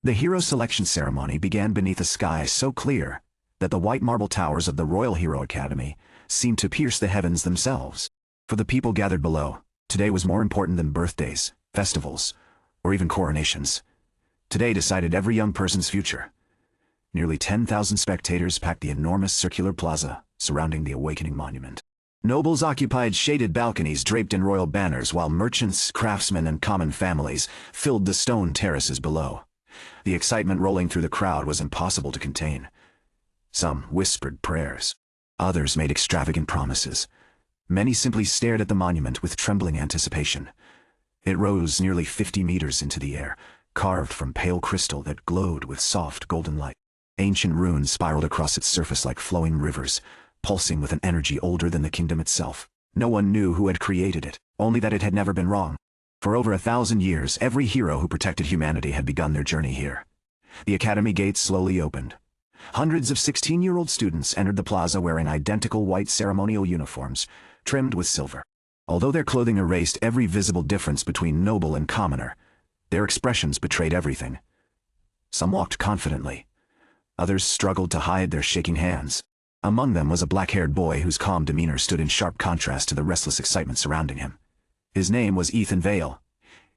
The hero selection ceremony began beneath a sky so clear that the white marble towers of the Royal Hero Academy seemed to pierce the heavens themselves. For the people gathered below, today was more important than birthdays, festivals, or even coronations. Today decided every young person's future. Nearly 10,000 spectators packed the enormous circular plaza surrounding the Awakening Monument. Nobles occupied shaded balconies draped in royal banners, while merchants, craftsmen, and common families filled the stone terraces below. The excitement rolling through the crowd was impossible to contain. Some whispered prayers. Others made extravagant promises. Many simply stared at the monument with trembling anticipation. It rose nearly 50 meters into the air, carved from pale crystal that glowed with soft golden light. Ancient runes spiraled across its surface like flowing rivers, pulsing with an energy older than the kingdom itself. No one knew who had created it, only that it had never been wrong. For over 1,000 years, every hero who protected humanity had begun their journey here. The academy gates slowly opened. Hundreds of 16-year-old students entered the plaza wearing identical white ceremonial uniforms, trimmed with silver. Although their clothing erased every visible difference between noble and commoner, their expressions betrayed everything. Some walked confidently. Others struggled to hide their shaking hands. Among them was a black-haired boy whose calm demeanor stood in sharp contrast to the restless excitement surrounding him. His name was Ethan Vale.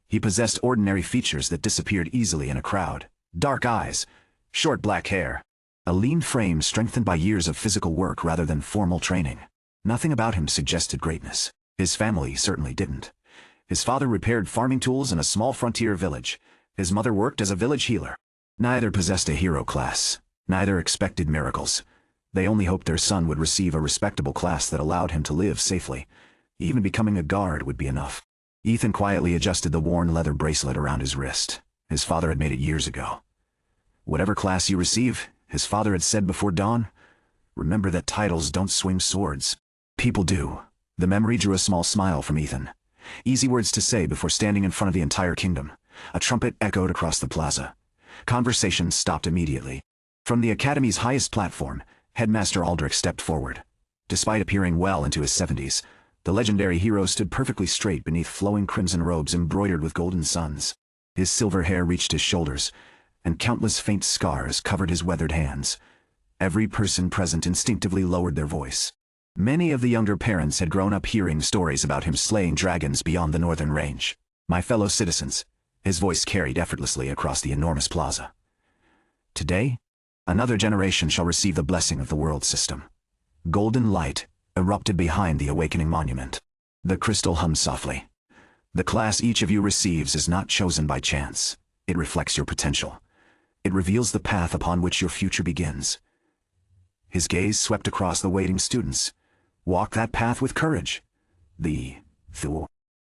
He possessed ordinary features that disappeared easily in a crowd. Dark eyes, short black hair, a lean frame strengthened by years of physical work rather than formal training. Nothing about him suggested greatness. His family certainly didn't. His father repaired farming tools in a small frontier village. His mother worked as a village healer. Neither possessed a hero class. Neither expected miracles. They only hoped their son would receive a respectable class that allowed him to live safely. Even becoming a guard would be enough. Ethan quietly adjusted the worn leather bracelet around his wrist. His father had made it years ago. Whatever class you receive, his father had said before dawn, remember that titles don't swing swords. People do. The memory drew a small smile from Ethan. Easy words to say before standing in front of the entire kingdom. A trumpet echoed across the plaza. Conversation stopped immediately. From the academy's highest platform, Headmaster Aldrich stepped forward. Despite appearing well into his 70s, the legendary hero stood perfectly straight beneath flowing crimson robes embroidered with golden suns. His silver hair reached his shoulders, and countless faint scars covered his weathered hands. Every person present instinctively lowered their voice. Many of the younger parents had grown up hearing stories about him slaying dragons beyond the northern range. My fellow citizens, his voice carried effortlessly across the enormous plaza. Today, another generation shall receive the blessing of the world system. Golden light erupted behind the Awakening Monument. The crystal hummed softly. The class each of you receives is not chosen by chance. It reflects your potential. It reveals the path upon which your future begins. His gaze swept across the waiting students. Walk that path with courage. The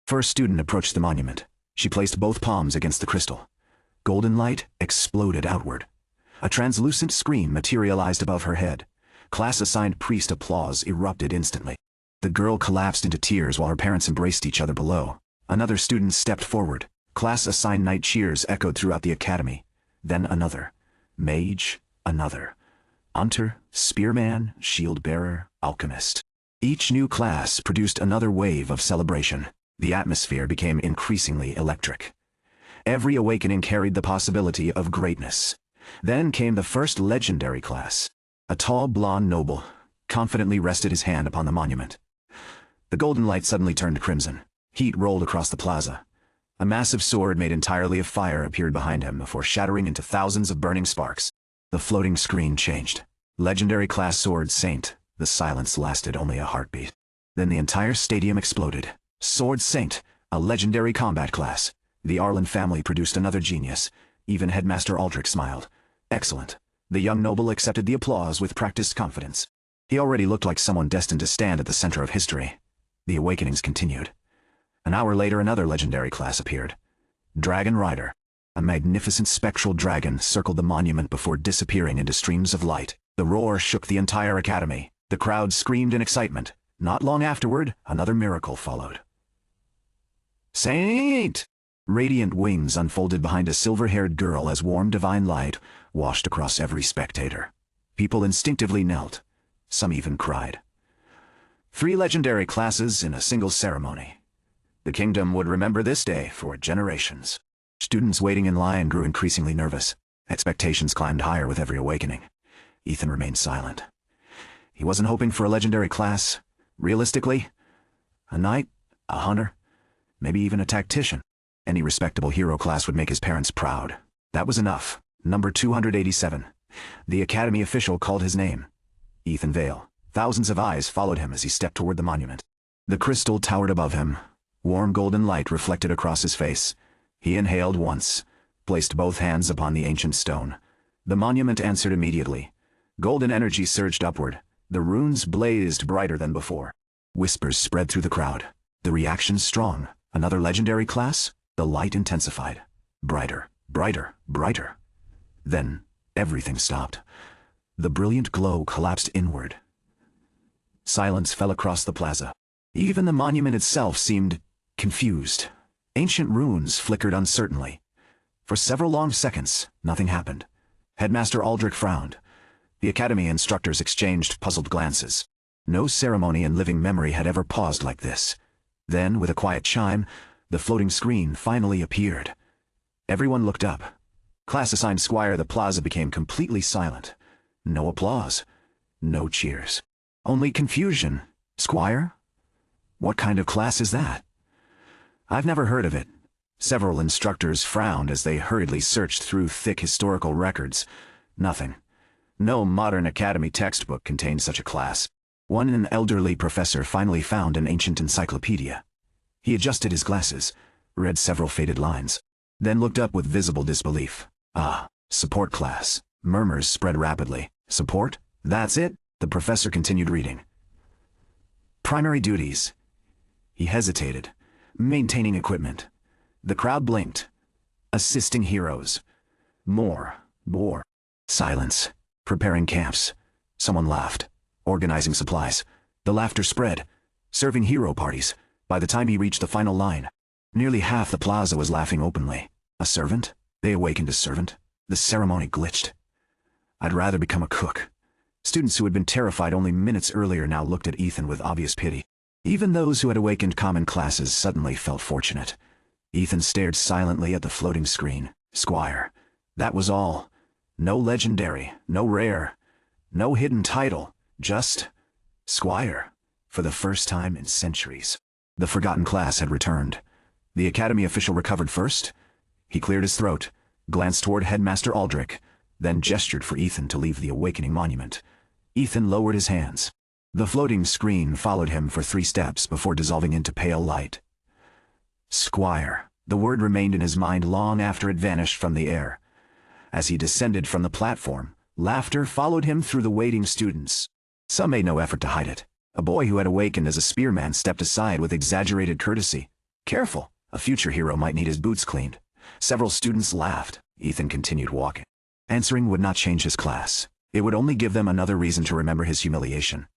first student approached the monument. She placed both palms against the crystal. Golden light exploded outward. A translucent screen materialized above her head. Class-assigned priest applause erupted instantly. The girl collapsed into tears while her parents embraced each other below. Another student stepped forward. Class-assigned night cheers echoed throughout the academy. Then another. Mage, another. Hunter, spearman, shield-bearer, alchemist. Each new class produced another wave of celebration. The atmosphere became increasingly electric. Every awakening carried the possibility of greatness. Then came the first legendary class. A tall blonde noble confidently rested his hand upon the monument. The golden light suddenly turned crimson. Heat rolled across the plaza. A massive sword made entirely of fire appeared behind him before shattering into thousands of burning sparks. The floating screen changed. Legendary class sword Saint. The silence lasted only a heartbeat. Then the entire stadium exploded. Sword Saint, a legendary combat class. The Arlen family produced another genius. Even Headmaster Aldrich smiled. Excellent. The young noble accepted the applause with practiced confidence. He already looked like someone destined to stand at the center of history. The awakenings continued. An hour later, another legendary class appeared. Dragon Rider. A magnificent spectral dragon circled the monument before disappearing into streams of light. The roar shook the entire academy. The crowd screamed in excitement. Not long afterward, another miracle followed. Saint! Radiant wings unfolded behind a silver-haired girl as warm divine light washed across every spectator. People instinctively knelt. Some even cried. 3 legendary classes in a single ceremony. The kingdom would remember this day for generations. Students waiting in line grew increasingly nervous. Expectations climbed higher with every awakening. Ethan remained silent. He wasn't hoping for a legendary class. Realistically, a knight, a hunter, maybe even a tactician. Any respectable hero class would make his parents proud. That was enough. Number 287. The Academy official called his name. Ethan Vale. Thousands of eyes followed him as he stepped toward the monument. The crystal towered above him. Warm golden light reflected across his face. He inhaled once, placed both hands upon the ancient stone. The monument answered immediately. Golden energy surged upward. The runes blazed brighter than before. Whispers spread through the crowd. The reaction strong. Another legendary class? The light intensified. Brighter, brighter, brighter. Then, everything stopped. The brilliant glow collapsed inward. Silence fell across the plaza. Even the monument itself seemed confused. Ancient runes flickered uncertainly. For several long seconds, nothing happened. Headmaster Aldrich frowned. The academy instructors exchanged puzzled glances. No ceremony in living memory had ever paused like this. Then, with a quiet chime, the floating screen finally appeared. Everyone looked up. Class assigned Squire, the plaza became completely silent. No applause. No cheers. Only confusion. Squire? What kind of class is that? I've never heard of it. Several instructors frowned as they hurriedly searched through thick historical records. Nothing. No modern academy textbook contained such a class. An elderly professor finally found an ancient encyclopedia. He adjusted his glasses, read several faded lines, then looked up with visible disbelief. Ah, support class. Murmurs spread rapidly. Support? That's it? The professor continued reading. Primary duties. He hesitated. Maintaining equipment. The crowd blinked. Assisting heroes. More. Silence. Preparing camps. Someone laughed. Organizing supplies. The laughter spread. Serving hero parties. By the time he reached the final line, nearly half the plaza was laughing openly. A servant? They awakened a servant. The ceremony glitched. I'd rather become a cook. Students who had been terrified only minutes earlier now looked at Ethan with obvious pity. Even those who had awakened common classes suddenly felt fortunate. Ethan stared silently at the floating screen. Squire. That was all. No legendary, no rare, no hidden title, just Squire. For the first time in centuries. The forgotten class had returned. The academy official recovered first. He cleared his throat, glanced toward Headmaster Aldrich, then gestured for Ethan to leave the awakening monument. Ethan lowered his hands. The floating screen followed him for 3 steps before dissolving into pale light. Squire. The word remained in his mind long after it vanished from the air. As he descended from the platform, laughter followed him through the waiting students. Some made no effort to hide it. A boy who had awakened as a spearman stepped aside with exaggerated courtesy. Careful, a future hero might need his boots cleaned. Several students laughed. Ethan continued walking. Answering would not change his class. It would only give them another reason to remember his humiliation.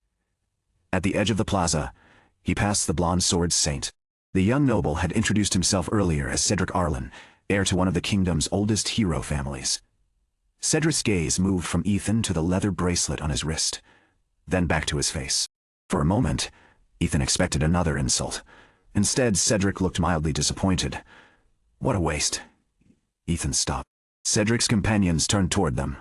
At the edge of the plaza, he passed the blonde sword saint. The young noble had introduced himself earlier as Cedric Arlen, heir to one of the kingdom's oldest hero families. Cedric's gaze moved from Ethan to the leather bracelet on his wrist, then back to his face. For a moment, Ethan expected another insult. Instead, Cedric looked mildly disappointed. What a waste. Ethan stopped. Cedric's companions turned toward them.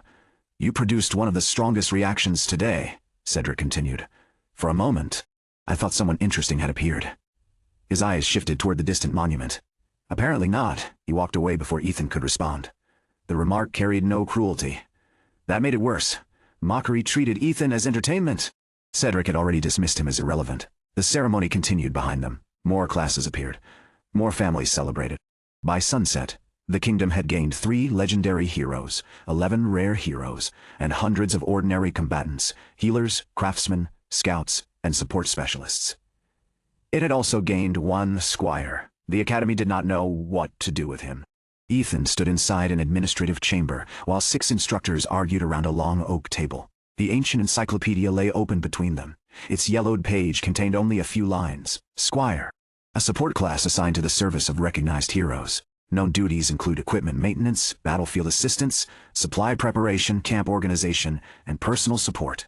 You produced one of the strongest reactions today, Cedric continued. For a moment, I thought someone interesting had appeared. His eyes shifted toward the distant monument. Apparently not. He walked away before Ethan could respond. The remark carried no cruelty. That made it worse. Mockery treated Ethan as entertainment. Cedric had already dismissed him as irrelevant. The ceremony continued behind them. More classes appeared. More families celebrated. By sunset, the kingdom had gained 3 legendary heroes, 11 rare heroes, and hundreds of ordinary combatants, healers, craftsmen, scouts, and support specialists. It had also gained 1 Squire. The academy did not know what to do with him. Ethan stood inside an administrative chamber while 6 instructors argued around a long oak table. The ancient encyclopedia lay open between them. Its yellowed page contained only a few lines. Squire. A support class assigned to the service of recognized heroes. Known duties include equipment maintenance, battlefield assistance, supply preparation, camp organization, and personal support.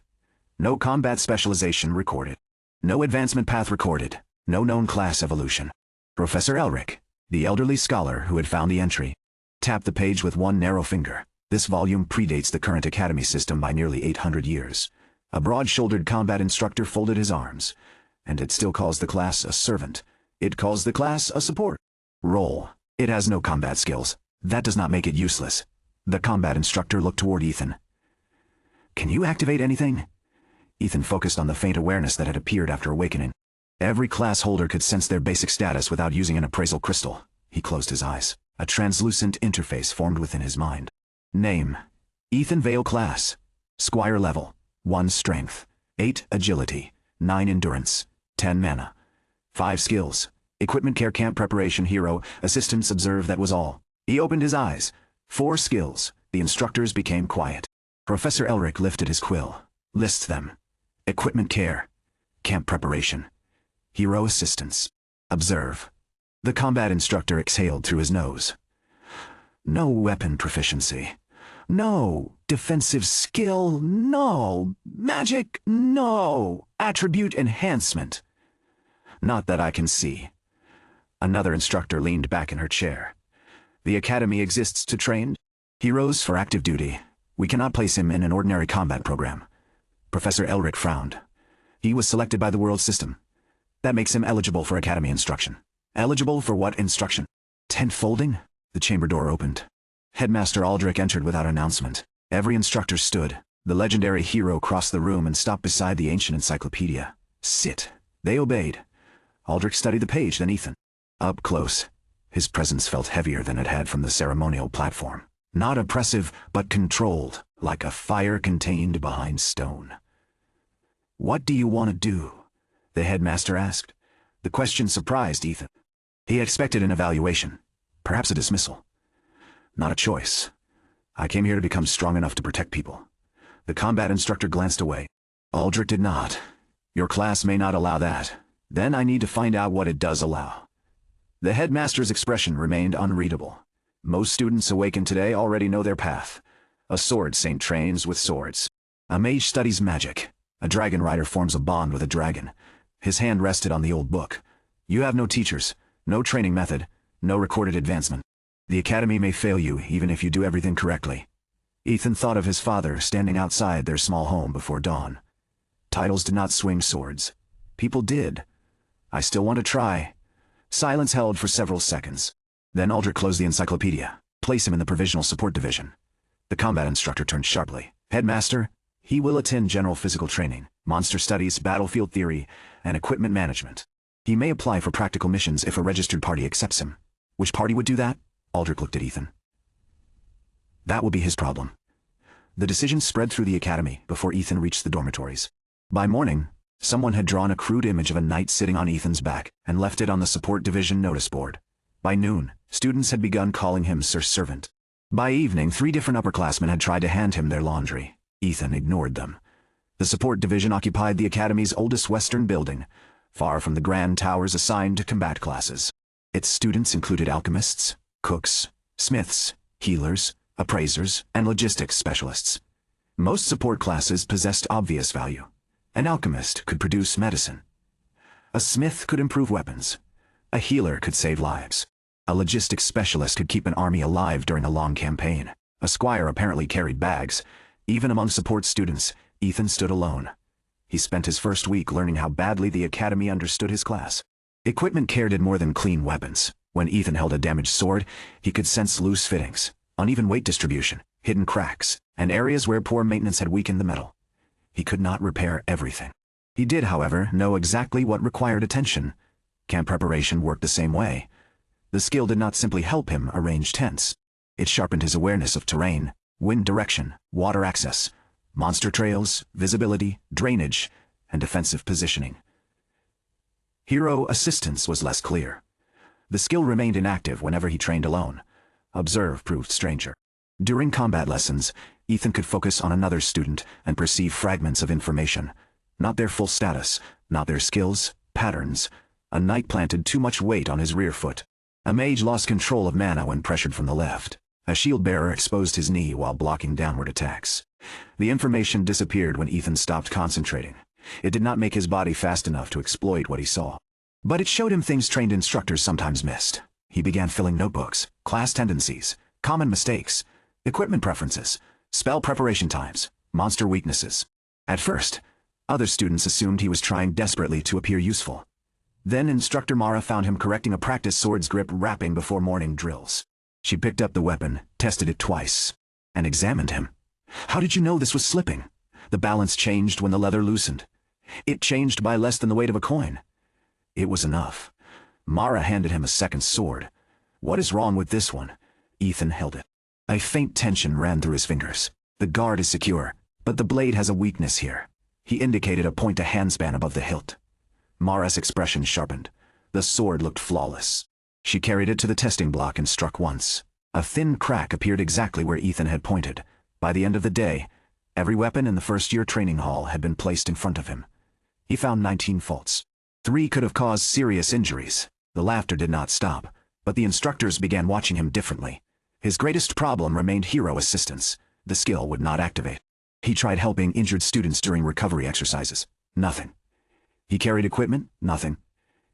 No combat specialization recorded. No advancement path recorded. No known class evolution. Professor Elric, the elderly scholar who had found the entry, tapped the page with one narrow finger. This volume predates the current academy system by nearly 800 years. A broad-shouldered combat instructor folded his arms, and it still calls the class a servant. It calls the class a support role. It has no combat skills. That does not make it useless. The combat instructor looked toward Ethan. Can you activate anything? Ethan focused on the faint awareness that had appeared after awakening. Every class holder could sense their basic status without using an appraisal crystal. He closed his eyes. A translucent interface formed within his mind. Name: Ethan Vale. Class: Squire level. 1 strength, 8 agility, 9 endurance, 10 mana. 5 skills: equipment, care, camp preparation, hero, assistance, observe. That was all. He opened his eyes. 4 skills. The instructors became quiet. Professor Elric lifted his quill. Lists them. Equipment, care, camp preparation, hero, assistance, observe. The combat instructor exhaled through his nose. No weapon proficiency. No defensive skill. No magic. No attribute enhancement. Not that I can see. Another instructor leaned back in her chair. The academy exists to train heroes for active duty. We cannot place him in an ordinary combat program. Professor Elric frowned. He was selected by the world system. That makes him eligible for academy instruction. Eligible for what instruction? Tent folding? The chamber door opened. Headmaster Aldrich entered without announcement. Every instructor stood. The legendary hero crossed the room and stopped beside the ancient encyclopedia. Sit. They obeyed. Aldrich studied the page, then Ethan. Up close, his presence felt heavier than it had from the ceremonial platform. Not oppressive, but controlled, like a fire contained behind stone. What do you want to do? The headmaster asked. The question surprised Ethan. He expected an evaluation, perhaps a dismissal. Not a choice. I came here to become strong enough to protect people. The combat instructor glanced away. Aldrich did not. Your class may not allow that. Then I need to find out what it does allow. The headmaster's expression remained unreadable. Most students awakened today already know their path. A sword saint trains with swords. A mage studies magic. A dragon rider forms a bond with a dragon. His hand rested on the old book. You have no teachers, no training method, no recorded advancement. The academy may fail you even if you do everything correctly. Ethan thought of his father standing outside their small home before dawn. Titles did not swing swords. People did. I still want to try. Silence held for several seconds. Then Aldrich closed the encyclopedia. Place him in the provisional support division. The combat instructor turned sharply. Headmaster, he will attend general physical training, monster studies, battlefield theory, and equipment management. He may apply for practical missions if a registered party accepts him. Which party would do that? Aldrich looked at Ethan. That will be his problem. The decision spread through the academy before Ethan reached the dormitories. By morning, someone had drawn a crude image of a knight sitting on Ethan's back and left it on the support division notice board. By noon, students had begun calling him Sir Servant. By evening, 3 different upperclassmen had tried to hand him their laundry. Ethan ignored them. The support division occupied the academy's oldest western building, far from the grand towers assigned to combat classes. Its students included alchemists, cooks, smiths, healers, appraisers, and logistics specialists. Most support classes possessed obvious value. An alchemist could produce medicine. A smith could improve weapons. A healer could save lives. A logistics specialist could keep an army alive during a long campaign. A squire apparently carried bags. Even among support students, Ethan stood alone. He spent his first week learning how badly the academy understood his class. Equipment care did more than clean weapons. When Ethan held a damaged sword, he could sense loose fittings, uneven weight distribution, hidden cracks, and areas where poor maintenance had weakened the metal. He could not repair everything. He did, however, know exactly what required attention. Camp preparation worked the same way. The skill did not simply help him arrange tents. It sharpened his awareness of terrain, wind direction, water access, monster trails, visibility, drainage, and defensive positioning. Hero assistance was less clear. The skill remained inactive whenever he trained alone. Observe proved stranger. During combat lessons, Ethan could focus on another student and perceive fragments of information. Not their full status, not their skills, patterns. A knight planted too much weight on his rear foot. A mage lost control of mana when pressured from the left. A shield bearer exposed his knee while blocking downward attacks. The information disappeared when Ethan stopped concentrating. It did not make his body fast enough to exploit what he saw. But it showed him things trained instructors sometimes missed. He began filling notebooks, class tendencies, common mistakes. Equipment preferences, spell preparation times, monster weaknesses. At first, other students assumed he was trying desperately to appear useful. Then Instructor Mara found him correcting a practice sword's grip wrapping before morning drills. She picked up the weapon, tested it twice, and examined him. How did you know this was slipping? The balance changed when the leather loosened. It changed by less than the weight of a coin. It was enough. Mara handed him a second sword. What is wrong with this one? Ethan held it. A faint tension ran through his fingers. The guard is secure, but the blade has a weakness here. He indicated a point a handspan above the hilt. Mara's expression sharpened. The sword looked flawless. She carried it to the testing block and struck once. A thin crack appeared exactly where Ethan had pointed. By the end of the day, every weapon in the first-year training hall had been placed in front of him. He found 19 faults. 3 could have caused serious injuries. The laughter did not stop, but the instructors began watching him differently. His greatest problem remained hero assistance. The skill would not activate. He tried helping injured students during recovery exercises. Nothing. He carried equipment. Nothing.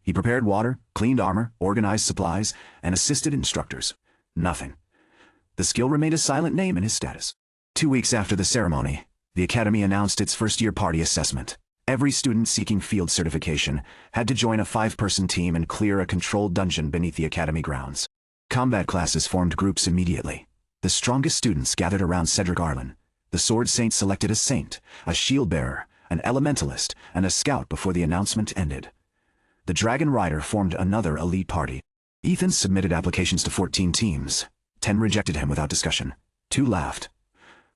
He prepared water, cleaned armor, organized supplies, and assisted instructors. Nothing. The skill remained a silent name in his status. 2 weeks after the ceremony, the Academy announced its first-year party assessment. Every student seeking field certification had to join a 5-person team and clear a controlled dungeon beneath the Academy grounds. Combat classes formed groups immediately. The strongest students gathered around Cedric Arlen. The Sword Saint selected a saint, a shield bearer, an elementalist, and a scout before the announcement ended. The Dragon Rider formed another elite party. Ethan submitted applications to 14 teams. 10 rejected him without discussion. 2 laughed.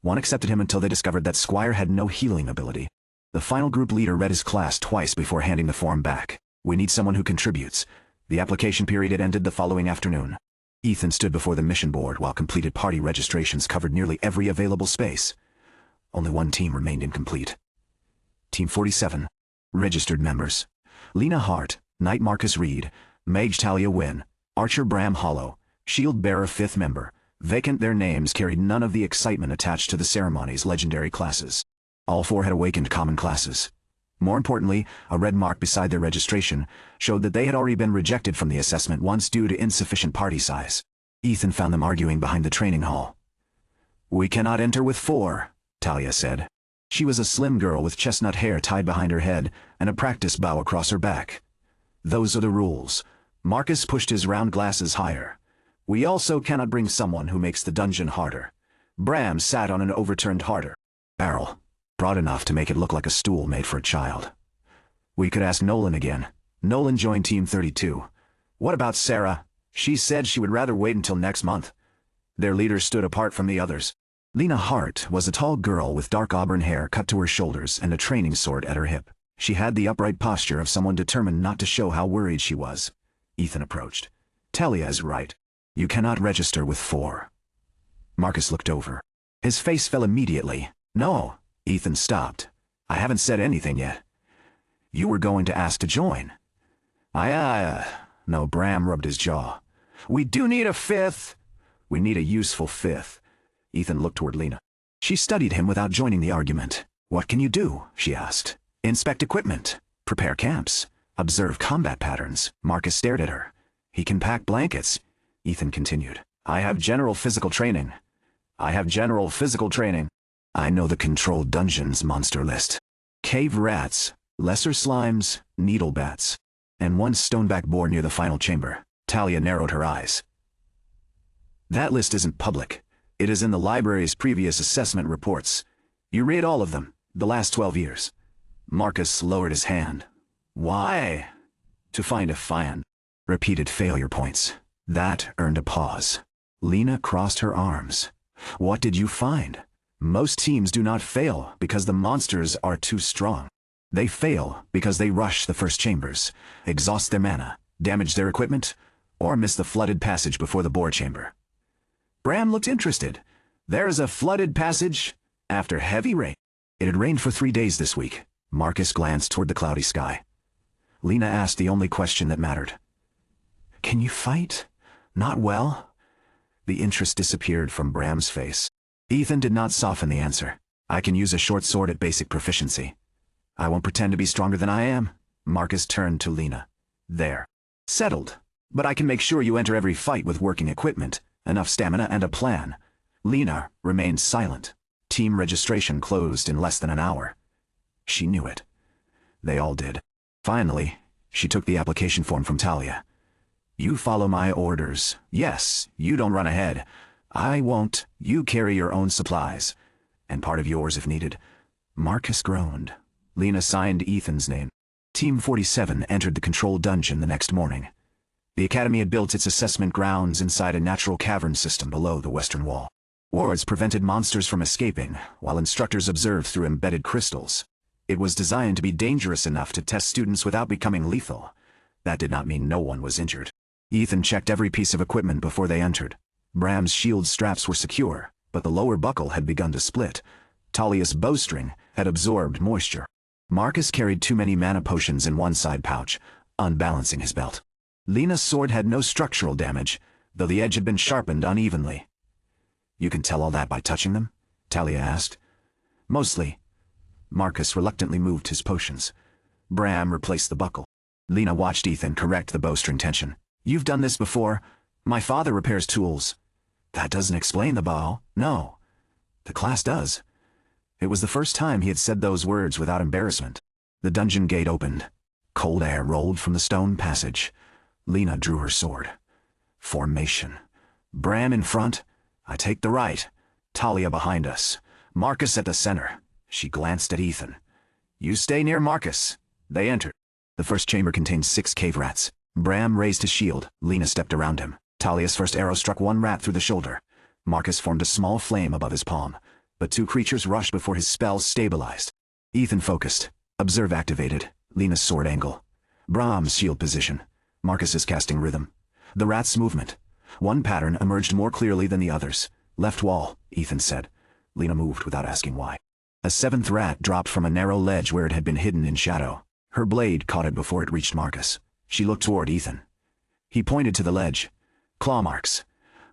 1 accepted him until they discovered that Squire had no healing ability. The final group leader read his class twice before handing the form back. We need someone who contributes. The application period had ended the following afternoon. Ethan stood before the mission board while completed party registrations covered nearly every available space. Only 1 team remained incomplete. Team 47. Registered members: Lena Hart, Knight Marcus Reed, Mage Talia Wynn, Archer Bram Hollow, Shield Bearer 5th member. Vacant, their names carried none of the excitement attached to the ceremony's legendary classes. All 4 had awakened common classes. More importantly, a red mark beside their registration showed that they had already been rejected from the assessment once due to insufficient party size. Ethan found them arguing behind the training hall. "We cannot enter with 4, Talia said. She was a slim girl with chestnut hair tied behind her head and a practice bow across her back. "Those are the rules." Marcus pushed his round glasses higher. "We also cannot bring someone who makes the dungeon harder." Bram sat on an overturned harder barrel, broad enough to make it look like a stool made for a child. "We could ask Nolan again." Nolan joined Team 32. "What about Sarah? She said she would rather wait until next month." Their leader stood apart from the others. Lena Hart was a tall girl with dark auburn hair cut to her shoulders and a training sword at her hip. She had the upright posture of someone determined not to show how worried she was. Ethan approached. "Talia is right. You cannot register with 4. Marcus looked over. His face fell immediately. "No." Ethan stopped. "I haven't said anything yet." "You were going to ask to join." No, Bram rubbed his jaw. "We do need a 5th. We need a useful 5th. Ethan looked toward Lena. She studied him without joining the argument. "What can you do?" she asked. "Inspect equipment. Prepare camps. Observe combat patterns." Marcus stared at her. "He can pack blankets." Ethan continued. "I have general physical training. I know the controlled dungeons monster list. Cave rats, lesser slimes, needle bats, and 1 stoneback boar near the final chamber." Talia narrowed her eyes. "That list isn't public. It is in the library's previous assessment reports. You read all of them, the last 12 years. Marcus lowered his hand. "Why?" "To find a fan." Repeated failure points. That earned a pause. Lena crossed her arms. "What did you find?" "Most teams do not fail because the monsters are too strong. They fail because they rush the first chambers, exhaust their mana, damage their equipment, or miss the flooded passage before the boar chamber." Bram looked interested. "There is a flooded passage after heavy rain." It had rained for 3 days this week. Marcus glanced toward the cloudy sky. Lena asked the only question that mattered. "Can you fight?" "Not well." The interest disappeared from Bram's face. Ethan did not soften the answer. "I can use a short sword at basic proficiency. I won't pretend to be stronger than I am." Marcus turned to Lena. "There. Settled. But I can make sure you enter every fight with working equipment, enough stamina, and a plan." Lena remained silent. Team registration closed in less than an hour. She knew it. They all did. Finally, she took the application form from Talia. You follow my orders. Yes, you don't run ahead. I won't. You carry your own supplies. And part of yours if needed. Marcus groaned. Lena signed Ethan's name. Team 47 entered the control dungeon the next morning. The academy had built its assessment grounds inside a natural cavern system below the western wall. Wards prevented monsters from escaping, while instructors observed through embedded crystals. It was designed to be dangerous enough to test students without becoming lethal. That did not mean no one was injured. Ethan checked every piece of equipment before they entered. Bram's shield straps were secure, but the lower buckle had begun to split. Talia's bowstring had absorbed moisture. Marcus carried too many mana potions in one side pouch, unbalancing his belt. Lena's sword had no structural damage, though the edge had been sharpened unevenly. You can tell all that by touching them? Talia asked. Mostly. Marcus reluctantly moved his potions. Bram replaced the buckle. Lena watched Ethan correct the bowstring tension. You've done this before. My father repairs tools. That doesn't explain the bow. No. The class does. It was the first time he had said those words without embarrassment. The dungeon gate opened. Cold air rolled from the stone passage. Lena drew her sword. Formation. Bram in front. I take the right. Talia behind us. Marcus at the center. She glanced at Ethan. You stay near Marcus. They entered. The first chamber contained 6 cave rats. Bram raised his shield. Lena stepped around him. Talia's first arrow struck one rat through the shoulder. Marcus formed a small flame above his palm, but 2 creatures rushed before his spell stabilized. Ethan focused. Observe activated. Lena's sword angle. Bram's shield position. Marcus's casting rhythm. The rat's movement. One pattern emerged more clearly than the others. Left wall, Ethan said. Lena moved without asking why. A 7th rat dropped from a narrow ledge where it had been hidden in shadow. Her blade caught it before it reached Marcus. She looked toward Ethan. He pointed to the ledge. Claw marks.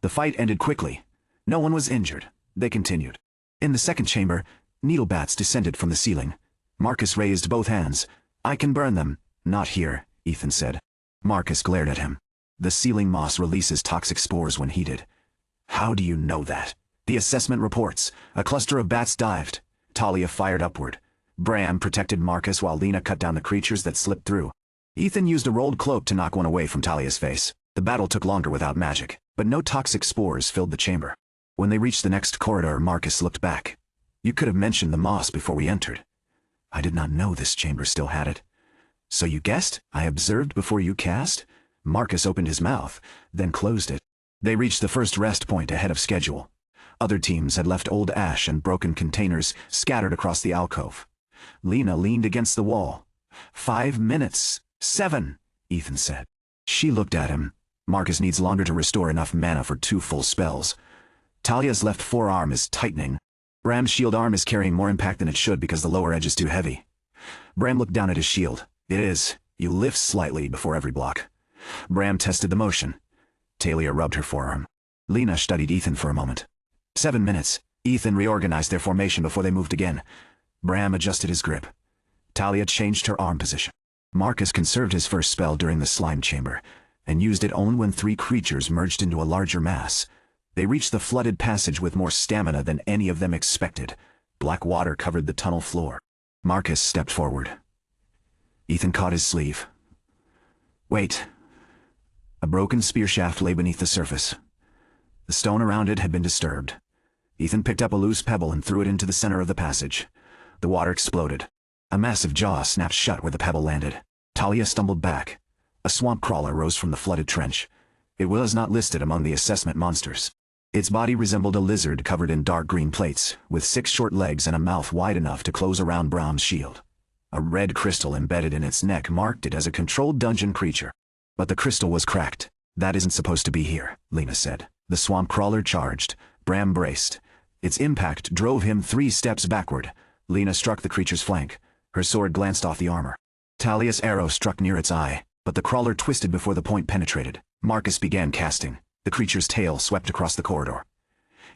The fight ended quickly. No one was injured. They continued. In the second chamber, needle bats descended from the ceiling. Marcus raised both hands. I can burn them. Not here, Ethan said. Marcus glared at him. The ceiling moss releases toxic spores when heated. How do you know that? The assessment reports. A cluster of bats dived. Talia fired upward. Bram protected Marcus while Lena cut down the creatures that slipped through. Ethan used a rolled cloak to knock one away from Talia's face. The battle took longer without magic, but no toxic spores filled the chamber. When they reached the next corridor, Marcus looked back. You could have mentioned the moss before we entered. I did not know this chamber still had it. So you guessed? I observed before you cast? Marcus opened his mouth, then closed it. They reached the first rest point ahead of schedule. Other teams had left old ash and broken containers scattered across the alcove. Lena leaned against the wall. 5 minutes. 7, Ethan said. She looked at him. Marcus needs longer to restore enough mana for 2 full spells. Talia's left forearm is tightening. Bram's shield arm is carrying more impact than it should because the lower edge is too heavy. Bram looked down at his shield. It is. You lift slightly before every block. Bram tested the motion. Talia rubbed her forearm. Lena studied Ethan for a moment. 7 minutes. Ethan reorganized their formation before they moved again. Bram adjusted his grip. Talia changed her arm position. Marcus conserved his first spell during the slime chamber, and used it only when 3 creatures merged into a larger mass. They reached the flooded passage with more stamina than any of them expected. Black water covered the tunnel floor. Marcus stepped forward. Ethan caught his sleeve. Wait. A broken spear shaft lay beneath the surface. The stone around it had been disturbed. Ethan picked up a loose pebble and threw it into the center of the passage. The water exploded. A massive jaw snapped shut where the pebble landed. Talia stumbled back. A swamp crawler rose from the flooded trench. It was not listed among the assessment monsters. Its body resembled a lizard covered in dark green plates, with 6 short legs and a mouth wide enough to close around Bram's shield. A red crystal embedded in its neck marked it as a controlled dungeon creature. But the crystal was cracked. That isn't supposed to be here, Lena said. The swamp crawler charged. Bram braced. Its impact drove him 3 steps backward. Lena struck the creature's flank. Her sword glanced off the armor. Talia's arrow struck near its eye, but the crawler twisted before the point penetrated. Marcus began casting. The creature's tail swept across the corridor.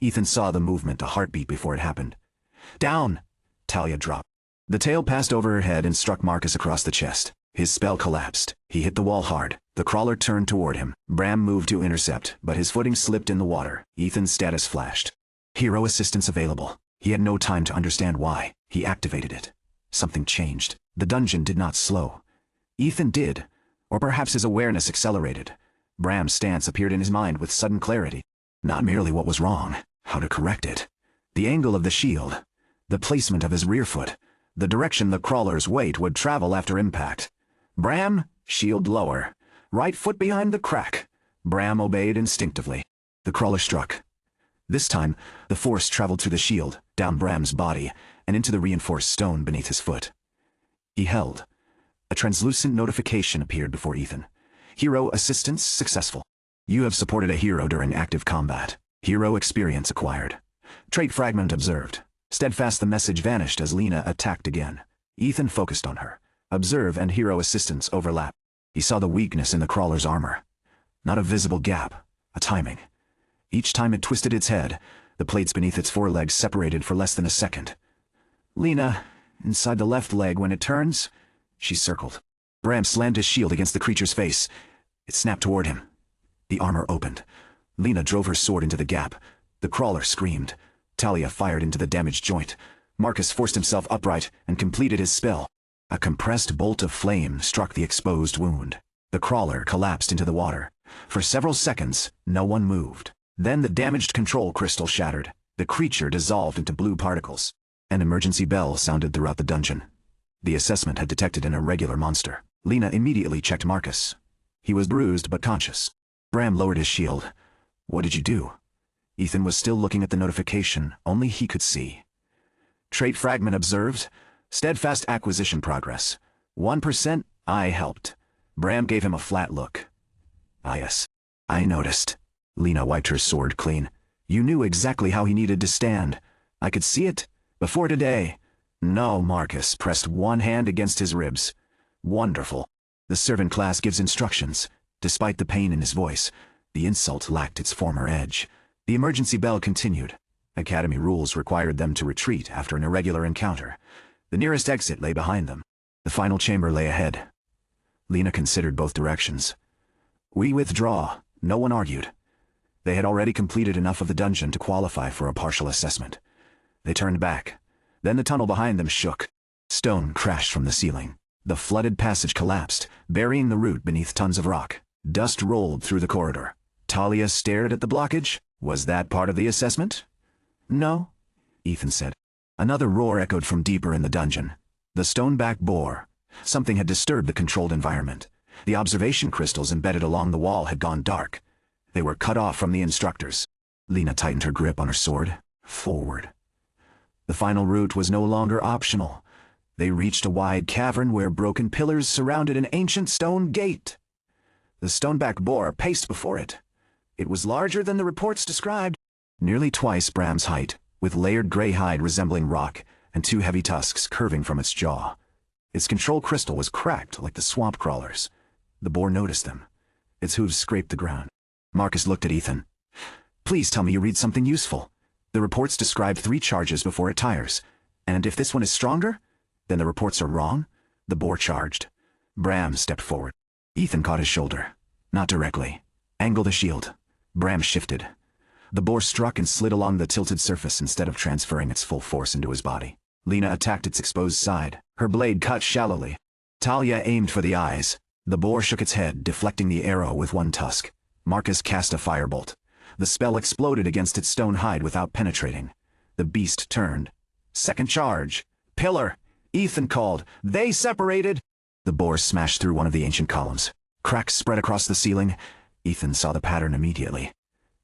Ethan saw the movement, a heartbeat before it happened. Down! Talia dropped. The tail passed over her head and struck Marcus across the chest. His spell collapsed. He hit the wall hard. The crawler turned toward him. Bram moved to intercept, but his footing slipped in the water. Ethan's status flashed. Hero assistance available. He had no time to understand why. He activated it. Something changed. The dungeon did not slow. Ethan did, or perhaps his awareness accelerated. Bram's stance appeared in his mind with sudden clarity. Not merely what was wrong, how to correct it. The angle of the shield, the placement of his rear foot, the direction the crawler's weight would travel after impact. Bram, shield lower. Right foot behind the crack. Bram obeyed instinctively. The crawler struck. This time, the force traveled through the shield, down Bram's body, and into the reinforced stone beneath his foot. He held. A translucent notification appeared before Ethan. Hero assistance successful. You have supported a hero during active combat. Hero experience acquired. Trait fragment observed. Steadfast, the message vanished as Lena attacked again. Ethan focused on her. Observe and hero assistance overlap. He saw the weakness in the crawler's armor. Not a visible gap, a timing. Each time it twisted its head, the plates beneath its forelegs separated for less than a second. Lena, inside the left leg when it turns, she circled. Bram slammed his shield against the creature's face. It snapped toward him. The armor opened. Lena drove her sword into the gap. The crawler screamed. Talia fired into the damaged joint. Marcus forced himself upright and completed his spell. A compressed bolt of flame struck the exposed wound. The crawler collapsed into the water. For several seconds, no one moved. Then the damaged control crystal shattered. The creature dissolved into blue particles. An emergency bell sounded throughout the dungeon. The assessment had detected an irregular monster. Lena immediately checked Marcus. He was bruised but conscious. Bram lowered his shield. What did you do? Ethan was still looking at the notification. Only he could see. Trait fragment observed. Steadfast acquisition progress. 1%, I helped. Bram gave him a flat look. Ah yes, I noticed. Lena wiped her sword clean. You knew exactly how he needed to stand. I could see it. Before today. No, Marcus pressed one hand against his ribs. Wonderful. The servant class gives instructions. Despite the pain in his voice, the insult lacked its former edge. The emergency bell continued. Academy rules required them to retreat after an irregular encounter. The nearest exit lay behind them. The final chamber lay ahead. Lena considered both directions. We withdraw. No one argued. They had already completed enough of the dungeon to qualify for a partial assessment. They turned back. Then the tunnel behind them shook. Stone crashed from the ceiling. The flooded passage collapsed, burying the route beneath tons of rock. Dust rolled through the corridor. Talia stared at the blockage. Was that part of the assessment? No, Ethan said. Another roar echoed from deeper in the dungeon. The stone-back bore. Something had disturbed the controlled environment. The observation crystals embedded along the wall had gone dark. They were cut off from the instructors. Lena tightened her grip on her sword. Forward. The final route was no longer optional. They reached a wide cavern where broken pillars surrounded an ancient stone gate. The stone-back boar paced before it. It was larger than the reports described. Nearly twice Bram's height, with layered gray hide resembling rock, and two heavy tusks curving from its jaw. Its control crystal was cracked like the swamp crawlers. The boar noticed them. Its hooves scraped the ground. Marcus looked at Ethan. Please tell me you read something useful. The reports describe 3 charges before it tires. And if this one is stronger, then the reports are wrong? The boar charged. Bram stepped forward. Ethan caught his shoulder. Not directly. Angle the shield. Bram shifted. The boar struck and slid along the tilted surface instead of transferring its full force into his body. Lena attacked its exposed side. Her blade cut shallowly. Talia aimed for the eyes. The boar shook its head, deflecting the arrow with one tusk. Marcus cast a firebolt. The spell exploded against its stone hide without penetrating. The beast turned. Second charge. Pillar. Ethan called. They separated. The boar smashed through one of the ancient columns. Cracks spread across the ceiling. Ethan saw the pattern immediately.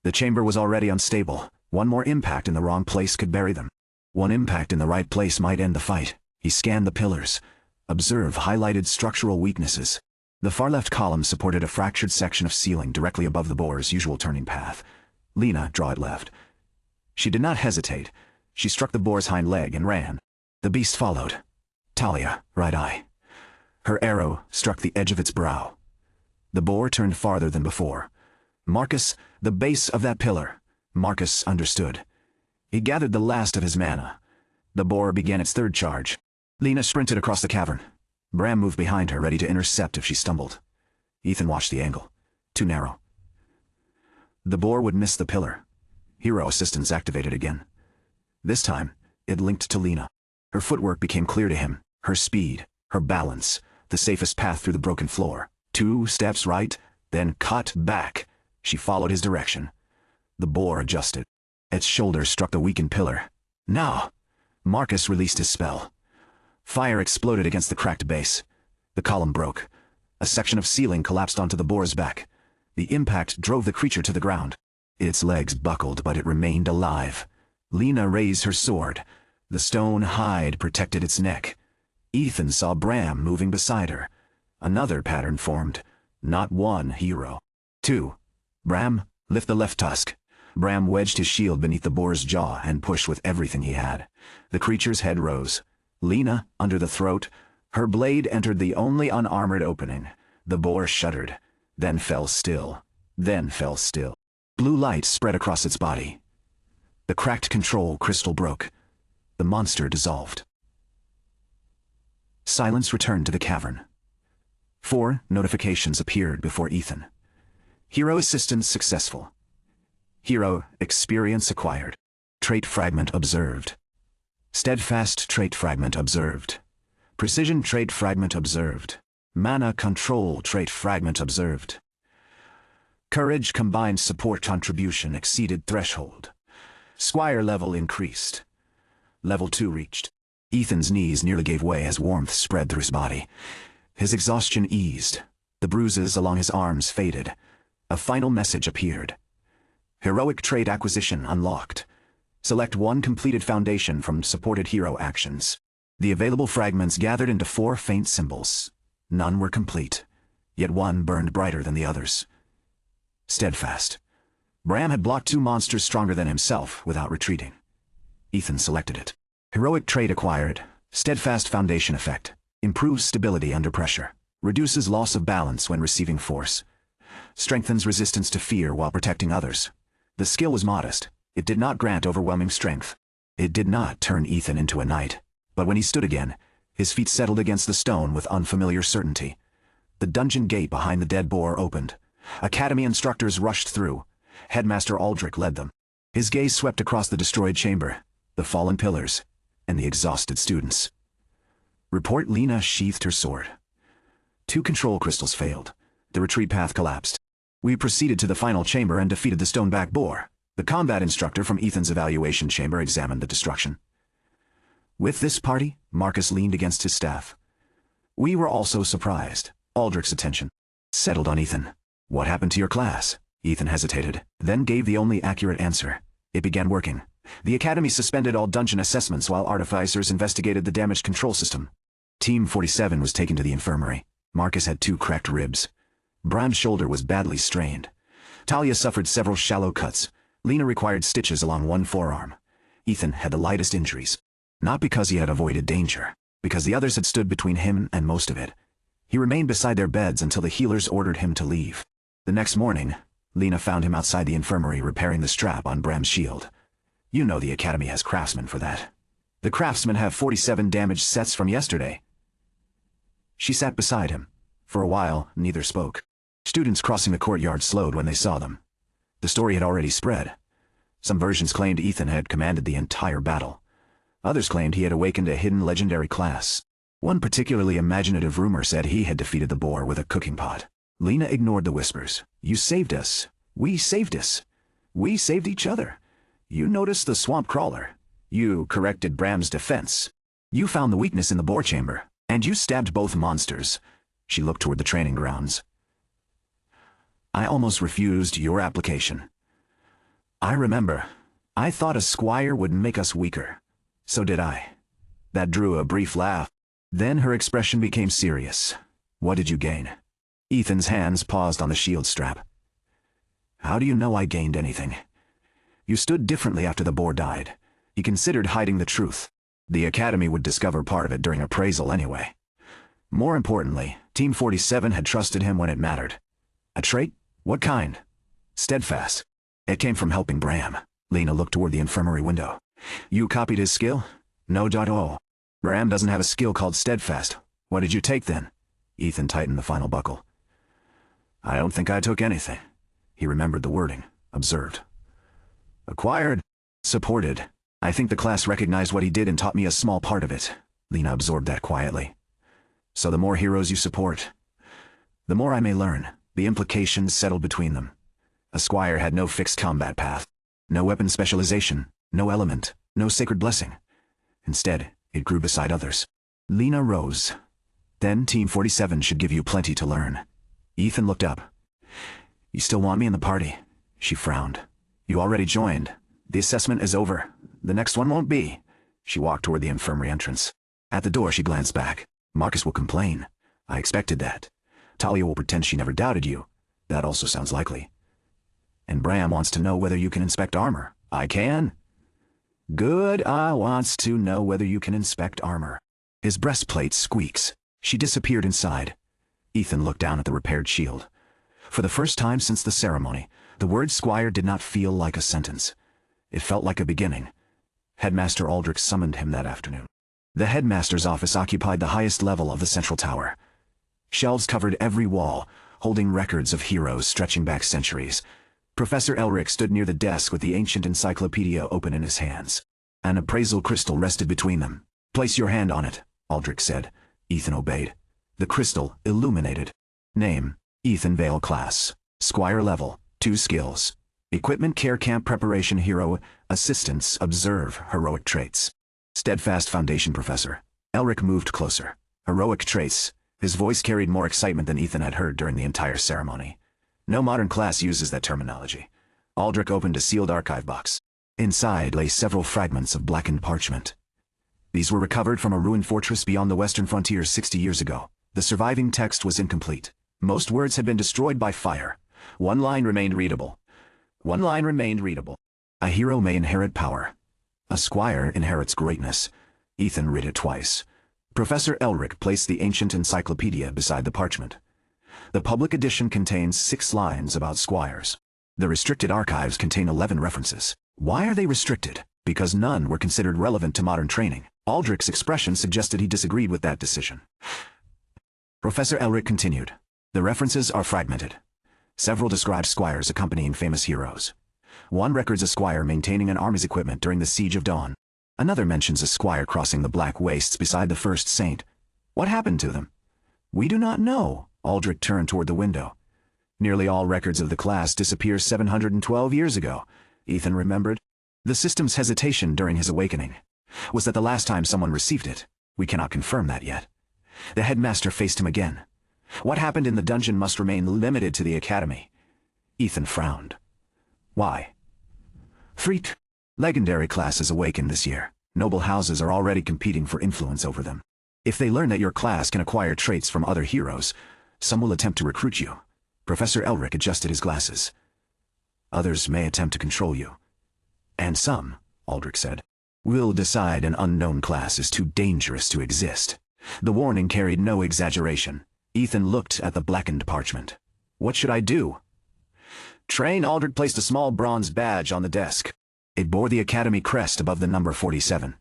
The chamber was already unstable. One more impact in the wrong place could bury them. One impact in the right place might end the fight. He scanned the pillars. Observe highlighted structural weaknesses. The far left column supported a fractured section of ceiling directly above the boar's usual turning path. Lena, draw it left. She did not hesitate. She struck the boar's hind leg and ran. The beast followed. Talia, right eye. Her arrow struck the edge of its brow. The boar turned farther than before. Marcus, the base of that pillar. Marcus understood. He gathered the last of his mana. The boar began its third charge. Lena sprinted across the cavern. Bram moved behind her, ready to intercept if she stumbled. Ethan watched the angle. Too narrow. The boar would miss the pillar. Hero assistance activated again. This time, it linked to Lena. Her footwork became clear to him, her speed, her balance, the safest path through the broken floor. 2 steps right, then cut back. She followed his direction. The boar adjusted. Its shoulder struck the weakened pillar. Now, Marcus released his spell. Fire exploded against the cracked base. The column broke. A section of ceiling collapsed onto the boar's back. The impact drove the creature to the ground. Its legs buckled, but it remained alive. Lena raised her sword. The stone hide protected its neck. Ethan saw Bram moving beside her. Another pattern formed. Not 1 hero. 2. Bram, lift the left tusk. Bram wedged his shield beneath the boar's jaw and pushed with everything he had. The creature's head rose. Lena, under the throat. Her blade entered the only unarmored opening. The boar shuddered, then fell still, then fell still. Blue light spread across its body. The cracked control crystal broke. The monster dissolved. Silence returned to the cavern. 4 notifications appeared before Ethan. Hero assistance successful. Hero experience acquired. Trait fragment observed. Steadfast trait fragment observed. Precision trait fragment observed. Mana control trait fragment observed. Courage combined support contribution exceeded threshold. Squire level increased. Level 2 reached. Ethan's knees nearly gave way as warmth spread through his body. His exhaustion eased. The bruises along his arms faded. A final message appeared. Heroic trait acquisition unlocked. Select 1 completed foundation from supported hero actions. The available fragments gathered into 4 faint symbols. None were complete, yet one burned brighter than the others. Steadfast. Bram had blocked 2 monsters stronger than himself without retreating. Ethan selected it. Heroic trait acquired. Steadfast foundation effect. Improves stability under pressure. Reduces loss of balance when receiving force. Strengthens resistance to fear while protecting others. The skill was modest. It did not grant overwhelming strength. It did not turn Ethan into a knight. But when he stood again, his feet settled against the stone with unfamiliar certainty. The dungeon gate behind the dead boar opened. Academy instructors rushed through. Headmaster Aldrich led them. His gaze swept across the destroyed chamber, the fallen pillars, and the exhausted students. Report. Lena sheathed her sword. 2 control crystals failed. The retreat path collapsed. We proceeded to the final chamber and defeated the stoneback boar. The combat instructor from Ethan's evaluation chamber examined the destruction. With this party, Marcus leaned against his staff. We were also surprised. Aldrich's attention settled on Ethan. What happened to your class? Ethan hesitated, then gave the only accurate answer. It began working. The Academy suspended all dungeon assessments while artificers investigated the damaged control system. Team 47 was taken to the infirmary. Marcus had 2 cracked ribs. Bram's shoulder was badly strained. Talia suffered several shallow cuts. Lena required stitches along 1 forearm. Ethan had the lightest injuries. Not because he had avoided danger, because the others had stood between him and most of it. He remained beside their beds until the healers ordered him to leave. The next morning, Lena found him outside the infirmary repairing the strap on Bram's shield. You know the Academy has craftsmen for that. The craftsmen have 47 damaged sets from yesterday. She sat beside him. For a while, neither spoke. Students crossing the courtyard slowed when they saw them. The story had already spread. Some versions claimed Ethan had commanded the entire battle. Others claimed he had awakened a hidden legendary class. One particularly imaginative rumor said he had defeated the boar with a cooking pot. Lena ignored the whispers. You saved us. We saved us. We saved each other. You noticed the swamp crawler. You corrected Bram's defense. You found the weakness in the boar chamber. And you stabbed both monsters. She looked toward the training grounds. I almost refused your application. I remember. I thought a squire would make us weaker. So did I. That drew a brief laugh. Then her expression became serious. What did you gain? Ethan's hands paused on the shield strap. How do you know I gained anything? You stood differently after the boar died. He considered hiding the truth. The Academy would discover part of it during appraisal anyway. More importantly, Team 47 had trusted him when it mattered. A trait? What kind? Steadfast. It came from helping Bram. Lena looked toward the infirmary window. You copied his skill? No. Oh. Bram doesn't have a skill called Steadfast. What did you take then? Ethan tightened the final buckle. I don't think I took anything. He remembered the wording, observed. Acquired. Supported. I think the class recognized what he did and taught me a small part of it. Lena absorbed that quietly. So the more heroes you support, the more I may learn. The implications settled between them. A squire had no fixed combat path, no weapon specialization, no element, no sacred blessing. Instead, it grew beside others. Lena rose. Then Team 47 should give you plenty to learn. Ethan looked up. You still want me in the party? She frowned. You already joined. The assessment is over. The next one won't be. She walked toward the infirmary entrance. At the door, she glanced back. Marcus will complain. I expected that. Talia will pretend she never doubted you. That also sounds likely. And Bram wants to know whether you can inspect armor. I can. Good, I wants to know whether you can inspect armor. His breastplate squeaks. She disappeared inside. Ethan looked down at the repaired shield. For the first time since the ceremony, the word Squire did not feel like a sentence. It felt like a beginning. Headmaster Aldrich summoned him that afternoon. The headmaster's office occupied the highest level of the central tower. Shelves covered every wall, holding records of heroes stretching back centuries. Professor Elric stood near the desk with the ancient encyclopedia open in his hands. An appraisal crystal rested between them. Place your hand on it, Aldrich said. Ethan obeyed. The crystal illuminated. Name, Ethan Vale class. Squire level, 2 skills. Equipment care camp preparation hero, assistance, observe, heroic traits. Steadfast foundation professor. Elric moved closer. Heroic traits. His voice carried more excitement than Ethan had heard during the entire ceremony. No modern class uses that terminology. Aldrich opened a sealed archive box. Inside lay several fragments of blackened parchment. These were recovered from a ruined fortress beyond the western frontier 60 years ago. The surviving text was incomplete. Most words had been destroyed by fire. One line remained readable. A hero may inherit power. A squire inherits greatness. Ethan read it twice. Professor Elric placed the ancient encyclopedia beside the parchment. The public edition contains 6 lines about squires. The restricted archives contain 11 references. Why are they restricted? Because none were considered relevant to modern training. Aldrich's expression suggested he disagreed with that decision. Professor Elric continued. The references are fragmented. Several describe squires accompanying famous heroes. One records a squire maintaining an army's equipment during the Siege of Dawn. Another mentions a squire crossing the black wastes beside the first saint. What happened to them? We do not know. Aldrich turned toward the window. Nearly all records of the class disappeared 712 years ago, Ethan remembered. The system's hesitation during his awakening was that the last time someone received it. We cannot confirm that yet. The headmaster faced him again. What happened in the dungeon must remain limited to the academy. Ethan frowned. Why? 3 legendary classes awakened this year. Noble houses are already competing for influence over them. If they learn that your class can acquire traits from other heroes, some will attempt to recruit you. Professor Elric adjusted his glasses. Others may attempt to control you. And some, Aldrich said, will decide an unknown class is too dangerous to exist. The warning carried no exaggeration. Ethan looked at the blackened parchment. What should I do? Train. Aldrich placed a small bronze badge on the desk. It bore the academy crest above the number 47.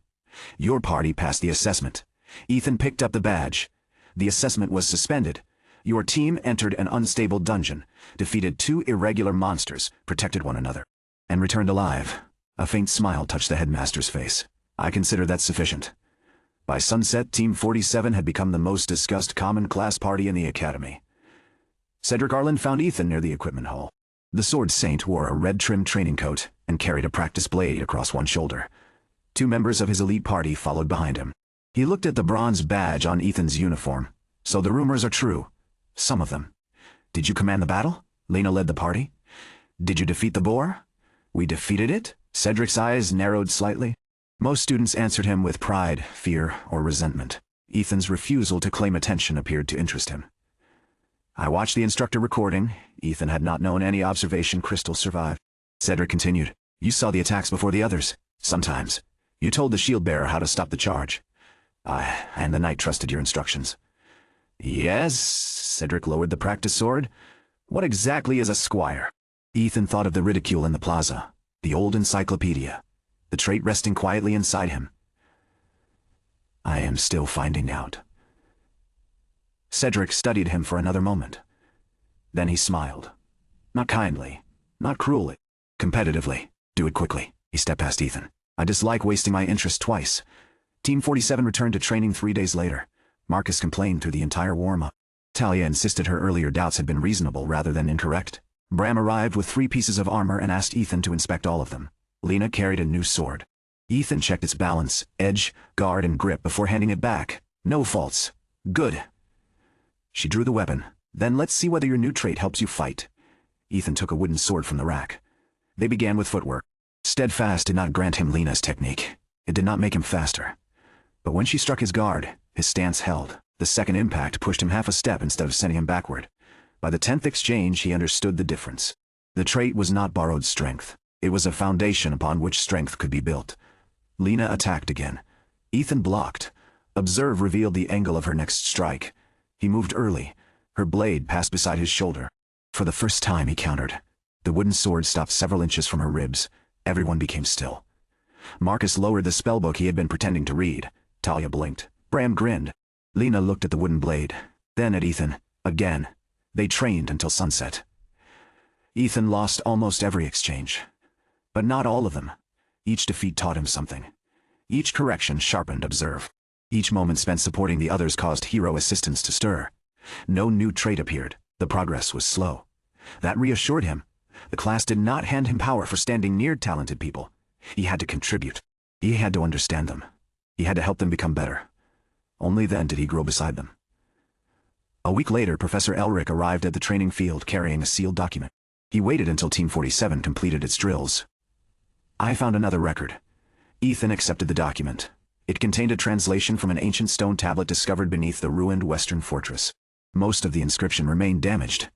Your party passed the assessment. Ethan picked up the badge. The assessment was suspended. Your team entered an unstable dungeon, defeated 2 irregular monsters, protected one another, and returned alive. A faint smile touched the headmaster's face. I consider that sufficient. By sunset, Team 47 had become the most discussed common class party in the academy. Cedric Arlen found Ethan near the equipment hall. The sword saint wore a red-trimmed training coat and carried a practice blade across one shoulder. 2 members of his elite party followed behind him. He looked at the bronze badge on Ethan's uniform. So the rumors are true. Some of them. Did you command the battle? Lena led the party. Did you defeat the boar? We defeated it? Cedric's eyes narrowed slightly. Most students answered him with pride, fear, or resentment. Ethan's refusal to claim attention appeared to interest him. I watched the instructor recording. Ethan had not known any observation crystals survived. Cedric continued. You saw the attacks before the others. Sometimes. You told the shield bearer how to stop the charge. And the knight trusted your instructions. Yes, Cedric lowered the practice sword. What exactly is a squire? Ethan thought of the ridicule in the plaza, the old encyclopedia, the trait resting quietly inside him. I am still finding out. Cedric studied him for another moment. Then he smiled. Not kindly, not cruelly, competitively. Do it quickly. He stepped past Ethan. I dislike wasting my interest twice. Team 47 returned to training 3 days later. Marcus complained through the entire warm-up. Talia insisted her earlier doubts had been reasonable rather than incorrect. Bram arrived with 3 pieces of armor and asked Ethan to inspect all of them. Lena carried a new sword. Ethan checked its balance, edge, guard, and grip before handing it back. No faults. Good. She drew the weapon. Then let's see whether your new trait helps you fight. Ethan took a wooden sword from the rack. They began with footwork. Steadfast did not grant him Lena's technique. It did not make him faster. But when she struck his guard, his stance held. The second impact pushed him half a step instead of sending him backward. By the 10th exchange, he understood the difference. The trait was not borrowed strength. It was a foundation upon which strength could be built. Lena attacked again. Ethan blocked. Observe revealed the angle of her next strike. He moved early. Her blade passed beside his shoulder. For the first time, he countered. The wooden sword stopped several inches from her ribs. Everyone became still. Marcus lowered the spellbook he had been pretending to read. Talia blinked. Bram grinned. Lena looked at the wooden blade, then at Ethan. Again. They trained until sunset. Ethan lost almost every exchange. But not all of them. Each defeat taught him something. Each correction sharpened observe. Each moment spent supporting the others caused hero assistance to stir. No new trait appeared. The progress was slow. That reassured him. The class did not hand him power for standing near talented people. He had to contribute. He had to understand them. He had to help them become better. Only then did he grow beside them. A week later, Professor Elric arrived at the training field carrying a sealed document. He waited until Team 47 completed its drills. I found another record. Ethan accepted the document. It contained a translation from an ancient stone tablet discovered beneath the ruined western fortress. Most of the inscription remained damaged.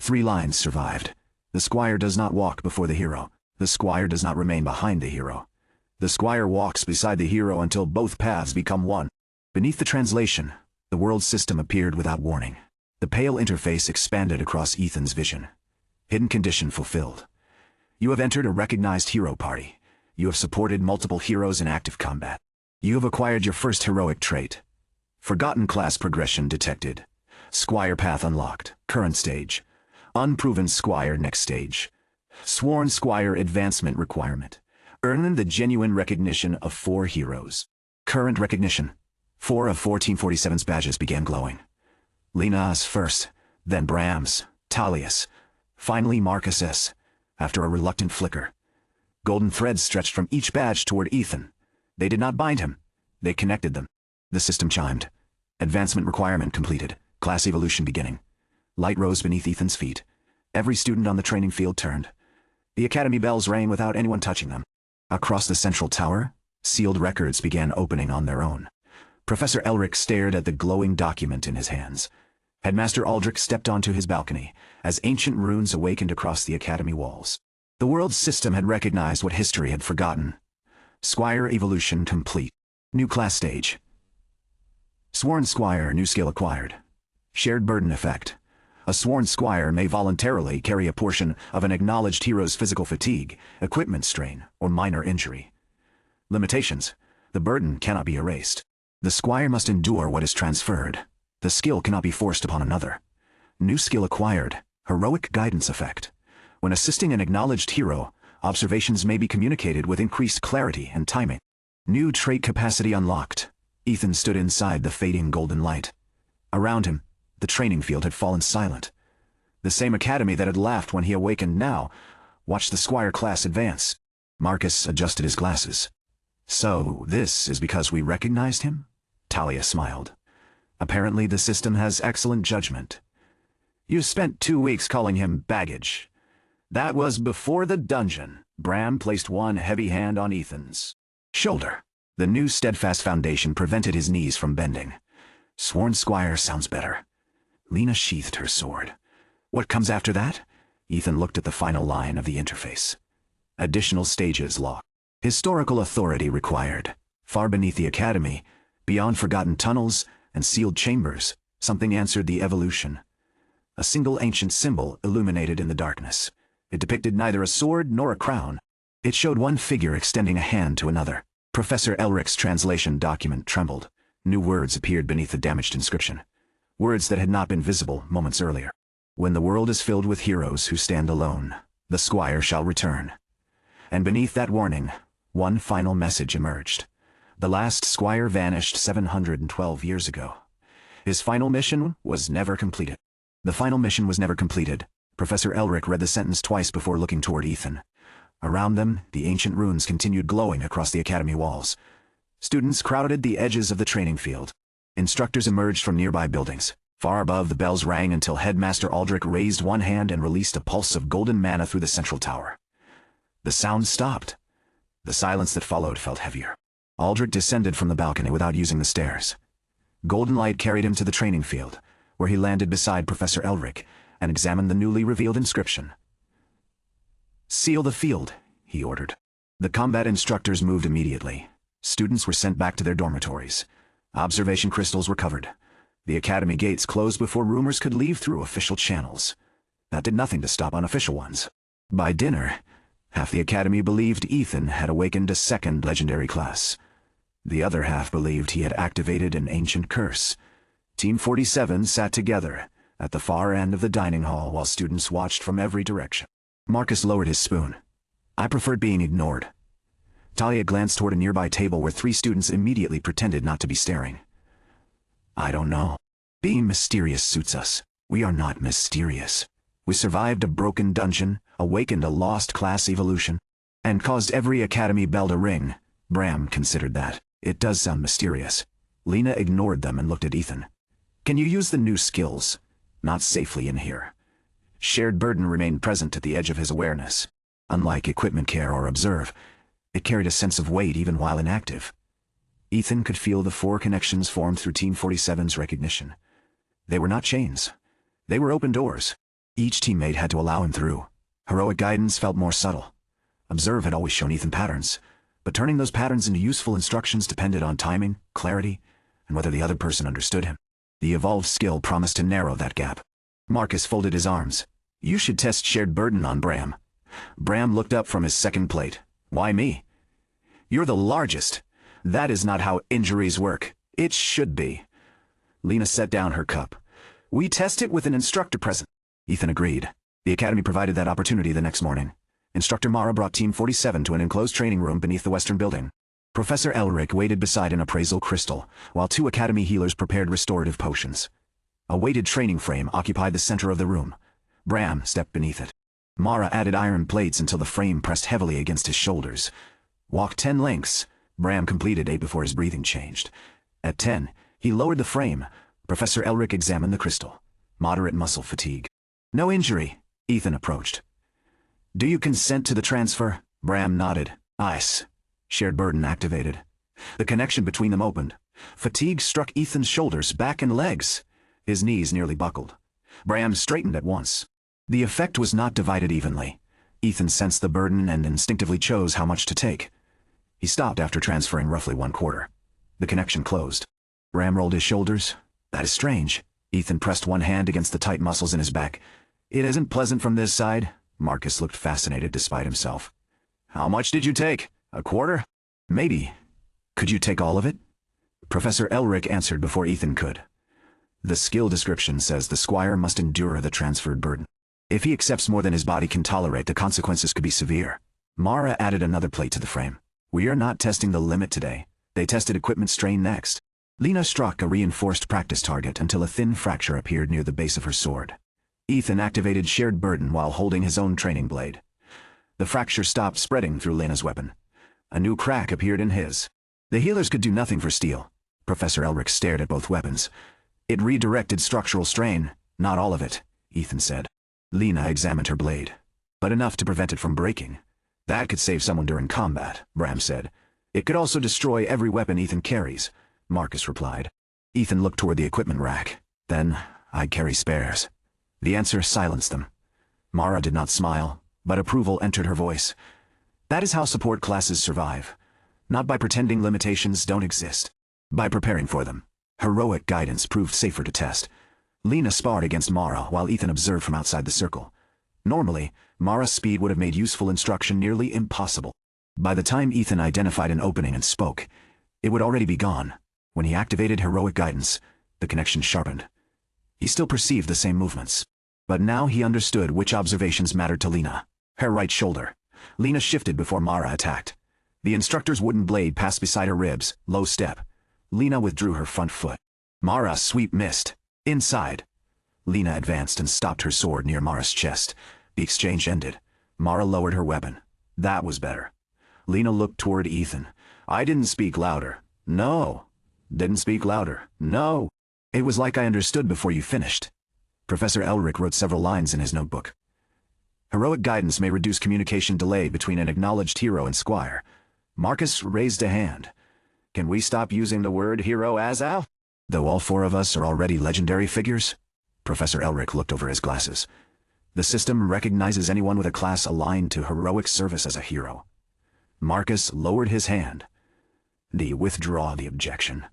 3 lines survived. The Squire does not walk before the hero. The Squire does not remain behind the hero. The Squire walks beside the hero until both paths become one. Beneath the translation, the world system appeared without warning. The pale interface expanded across Ethan's vision. Hidden condition fulfilled. You have entered a recognized hero party. You have supported multiple heroes in active combat. You have acquired your first heroic trait. Forgotten class progression detected. Squire path unlocked. Current stage. Unproven Squire next stage. Sworn Squire advancement requirement. Earn the genuine recognition of 4 heroes. Current recognition. 4 of 4 Team 47's badges began glowing. Lena's first, then Bram's, Talia's, finally Marcus's, after a reluctant flicker. Golden threads stretched from each badge toward Ethan. They did not bind him. They connected them. The system chimed. Advancement requirement completed. Class evolution beginning. Light rose beneath Ethan's feet. Every student on the training field turned. The academy bells rang without anyone touching them. Across the central tower, sealed records began opening on their own. Professor Elric stared at the glowing document in his hands. Headmaster Aldrich stepped onto his balcony as ancient runes awakened across the academy walls. The world system had recognized what history had forgotten. Squire evolution complete. New class stage. Sworn Squire, new skill acquired. Shared burden effect. A sworn Squire may voluntarily carry a portion of an acknowledged hero's physical fatigue, equipment strain, or minor injury. Limitations. The burden cannot be erased. The Squire must endure what is transferred. The skill cannot be forced upon another. New skill acquired. Heroic guidance effect. When assisting an acknowledged hero, observations may be communicated with increased clarity and timing. New trait capacity unlocked. Ethan stood inside the fading golden light. Around him, the training field had fallen silent. The same academy that had laughed when he awakened now watched the Squire class advance. Marcus adjusted his glasses. So, this is because we recognized him? Talia smiled. Apparently the system has excellent judgment. You spent 2 weeks calling him baggage. That was before the dungeon. Bram placed one heavy hand on Ethan's shoulder. The new steadfast foundation prevented his knees from bending. Sworn Squire sounds better. Lena sheathed her sword. What comes after that? Ethan looked at the final line of the interface. Additional stages locked. Historical authority required. Far beneath the academy, beyond forgotten tunnels and sealed chambers, something answered the evolution. A single ancient symbol illuminated in the darkness. It depicted neither a sword nor a crown. It showed one figure extending a hand to another. Professor Elric's translation document trembled. New words appeared beneath the damaged inscription. Words that had not been visible moments earlier. When the world is filled with heroes who stand alone, the Squire shall return. And beneath that warning, one final message emerged. The last Squire vanished 712 years ago. His final mission was never completed. The final mission was never completed. Professor Elric read the sentence twice before looking toward Ethan. Around them, the ancient runes continued glowing across the academy walls. Students crowded the edges of the training field. Instructors emerged from nearby buildings. Far above, the bells rang until Headmaster Aldrich raised one hand and released a pulse of golden mana through the central tower. The sound stopped. The silence that followed felt heavier. Aldrich descended from the balcony without using the stairs. Golden light carried him to the training field, where he landed beside Professor Elric and examined the newly revealed inscription. "Seal the field," he ordered. The combat instructors moved immediately. Students were sent back to their dormitories. Observation crystals were covered. The academy gates closed before rumors could leave through official channels. That did nothing to stop unofficial ones. By dinner, half the academy believed Ethan had awakened a second legendary class. The other half believed he had activated an ancient curse. Team 47 sat together at the far end of the dining hall while students watched from every direction. Marcus lowered his spoon. "I preferred being ignored." Talia glanced toward a nearby table where 3 students immediately pretended not to be staring. "I don't know. Being mysterious suits us. We are not mysterious. We survived a broken dungeon, awakened a lost class evolution, and caused every academy bell to ring." Bram considered that. "It does sound mysterious." Lena ignored them and looked at Ethan. "Can you use the new skills?" "Not safely in here." Shared burden remained present at the edge of his awareness. Unlike equipment care or observe, it carried a sense of weight even while inactive. Ethan could feel the 4 connections formed through Team 47's recognition. They were not chains. They were open doors. Each teammate had to allow him through. Heroic guidance felt more subtle. Observe had always shown Ethan patterns, but turning those patterns into useful instructions depended on timing, clarity, and whether the other person understood him. The evolved skill promised to narrow that gap. Marcus folded his arms. "You should test shared burden on Bram." Bram looked up from his second plate. "Why me?" "You're the largest. That is not how injuries work. It should be." Lena set down her cup. "We test it with an instructor present." Ethan agreed. The academy provided that opportunity the next morning. Instructor Mara brought Team 47 to an enclosed training room beneath the western building. Professor Elric waited beside an appraisal crystal, while 2 academy healers prepared restorative potions. A weighted training frame occupied the center of the room. Bram stepped beneath it. Mara added iron plates until the frame pressed heavily against his shoulders. Walk 10 lengths. Bram completed 8 before his breathing changed. At 10, he lowered the frame. Professor Elric examined the crystal. Moderate muscle fatigue. "No injury." Ethan approached. "Do you consent to the transfer?" Bram nodded. "Ice." Shared burden activated. The connection between them opened. Fatigue struck Ethan's shoulders, back, and legs. His knees nearly buckled. Bram straightened at once. The effect was not divided evenly. Ethan sensed the burden and instinctively chose how much to take. He stopped after transferring roughly 1/4. The connection closed. Bram rolled his shoulders. "That is strange." Ethan pressed one hand against the tight muscles in his back. "It isn't pleasant from this side." Marcus looked fascinated despite himself. "How much did you take? 1/4? Maybe. Could you take all of it?" Professor Elric answered before Ethan could. "The skill description says the Squire must endure the transferred burden. If he accepts more than his body can tolerate, the consequences could be severe." Mara added another plate to the frame. "We are not testing the limit today. They tested equipment strain next." Lena struck a reinforced practice target until a thin fracture appeared near the base of her sword. Ethan activated shared burden while holding his own training blade. The fracture stopped spreading through Lena's weapon. A new crack appeared in his. The healers could do nothing for steel. Professor Elric stared at both weapons. "It redirected structural strain. Not all of it," Ethan said. Lena examined her blade. "But enough to prevent it from breaking. That could save someone during combat," Bram said. "It could also destroy every weapon Ethan carries," Marcus replied. Ethan looked toward the equipment rack. "Then I'd carry spares." The answer silenced them. Mara did not smile, but approval entered her voice. "That is how support classes survive. Not by pretending limitations don't exist. By preparing for them." Heroic guidance proved safer to test. Lena sparred against Mara while Ethan observed from outside the circle. Normally, Mara's speed would have made useful instruction nearly impossible. By the time Ethan identified an opening and spoke, it would already be gone. When he activated heroic guidance, the connection sharpened. He still perceived the same movements. But now he understood which observations mattered to Lena. Her right shoulder. Lena shifted before Mara attacked. The instructor's wooden blade passed beside her ribs, low step. Lena withdrew her front foot. Mara's sweep missed. Inside. Lena advanced and stopped her sword near Mara's chest. The exchange ended. Mara lowered her weapon. That was better. Lena looked toward Ethan. I didn't speak louder. No. Didn't speak louder. No. It was like I understood before you finished. Professor Elric wrote several lines in his notebook. Heroic guidance may reduce communication delay between an acknowledged hero and Squire. Marcus raised a hand. Can we stop using the word hero, Azal? Though all four of us are already legendary figures? Professor Elric looked over his glasses. The system recognizes anyone with a class aligned to heroic service as a hero. Marcus lowered his hand. Do you withdraw the objection?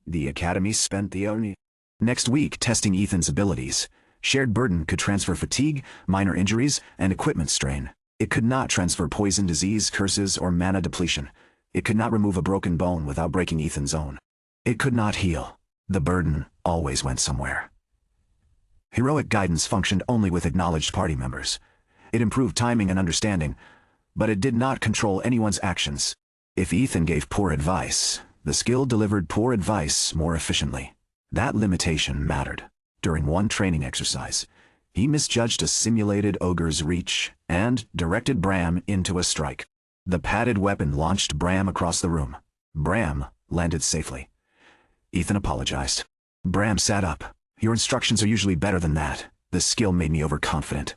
The Academy spent the only next week testing Ethan's abilities. Shared burden could transfer fatigue, minor injuries, and equipment strain. It could not transfer poison, disease, curses, or mana depletion. It could not remove a broken bone without breaking Ethan's own. It could not heal. The burden always went somewhere. Heroic guidance functioned only with acknowledged party members. It improved timing and understanding, but it did not control anyone's actions. If Ethan gave poor advice, the skill delivered poor advice more efficiently. That limitation mattered. During one training exercise, he misjudged a simulated ogre's reach and directed Bram into a strike. The padded weapon launched Bram across the room. Bram landed safely. Ethan apologized. Bram sat up. Your instructions are usually better than that. The skill made me overconfident.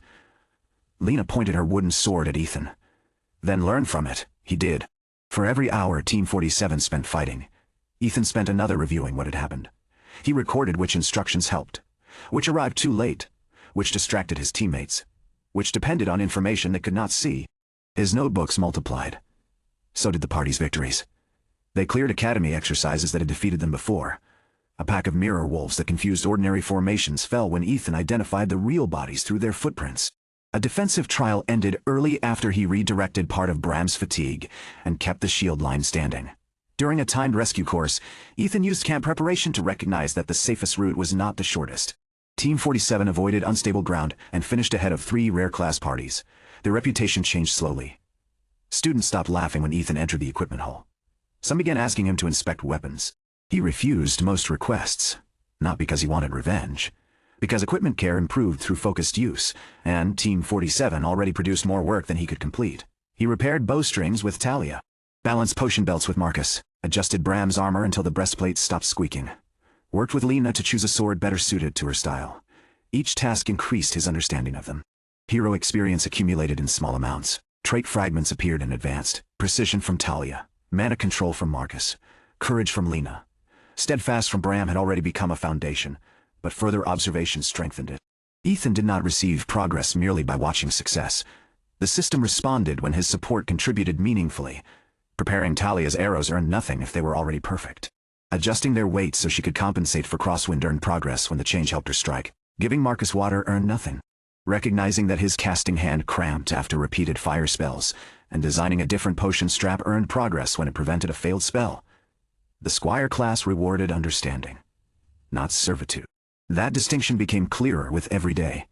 Lena pointed her wooden sword at Ethan. Then learn from it. He did. For every hour Team 47 spent fighting, Ethan spent another reviewing what had happened. He recorded which instructions helped, which arrived too late, which distracted his teammates, which depended on information they could not see. His notebooks multiplied. So did the party's victories. They cleared academy exercises that had defeated them before. A pack of mirror wolves that confused ordinary formations fell when Ethan identified the real bodies through their footprints. A defensive trial ended early after he redirected part of Bram's fatigue and kept the shield line standing. During a timed rescue course, Ethan used camp preparation to recognize that the safest route was not the shortest. Team 47 avoided unstable ground and finished ahead of 3 rare class parties. Their reputation changed slowly. Students stopped laughing when Ethan entered the equipment hall. Some began asking him to inspect weapons. He refused most requests, not because he wanted revenge, because equipment care improved through focused use, and Team 47 already produced more work than he could complete. He repaired bowstrings with Talia, balanced potion belts with Marcus, adjusted Bram's armor until the breastplate stopped squeaking, worked with Lena to choose a sword better suited to her style. Each task increased his understanding of them. Hero experience accumulated in small amounts. Trait fragments appeared and advanced. Precision from Talia, mana control from Marcus, courage from Lena. Steadfast from Bram had already become a foundation, but further observation strengthened it. Ethan did not receive progress merely by watching success. The system responded when his support contributed meaningfully. Preparing Talia's arrows earned nothing if they were already perfect. Adjusting their weight so she could compensate for crosswind earned progress when the change helped her strike. Giving Marcus water earned nothing. Recognizing that his casting hand cramped after repeated fire spells, and designing a different potion strap earned progress when it prevented a failed spell. The Squire class rewarded understanding, not servitude. That distinction became clearer with every day.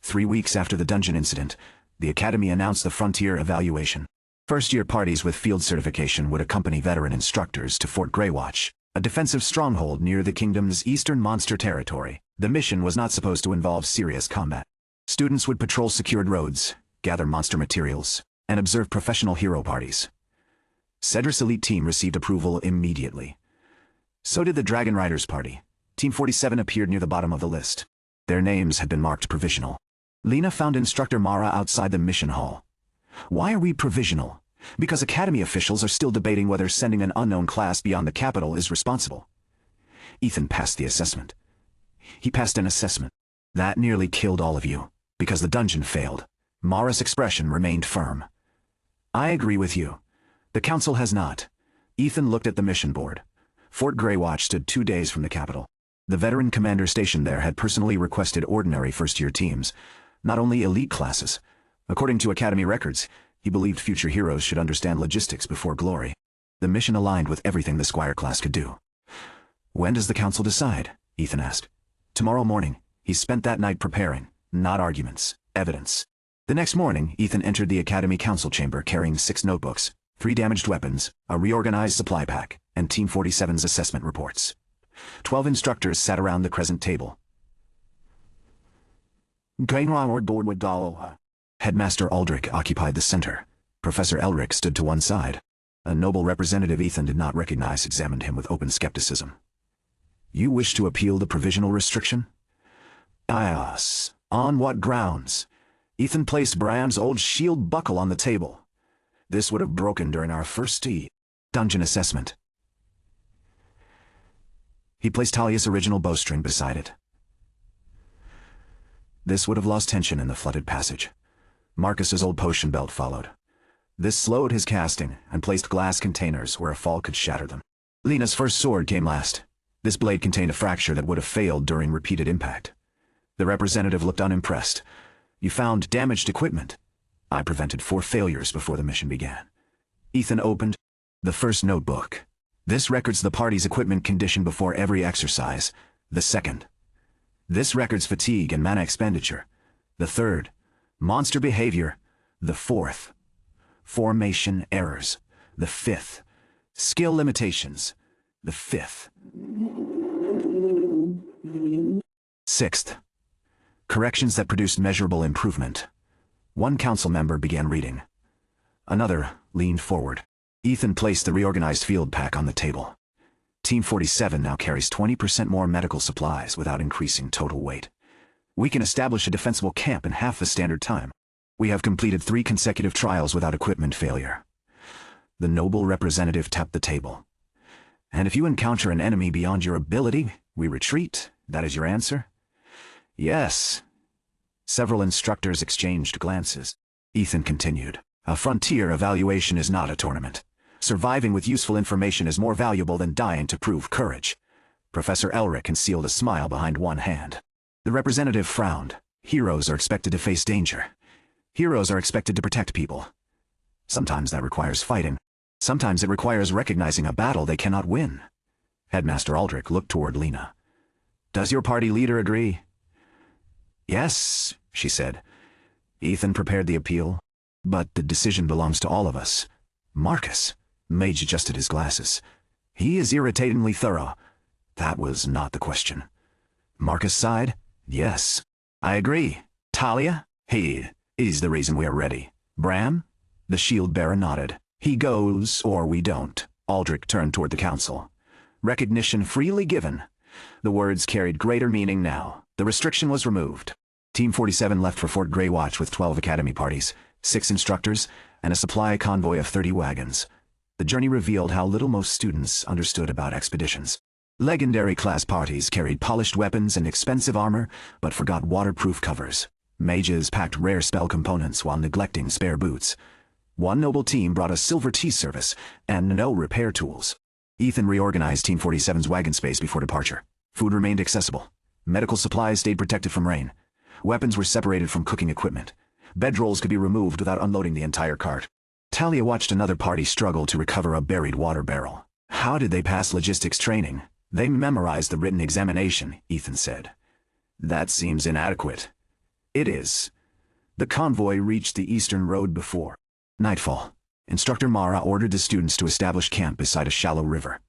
3 weeks after the dungeon incident, the Academy announced the Frontier Evaluation. First-year parties with field certification would accompany veteran instructors to Fort Greywatch, a defensive stronghold near the kingdom's eastern monster territory. The mission was not supposed to involve serious combat. Students would patrol secured roads, gather monster materials, and observe professional hero parties. Cedric's elite team received approval immediately. So did the Dragon Riders party. Team 47 appeared near the bottom of the list. Their names had been marked provisional. Lena found instructor Mara outside the mission hall. Why are we provisional? Because Academy officials are still debating whether sending an unknown class beyond the capital is responsible. Ethan passed the assessment. He passed an assessment. That nearly killed all of you, because the dungeon failed. Mara's expression remained firm. I agree with you. The council has not. Ethan looked at the mission board. Fort Greywatch stood 2 days from the capital. The veteran commander stationed there had personally requested ordinary first-year teams, not only elite classes. According to Academy records, he believed future heroes should understand logistics before glory. The mission aligned with everything the Squire class could do. When does the council decide? Ethan asked. Tomorrow morning, he spent that night preparing, not arguments, evidence. The next morning, Ethan entered the Academy Council chamber carrying 6 notebooks, 3 damaged weapons, a reorganized supply pack, and Team 47's assessment reports. 12 instructors sat around the crescent table. Headmaster Aldrich occupied the center. Professor Elric stood to one side. A noble representative Ethan did not recognize examined him with open skepticism. You wish to appeal the provisional restriction? Yes. On what grounds? Ethan placed Bram's old shield buckle on the table. This would have broken during our first dungeon assessment. He placed Talia's original bowstring beside it. This would have lost tension in the flooded passage. Marcus's old potion belt followed. This slowed his casting and placed glass containers where a fall could shatter them. Lena's first sword came last. This blade contained a fracture that would have failed during repeated impact. The representative looked unimpressed. You found damaged equipment. I prevented 4 failures before the mission began. Ethan opened the first notebook. This records the party's equipment condition before every exercise. The second. This records fatigue and mana expenditure. The third. Monster behavior. The fourth. Formation errors. The fifth. Skill limitations. The fifth. Sixth. Corrections that produced measurable improvement. One council member began reading. Another leaned forward. Ethan placed the reorganized field pack on the table. Team 47 now carries 20% more medical supplies without increasing total weight. We can establish a defensible camp in half the standard time. We have completed 3 consecutive trials without equipment failure. The noble representative tapped the table. And if you encounter an enemy beyond your ability, we retreat. That is your answer? Yes. Several instructors exchanged glances. Ethan continued. A frontier evaluation is not a tournament. Surviving with useful information is more valuable than dying to prove courage. Professor Elric concealed a smile behind one hand. The representative frowned. Heroes are expected to face danger. Heroes are expected to protect people. Sometimes that requires fighting. Sometimes it requires recognizing a battle they cannot win. Headmaster Aldrich looked toward Lena. Does your party leader agree? Yes, she said. Ethan prepared the appeal. But the decision belongs to all of us. Marcus. Mage adjusted his glasses. He is irritatingly thorough. That was not the question. Marcus sighed. Yes. I agree. Talia? He is the reason we are ready. Bram? The shield bearer nodded. He goes, or we don't. Aldrich turned toward the council. Recognition freely given. The words carried greater meaning now. The restriction was removed. Team 47 left for Fort Grey Watch with 12 academy parties, 6 instructors, and a supply convoy of 30 wagons. The journey revealed how little most students understood about expeditions. Legendary class parties carried polished weapons and expensive armor, but forgot waterproof covers. Mages packed rare spell components while neglecting spare boots. One noble team brought a silver tea service and no repair tools. Ethan reorganized Team 47's wagon space before departure. Food remained accessible. Medical supplies stayed protected from rain. Weapons were separated from cooking equipment. Bedrolls could be removed without unloading the entire cart. Talia watched another party struggle to recover a buried water barrel. How did they pass logistics training? They memorized the written examination, Ethan said. That seems inadequate. It is. The convoy reached the eastern road before nightfall. Instructor Mara ordered the students to establish camp beside a shallow river.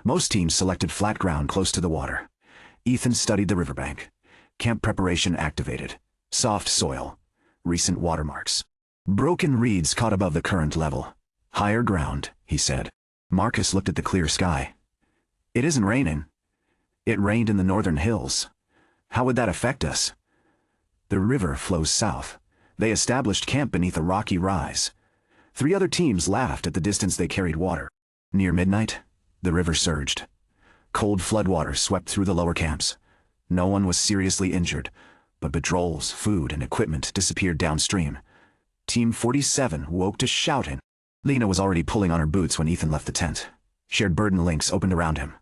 Most teams selected flat ground close to the water. Ethan studied the riverbank. Camp preparation activated. Soft soil. Recent watermarks. Broken reeds caught above the current level. Higher ground, he said. Marcus looked at the clear sky. It isn't raining. It rained in the northern hills. How would that affect us? The river flows south. They established camp beneath a rocky rise. 3 other teams laughed at the distance they carried water. Near midnight, the river surged. Cold floodwater swept through the lower camps. No one was seriously injured, but patrols, food, and equipment disappeared downstream. Team 47 woke to shouting. Lena was already pulling on her boots when Ethan left the tent. Shared burden links opened around him.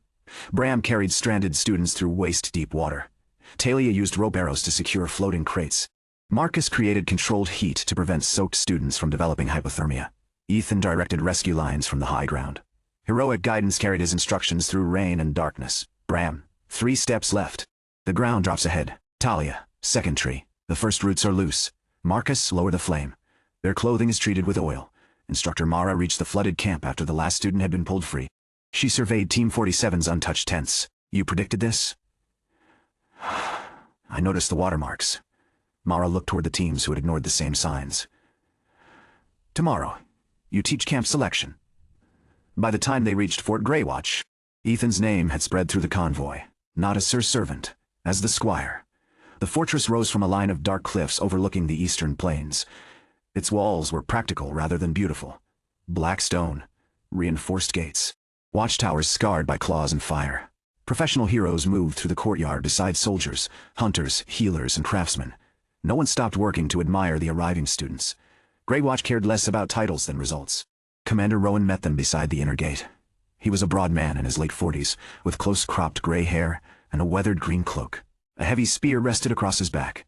Bram carried stranded students through waist-deep water. Talia used rope arrows to secure floating crates. Marcus created controlled heat to prevent soaked students from developing hypothermia. Ethan directed rescue lines from the high ground. Heroic guidance carried his instructions through rain and darkness. Bram, 3 steps left. The ground drops ahead. Talia, second tree. The first roots are loose. Marcus, lower the flame. Their clothing is treated with oil. Instructor Mara reached the flooded camp after the last student had been pulled free. She surveyed Team 47's untouched tents. You predicted this? I noticed the watermarks. Mara looked toward the teams who had ignored the same signs. Tomorrow, you teach camp selection. By the time they reached Fort Greywatch, Ethan's name had spread through the convoy, not as Sir Servant, as the Squire. The fortress rose from a line of dark cliffs overlooking the eastern plains. Its walls were practical rather than beautiful. Black stone, reinforced gates, watchtowers scarred by claws and fire. Professional heroes moved through the courtyard beside soldiers, hunters, healers, and craftsmen. No one stopped working to admire the arriving students. Greywatch cared less about titles than results. Commander Rowan met them beside the inner gate. He was a broad man in his late 40s, with close-cropped gray hair and a weathered green cloak. A heavy spear rested across his back.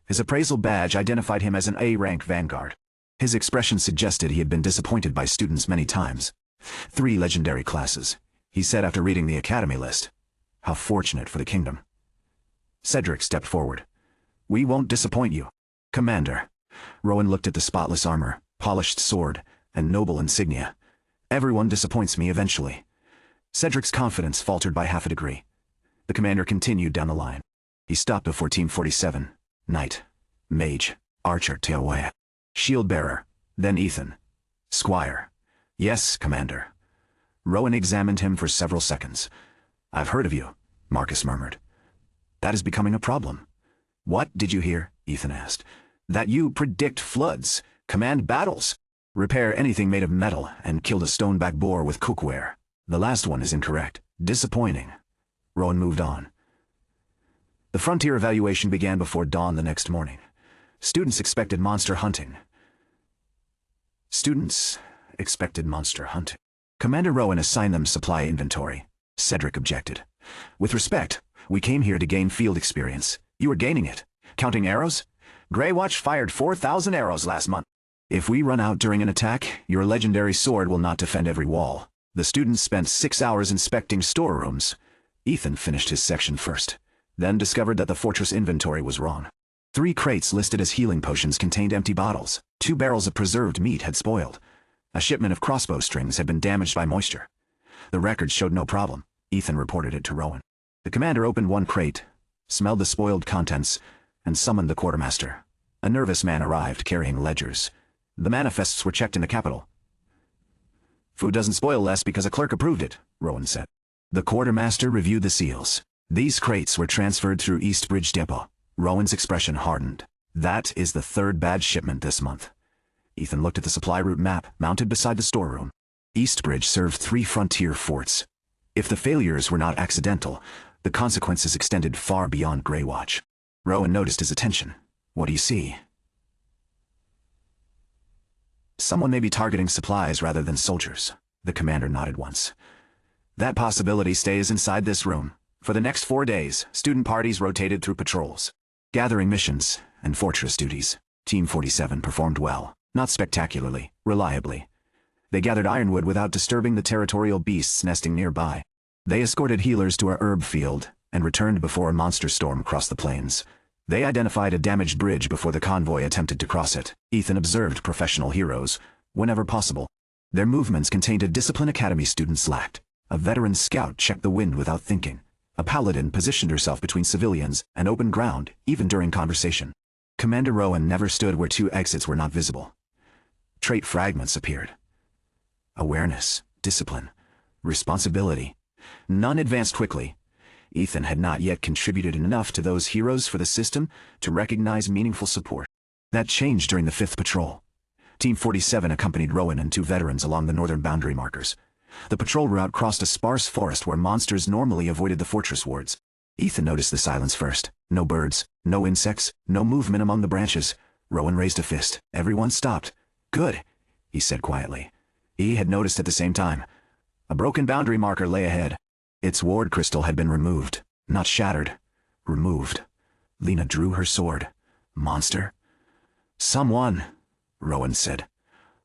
His appraisal badge identified him as an A-rank vanguard. His expression suggested he had been disappointed by students many times. 3 legendary classes, he said after reading the academy list. How fortunate for the kingdom. Cedric stepped forward. We won't disappoint you, Commander. Rowan looked at the spotless armor, polished sword, and noble insignia. Everyone disappoints me eventually. Cedric's confidence faltered by half a degree. The commander continued down the line. He stopped before Team 47. Knight, Mage, Archer, Teawea, Shield Bearer, then Ethan. Squire. Yes, Commander. Rowan examined him for several seconds. I've heard of you, Marcus murmured. That is becoming a problem. What did you hear? Ethan asked. That you predict floods, command battles, repair anything made of metal, and killed a stoneback boar with cookware. The last one is incorrect. Disappointing. Rowan moved on. The frontier evaluation began before dawn the next morning. Students expected monster hunting. Commander Rowan assigned them supply inventory. Cedric objected. With respect, we came here to gain field experience. You are gaining it. Counting arrows? Greywatch fired 4,000 arrows last month. If we run out during an attack, your legendary sword will not defend every wall. The students spent 6 hours inspecting storerooms. Ethan finished his section first, then discovered that the fortress inventory was wrong. 3 crates listed as healing potions contained empty bottles. 2 barrels of preserved meat had spoiled. A shipment of crossbow strings had been damaged by moisture. The records showed no problem. Ethan reported it to Rowan. The commander opened one crate, smelled the spoiled contents, and summoned the quartermaster. A nervous man arrived carrying ledgers. The manifests were checked in the capital. Food doesn't spoil less because a clerk approved it, Rowan said. The quartermaster reviewed the seals. These crates were transferred through East Bridge Depot. Rowan's expression hardened. That is the 3rd bad shipment this month. Ethan looked at the supply route map mounted beside the storeroom. East Bridge served 3 frontier forts. If the failures were not accidental, the consequences extended far beyond Greywatch. Rowan noticed his attention. What do you see? Someone may be targeting supplies rather than soldiers. The commander nodded once. That possibility stays inside this room. For the next 4 days, student parties rotated through patrols, gathering missions, and fortress duties. Team 47 performed well, not spectacularly, reliably. They gathered ironwood without disturbing the territorial beasts nesting nearby. They escorted healers to a herb field and returned before a monster storm crossed the plains. They identified a damaged bridge before the convoy attempted to cross it. Ethan observed professional heroes, whenever possible. Their movements contained a discipline academy students lacked. A veteran scout checked the wind without thinking. A paladin positioned herself between civilians and open ground, even during conversation. Commander Rowan never stood where 2 exits were not visible. Trait fragments appeared. Awareness, discipline, responsibility. None advanced quickly. Ethan had not yet contributed enough to those heroes for the system to recognize meaningful support. That changed during the 5th patrol. Team 47 accompanied Rowan and 2 veterans along the northern boundary markers. The patrol route crossed a sparse forest where monsters normally avoided the fortress wards. Ethan noticed the silence first. No birds, no insects, no movement among the branches. Rowan raised a fist. Everyone stopped. Good, he said quietly. He had noticed at the same time. A broken boundary marker lay ahead. Its ward crystal had been removed, not shattered. Removed. Lena drew her sword. Monster? Someone, Rowan said,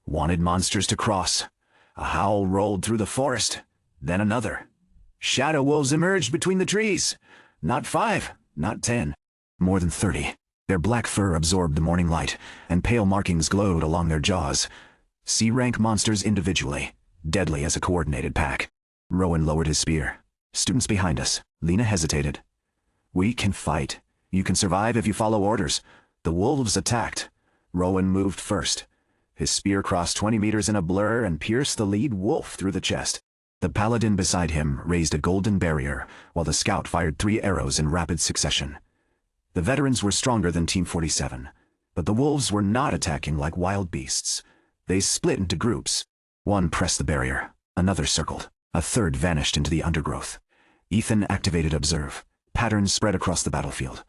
wanted monsters to cross. A howl rolled through the forest, then another. Shadow wolves emerged between the trees. Not 5, Not 10. More than 30. Their black fur absorbed the morning light, and pale markings glowed along their jaws. C-rank monsters individually, deadly as a coordinated pack. Rowan lowered his spear. Students behind us. Lena hesitated. We can fight. You can survive if you follow orders. The wolves attacked. Rowan moved first. His spear crossed 20 meters in a blur and pierced the lead wolf through the chest. The paladin beside him raised a golden barrier, while the scout fired 3 arrows in rapid succession. The veterans were stronger than Team 47, but the wolves were not attacking like wild beasts. They split into groups. One pressed the barrier, another circled, a third vanished into the undergrowth. Ethan activated Observe. Patterns spread across the battlefield.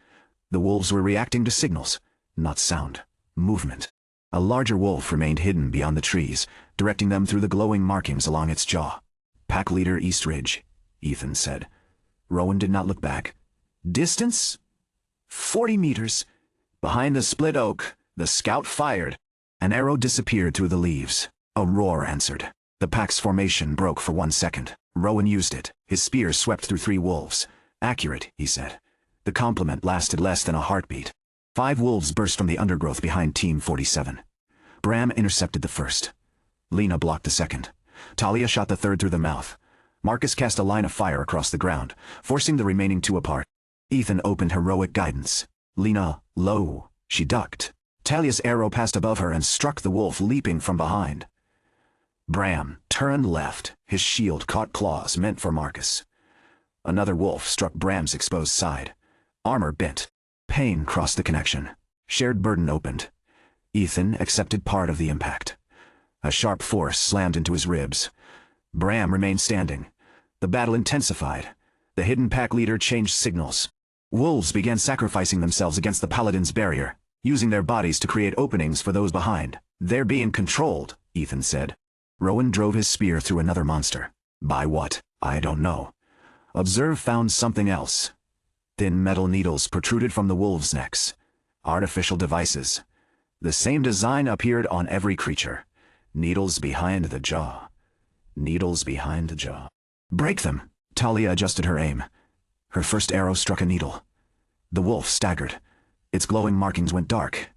The wolves were reacting to signals, not sound, movement. A larger wolf remained hidden beyond the trees, directing them through the glowing markings along its jaw. Pack leader East Ridge, Ethan said. Rowan did not look back. Distance? 40 meters. Behind the split oak, the scout fired. An arrow disappeared through the leaves. A roar answered. The pack's formation broke for 1 second. Rowan used it. His spear swept through 3 wolves. Accurate, he said. The compliment lasted less than a heartbeat. 5 wolves burst from the undergrowth behind Team 47. Bram intercepted the first. Lena blocked the second. Talia shot the third through the mouth. Marcus cast a line of fire across the ground, forcing the remaining 2 apart. Ethan opened heroic guidance. Lena, low. She ducked. Talia's arrow passed above her and struck the wolf leaping from behind. Bram turned left. His shield caught claws meant for Marcus. Another wolf struck Bram's exposed side. Armor bent. Pain crossed the connection. Shared burden opened. Ethan accepted part of the impact. A sharp force slammed into his ribs. Bram remained standing. The battle intensified. The hidden pack leader changed signals. Wolves began sacrificing themselves against the paladin's barrier, using their bodies to create openings for those behind. They're being controlled, Ethan said. Rowan drove his spear through another monster. By what? I don't know. Observe found something else. Thin metal needles protruded from the wolves' necks. Artificial devices. The same design appeared on every creature. Needles behind the jaw. Needles behind the jaw. Break them! Talia adjusted her aim. Her first arrow struck a needle. The wolf staggered. Its glowing markings went dark.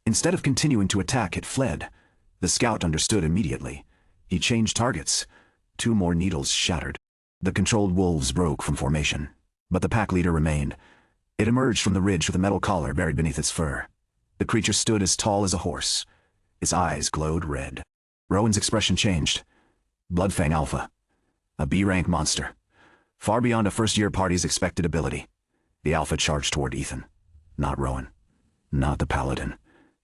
Instead of continuing to attack, it fled. The scout understood immediately. He changed targets. 2 more needles shattered. The controlled wolves broke from formation. But the pack leader remained. It emerged from the ridge with a metal collar buried beneath its fur. The creature stood as tall as a horse. Its eyes glowed red. Rowan's expression changed. Bloodfang Alpha. A B-rank monster. Far beyond a first-year party's expected ability. The Alpha charged toward Ethan. Not Rowan. Not the Paladin.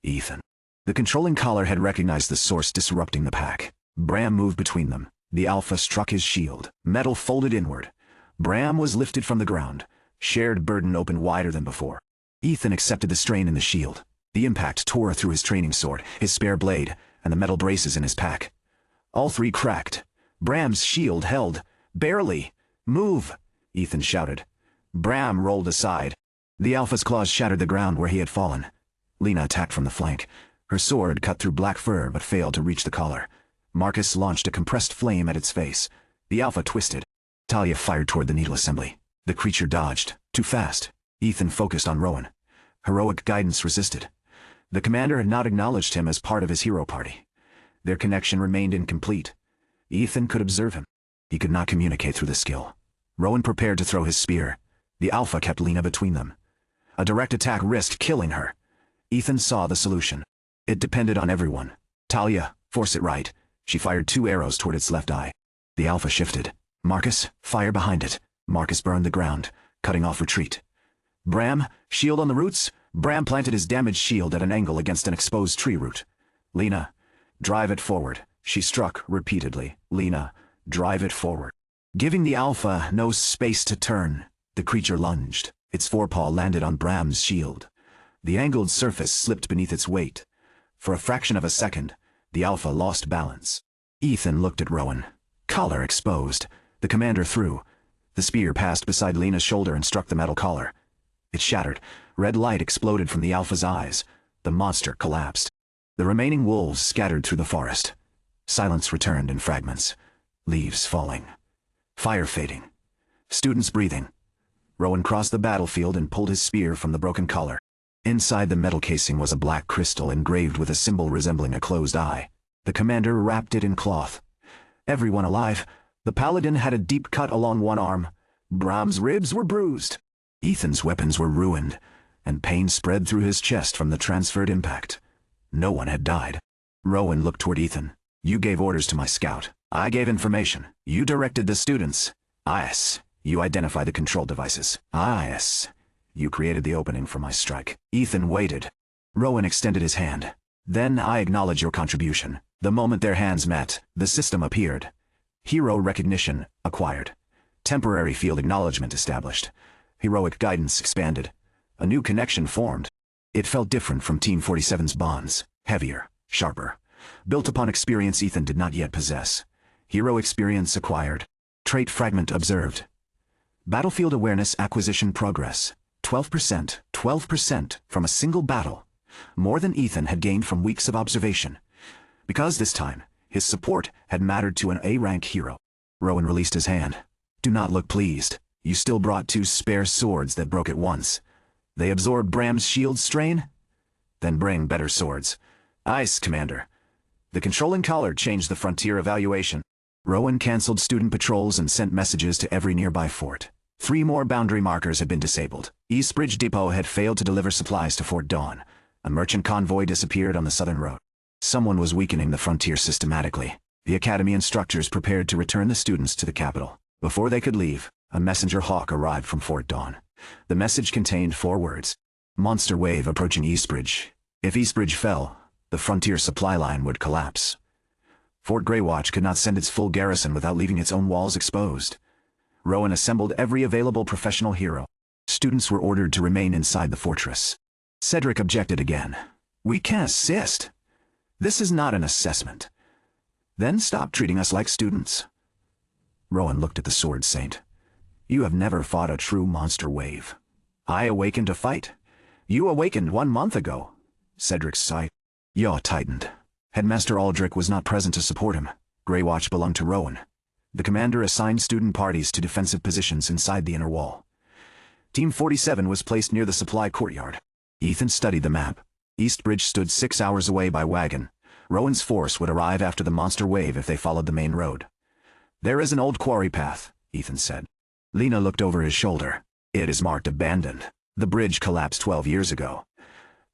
Ethan. The controlling collar had recognized the source disrupting the pack. Bram moved between them. The Alpha struck his shield. Metal folded inward. Bram was lifted from the ground. Shared burden opened wider than before. Ethan accepted the strain in the shield. The impact tore through his training sword, his spare blade, and the metal braces in his pack. All 3 cracked. Bram's shield held. Barely. Move! Ethan shouted. Bram rolled aside. The Alpha's claws shattered the ground where he had fallen. Lena attacked from the flank. Her sword cut through black fur but failed to reach the collar. Marcus launched a compressed flame at its face. The Alpha twisted. Talia fired toward the needle assembly. The creature dodged. Too fast. Ethan focused on Rowan. Heroic guidance resisted. The commander had not acknowledged him as part of his hero party. Their connection remained incomplete. Ethan could observe him. He could not communicate through the skill. Rowan prepared to throw his spear. The Alpha kept Lena between them. A direct attack risked killing her. Ethan saw the solution. It depended on everyone. Talia, force it right. She fired 2 arrows toward its left eye. The Alpha shifted. Marcus, fire behind it. Marcus burned the ground, cutting off retreat. Bram, shield on the roots. Bram planted his damaged shield at an angle against an exposed tree root. Lena, drive it forward. She struck repeatedly. Lena, drive it forward. Giving the Alpha no space to turn, the creature lunged. Its forepaw landed on Bram's shield. The angled surface slipped beneath its weight. For a fraction of a second, the Alpha lost balance. Ethan looked at Rowan. Collar exposed. The commander threw. The spear passed beside Lena's shoulder and struck the metal collar. It shattered. Red light exploded from the Alpha's eyes. The monster collapsed. The remaining wolves scattered through the forest. Silence returned in fragments. Leaves falling. Fire fading. Students breathing. Rowan crossed the battlefield and pulled his spear from the broken collar. Inside the metal casing was a black crystal engraved with a symbol resembling a closed eye. The commander wrapped it in cloth. Everyone alive. The paladin had a deep cut along one arm. Bram's ribs were bruised. Ethan's weapons were ruined, and pain spread through his chest from the transferred impact. No one had died. Rowan looked toward Ethan. You gave orders to my scout. I gave information. You directed the students. Yes. You identified the control devices. Yes. You created the opening for my strike. Ethan waited. Rowan extended his hand. Then I acknowledge your contribution. The moment their hands met, the system appeared. Hero recognition acquired. Temporary field acknowledgement established. Heroic guidance expanded. A new connection formed. It felt different from Team 47's bonds. Heavier, sharper. Built upon experience Ethan did not yet possess. Hero experience acquired. Trait fragment observed. Battlefield awareness acquisition progress. 12%, 12% from a single battle. More than Ethan had gained from weeks of observation. Because this time, his support had mattered to an A-rank hero. Rowan released his hand. Do not look pleased. You still brought 2 spare swords that broke at once. They absorbed Bram's shield strain? Then bring better swords. Ice, Commander. The controlling collar changed the frontier evaluation. Rowan canceled student patrols and sent messages to every nearby fort. 3 more boundary markers had been disabled. Eastbridge Depot had failed to deliver supplies to Fort Dawn. A merchant convoy disappeared on the southern road. Someone was weakening the frontier systematically. The academy instructors prepared to return the students to the capital. Before they could leave, a messenger hawk arrived from Fort Dawn. The message contained 4 words. Monster wave approaching Eastbridge. If Eastbridge fell, the frontier supply line would collapse. Fort Greywatch could not send its full garrison without leaving its own walls exposed. Rowan assembled every available professional hero. Students were ordered to remain inside the fortress. Cedric objected again. We can't assist. This is not an assessment. Then stop treating us like students. Rowan looked at the Sword Saint. You have never fought a true monster wave. I awakened to fight. You awakened 1 month ago. Cedric's sight. Yaw tightened. Headmaster Aldrich was not present to support him. Greywatch belonged to Rowan. The commander assigned student parties to defensive positions inside the inner wall. Team 47 was placed near the supply courtyard. Ethan studied the map. Eastbridge stood 6 hours away by wagon. Rowan's force would arrive after the monster wave if they followed the main road. There is an old quarry path, Ethan said. Lena looked over his shoulder. It is marked abandoned. The bridge collapsed 12 years ago.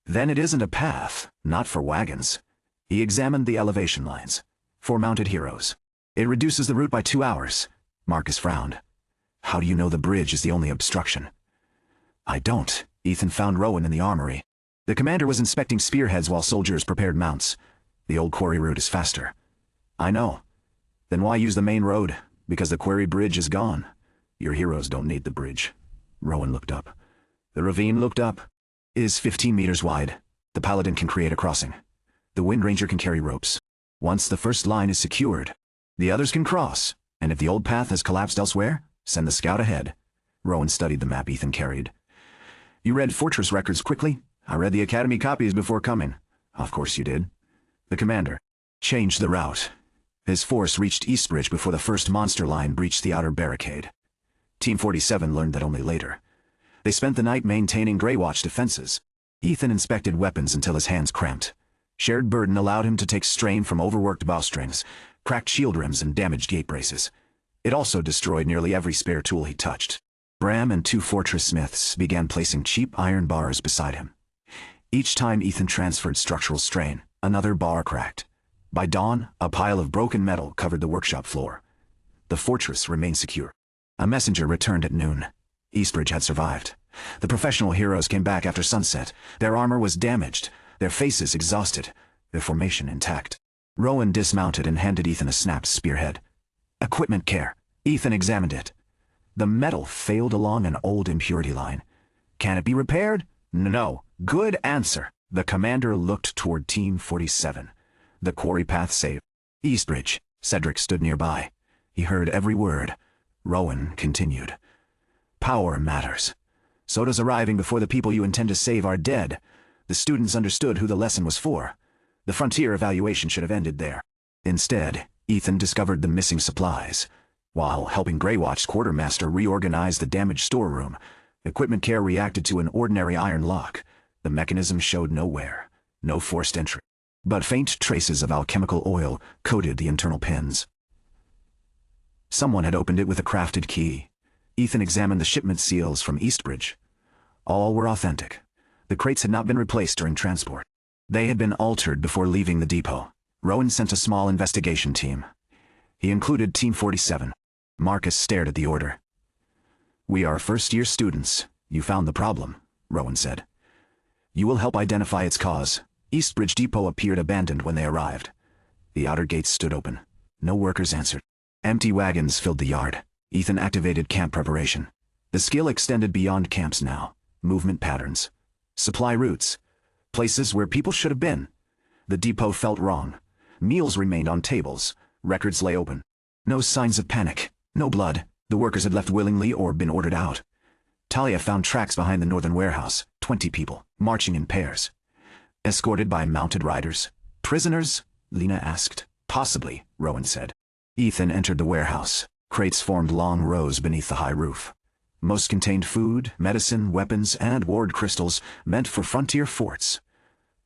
Then it isn't a path, not for wagons. He examined the elevation lines. 4 mounted heroes. It reduces the route by 2 hours. Marcus frowned. How do you know the bridge is the only obstruction? I don't. Ethan found Rowan in the armory. The commander was inspecting spearheads while soldiers prepared mounts. The old quarry route is faster. I know. Then why use the main road? Because the quarry bridge is gone. Your heroes don't need the bridge. Rowan looked up. The ravine looked up. Is 15 meters wide. The paladin can create a crossing. The Wind Ranger can carry ropes. Once the first line is secured, the others can cross, and if the old path has collapsed elsewhere, send the scout ahead. Rowan studied the map Ethan carried. You read fortress records quickly? I read the academy copies before coming. Of course you did. The commander changed the route. His force reached Eastbridge before the first monster line breached the outer barricade. Team 47 learned that only later. They spent the night maintaining Greywatch defenses. Ethan inspected weapons until his hands cramped. Shared burden allowed him to take strain from overworked bowstrings, cracked shield rims, and damaged gate braces. It also destroyed nearly every spare tool he touched. Bram and 2 fortress smiths began placing cheap iron bars beside him. Each time Ethan transferred structural strain, another bar cracked. By dawn, a pile of broken metal covered the workshop floor. The fortress remained secure. A messenger returned at noon. Eastbridge had survived. The professional heroes came back after sunset. Their armor was damaged, their faces exhausted, their formation intact. Rowan dismounted and handed Ethan a snapped spearhead. Equipment care. Ethan examined it. The metal failed along an old impurity line. Can it be repaired? No. Good answer. The commander looked toward Team 47. The quarry path saved. Eastbridge. Cedric stood nearby. He heard every word. Rowan continued. Power matters. So does arriving before the people you intend to save are dead. The students understood who the lesson was for. The frontier evaluation should have ended there. Instead, Ethan discovered the missing supplies. While helping Greywatch's quartermaster reorganize the damaged storeroom, Equipment care reacted to an ordinary iron lock. The mechanism showed no wear, no forced entry. But faint traces of alchemical oil coated the internal pins. Someone had opened it with a crafted key. Ethan examined the shipment seals from Eastbridge. All were authentic. The crates had not been replaced during transport. They had been altered before leaving the depot. Rowan sent a small investigation team. He included Team 47. Marcus stared at the order. "We are first-year students. You found the problem," Rowan said. "You will help identify its cause." Eastbridge Depot appeared abandoned when they arrived. The outer gates stood open. No workers answered. Empty wagons filled the yard. Ethan activated camp preparation. The skill extended beyond camps now. Movement patterns. Supply routes. Places where people should have been. The depot felt wrong. Meals remained on tables. Records lay open. No signs of panic. No blood. The workers had left willingly or been ordered out. Talia found tracks behind the northern warehouse. 20 people, marching in pairs. Escorted by mounted riders. "Prisoners?" Lena asked. "Possibly," Rowan said. Ethan entered the warehouse. Crates formed long rows beneath the high roof. Most contained food, medicine, weapons, and ward crystals meant for frontier forts.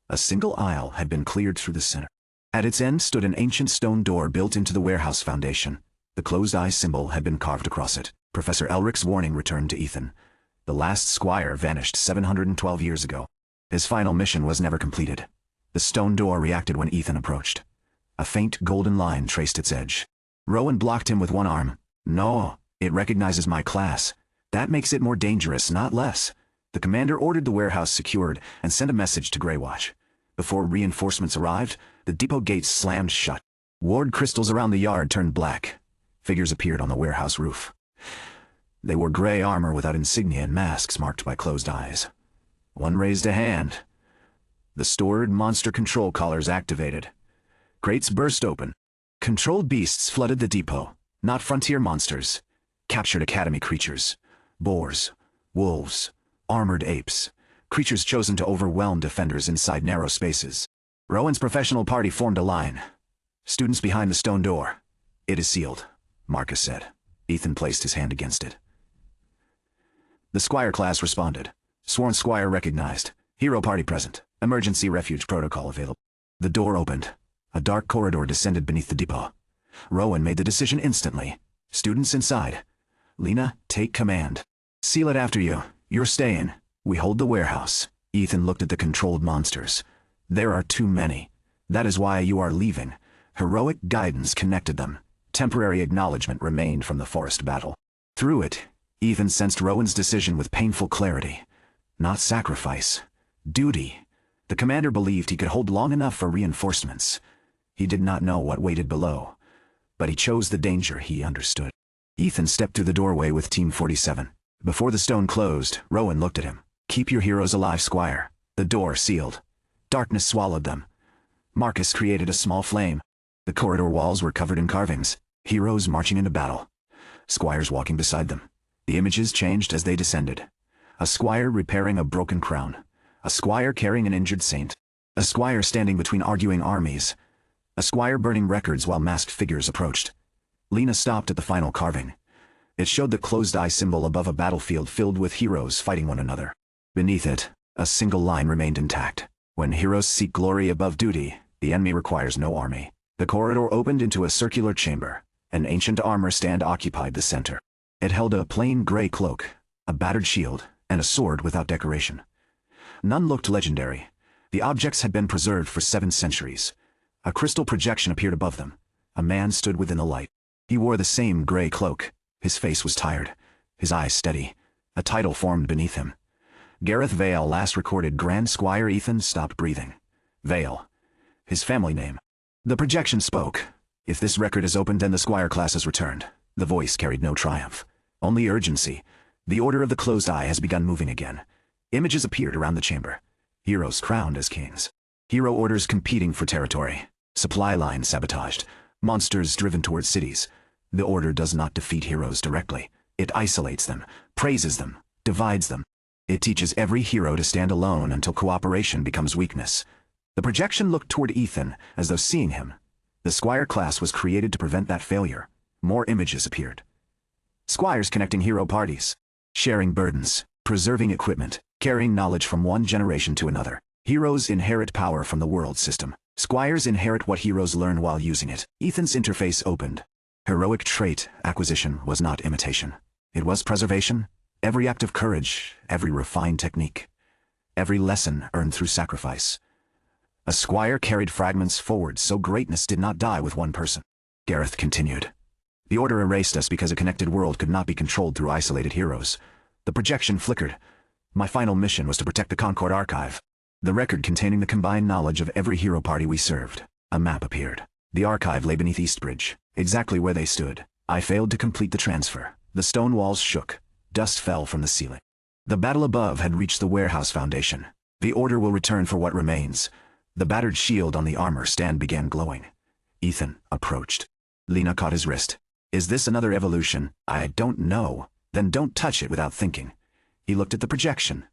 A single aisle had been cleared through the center. At its end stood an ancient stone door built into the warehouse foundation. The closed-eye symbol had been carved across it. Professor Elric's warning returned to Ethan. The last Squire vanished 712 years ago. His final mission was never completed. The stone door reacted when Ethan approached. A faint golden line traced its edge. Rowan blocked him with one arm. "No, it recognizes my class. That makes it more dangerous, not less." The commander ordered the warehouse secured and sent a message to Greywatch. Before reinforcements arrived, the depot gates slammed shut. Ward crystals around the yard turned black. Figures appeared on the warehouse roof. They wore gray armor without insignia and masks marked by closed eyes. One raised a hand. The stored monster control collars activated. Crates burst open. Controlled beasts flooded the depot. Not frontier monsters. Captured academy creatures. Boars. Wolves. Armored apes. Creatures chosen to overwhelm defenders inside narrow spaces. Rowan's professional party formed a line. "Students behind the stone door." "It is sealed," Marcus said. Ethan placed his hand against it. The Squire class responded. Sworn Squire recognized. Hero party present. Emergency refuge protocol available. The door opened. A dark corridor descended beneath the depot. Rowan made the decision instantly. "Students inside. Lena, take command. Seal it after you. You're staying. We hold the warehouse." Ethan looked at the controlled monsters. "There are too many. That is why you are leaving." Heroic guidance connected them. Temporary acknowledgement remained from the forest battle. Through it, Ethan sensed Rowan's decision with painful clarity. Not sacrifice. Duty. The commander believed he could hold long enough for reinforcements. He did not know what waited below, but he chose the danger he understood. Ethan stepped through the doorway with Team 47. Before the stone closed, Rowan looked at him. "Keep your heroes alive, Squire." The door sealed. Darkness swallowed them. Marcus created a small flame. The corridor walls were covered in carvings. Heroes marching into battle. Squires walking beside them. The images changed as they descended. A squire repairing a broken crown. A squire carrying an injured saint. A squire standing between arguing armies. A squire burning records while masked figures approached. Lena stopped at the final carving. It showed the closed-eye symbol above a battlefield filled with heroes fighting one another. Beneath it, a single line remained intact. "When heroes seek glory above duty, the enemy requires no army." The corridor opened into a circular chamber. An ancient armor stand occupied the center. It held a plain gray cloak, a battered shield, and a sword without decoration. None looked legendary. The objects had been preserved for 7 centuries. A crystal projection appeared above them. A man stood within the light. He wore the same gray cloak. His face was tired, his eyes steady. A title formed beneath him. Gareth Vale last recorded Grand Squire. Ethan stopped breathing. Vale. His family name. The projection spoke. "If this record is opened, then the Squire class has returned." The voice carried no triumph. Only urgency. The order of the closed eye has begun moving again. Images appeared around the chamber. Heroes crowned as kings. Hero orders competing for territory. Supply lines sabotaged. Monsters driven towards cities. The order does not defeat heroes directly. It isolates them, praises them, divides them. It teaches every hero to stand alone until cooperation becomes weakness. The projection looked toward Ethan, as though seeing him. The Squire class was created to prevent that failure. More images appeared. Squires connecting hero parties. Sharing burdens. preserving equipment, carrying knowledge from one generation to another. Heroes inherit power from the world system. Squires inherit what heroes learn while using it. Ethan's interface opened. Heroic trait acquisition was not imitation. It was preservation. Every act of courage, every refined technique, every lesson earned through sacrifice. A squire carried fragments forward so greatness did not die with one person. Gareth continued. The Order erased us because a connected world could not be controlled through isolated heroes. The projection flickered. My final mission was to protect the Concord archive. The record containing the combined knowledge of every hero party we served. A map appeared. The archive lay beneath Eastbridge, exactly where they stood. I failed to complete the transfer. The stone walls shook. Dust fell from the ceiling. The battle above had reached the warehouse foundation. The Order will return for what remains. The battered shield on the armor stand began glowing. Ethan approached. Lena caught his wrist. Is this another evolution? I don't know. Then don't touch it without thinking. He looked at the projection.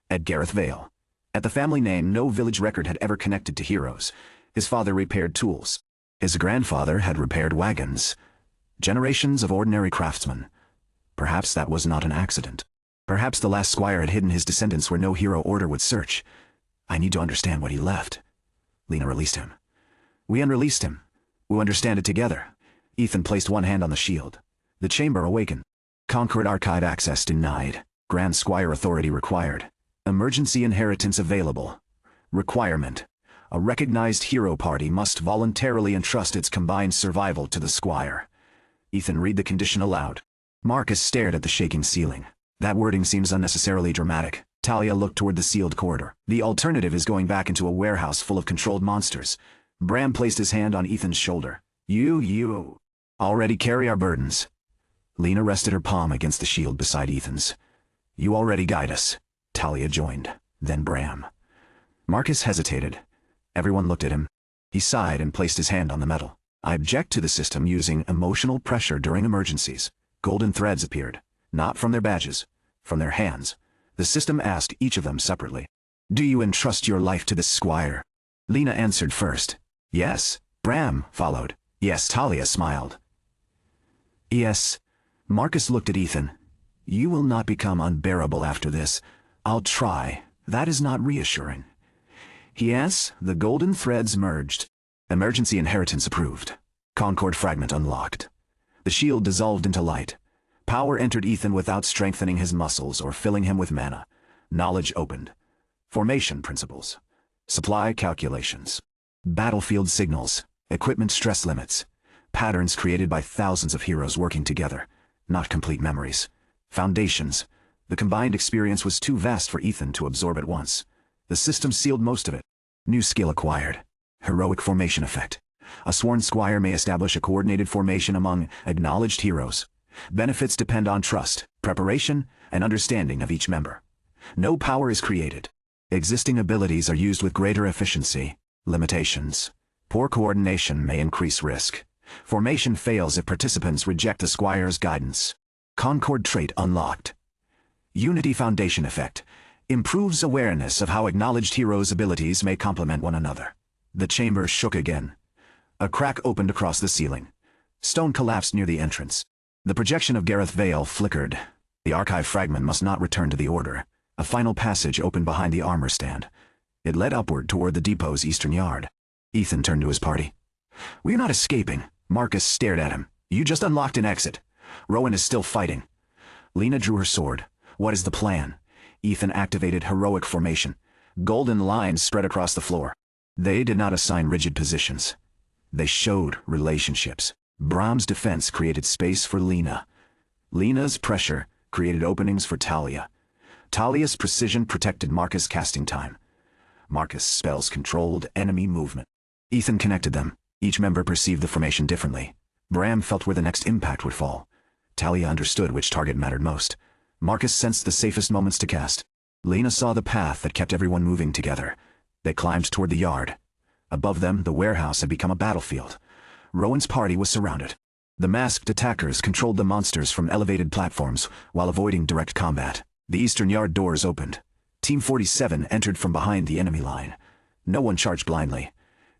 At Gareth Vale. At the family name, no village record had ever connected to heroes. His father repaired tools. His grandfather had repaired wagons. Generations of ordinary craftsmen. Perhaps that was not an accident. Perhaps the last squire had hidden his descendants where no hero order would search. I need to understand what he left. Lena released him. We unreleased him. We'll understand it together. Ethan placed one hand on the shield. The chamber awakened. Concord archive access denied. Grand Squire authority required. Emergency inheritance available. Requirement. A recognized hero party must voluntarily entrust its combined survival to the Squire. Ethan read the condition aloud. Marcus stared at the shaking ceiling. That wording seems unnecessarily dramatic. Talia looked toward the sealed corridor. The alternative is going back into a warehouse full of controlled monsters. Bram placed his hand on Ethan's shoulder. You already carry our burdens. Lena rested her palm against the shield beside Ethan's. You already guide us. Talia joined. Then Bram. Marcus hesitated. Everyone looked at him. He sighed and placed his hand on the metal. I object to the system using emotional pressure during emergencies. Golden threads appeared. Not from their badges. From their hands. The system asked each of them separately. Do you entrust your life to this squire? Lena answered first. Yes. Bram followed. Yes. Talia smiled. Yes. Marcus looked at Ethan. You will not become unbearable after this. I'll try. That is not reassuring. Yes, the golden threads merged. Emergency inheritance approved. Concord fragment unlocked. The shield dissolved into light. Power entered Ethan without strengthening his muscles or filling him with mana. Knowledge opened. Formation principles. Supply calculations. Battlefield signals. Equipment stress limits. Patterns created by thousands of heroes working together. Not complete memories. Foundations. The combined experience was too vast for Ethan to absorb at once. The system sealed most of it. New skill acquired. Heroic formation effect. A sworn squire may establish a coordinated formation among acknowledged heroes. Benefits depend on trust, preparation, and understanding of each member. No power is created. Existing abilities are used with greater efficiency. Limitations. Poor coordination may increase risk. Formation fails if participants reject the squire's guidance. Concord trait unlocked. Unity foundation effect. Improves awareness of how acknowledged heroes' abilities may complement one another. The chamber shook again. A crack opened across the ceiling. Stone collapsed near the entrance. The projection of Gareth Vale flickered. The archive fragment must not return to the Order. A final passage opened behind the armor stand. It led upward toward the depot's eastern yard. Ethan turned to his party. We're not escaping. Marcus stared at him. You just unlocked an exit. Rowan is still fighting. Lena drew her sword. What is the plan? Ethan activated heroic formation. Golden lines spread across the floor. They did not assign rigid positions. They showed relationships. Bram's defense created space for Lena. Lena's pressure created openings for Talia. Talia's precision protected Marcus' casting time. Marcus' spells controlled enemy movement. Ethan connected them. Each member perceived the formation differently. Bram felt where the next impact would fall. Talia understood which target mattered most. Marcus sensed the safest moments to cast. Lena saw the path that kept everyone moving together. They climbed toward the yard. Above them, the warehouse had become a battlefield. Rowan's party was surrounded. The masked attackers controlled the monsters from elevated platforms while avoiding direct combat. The eastern yard doors opened. Team 47 entered from behind the enemy line. No one charged blindly.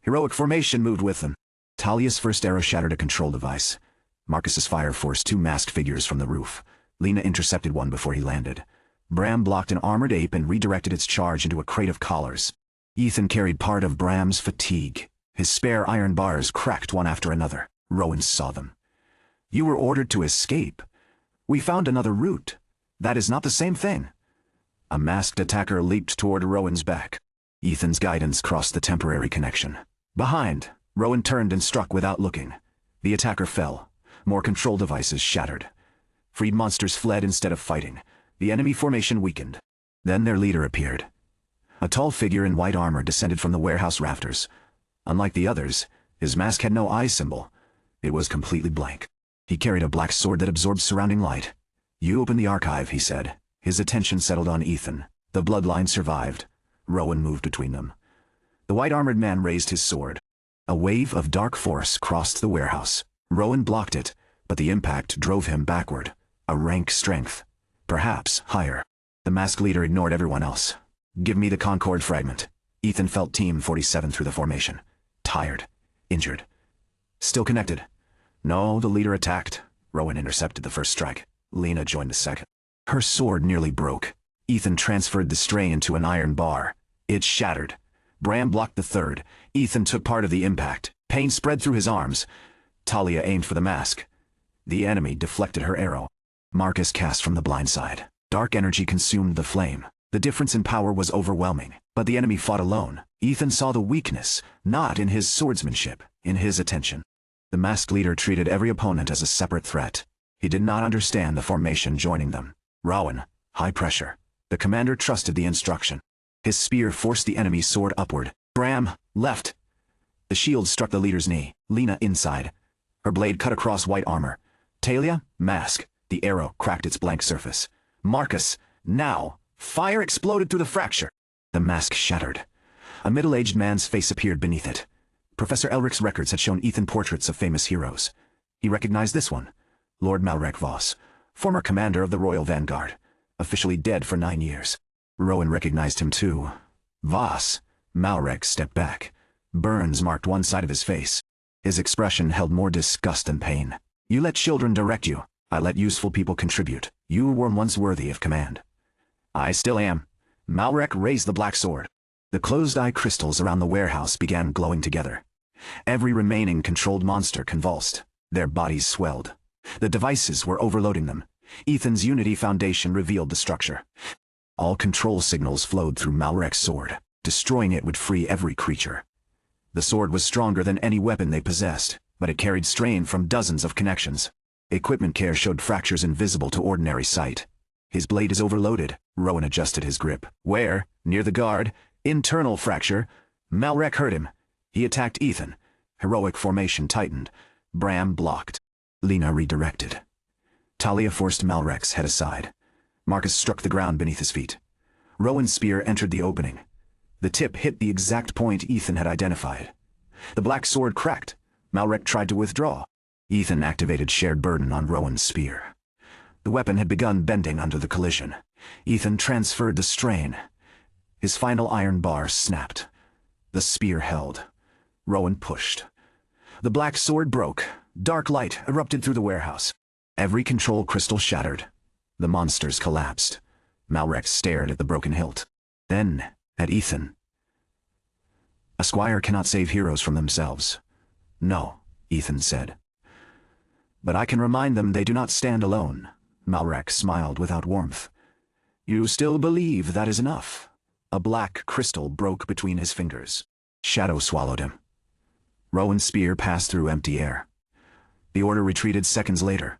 Heroic formation moved with them. Talia's first arrow shattered a control device. Marcus's fire forced two masked figures from the roof. Lena intercepted one before he landed. Bram blocked an armored ape and redirected its charge into a crate of collars. Ethan carried part of Bram's fatigue. His spare iron bars cracked one after another. Rowan saw them. "You were ordered to escape. We found another route. That is not the same thing." A masked attacker leaped toward Rowan's back. Ethan's guidance crossed the temporary connection. Behind, Rowan turned and struck without looking. The attacker fell. More control devices shattered. Freed monsters fled instead of fighting. The enemy formation weakened. Then their leader appeared. A tall figure in white armor descended from the warehouse rafters. Unlike the others, his mask had no eye symbol. It was completely blank. He carried a black sword that absorbed surrounding light. "You open the archive," he said. His attention settled on Ethan. The bloodline survived. Rowan moved between them. The white-armored man raised his sword. A wave of dark force crossed the warehouse. Rowan blocked it, but the impact drove him backward. A rank strength. Perhaps higher. The masked leader ignored everyone else. "Give me the Concord fragment." Ethan felt Team 47 through the formation. Tired. Injured. Still connected. No, the leader attacked. Rowan intercepted the first strike. Lena joined the second. Her sword nearly broke. Ethan transferred the stray into an iron bar. It shattered. Bram blocked the third. Ethan took part of the impact. Pain spread through his arms. Talia aimed for the mask. The enemy deflected her arrow. Marcus cast from the blind side. Dark energy consumed the flame. The difference in power was overwhelming, but the enemy fought alone. Ethan saw the weakness, not in his swordsmanship, in his attention. The masked leader treated every opponent as a separate threat. He did not understand the formation joining them. Rowan, high pressure. The commander trusted the instruction. His spear forced the enemy's sword upward. Bram, left. The shield struck the leader's knee. Lena inside. Her blade cut across white armor. Talia, mask. The arrow cracked its blank surface. Marcus, now. Fire exploded through the fracture. The mask shattered. A middle-aged man's face appeared beneath it. Professor Elric's records had shown Ethan portraits of famous heroes. He recognized this one. Lord Malrek Voss, former commander of the Royal Vanguard, officially dead for 9 years. Rowan recognized him too. Voss. Malrek stepped back. Burns marked one side of his face. His expression held more disgust than pain. "You let children direct you. I let useful people contribute. You were once worthy of command." "I still am." Malrek raised the black sword. The closed-eye crystals around the warehouse began glowing together. Every remaining controlled monster convulsed. Their bodies swelled. The devices were overloading them. Ethan's Unity Foundation revealed the structure. All control signals flowed through Malrek's sword. Destroying it would free every creature. The sword was stronger than any weapon they possessed, but it carried strain from dozens of connections. Equipment care showed fractures invisible to ordinary sight. "His blade is overloaded." Rowan adjusted his grip. "Where?" "Near the guard. Internal fracture." Malrek hurt him. He attacked Ethan. Heroic formation tightened. Bram blocked. Lena redirected. Talia forced Malrek's head aside. Marcus struck the ground beneath his feet. Rowan's spear entered the opening. The tip hit the exact point Ethan had identified. The black sword cracked. Malrek tried to withdraw. Ethan activated shared burden on Rowan's spear. The weapon had begun bending under the collision. Ethan transferred the strain. His final iron bar snapped. The spear held. Rowan pushed. The black sword broke. Dark light erupted through the warehouse. Every control crystal shattered. The monsters collapsed. Malrek stared at the broken hilt. Then, at Ethan. "A squire cannot save heroes from themselves." "No," Ethan said. "But I can remind them they do not stand alone." Malrek smiled without warmth. "You still believe that is enough?" A black crystal broke between his fingers. Shadow swallowed him. Rowan's spear passed through empty air. The order retreated seconds later.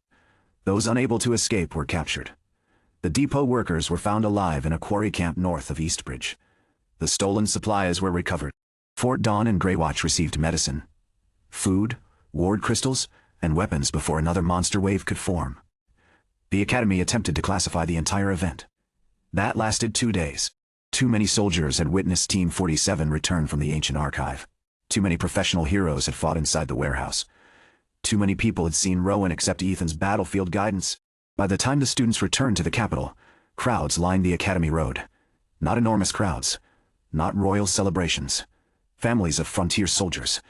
Those unable to escape were captured. The depot workers were found alive in a quarry camp north of Eastbridge. The stolen supplies were recovered. Fort Dawn and Greywatch received medicine, food, ward crystals, and weapons before another monster wave could form. The Academy attempted to classify the entire event. That lasted 2 days. Too many soldiers had witnessed Team 47 return from the ancient archive. Too many professional heroes had fought inside the warehouse. Too many people had seen Rowan accept Ethan's battlefield guidance. By the time the students returned to the capital, crowds lined the Academy Road. Not enormous crowds. Not royal celebrations. Families of frontier soldiers.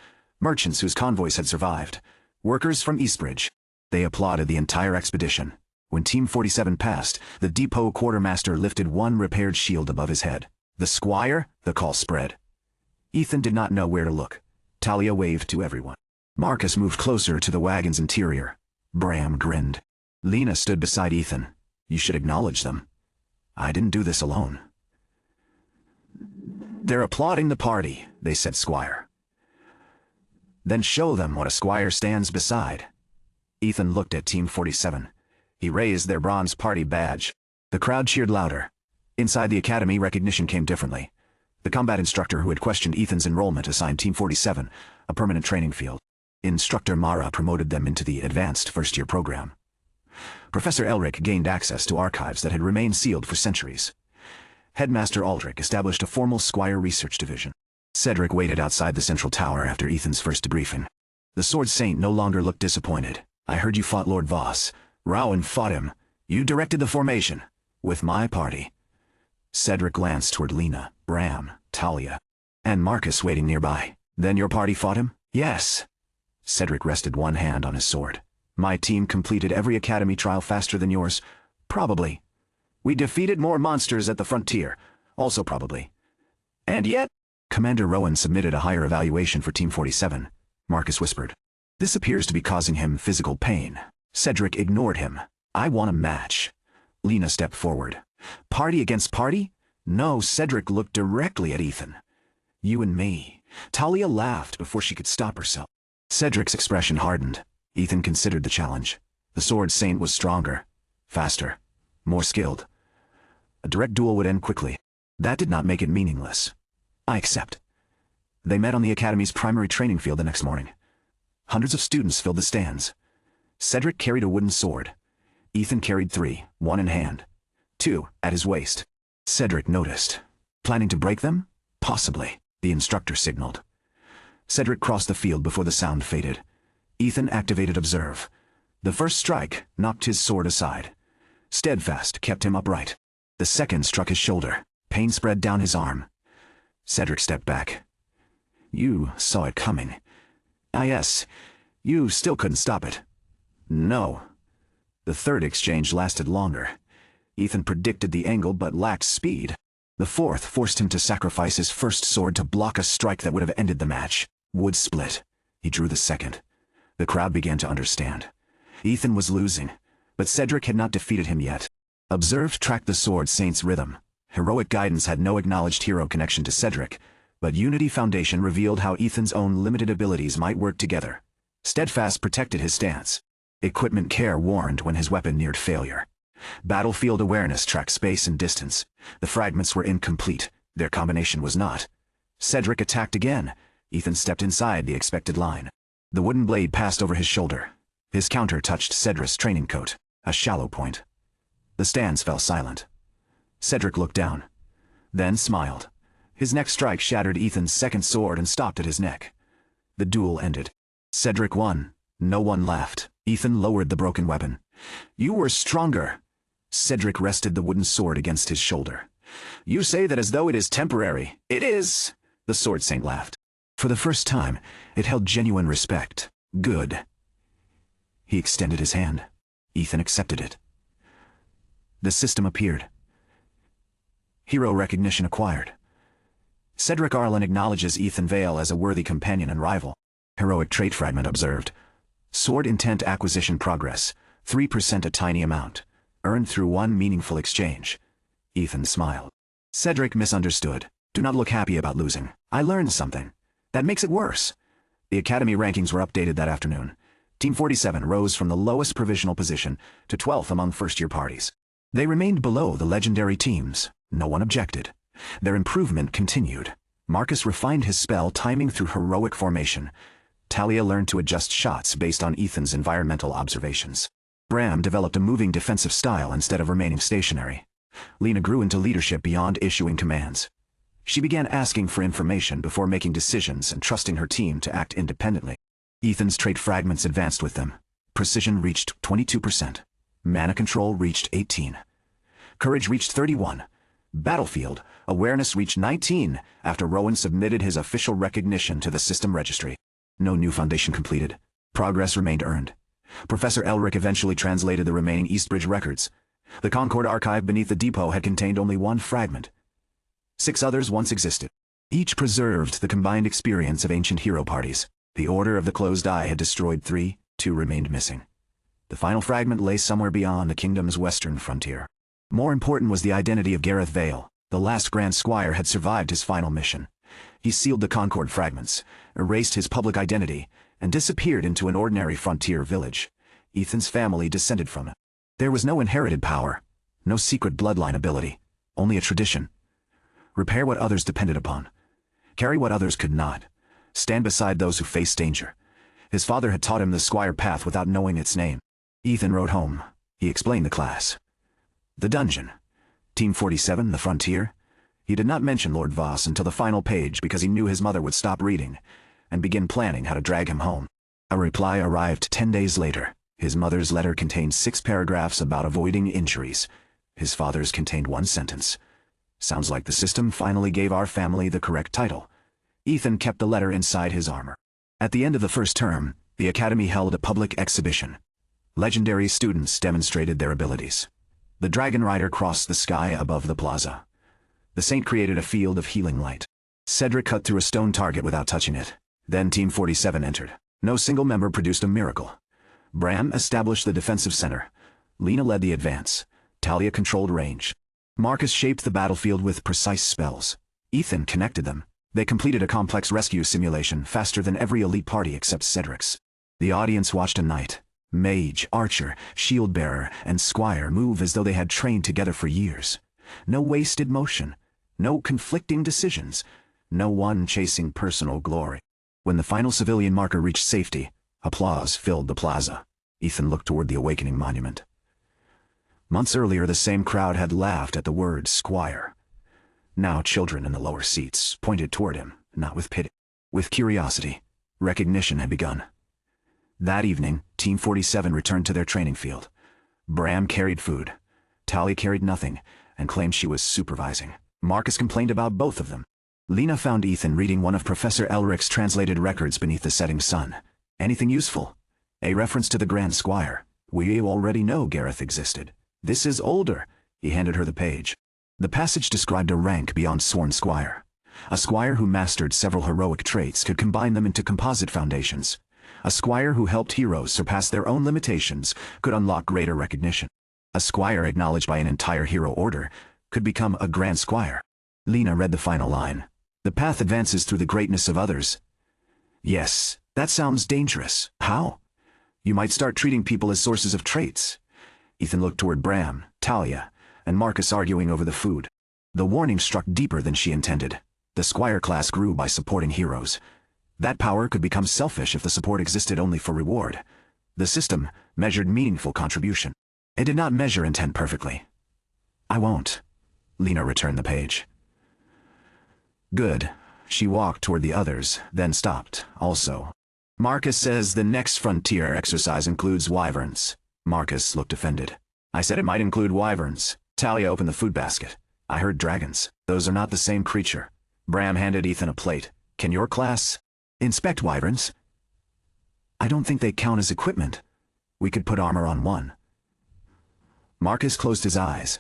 Merchants whose convoys had survived. Workers from Eastbridge. They applauded the entire expedition. When Team 47 passed, the depot quartermaster lifted one repaired shield above his head. "The Squire?" the call spread. Ethan did not know where to look. Talia waved to everyone. Marcus moved closer to the wagon's interior. Bram grinned. Lena stood beside Ethan. "You should acknowledge them. I didn't do this alone." "They're applauding the party," they said, Squire. "Then show them what a Squire stands beside." Ethan looked at Team 47. He raised their bronze party badge. The crowd cheered louder. Inside the academy, recognition came differently. The combat instructor who had questioned Ethan's enrollment assigned Team 47 a permanent training field. Instructor Mara promoted them into the advanced first-year program. Professor Elric gained access to archives that had remained sealed for centuries. Headmaster Aldrich established a formal Squire research division. Cedric waited outside the central tower after Ethan's first debriefing. The Sword Saint no longer looked disappointed. "I heard you fought Lord Voss. Rowan fought him. You directed the formation. With my party." Cedric glanced toward Lena, Bram, Talia, and Marcus waiting nearby. "Then your party fought him?" "Yes." Cedric rested one hand on his sword. "My team completed every academy trial faster than yours. Probably. We defeated more monsters at the frontier. Also probably. And yet—" Commander Rowan submitted a higher evaluation for Team 47. Marcus whispered. "This appears to be causing him physical pain." Cedric ignored him. "I want a match." Lena stepped forward. "Party against party?" No, Cedric looked directly at Ethan. "You and me." Talia laughed before she could stop herself. Cedric's expression hardened. Ethan considered the challenge. The Sword Saint was stronger, faster, more skilled. A direct duel would end quickly. That did not make it meaningless. "I accept." They met on the Academy's primary training field the next morning. Hundreds of students filled the stands. Cedric carried a wooden sword. Ethan carried 3, one in hand, 2 at his waist. Cedric noticed. "Planning to break them?" "Possibly," the instructor signaled. Cedric crossed the field before the sound faded. Ethan activated Observe. The first strike knocked his sword aside. Steadfast kept him upright. The second struck his shoulder. Pain spread down his arm. Cedric stepped back. "You saw it coming." "Ah, yes. You still couldn't stop it." "No." The third exchange lasted longer. Ethan predicted the angle but lacked speed. The fourth forced him to sacrifice his first sword to block a strike that would have ended the match. Wood split. He drew the second. The crowd began to understand. Ethan was losing, but Cedric had not defeated him yet. Observe tracked the Sword Saint's rhythm. Heroic guidance had no acknowledged hero connection to Cedric, but Unity Foundation revealed how Ethan's own limited abilities might work together. Steadfast protected his stance. Equipment care warned when his weapon neared failure. Battlefield awareness tracked space and distance. The fragments were incomplete. Their combination was not. Cedric attacked again. Ethan stepped inside the expected line. The wooden blade passed over his shoulder. His counter touched Cedric's training coat, a shallow point. The stands fell silent. Cedric looked down, then smiled. His next strike shattered Ethan's second sword and stopped at his neck. The duel ended. Cedric won. No one laughed. Ethan lowered the broken weapon. "You were stronger." Cedric rested the wooden sword against his shoulder. "You say that as though it is temporary." "It is." The Sword Saint laughed. For the first time, it held genuine respect. "Good." He extended his hand. Ethan accepted it. The system appeared. Hero recognition acquired. Cedric Arlen acknowledges Ethan Vale as a worthy companion and rival. Heroic trait fragment observed. Sword intent acquisition progress, 3% a tiny amount. Earned through one meaningful exchange. Ethan smiled. Cedric misunderstood. "Do not look happy about losing. I learned something. That makes it worse." The Academy rankings were updated that afternoon. Team 47 rose from the lowest provisional position to 12th among first-year parties. They remained below the legendary teams. No one objected. Their improvement continued. Marcus refined his spell timing through heroic formation. Talia learned to adjust shots based on Ethan's environmental observations. Bram developed a moving defensive style instead of remaining stationary. Lena grew into leadership beyond issuing commands. She began asking for information before making decisions and trusting her team to act independently. Ethan's trait fragments advanced with them. Precision reached 22%. Mana control reached 18. Courage reached 31. Battlefield awareness reached 19 after Rowan submitted his official recognition to the system registry. No new foundation completed. Progress remained earned. Professor Elric eventually translated the remaining Eastbridge records. The Concord archive beneath the depot had contained only one fragment. 6 others once existed. Each preserved the combined experience of ancient hero parties. The Order of the Closed Eye had destroyed 3, 2 remained missing. The final fragment lay somewhere beyond the kingdom's western frontier. More important was the identity of Gareth Vale. The last Grand Squire had survived his final mission. He sealed the Concord fragments, erased his public identity, and disappeared into an ordinary frontier village. Ethan's family descended from it. There was no inherited power, no secret bloodline ability, only a tradition. Repair what others depended upon. Carry what others could not. Stand beside those who faced danger. His father had taught him the Squire path without knowing its name. Ethan rode home. He explained the class. The dungeon. Team 47, the frontier. He did not mention Lord Voss until the final page because he knew his mother would stop reading and begin planning how to drag him home. A reply arrived 10 days later. His mother's letter contained 6 paragraphs about avoiding injuries. His father's contained 1 sentence. Sounds like the system finally gave our family the correct title. Ethan kept the letter inside his armor. At the end of the first term, the academy held a public exhibition. Legendary students demonstrated their abilities. The Dragon Rider crossed the sky above the plaza. The Saint created a field of healing light. Cedric cut through a stone target without touching it. Then Team 47 entered. No single member produced a miracle. Bram established the defensive center. Lena led the advance. Talia controlled range. Marcus shaped the battlefield with precise spells. Ethan connected them. They completed a complex rescue simulation faster than every elite party except Cedric's. The audience watched a knight, mage, archer, shield-bearer, and squire move as though they had trained together for years. No wasted motion. No conflicting decisions. No one chasing personal glory. When the final civilian marker reached safety, applause filled the plaza. Ethan looked toward the awakening monument. Months earlier, the same crowd had laughed at the word Squire. Now children in the lower seats pointed toward him, not with pity, with curiosity. Recognition had begun. That evening, Team 47 returned to their training field. Bram carried food. Talia carried nothing, and claimed she was supervising. Marcus complained about both of them. Lena found Ethan reading one of Professor Elric's translated records beneath the setting sun. Anything useful? A reference to the Grand Squire. We already know Gareth existed. This is older. He handed her the page. The passage described a rank beyond sworn squire. A squire who mastered several heroic traits could combine them into composite foundations. A squire who helped heroes surpass their own limitations could unlock greater recognition. A squire acknowledged by an entire hero order could become a grand squire. Lena read the final line. The path advances through the greatness of others. Yes, that sounds dangerous. How? You might start treating people as sources of traits. Ethan looked toward Bram, Talia, and Marcus arguing over the food. The warning struck deeper than she intended. The squire class grew by supporting heroes. That power could become selfish if the support existed only for reward. The system measured meaningful contribution. It did not measure intent perfectly. I won't. Lena returned the page. Good. She walked toward the others, then stopped, also. Marcus says the next frontier exercise includes wyverns. Marcus looked offended. I said it might include wyverns. Talia opened the food basket. I heard dragons. Those are not the same creature. Bram handed Ethan a plate. Can your class inspect wyverns? I don't think they count as equipment. We could put armor on one. Marcus closed his eyes.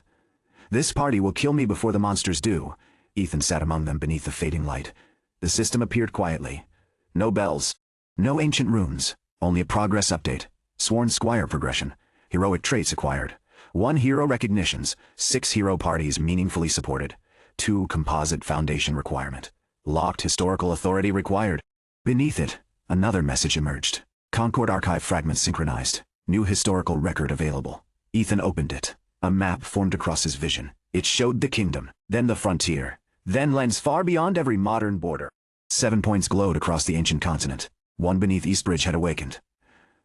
This party will kill me before the monsters do. Ethan sat among them beneath the fading light. The system appeared quietly. No bells. No ancient runes. Only a progress update. Sworn squire progression. Heroic traits acquired. 1 hero recognitions. 6 hero parties meaningfully supported. 2 composite foundation requirement. Locked historical authority required. Beneath it, another message emerged. Concord archive fragments synchronized. New historical record available. Ethan opened it. A map formed across his vision. It showed the kingdom, then the frontier, then lands far beyond every modern border. 7 points glowed across the ancient continent. One beneath Eastbridge had awakened.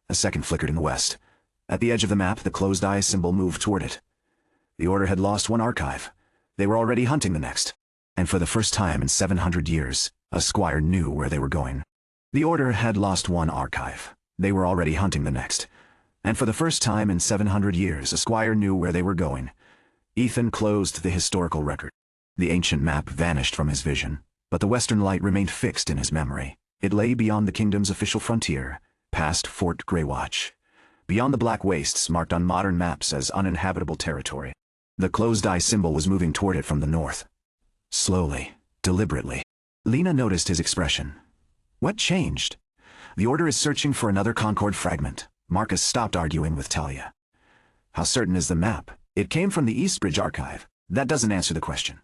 A second flickered in the west. At the edge of the map, the closed eye symbol moved toward it. The Order had lost 1 archive. They were already hunting the next. And for the first time in 700 years, a squire knew where they were going. The Order had lost 1 archive. They were already hunting the next. And for the first time in 700 years, a squire knew where they were going. Ethan closed the historical record. The ancient map vanished from his vision, but the western light remained fixed in his memory. It lay beyond the kingdom's official frontier, past Fort Greywatch, beyond the black wastes marked on modern maps as uninhabitable territory. The closed-eye symbol was moving toward it from the north. Slowly, deliberately. Lena noticed his expression. What changed? The Order is searching for another Concord fragment. Marcus stopped arguing with Talia. How certain is the map? It came from the Eastbridge archive. That doesn't answer the question.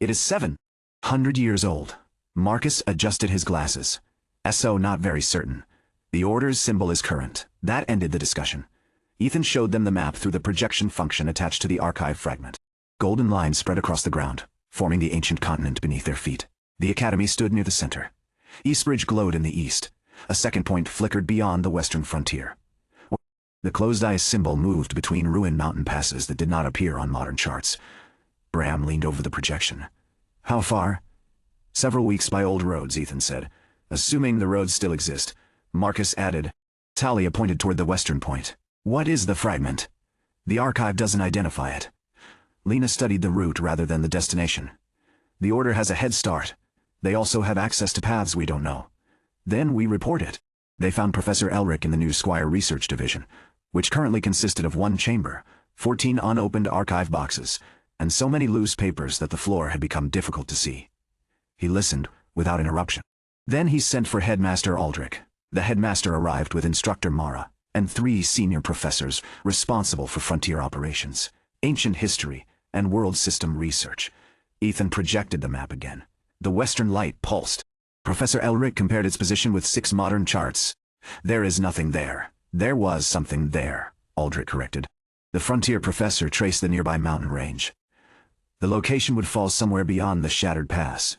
It is 700 years old. Marcus adjusted his glasses. So not very certain. The Order's symbol is current. That ended the discussion. Ethan showed them the map through the projection function attached to the archive fragment. Golden lines spread across the ground, forming the ancient continent beneath their feet. The academy stood near the center. Eastbridge glowed in the east. A second point flickered beyond the western frontier. The closed-eye symbol moved between ruined mountain passes that did not appear on modern charts. Bram leaned over the projection. How far? Several weeks by old roads, Ethan said. Assuming the roads still exist. Marcus added. Talia pointed toward the western point. What is the fragment? The archive doesn't identify it. Lena studied the route rather than the destination. The Order has a head start. They also have access to paths we don't know. Then we report it. They found Professor Elric in the new Squire Research Division, which currently consisted of one chamber, 14 unopened archive boxes, and so many loose papers that the floor had become difficult to see. He listened, without interruption. Then he sent for Headmaster Aldrich. The headmaster arrived with Instructor Mara, and 3 senior professors responsible for frontier operations, ancient history, and world system research. Ethan projected the map again. The western light pulsed. Professor Elric compared its position with 6 modern charts. There is nothing there. There was something there, Aldrich corrected. The frontier professor traced the nearby mountain range. The location would fall somewhere beyond the shattered pass.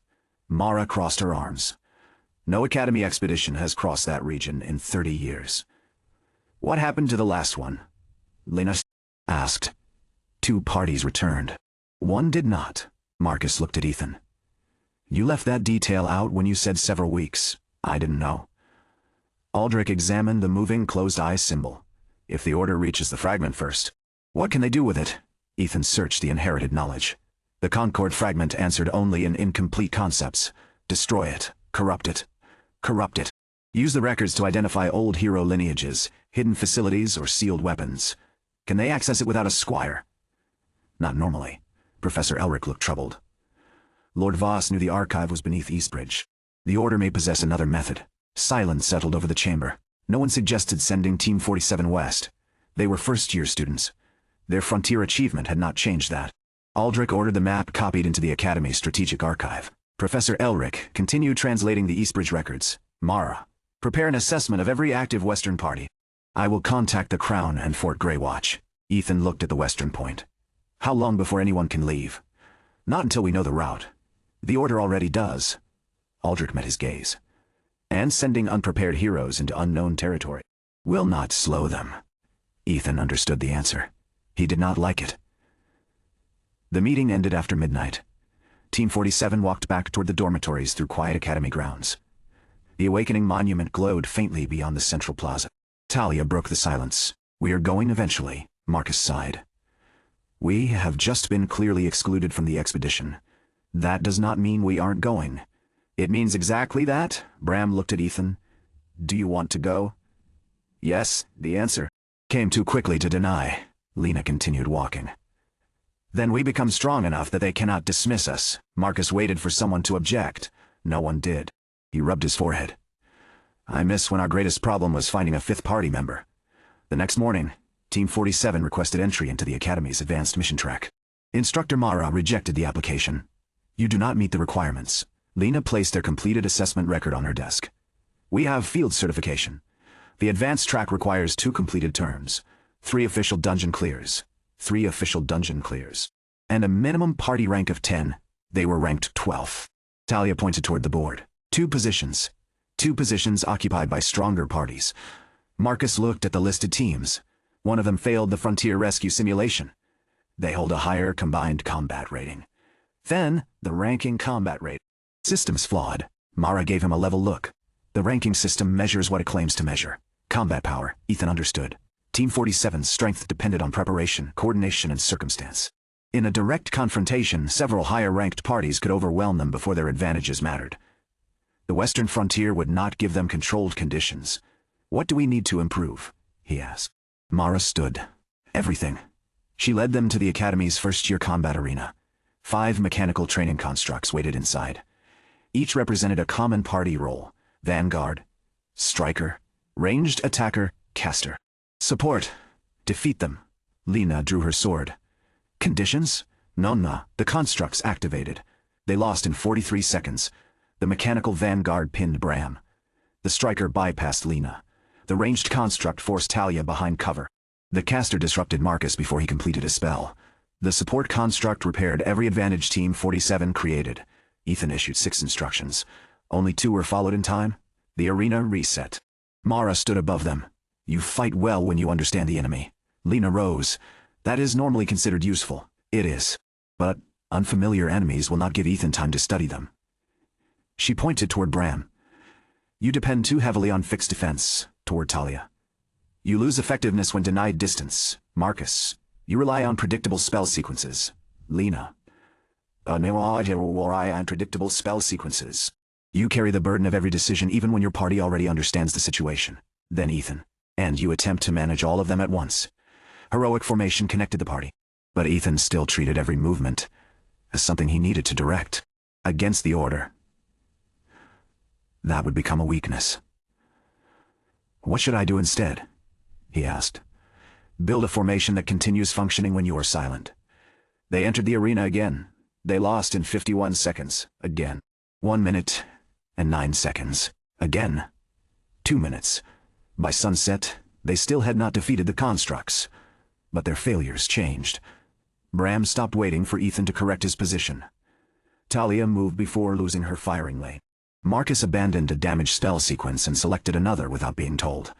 Mara crossed her arms. No Academy expedition has crossed that region in 30 years. What happened to the last one? Lena asked. 2 parties returned. One did not. Marcus looked at Ethan. You left that detail out when you said several weeks. I didn't know. Aldrich examined the moving closed-eye symbol. If the Order reaches the fragment first, what can they do with it? Ethan searched the inherited knowledge. The Concord fragment answered only in incomplete concepts. Destroy it. Corrupt it. Corrupt it. Use the records to identify old hero lineages, hidden facilities, or sealed weapons. Can they access it without a squire? Not normally. Professor Elric looked troubled. Lord Voss knew the archive was beneath Eastbridge. The Order may possess another method. Silence settled over the chamber. No one suggested sending Team 47 west. They were first-year students. Their frontier achievement had not changed that. Aldrich ordered the map copied into the Academy's strategic archive. Professor Elric continued translating the Eastbridge records. Mara, prepare an assessment of every active western party. I will contact the Crown and Fort Greywatch. Ethan looked at the western point. How long before anyone can leave? Not until we know the route. The Order already does. Aldrich met his gaze. And sending unprepared heroes into unknown territory will not slow them. Ethan understood the answer. He did not like it. The meeting ended after midnight. Team 47 walked back toward the dormitories through quiet Academy grounds. The Awakening Monument glowed faintly beyond the central plaza. Talia broke the silence. We are going eventually, Marcus sighed. We have just been clearly excluded from the expedition. That does not mean we aren't going. It means exactly that. Bram looked at Ethan. Do you want to go? Yes, the answer came too quickly to deny. Lena continued walking. Then we become strong enough that they cannot dismiss us. Marcus waited for someone to object. No one did. He rubbed his forehead. I miss when our greatest problem was finding a 5th party member. The next morning, Team 47 requested entry into the Academy's advanced mission track. Instructor Mara rejected the application. You do not meet the requirements. Lena placed their completed assessment record on her desk. We have field certification. The advanced track requires 2 completed terms, 3 official dungeon clears, 3 official dungeon clears, and a minimum party rank of 10. They were ranked 12th. Talia pointed toward the board. 2 positions. 2 positions occupied by stronger parties. Marcus looked at the listed teams. One of them failed the Frontier Rescue Simulation. They hold a higher combined combat rating. Then, the ranking combat rate. System's flawed. Mara gave him a level look. The ranking system measures what it claims to measure. Combat power, Ethan understood. Team 47's strength depended on preparation, coordination, and circumstance. In a direct confrontation, several higher-ranked parties could overwhelm them before their advantages mattered. The Western frontier would not give them controlled conditions. What do we need to improve? He asked. Mara stood. Everything. She led them to the Academy's first-year combat arena. 5 mechanical training constructs waited inside. Each represented a common party role: vanguard, striker, ranged attacker, caster. Support. Defeat them. Lena drew her sword. Conditions? Nonna. The constructs activated. They lost in 43 seconds. The mechanical vanguard pinned Bram. The striker bypassed Lena. The ranged construct forced Talia behind cover. The caster disrupted Marcus before he completed his spell. The support construct repaired every advantage Team 47 created. Ethan issued 6 instructions. Only 2 were followed in time. The arena reset. Mara stood above them. You fight well when you understand the enemy. Lena rose. That is normally considered useful. It is. But unfamiliar enemies will not give Ethan time to study them. She pointed toward Bram. You depend too heavily on fixed defense. Toward Talia. You lose effectiveness when denied distance. Marcus. You rely on predictable spell sequences. Lena. Unpredictable spell sequences. You carry the burden of every decision even when your party already understands the situation. Then Ethan. And you attempt to manage all of them at once. Heroic formation connected the party. But Ethan still treated every movement as something he needed to direct. Against the order. That would become a weakness. What should I do instead? He asked. Build a formation that continues functioning when you are silent. They entered the arena again. They lost in 51 seconds. Again. 1 minute and 9 seconds. Again. 2 minutes. By sunset, they still had not defeated the constructs. But their failures changed. Bram stopped waiting for Ethan to correct his position. Talia moved before losing her firing lane. Marcus abandoned a damaged spell sequence and selected another without being told.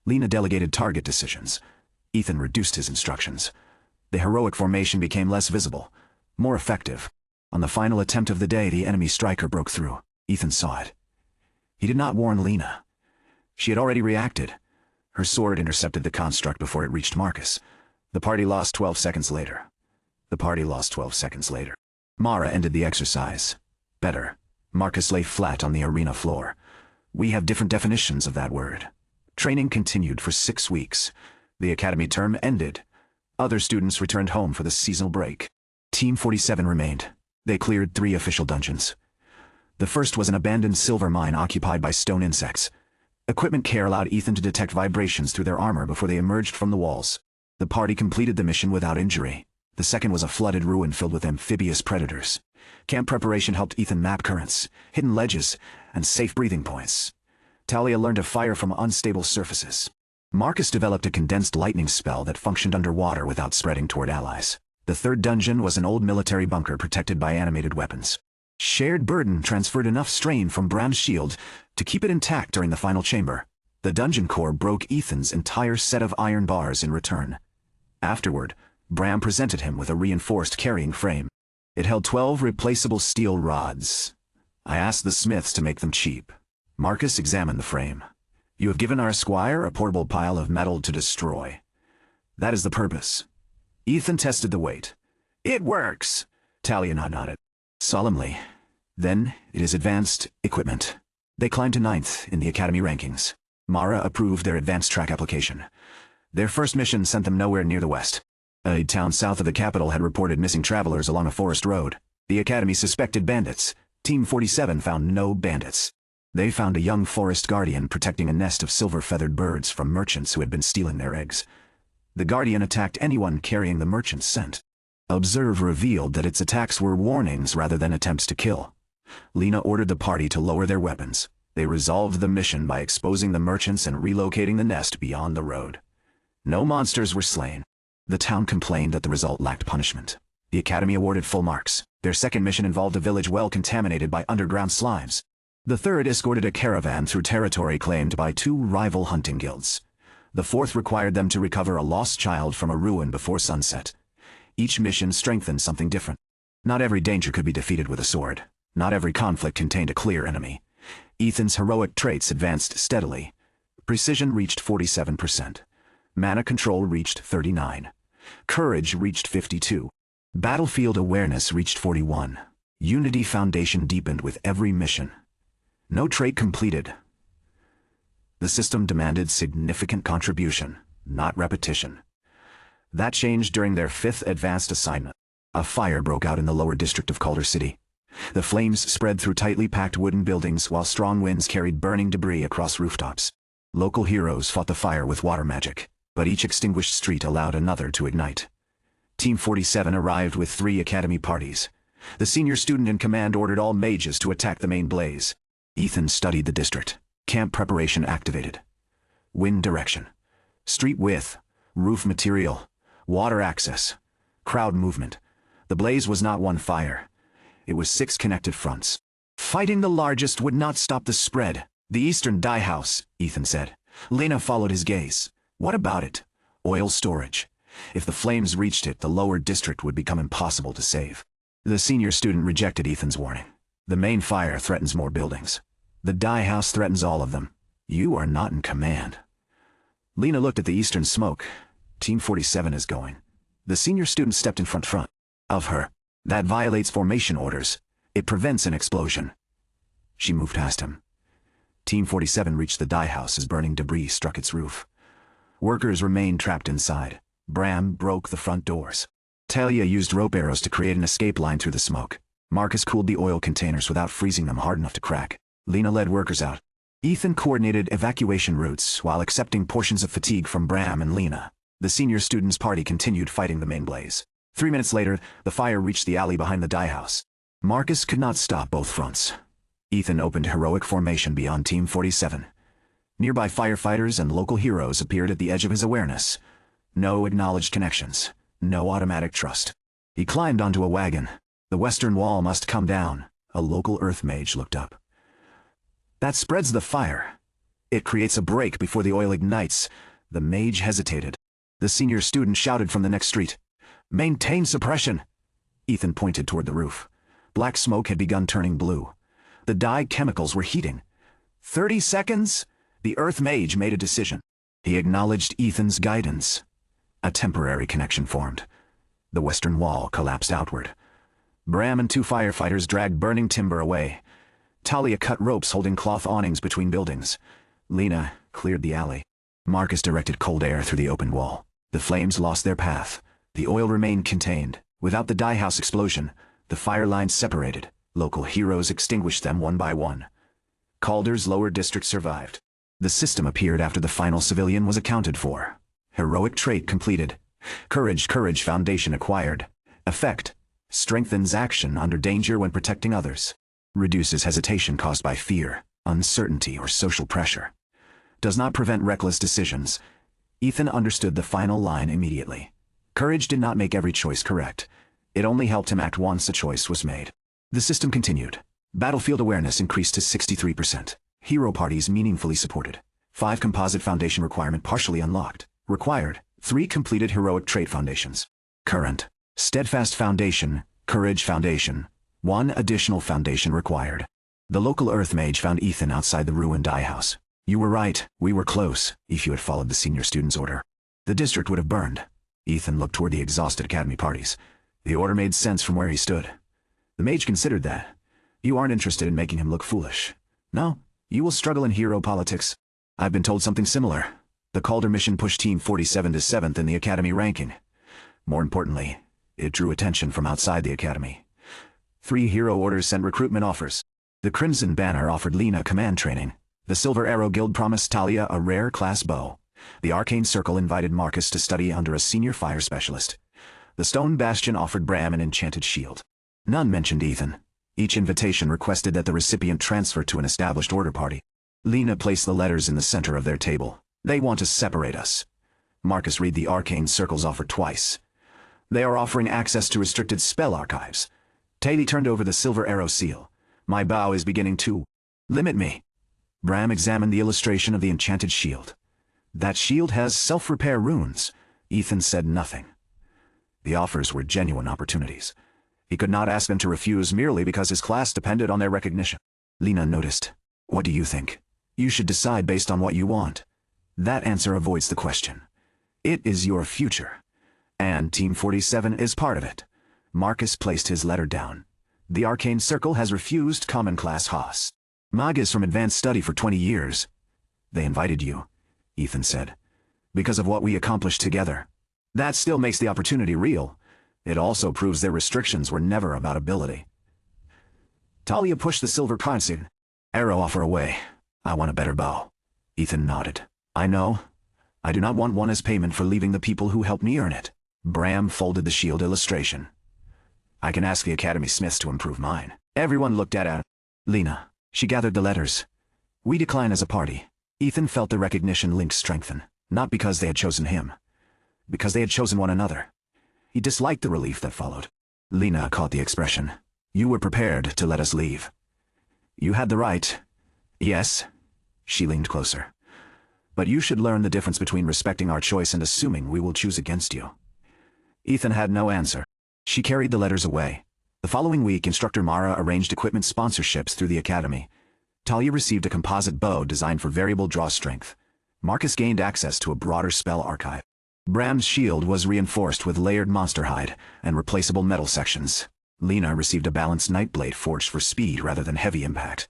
Lena delegated target decisions. Ethan reduced his instructions. The heroic formation became less visible, more effective. On the final attempt of the day, the enemy striker broke through. Ethan saw it. He did not warn Lena. She had already reacted. Her sword intercepted the construct before it reached Marcus. The party lost 12 seconds later. Mara ended the exercise. Better. Marcus lay flat on the arena floor. We have different definitions of that word. Training continued for 6 weeks. The academy term ended. Other students returned home for the seasonal break. Team 47 remained. They cleared 3 official dungeons. The first was an abandoned silver mine occupied by stone insects. Equipment care allowed Ethan to detect vibrations through their armor before they emerged from the walls. The party completed the mission without injury. The second was a flooded ruin filled with amphibious predators. Camp preparation helped Ethan map currents, hidden ledges, and safe breathing points. Talia learned to fire from unstable surfaces. Marcus developed a condensed lightning spell that functioned underwater without spreading toward allies. The third dungeon was an old military bunker protected by animated weapons. Shared burden transferred enough strain from Bram's shield to keep it intact during the final chamber. The dungeon core broke Ethan's entire set of iron bars in return. Afterward, Bram presented him with a reinforced carrying frame. It held 12 replaceable steel rods. I asked the smiths to make them cheap. Marcus examined the frame. You have given our Squire a portable pile of metal to destroy. That is the purpose. Ethan tested the weight. It works. Talia nodded. Solemnly. Then it is advanced equipment. They climbed to 9th in the academy rankings. Mara approved their advanced track application. Their first mission sent them nowhere near the west. A town south of the capital had reported missing travelers along a forest road. The academy suspected bandits. Team 47 found no bandits. They found a young forest guardian protecting a nest of silver-feathered birds from merchants who had been stealing their eggs. The guardian attacked anyone carrying the merchant's scent. Observe revealed that its attacks were warnings rather than attempts to kill. Lena ordered the party to lower their weapons. They resolved the mission by exposing the merchants and relocating the nest beyond the road. No monsters were slain. The town complained that the result lacked punishment. The academy awarded full marks. Their second mission involved a village well contaminated by underground slimes. The third escorted a caravan through territory claimed by 2 rival hunting guilds. The fourth required them to recover a lost child from a ruin before sunset. Each mission strengthened something different. Not every danger could be defeated with a sword. Not every conflict contained a clear enemy. Ethan's heroic traits advanced steadily. Precision reached 47%. Mana control reached 39%. Courage reached 52%. Battlefield awareness reached 41%. Unity foundation deepened with every mission. No trait completed. The system demanded significant contribution. not repetition. That changed during their 5th advanced assignment. A fire broke out in the lower district of Calder City. The flames spread through tightly packed wooden buildings while strong winds carried burning debris across rooftops. Local heroes fought the fire with water magic, but each extinguished street allowed another to ignite. Team 47 arrived with 3 academy parties. The senior student in command ordered all mages to attack the main blaze. Ethan studied the district. Camp preparation activated. Wind direction. Street width. Roof material. Water access. Crowd movement. The blaze was not one fire. It was 6 connected fronts. Fighting the largest would not stop the spread. The eastern dye house, Ethan said. Lena followed his gaze. What about it? Oil storage. If the flames reached it, the lower district would become impossible to save. The senior student rejected Ethan's warning. The main fire threatens more buildings. The dye house threatens all of them. You are not in command. Lena looked at the eastern smoke. Team 47 is going. The senior student stepped in front of her. That violates formation orders. It prevents an explosion. She moved past him. Team 47 reached the dye house as burning debris struck its roof. Workers remained trapped inside. Bram broke the front doors. Talia used rope arrows to create an escape line through the smoke. Marcus cooled the oil containers without freezing them hard enough to crack. Lena led workers out. Ethan coordinated evacuation routes while accepting portions of fatigue from Bram and Lena. The senior students' party continued fighting the main blaze. 3 minutes later, the fire reached the alley behind the dye house. Marcus could not stop both fronts. Ethan opened heroic formation beyond Team 47. Nearby firefighters and local heroes appeared at the edge of his awareness. No acknowledged connections. No automatic trust. He climbed onto a wagon. The western wall must come down. A local earth mage looked up. That spreads the fire. It creates a break before the oil ignites. The mage hesitated. The senior student shouted from the next street. Maintain suppression. Ethan pointed toward the roof. Black smoke had begun turning blue. The dye chemicals were heating. 30 seconds? The earth mage made a decision. He acknowledged Ethan's guidance. A temporary connection formed. The western wall collapsed outward. Bram and 2 firefighters dragged burning timber away. Talia cut ropes holding cloth awnings between buildings. Lena cleared the alley. Marcus directed cold air through the open wall. The flames lost their path. The oil remained contained. Without the dye house explosion, the fire lines separated. Local heroes extinguished them one by one. Calder's lower district survived. The system appeared after the final civilian was accounted for. Heroic trait completed. Courage foundation acquired. Effect: strengthens action under danger when protecting others. Reduces hesitation caused by fear, uncertainty, or social pressure. Does not prevent reckless decisions. Ethan understood the final line immediately. Courage did not make every choice correct. It only helped him act once a choice was made. The system continued. Battlefield awareness increased to 63%. Hero parties meaningfully supported. 5 composite foundation requirement partially unlocked. Required: 3 completed heroic trait foundations. Current: steadfast foundation, courage foundation. 1 additional foundation required. The local earth mage found Ethan outside the ruined dye house. You were right, we were close, if you had followed the senior student's order. The district would have burned. Ethan looked toward the exhausted academy parties. The order made sense from where he stood. The mage considered that. You aren't interested in making him look foolish. No, you will struggle in hero politics. I've been told something similar. The Calder mission pushed Team 47 to 7th in the academy ranking. More importantly, it drew attention from outside the academy. 3 hero orders sent recruitment offers. The Crimson Banner offered Lena command training. The Silver Arrow Guild promised Talia a rare class bow. The Arcane Circle invited Marcus to study under a senior fire specialist. The Stone Bastion offered Bram an enchanted shield. None mentioned Ethan. Each invitation requested that the recipient transfer to an established order party. Lena placed the letters in the center of their table. They want to separate us. Marcus read the Arcane Circle's offer twice. They are offering access to restricted spell archives. Talia turned over the Silver Arrow seal. My bow is beginning to limit me. Bram examined the illustration of the enchanted shield. That shield has self-repair runes. Ethan said nothing. The offers were genuine opportunities. He could not ask them to refuse merely because his class depended on their recognition. Lena noticed. What do you think? You should decide based on what you want. That answer avoids the question. It is your future. And Team 47 is part of it. Marcus placed his letter down. The Arcane Circle has refused common class Haas. Mag is from advanced study for 20 years. They invited you, Ethan said. because of what we accomplished together. That still makes the opportunity real. It also proves their restrictions were never about ability. Talia pushed the silver currency. Arrow offer away. I want a better bow. Ethan nodded. I know. I do not want one as payment for leaving the people who helped me earn it. Bram folded the shield illustration. I can ask the Academy Smiths to improve mine. Everyone looked at her. Lena. She gathered the letters. We decline as a party. Ethan felt the recognition links strengthen, not because they had chosen him, because they had chosen one another. He disliked the relief that followed. Lena caught the expression. You were prepared to let us leave. You had the right. Yes. She leaned closer. But you should learn the difference between respecting our choice and assuming we will choose against you. Ethan had no answer. She carried the letters away. The following week, Instructor Mara arranged equipment sponsorships through the Academy. Talia received a composite bow designed for variable draw strength. Marcus gained access to a broader spell archive. Bram's shield was reinforced with layered monster hide and replaceable metal sections. Lena received a balanced nightblade forged for speed rather than heavy impact.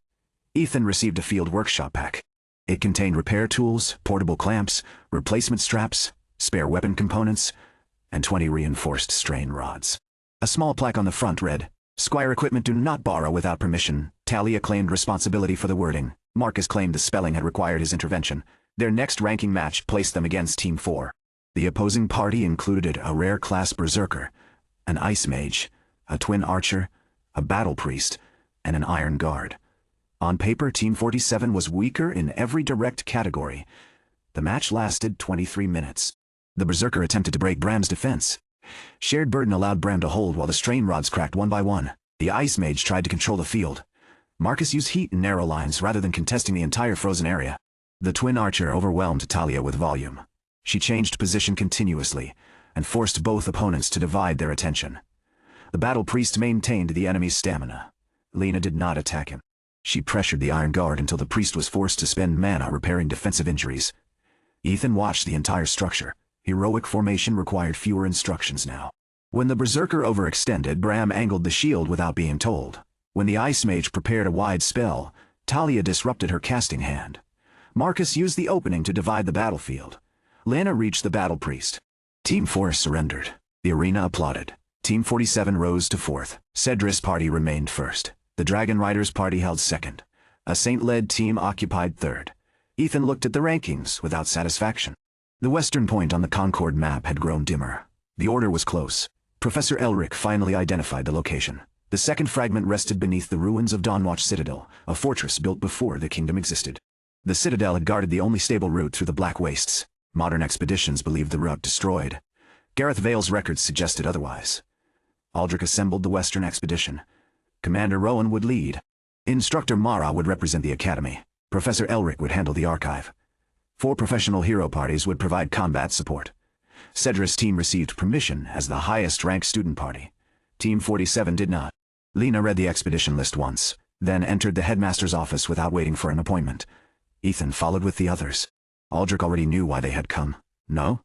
Ethan received a field workshop pack. It contained repair tools, portable clamps, replacement straps, spare weapon components, and 20 reinforced strain rods. A small plaque on the front read, Squire equipment do not borrow without permission. Talia claimed responsibility for the wording. Marcus claimed the spelling had required his intervention. Their next ranking match placed them against Team 4. The opposing party included a rare class berserker, an ice mage, a twin archer, a battle priest, and an iron guard. On paper, Team 47 was weaker in every direct category. The match lasted 23 minutes. The berserker attempted to break Bram's defense. Shared burden allowed Bram to hold while the strain rods cracked one by one. The ice mage tried to control the field. Marcus used heat and narrow lines rather than contesting the entire frozen area. The twin archer overwhelmed Talia with volume. She changed position continuously and forced both opponents to divide their attention. The battle priest maintained the enemy's stamina. Lena did not attack him. She pressured the iron guard until the priest was forced to spend mana repairing defensive injuries. Ethan watched the entire structure. Heroic formation required fewer instructions now. When the berserker overextended, Bram angled the shield without being told. When the ice mage prepared a wide spell, Talia disrupted her casting hand. Marcus used the opening to divide the battlefield. Lena reached the battle priest. Team 4 surrendered. The arena applauded. Team 47 rose to 4th. Cedrus' party remained 1st. The Dragon Riders' party held 2nd. A Saint-led team occupied 3rd. Ethan looked at the rankings without satisfaction. The western point on the Concord map had grown dimmer. The order was close. Professor Elric finally identified the location. The second fragment rested beneath the ruins of Dawnwatch Citadel, a fortress built before the kingdom existed. The citadel had guarded the only stable route through the Black Wastes. Modern expeditions believed the route destroyed. Gareth Vale's records suggested otherwise. Aldrich assembled the Western expedition. Commander Rowan would lead. Instructor Mara would represent the Academy. Professor Elric would handle the archive. 4 professional hero parties would provide combat support. Cedrus' team received permission as the highest-ranked student party. Team 47 did not. Lena read the expedition list once, then entered the headmaster's office without waiting for an appointment. Ethan followed with the others. Aldrich already knew why they had come. No?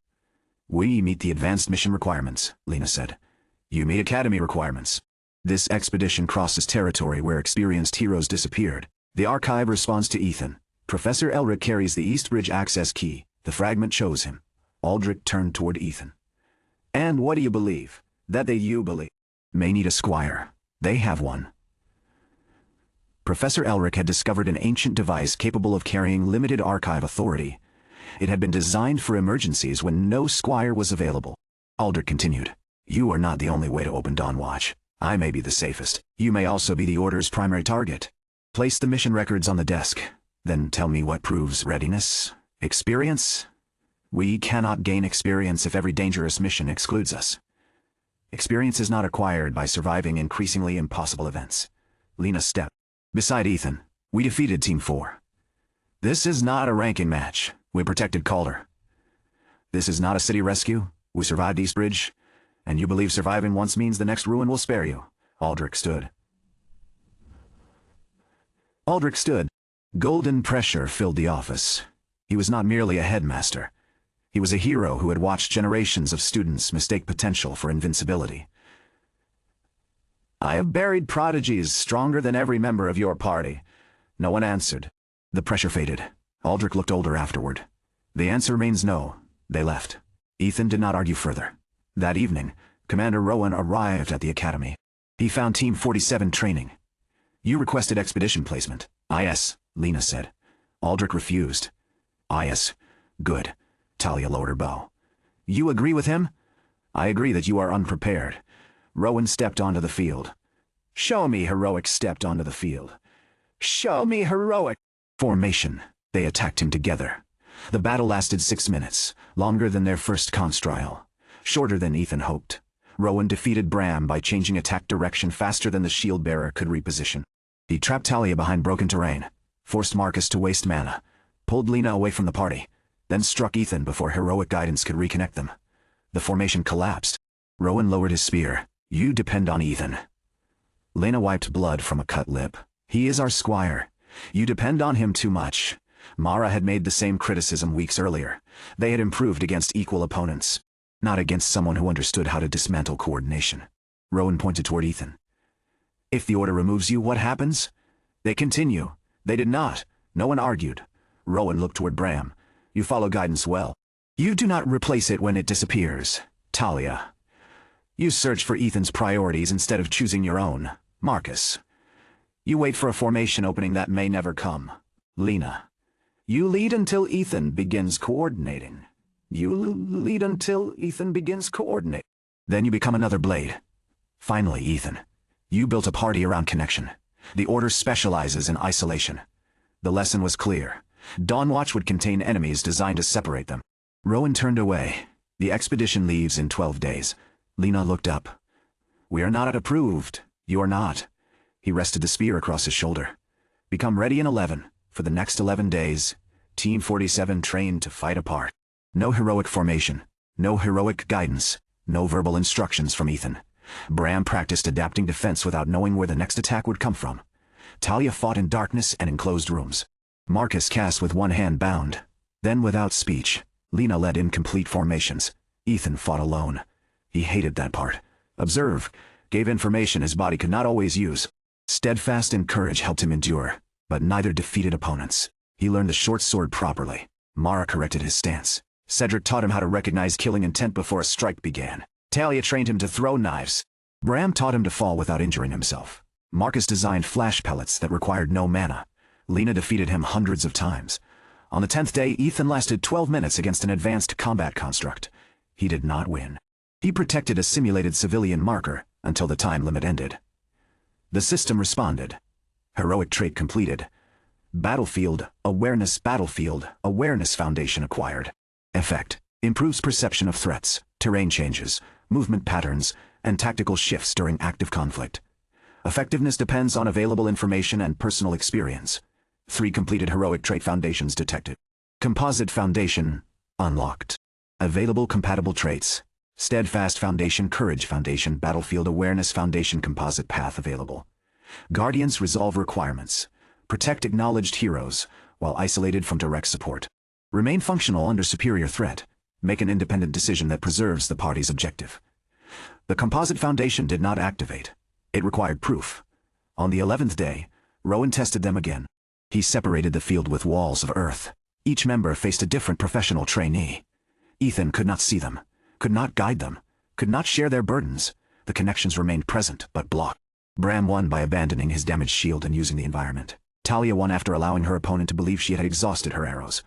We meet the advanced mission requirements, Lena said. You meet Academy requirements. This expedition crosses territory where experienced heroes disappeared. The archive responds to Ethan. Professor Elric carries the East Bridge access key. The fragment chose him. Aldrich turned toward Ethan. And what do you believe? That you believe? May need a squire. They have one. Professor Elric had discovered an ancient device capable of carrying limited archive authority. It had been designed for emergencies when no squire was available. Aldrich continued. You are not the only way to open Dawnwatch. I may be the safest. You may also be the Order's primary target. Place the mission records on the desk. Then tell me what proves readiness. Experience? We cannot gain experience if every dangerous mission excludes us. Experience is not acquired by surviving increasingly impossible events. Lena stepped beside Ethan. We defeated Team 4. This is not a ranking match. We protected Calder. This is not a city rescue. We survived Eastbridge. And you believe surviving once means the next ruin will spare you. Aldrich stood. Golden pressure filled the office. He was not merely a headmaster. He was a hero who had watched generations of students mistake potential for invincibility. I have buried prodigies stronger than every member of your party. No one answered. The pressure faded. Aldrich looked older afterward. The answer remains no. They left. Ethan did not argue further. That evening, Commander Rowan arrived at the academy. He found Team 47 training. "You requested expedition placement." "Yes," Lena said. Aldrich refused. "Yes. Good." Talia lowered her bow. "You agree with him?" "I agree that you are unprepared." Rowan stepped onto the field. "Show me heroic." Stepped onto the field. "Show me heroic." Formation. They attacked him together. The battle lasted 6 minutes, longer than their first conch trial, shorter than Ethan hoped. Rowan defeated Bram by changing attack direction faster than the shield bearer could reposition. He trapped Talia behind broken terrain, forced Marcus to waste mana, pulled Lena away from the party, then struck Ethan before heroic guidance could reconnect them. The formation collapsed. Rowan lowered his spear. "You depend on Ethan." Lena wiped blood from a cut lip. "He is our squire. You depend on him too much." Mara had made the same criticism weeks earlier. They had improved against equal opponents, not against someone who understood how to dismantle coordination. Rowan pointed toward Ethan. "If the Order removes you, what happens?" "They continue." They did not. No one argued. Rowan looked toward Bram. "You follow guidance well. You do not replace it when it disappears." Talia. "You search for Ethan's priorities instead of choosing your own." Marcus. "You wait for a formation opening that may never come." Lena. "You lead until Ethan begins coordinating." "You lead until Ethan begins coordinating. Then you become another blade." Finally, Ethan. "You built a party around connection. The Order specializes in isolation." The lesson was clear. Dawnwatch would contain enemies designed to separate them. Rowan turned away. "The expedition leaves in 12 days. Lena looked up. "We are not approved." "You are not." He rested the spear across his shoulder. "Become ready in 11. For the next 11 days, Team 47 trained to fight apart. No heroic formation, no heroic guidance, no verbal instructions from Ethan. Bram practiced adapting defense without knowing where the next attack would come from. Talia fought in darkness and enclosed rooms. Marcus cast with one hand bound. Then without speech, Lena led incomplete formations. Ethan fought alone. He hated that part. Observe, gave information his body could not always use. Steadfast and courage helped him endure, but neither defeated opponents. He learned the short sword properly. Mara corrected his stance. Cedric taught him how to recognize killing intent before a strike began. Talia trained him to throw knives. Bram taught him to fall without injuring himself. Marcus designed flash pellets that required no mana. Lena defeated him hundreds of times. On the 10th day, Ethan lasted 12 minutes against an advanced combat construct. He did not win. He protected a simulated civilian marker until the time limit ended. The system responded. Heroic trait completed. Battlefield Awareness Foundation acquired. Effect: improves perception of threats, terrain changes, movement patterns, and tactical shifts during active conflict. Effectiveness depends on available information and personal experience. 3 completed heroic trait foundations detected. Composite Foundation unlocked. Available compatible traits: Steadfast Foundation, Courage Foundation, Battlefield Awareness Foundation. Composite path available. Guardians resolve requirements. Protect acknowledged heroes, while isolated from direct support. Remain functional under superior threat. Make an independent decision that preserves the party's objective. The Composite Foundation did not activate. It required proof. On the 11th day, Rowan tested them again. He separated the field with walls of earth. Each member faced a different professional trainee. Ethan could not see them, could not guide them, could not share their burdens. The connections remained present but blocked. Bram won by abandoning his damaged shield and using the environment. Talia won after allowing her opponent to believe she had exhausted her arrows.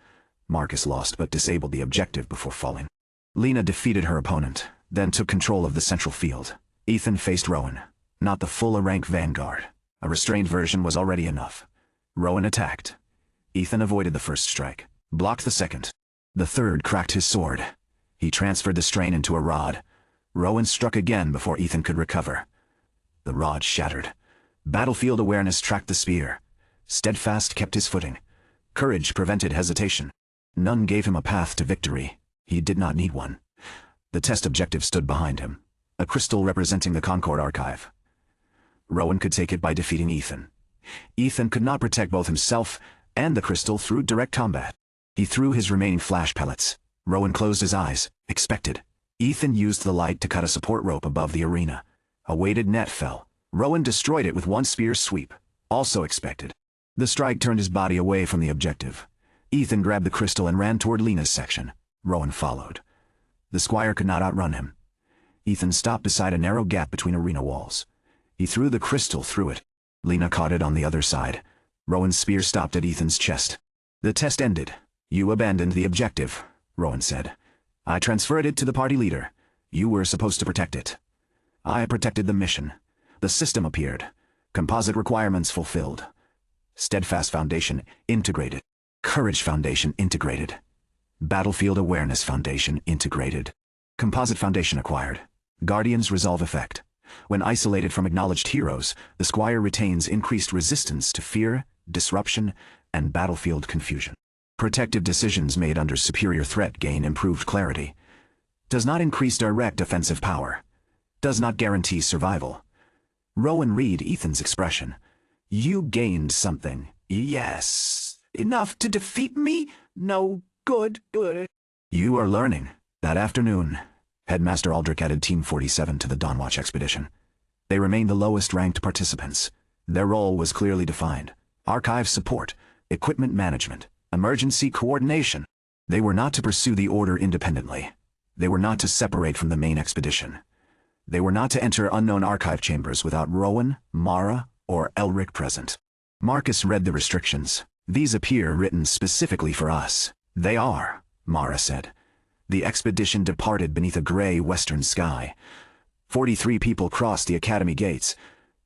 Marcus lost but disabled the objective before falling. Lena defeated her opponent, then took control of the central field. Ethan faced Rowan, not the full-rank vanguard. A restrained version was already enough. Rowan attacked. Ethan avoided the first strike, blocked the second. The third cracked his sword. He transferred the strain into a rod. Rowan struck again before Ethan could recover. The rod shattered. Battlefield Awareness tracked the spear. Steadfast kept his footing. Courage prevented hesitation. None gave him a path to victory. He did not need one. The test objective stood behind him, a crystal representing the Concord Archive. Rowan could take it by defeating Ethan. Ethan could not protect both himself and the crystal through direct combat. He threw his remaining flash pellets. Rowan closed his eyes, expected. Ethan used the light to cut a support rope above the arena. A weighted net fell. Rowan destroyed it with one spear sweep, also expected. The strike turned his body away from the objective. Ethan grabbed the crystal and ran toward Lena's section. Rowan followed. The Squire could not outrun him. Ethan stopped beside a narrow gap between arena walls. He threw the crystal through it. Lena caught it on the other side. Rowan's spear stopped at Ethan's chest. The test ended. You abandoned the objective, Rowan said. I transferred it to the party leader. You were supposed to protect it. I protected the mission. The system appeared. Composite requirements fulfilled. Steadfast Foundation integrated. Courage Foundation integrated. Battlefield Awareness Foundation integrated. Composite Foundation acquired. Guardian's Resolve effect. When isolated from acknowledged heroes, the Squire retains increased resistance to fear, disruption, and battlefield confusion. Protective decisions made under superior threat gain improved clarity. Does not increase direct offensive power. Does not guarantee survival. Rowan read Ethan's expression. You gained something. Yes. Enough to defeat me? No. Good. You are learning. That afternoon, Headmaster Aldrich added Team 47 to the Dawnwatch expedition. They remained the lowest-ranked participants. Their role was clearly defined. Archive support, equipment management, emergency coordination. They were not to pursue the Order independently. They were not to separate from the main expedition. They were not to enter unknown archive chambers without Rowan, Mara, or Elric present. Marcus read the restrictions. These appear written specifically for us. They are, Mara said. The expedition departed beneath a gray western sky. 43 people crossed the academy gates.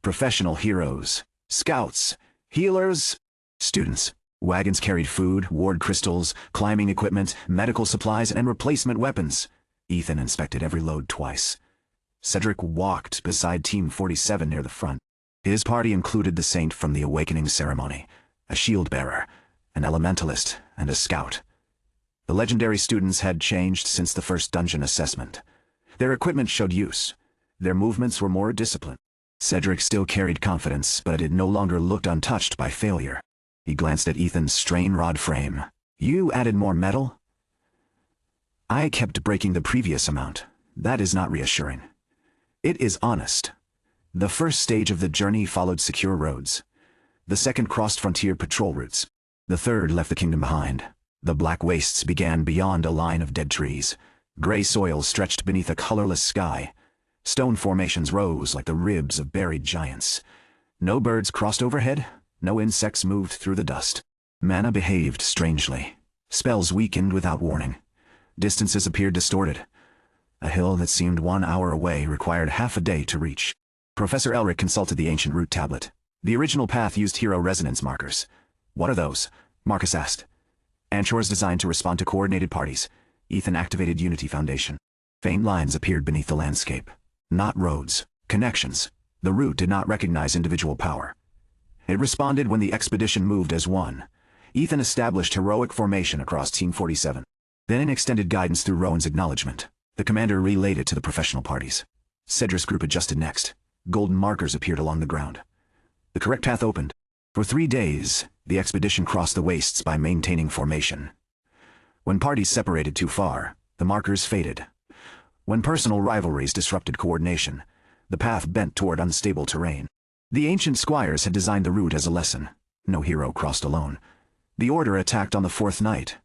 Professional heroes, scouts, healers, students. Wagons carried food, ward crystals, climbing equipment, medical supplies, and replacement weapons. Ethan inspected every load twice. Cedric walked beside Team 47 near the front. His party included the saint from the awakening ceremony, a shield bearer, an elementalist, and a scout. The legendary students had changed since the first dungeon assessment. Their equipment showed use. Their movements were more disciplined. Cedric still carried confidence, but it no longer looked untouched by failure. He glanced at Ethan's strain rod frame. You added more metal? I kept breaking the previous amount. That is not reassuring. It is honest. The first stage of the journey followed secure roads. The second crossed frontier patrol routes. The third left the kingdom behind. The black wastes began beyond a line of dead trees. Gray soil stretched beneath a colorless sky. Stone formations rose like the ribs of buried giants. No birds crossed overhead. No insects moved through the dust. Mana behaved strangely. Spells weakened without warning. Distances appeared distorted. A hill that seemed 1 hour away required half a day to reach. Professor Elric consulted the ancient route tablet. The original path used hero resonance markers. What are those? Marcus asked. Anchors designed to respond to coordinated parties. Ethan activated Unity Foundation. Faint lines appeared beneath the landscape. Not roads, connections. The route did not recognize individual power. It responded when the expedition moved as one. Ethan established heroic formation across Team 47. Then extended guidance through Rowan's acknowledgement. The commander relayed it to the professional parties. Cedric's group adjusted next. Golden markers appeared along the ground. The correct path opened. For 3 days, the expedition crossed the wastes by maintaining formation. When parties separated too far, the markers faded. When personal rivalries disrupted coordination, the path bent toward unstable terrain. The ancient squires had designed the route as a lesson. No hero crossed alone. The Order attacked on the 4th night.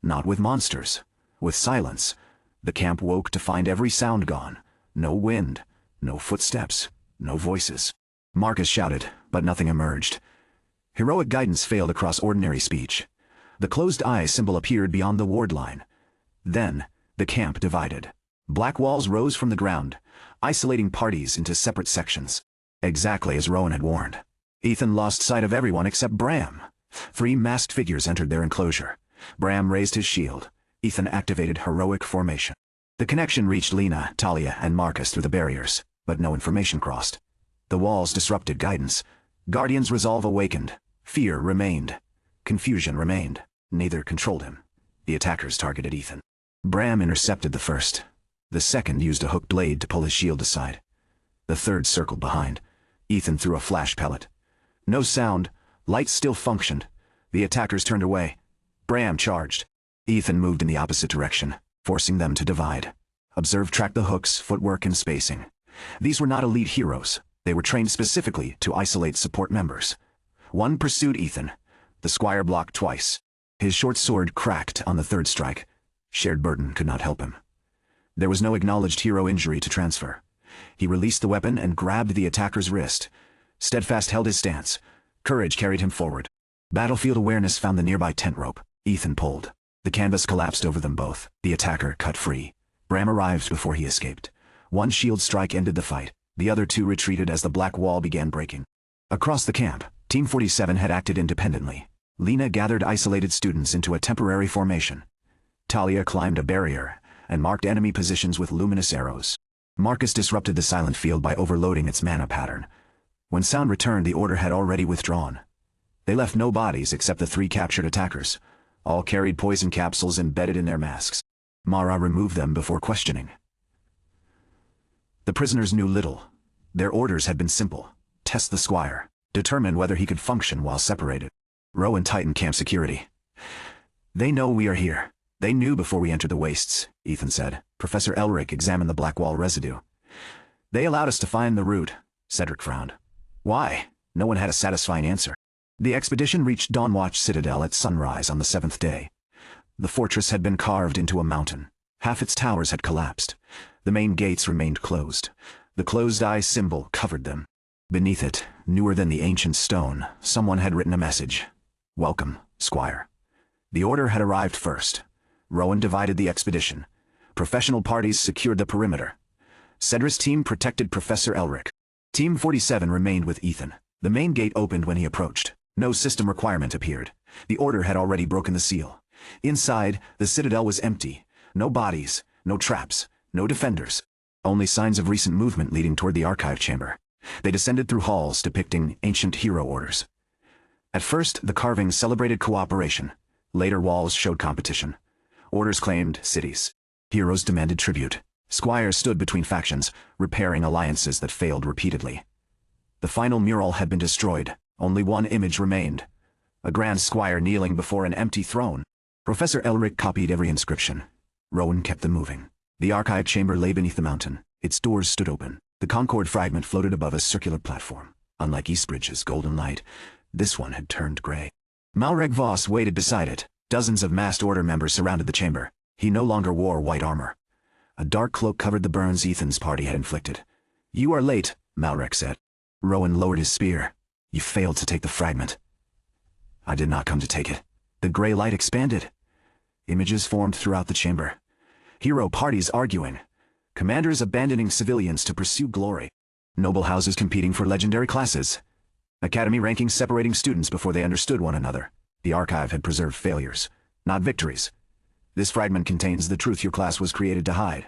Not with monsters. With silence. The camp woke to find every sound gone. No wind. No footsteps. No voices. Marcus shouted, but nothing emerged. Heroic guidance failed across ordinary speech. The closed eye symbol appeared beyond the ward line. Then, the camp divided. Black walls rose from the ground, isolating parties into separate sections. Exactly as Rowan had warned. Ethan lost sight of everyone except Bram. 3 masked figures entered their enclosure. Bram raised his shield. Ethan activated heroic formation. The connection reached Lena, Talia, and Marcus through the barriers, but no information crossed. The walls disrupted guidance. Guardian's resolve awakened. Fear remained. Confusion remained. Neither controlled him. The attackers targeted Ethan. Bram intercepted the first. The second used a hooked blade to pull his shield aside. The third circled behind. Ethan threw a flash pellet. No sound. Light still functioned. The attackers turned away. Bram charged. Ethan moved in the opposite direction, forcing them to divide. Observe tracked the hooks, footwork, and spacing. These were not elite heroes. They were trained specifically to isolate support members. One pursued Ethan. The Squire blocked twice. His short sword cracked on the third strike. Shared burden could not help him. There was no acknowledged hero injury to transfer. He released the weapon and grabbed the attacker's wrist. Steadfast held his stance. Courage carried him forward. Battlefield awareness found the nearby tent rope. Ethan pulled. The canvas collapsed over them both. The attacker cut free. Bram arrived before he escaped. One shield strike ended the fight. The other two retreated as the black wall began breaking. Across the camp, Team 47 had acted independently. Lena gathered isolated students into a temporary formation. Talia climbed a barrier and marked enemy positions with luminous arrows. Marcus disrupted the silent field by overloading its mana pattern. When sound returned, the order had already withdrawn. They left no bodies except the 3 captured attackers. All carried poison capsules embedded in their masks. Mara removed them before questioning. The prisoners knew little. Their orders had been simple. Test the Squire. Determine whether he could function while separated. Rowan tightened camp security. They know we are here. They knew before we entered the wastes, Ethan said. Professor Elric examined the black wall residue. They allowed us to find the route, Cedric frowned. Why? No one had a satisfying answer. The expedition reached Dawnwatch Citadel at sunrise on the 7th day. The fortress had been carved into a mountain. Half its towers had collapsed. The main gates remained closed. The closed-eye symbol covered them. Beneath it, newer than the ancient stone, someone had written a message. Welcome, Squire. The order had arrived first. Rowan divided the expedition. Professional parties secured the perimeter. Cedric's team protected Professor Elric. Team 47 remained with Ethan. The main gate opened when he approached. No system requirement appeared. The order had already broken the seal. Inside, the citadel was empty. No bodies, no traps, no defenders. Only signs of recent movement leading toward the archive chamber. They descended through halls depicting ancient hero orders. At first, the carvings celebrated cooperation. Later walls showed competition. Orders claimed cities. Heroes demanded tribute. Squires stood between factions, repairing alliances that failed repeatedly. The final mural had been destroyed. Only one image remained. A grand squire kneeling before an empty throne. Professor Elric copied every inscription. Rowan kept them moving. The archive chamber lay beneath the mountain. Its doors stood open. The Concord fragment floated above a circular platform. Unlike Eastbridge's golden light, this one had turned gray. Malreg Voss waited beside it. Dozens of masked order members surrounded the chamber. He no longer wore white armor. A dark cloak covered the burns Ethan's party had inflicted. You are late, Malreg said. Rowan lowered his spear. You failed to take the fragment. I did not come to take it. The gray light expanded. Images formed throughout the chamber. Hero parties arguing. Commanders abandoning civilians to pursue glory. Noble houses competing for legendary classes. Academy rankings separating students before they understood one another. The archive had preserved failures, not victories. This fragment contains the truth your class was created to hide,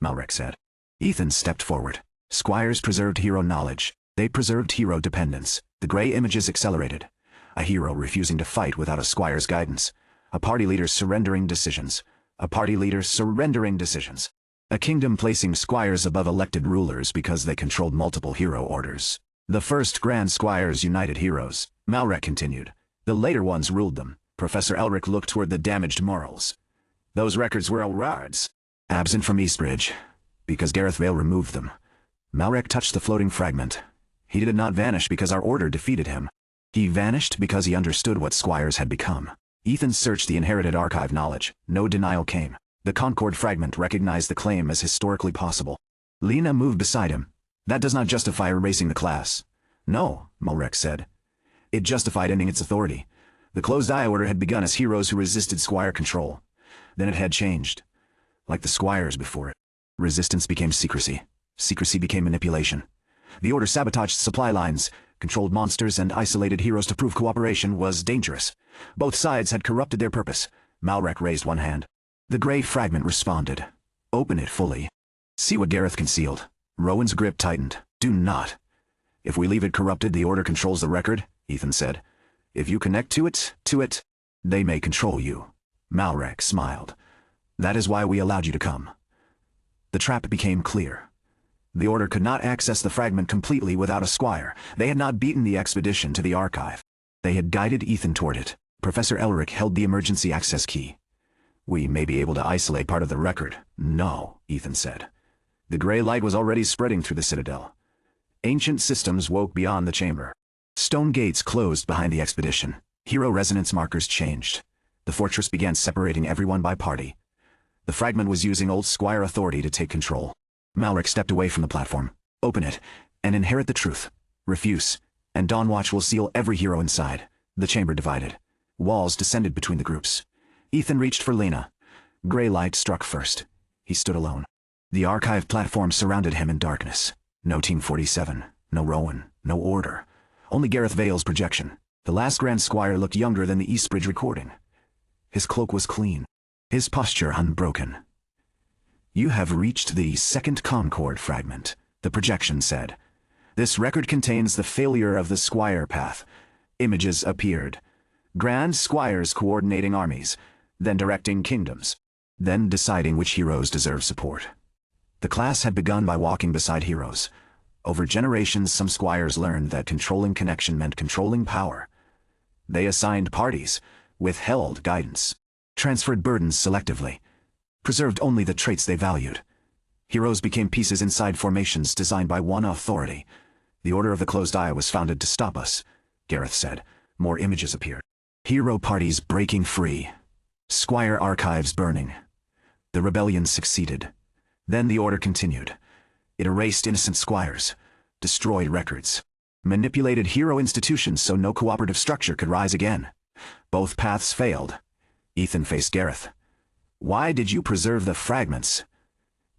Malrec said. Ethan stepped forward. Squires preserved hero knowledge. They preserved hero dependence. The gray images accelerated. A hero refusing to fight without a squire's guidance. A party leader surrendering decisions. A party leader surrendering decisions. A kingdom placing squires above elected rulers because they controlled multiple hero orders. The first Grand Squires united heroes, Malrec continued. The later ones ruled them. Professor Elric looked toward the damaged morals. Those records were Elrod's. Absent from Eastbridge, because Gareth Vale removed them. Malrec touched the floating fragment. He did not vanish because our order defeated him. He vanished because he understood what squires had become. Ethan searched the inherited archive knowledge. No denial came. The Concord fragment recognized the claim as historically possible. Lena moved beside him. That does not justify erasing the class. No, Malrec said. It justified ending its authority. The closed-eye order had begun as heroes who resisted squire control. Then it had changed. Like the squires before it. Resistance became secrecy. Secrecy became manipulation. The order sabotaged supply lines, controlled monsters, and isolated heroes to prove cooperation was dangerous. Both sides had corrupted their purpose. Malrec raised one hand. The gray fragment responded. Open it fully. See what Gareth concealed. Rowan's grip tightened. Do not. If we leave it corrupted, the order controls the record, Ethan said. If you connect to it, they may control you. Malrec smiled. That is why we allowed you to come. The trap became clear. The order could not access the fragment completely without a squire. They had not beaten the expedition to the archive. They had guided Ethan toward it. Professor Elric held the emergency access key. We may be able to isolate part of the record. No, Ethan said. The gray light was already spreading through the citadel. Ancient systems woke beyond the chamber. Stone gates closed behind the expedition. Hero resonance markers changed. The fortress began separating everyone by party. The fragment was using old Squire authority to take control. Malric stepped away from the platform. Open it, and inherit the truth. Refuse, and Dawnwatch will seal every hero inside. The chamber divided. Walls descended between the groups. Ethan reached for Lena. Gray light struck first. He stood alone. The archive platform surrounded him in darkness. No Team 47, no Rowan, no order. Only Gareth Vale's projection. The last Grand Squire looked younger than the Eastbridge recording. His cloak was clean, his posture unbroken. You have reached the second Concord fragment, the projection said. This record contains the failure of the Squire path. Images appeared. Grand Squires coordinating armies, then directing kingdoms, then deciding which heroes deserve support. The class had begun by walking beside heroes. Over generations, some squires learned that controlling connection meant controlling power. They assigned parties, withheld guidance, transferred burdens selectively, preserved only the traits they valued. Heroes became pieces inside formations designed by one authority. The Order of the Closed Eye was founded to stop us, Gareth said. More images appeared. Hero parties breaking free. Squire archives burning. The rebellion succeeded. Then the Order continued. It erased innocent squires, destroyed records, manipulated hero institutions so no cooperative structure could rise again. Both paths failed. Ethan faced Gareth. Why did you preserve the fragments?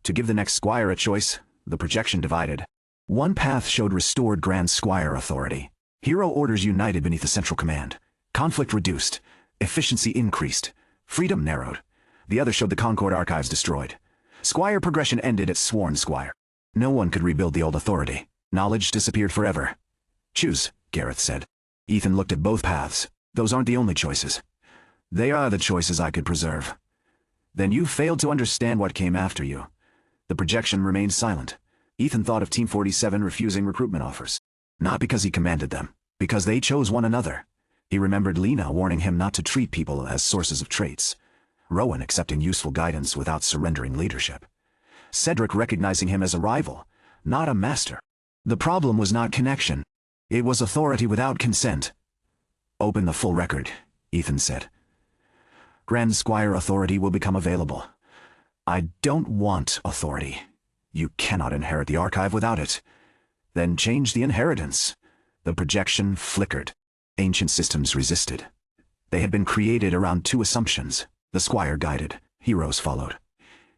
To give the next squire a choice, the projection divided. One path showed restored Grand Squire authority. Hero orders united beneath a central command. Conflict reduced. Efficiency increased. Freedom narrowed. The other showed the Concord archives destroyed. Squire progression ended at Sworn Squire. No one could rebuild the old authority. Knowledge disappeared forever. Choose, Gareth said. Ethan looked at both paths. Those aren't the only choices. They are the choices I could preserve. Then you failed to understand what came after you. The projection remained silent. Ethan thought of Team 47 refusing recruitment offers. Not because he commanded them, because they chose one another. He remembered Lena warning him not to treat people as sources of traits. Rowan accepting useful guidance without surrendering leadership. Cedric recognizing him as a rival, not a master. The problem was not connection. It was authority without consent. Open the full record, Ethan said. Grand Squire authority will become available. I don't want authority. You cannot inherit the archive without it. Then change the inheritance. The projection flickered. Ancient systems resisted. They had been created around two assumptions. The Squire guided. Heroes followed.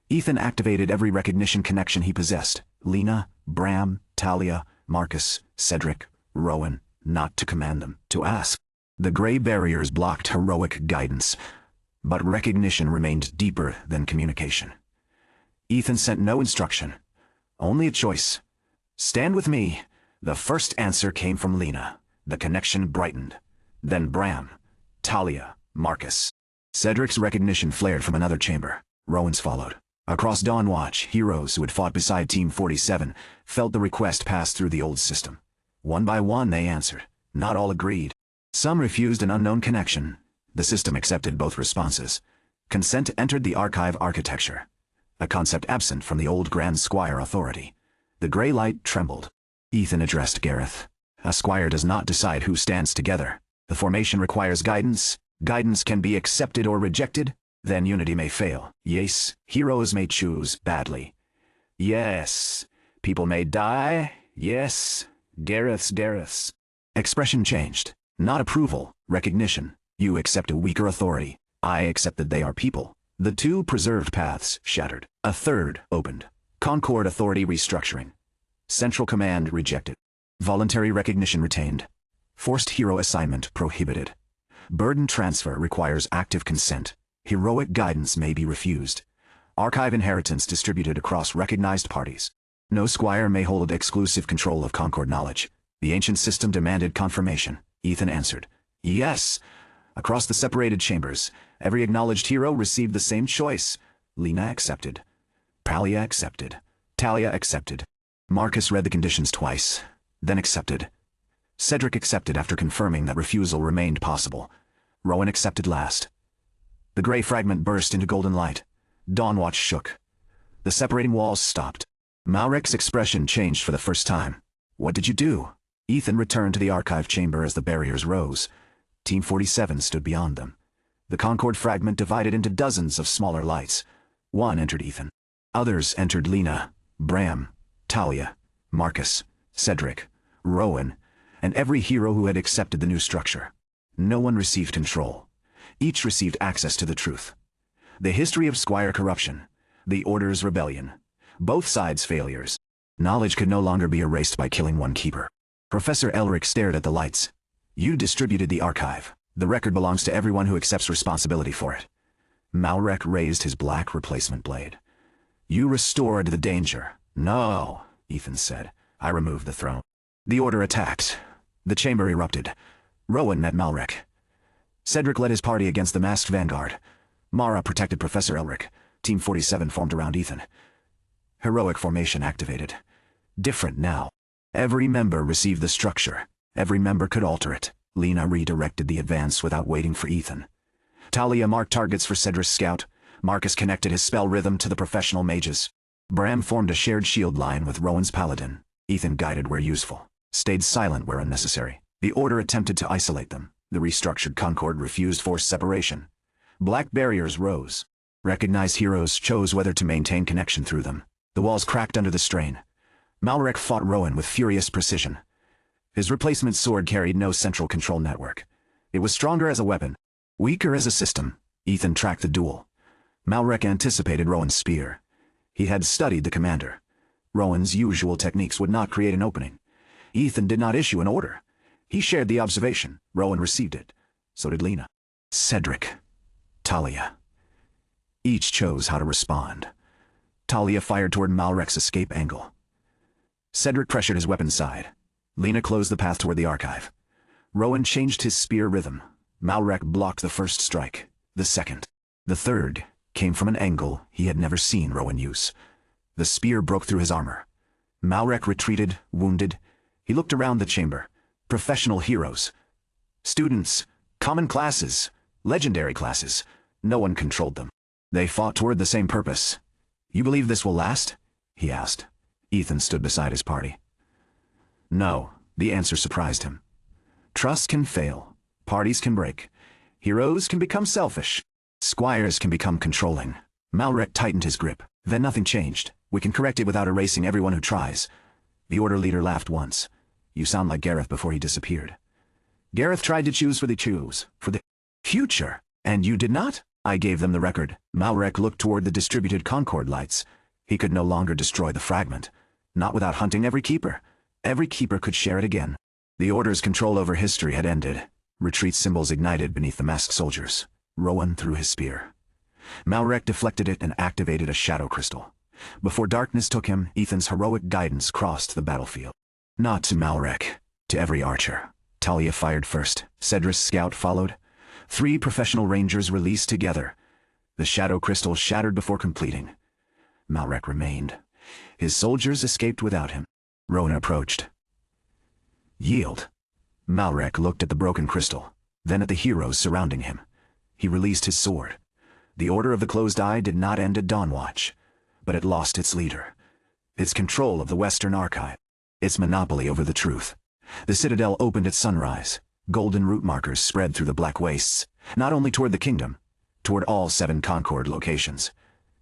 Ethan activated every recognition connection he possessed. Lena, Bram, Talia, Marcus, Cedric, Rowan, not to command them, to ask. The gray barriers blocked heroic guidance, but recognition remained deeper than communication. Ethan sent no instruction, only a choice. Stand with me. The first answer came from Lena. The connection brightened. Then Bram, Talia, Marcus. Cedric's recognition flared from another chamber. Rowan's followed. Across Dawnwatch, heroes who had fought beside Team 47 felt the request pass through the old system. One by one they answered. Not all agreed. Some refused an unknown connection. The system accepted both responses. Consent entered the archive architecture, a concept absent from the old Grand Squire authority. The gray light trembled. Ethan addressed Gareth. A squire does not decide who stands together. The formation requires guidance. Guidance can be accepted or rejected. Then unity may fail. Yes, heroes may choose badly. Yes, people may die. Yes, Gareth's. Expression changed. Not approval, recognition. You accept a weaker authority. I accept that they are people. The two preserved paths shattered. A third opened. Concord authority restructuring. Central command rejected. Voluntary recognition retained. Forced hero assignment prohibited. Burden transfer requires active consent. Heroic guidance may be refused. Archive inheritance distributed across recognized parties. No squire may hold exclusive control of Concord knowledge. The ancient system demanded confirmation. Ethan answered, yes. Across the separated chambers, every acknowledged hero received the same choice. Lena accepted. Talia accepted. Talia accepted. Marcus read the conditions twice, then accepted. Cedric accepted after confirming that refusal remained possible. Rowan accepted last. The gray fragment burst into golden light. Dawnwatch shook. The separating walls stopped. Malric's expression changed for the first time. What did you do? Ethan returned to the archive chamber as the barriers rose. Team 47 stood beyond them. The Concord fragment divided into dozens of smaller lights. One entered Ethan. Others entered Lena, Bram, Talia, Marcus, Cedric, Rowan, and every hero who had accepted the new structure. No one received control. Each received access to the truth. The history of Squire corruption, the Order's rebellion, both sides' failures. Knowledge could no longer be erased by killing one keeper. Professor Elric stared at the lights. You distributed the archive. The record belongs to everyone who accepts responsibility for it. Malrek raised his black replacement blade. You restored the danger. No, Ethan said. I removed the throne. The Order attacked. The chamber erupted. Rowan met Malrek. Cedric led his party against the masked vanguard. Mara protected Professor Elric. Team 47 formed around Ethan. Heroic formation activated. Different now. Every member received the structure. Every member could alter it. Lena redirected the advance without waiting for Ethan. Talia marked targets for Cedric's scout. Marcus connected his spell rhythm to the professional mages. Bram formed a shared shield line with Rowan's paladin. Ethan guided where useful, stayed silent where unnecessary. The Order attempted to isolate them. The restructured Concord refused forced separation. Black barriers rose. Recognized heroes chose whether to maintain connection through them. The walls cracked under the strain. Malrek fought Rowan with furious precision. His replacement sword carried no central control network. It was stronger as a weapon, weaker as a system. Ethan tracked the duel. Malrek anticipated Rowan's spear. He had studied the commander. Rowan's usual techniques would not create an opening. Ethan did not issue an order. He shared the observation. Rowan received it. So did Lena. Cedric. Talia. Each chose how to respond. Talia fired toward Malrek's escape angle. Cedric pressured his weapon side. Lena closed the path toward the archive. Rowan changed his spear rhythm. Malrek blocked the first strike, the second. The third came from an angle he had never seen Rowan use. The spear broke through his armor. Malrek retreated, wounded. He looked around the chamber. Professional heroes. Students, common classes, legendary classes. No one controlled them. They fought toward the same purpose. You believe this will last? He asked. Ethan stood beside his party. No, the answer surprised him. Trust can fail. Parties can break. Heroes can become selfish. Squires can become controlling. Malrek tightened his grip. Then nothing changed. We can correct it without erasing everyone who tries. The Order leader laughed once. You sound like Gareth before he disappeared. Gareth tried to choose for the future. And you did not? I gave them the record. Malrek looked toward the distributed Concord lights. He could no longer destroy the fragment. Not without hunting every keeper. Every keeper could share it again. The Order's control over history had ended. Retreat symbols ignited beneath the masked soldiers. Rowan threw his spear. Malrek deflected it and activated a shadow crystal. Before darkness took him, Ethan's heroic guidance crossed the battlefield. Not to Malrek, to every archer. Talia fired first. Cedric's scout followed. 3 professional rangers released together. The shadow crystal shattered before completing. Malrek remained. His soldiers escaped without him. Rowan approached. Yield. Malrek looked at the broken crystal, then at the heroes surrounding him. He released his sword. The Order of the Closed Eye did not end at Dawnwatch, but it lost its leader, its control of the Western Archive, its monopoly over the truth. The Citadel opened at sunrise. Golden route markers spread through the black wastes, not only toward the kingdom, toward all 7 Concord locations.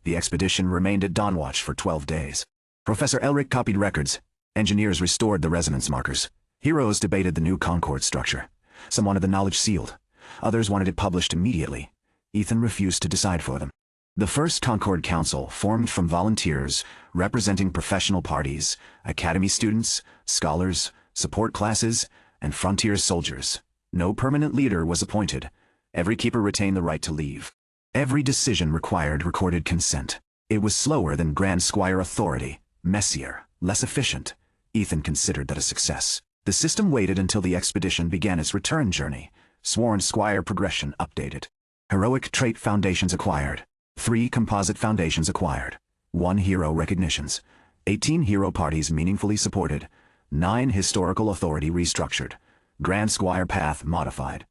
The expedition remained at Dawnwatch for 12 days. Professor Elric copied records. Engineers restored the resonance markers. Heroes debated the new Concord structure. Some wanted the knowledge sealed. Others wanted it published immediately. Ethan refused to decide for them. The first Concord Council formed from volunteers representing professional parties, academy students, scholars, support classes, and frontier soldiers. No permanent leader was appointed. Every keeper retained the right to leave. Every decision required recorded consent. It was slower than Grand Squire authority, messier, less efficient. Ethan considered that a success. The system waited until the expedition began its return journey. Sworn Squire progression updated. Heroic trait foundations acquired. 3 composite foundations acquired. 1 hero recognitions. 18 hero parties meaningfully supported. 9 historical authority restructured. Grand Squire path modified.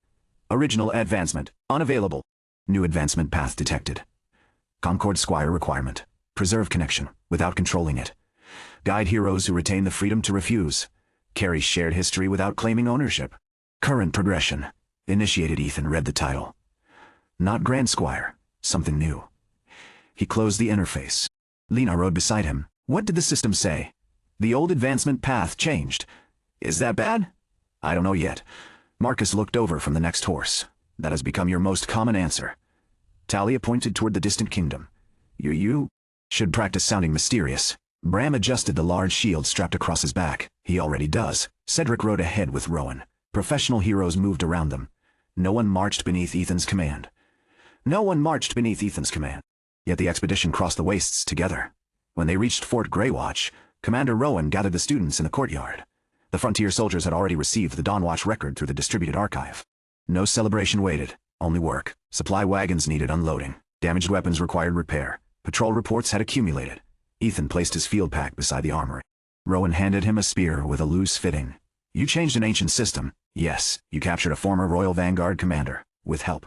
Original advancement unavailable. New advancement path detected. Concord Squire requirement. Preserve connection without controlling it. Guide heroes who retain the freedom to refuse. Carry shared history without claiming ownership. Current progression. Initiated. Ethan read the title. Not Grand Squire. Something new. He closed the interface. Lena rode beside him. What did the system say? The old advancement path changed. Is that bad? I don't know yet. Marcus looked over from the next horse. That has become your most common answer. Talia pointed toward the distant kingdom. You should practice sounding mysterious. Bram adjusted the large shield strapped across his back. He already does. Cedric rode ahead with Rowan. Professional heroes moved around them. No one marched beneath Ethan's command. Yet the expedition crossed the wastes together. When they reached Fort Greywatch, Commander Rowan gathered the students in the courtyard. The frontier soldiers had already received the Dawnwatch record through the distributed archive. No celebration waited, only work. Supply wagons needed unloading. Damaged weapons required repair. Patrol reports had accumulated. Ethan placed his field pack beside the armory. Rowan handed him a spear with a loose fitting. You changed an ancient system. Yes, you captured a former Royal Vanguard commander, with help.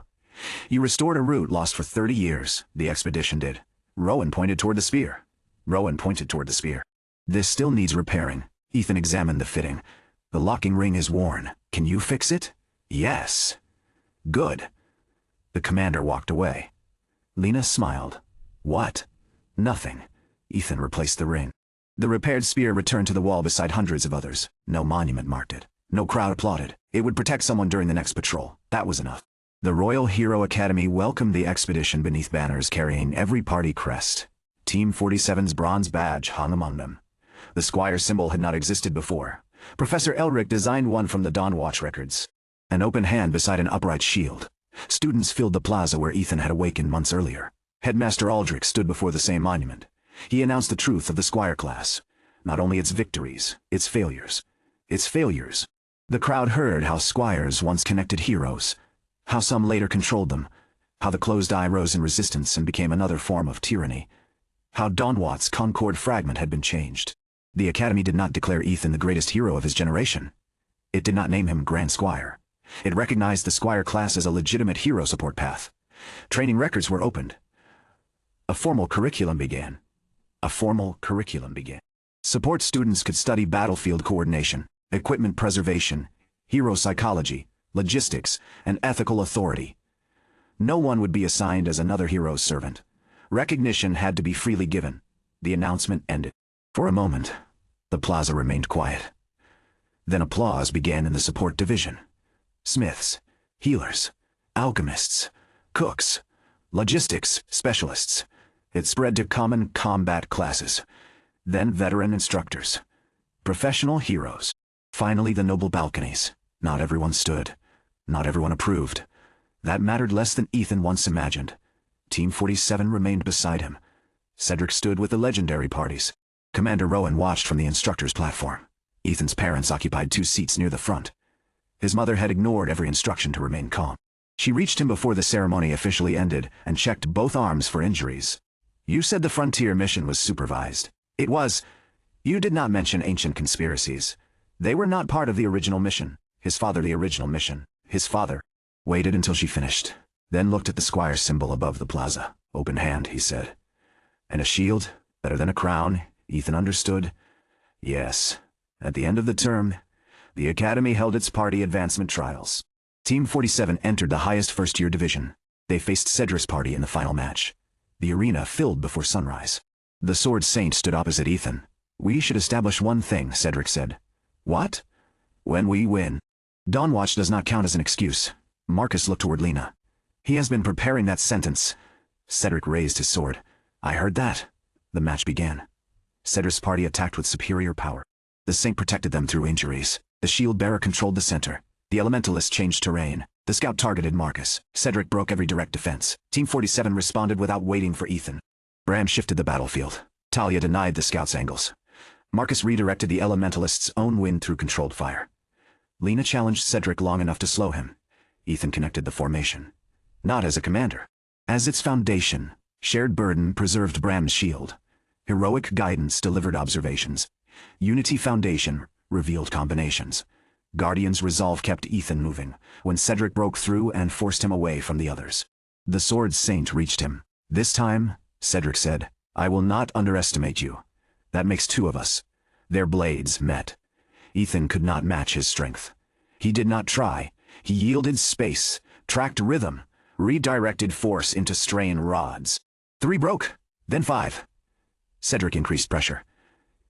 You restored a route lost for 30 years, the expedition did. Rowan pointed toward the spear. This still needs repairing. Ethan examined the fitting. The locking ring is worn. Can you fix it? Yes. Good. The commander walked away. Lena smiled. What? Nothing. Ethan replaced the ring. The repaired spear returned to the wall beside hundreds of others. No monument marked it. No crowd applauded. It would protect someone during the next patrol. That was enough. The Royal Hero Academy welcomed the expedition beneath banners carrying every party crest. Team 47's bronze badge hung among them. The Squire symbol had not existed before. Professor Elric designed one from the Dawnwatch records. An open hand beside an upright shield. Students filled the plaza where Ethan had awakened months earlier. Headmaster Aldrich stood before the same monument. He announced the truth of the Squire class. Not only its victories, its failures. The crowd heard how Squires once connected heroes, how some later controlled them, how the closed eye rose in resistance and became another form of tyranny, how Dawnwatch's Concord fragment had been changed. The Academy did not declare Ethan the greatest hero of his generation. It did not name him Grand Squire. It recognized the Squire class as a legitimate hero support path. Training records were opened. A formal curriculum began. Support students could study battlefield coordination, equipment preservation, hero psychology, logistics, and ethical authority. No one would be assigned as another hero's servant. Recognition had to be freely given. The announcement ended. For a moment, the plaza remained quiet. Then applause began in the support division. Smiths, healers, alchemists, cooks, logistics specialists. It spread to common combat classes, then veteran instructors, professional heroes. Finally, the noble balconies. Not everyone stood. Not everyone approved. That mattered less than Ethan once imagined. Team 47 remained beside him. Cedric stood with the legendary parties. Commander Rowan watched from the instructor's platform. Ethan's parents occupied 2 seats near the front. His mother had ignored every instruction to remain calm. She reached him before the ceremony officially ended and checked both arms for injuries. You said the frontier mission was supervised. It was. You did not mention ancient conspiracies. They were not part of the original mission. His father waited until she finished, then looked at the Squire symbol above the plaza. Open hand, he said. And a shield, better than a crown, Ethan understood. Yes. At the end of the term, the Academy held its party advancement trials. Team 47 entered the highest first-year division. They faced Cedric's party in the final match. The arena filled before sunrise. The Sword Saint stood opposite Ethan. We should establish one thing, Cedric said. What? When we win. Dawnwatch does not count as an excuse. Marcus looked toward Lena. He has been preparing that sentence. Cedric raised his sword. I heard that. The match began. Cedric's party attacked with superior power. The Saint protected them through injuries. The shield bearer controlled the center. The elementalist changed terrain. The scout targeted Marcus. Cedric broke every direct defense. Team 47 responded without waiting for Ethan. Bram shifted the battlefield. Talia denied the scout's angles. Marcus redirected the elementalist's own wind through controlled fire. Lena challenged Cedric long enough to slow him. Ethan connected the formation. Not as a commander. As its foundation, shared burden preserved Bram's shield. Heroic guidance delivered observations. Unity foundation revealed combinations. Guardian's resolve kept Ethan moving, when Cedric broke through and forced him away from the others. The Sword Saint reached him. This time, Cedric said, I will not underestimate you. That makes 2 of us. Their blades met. Ethan could not match his strength. He did not try. He yielded space, tracked rhythm, redirected force into strain rods. 3 broke. Then 5. Cedric increased pressure.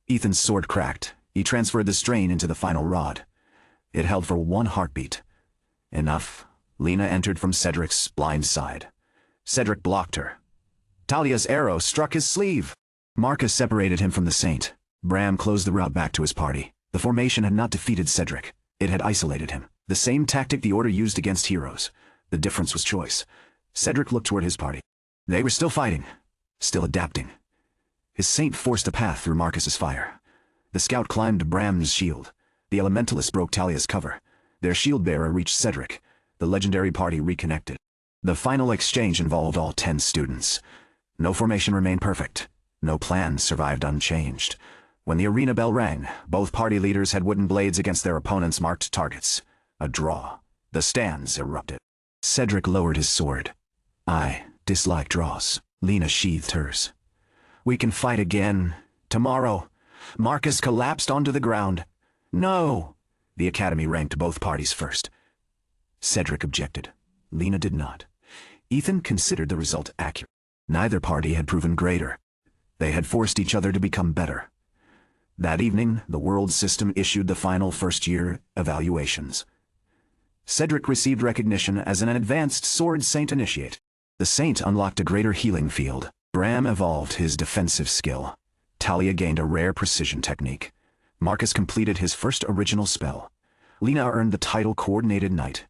Ethan's sword cracked. He transferred the strain into the final rod. It held for 1 heartbeat. Enough. Lena entered from Cedric's blind side. Cedric blocked her. Talia's arrow struck his sleeve. Marcus separated him from the saint. Bram closed the route back to his party. The formation had not defeated Cedric. It had isolated him. The same tactic the Order used against heroes. The difference was choice. Cedric looked toward his party. They were still fighting. Still adapting. His saint forced a path through Marcus's fire. The scout climbed Bram's shield. The elementalist broke Talia's cover. Their shield-bearer reached Cedric. The legendary party reconnected. The final exchange involved all 10 students. No formation remained perfect. No plan survived unchanged. When the arena bell rang, both party leaders had wooden blades against their opponents' marked targets. A draw. The stands erupted. Cedric lowered his sword. I dislike draws. Lena sheathed hers. We can fight again. Tomorrow. Marcus collapsed onto the ground. No! The academy ranked both parties first. Cedric objected. Lena did not. Ethan considered the result accurate. Neither party had proven greater. They had forced each other to become better. That evening, the world system issued the final first-year evaluations. Cedric received recognition as an advanced Sword Saint Initiate. The Saint unlocked a greater healing field. Bram evolved his defensive skill. Talia gained a rare precision technique. Marcus completed his first original spell. Lena earned the title Coordinated Knight.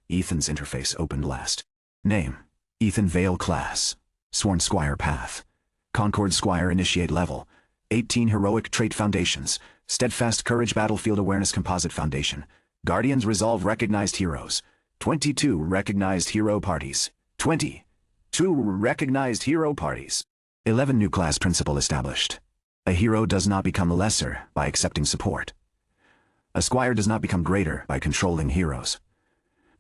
Ethan's interface opened last. Name: Ethan Vale. Class: Sworn Squire. Path: Concord Squire. Initiate level: 18. Heroic Trait Foundations: Steadfast Courage. Battlefield Awareness Composite Foundation: Guardians Resolve. Recognized Heroes: 22 recognized hero parties. 22 recognized hero parties. 11. New class principle established. A hero does not become lesser by accepting support. A squire does not become greater by controlling heroes.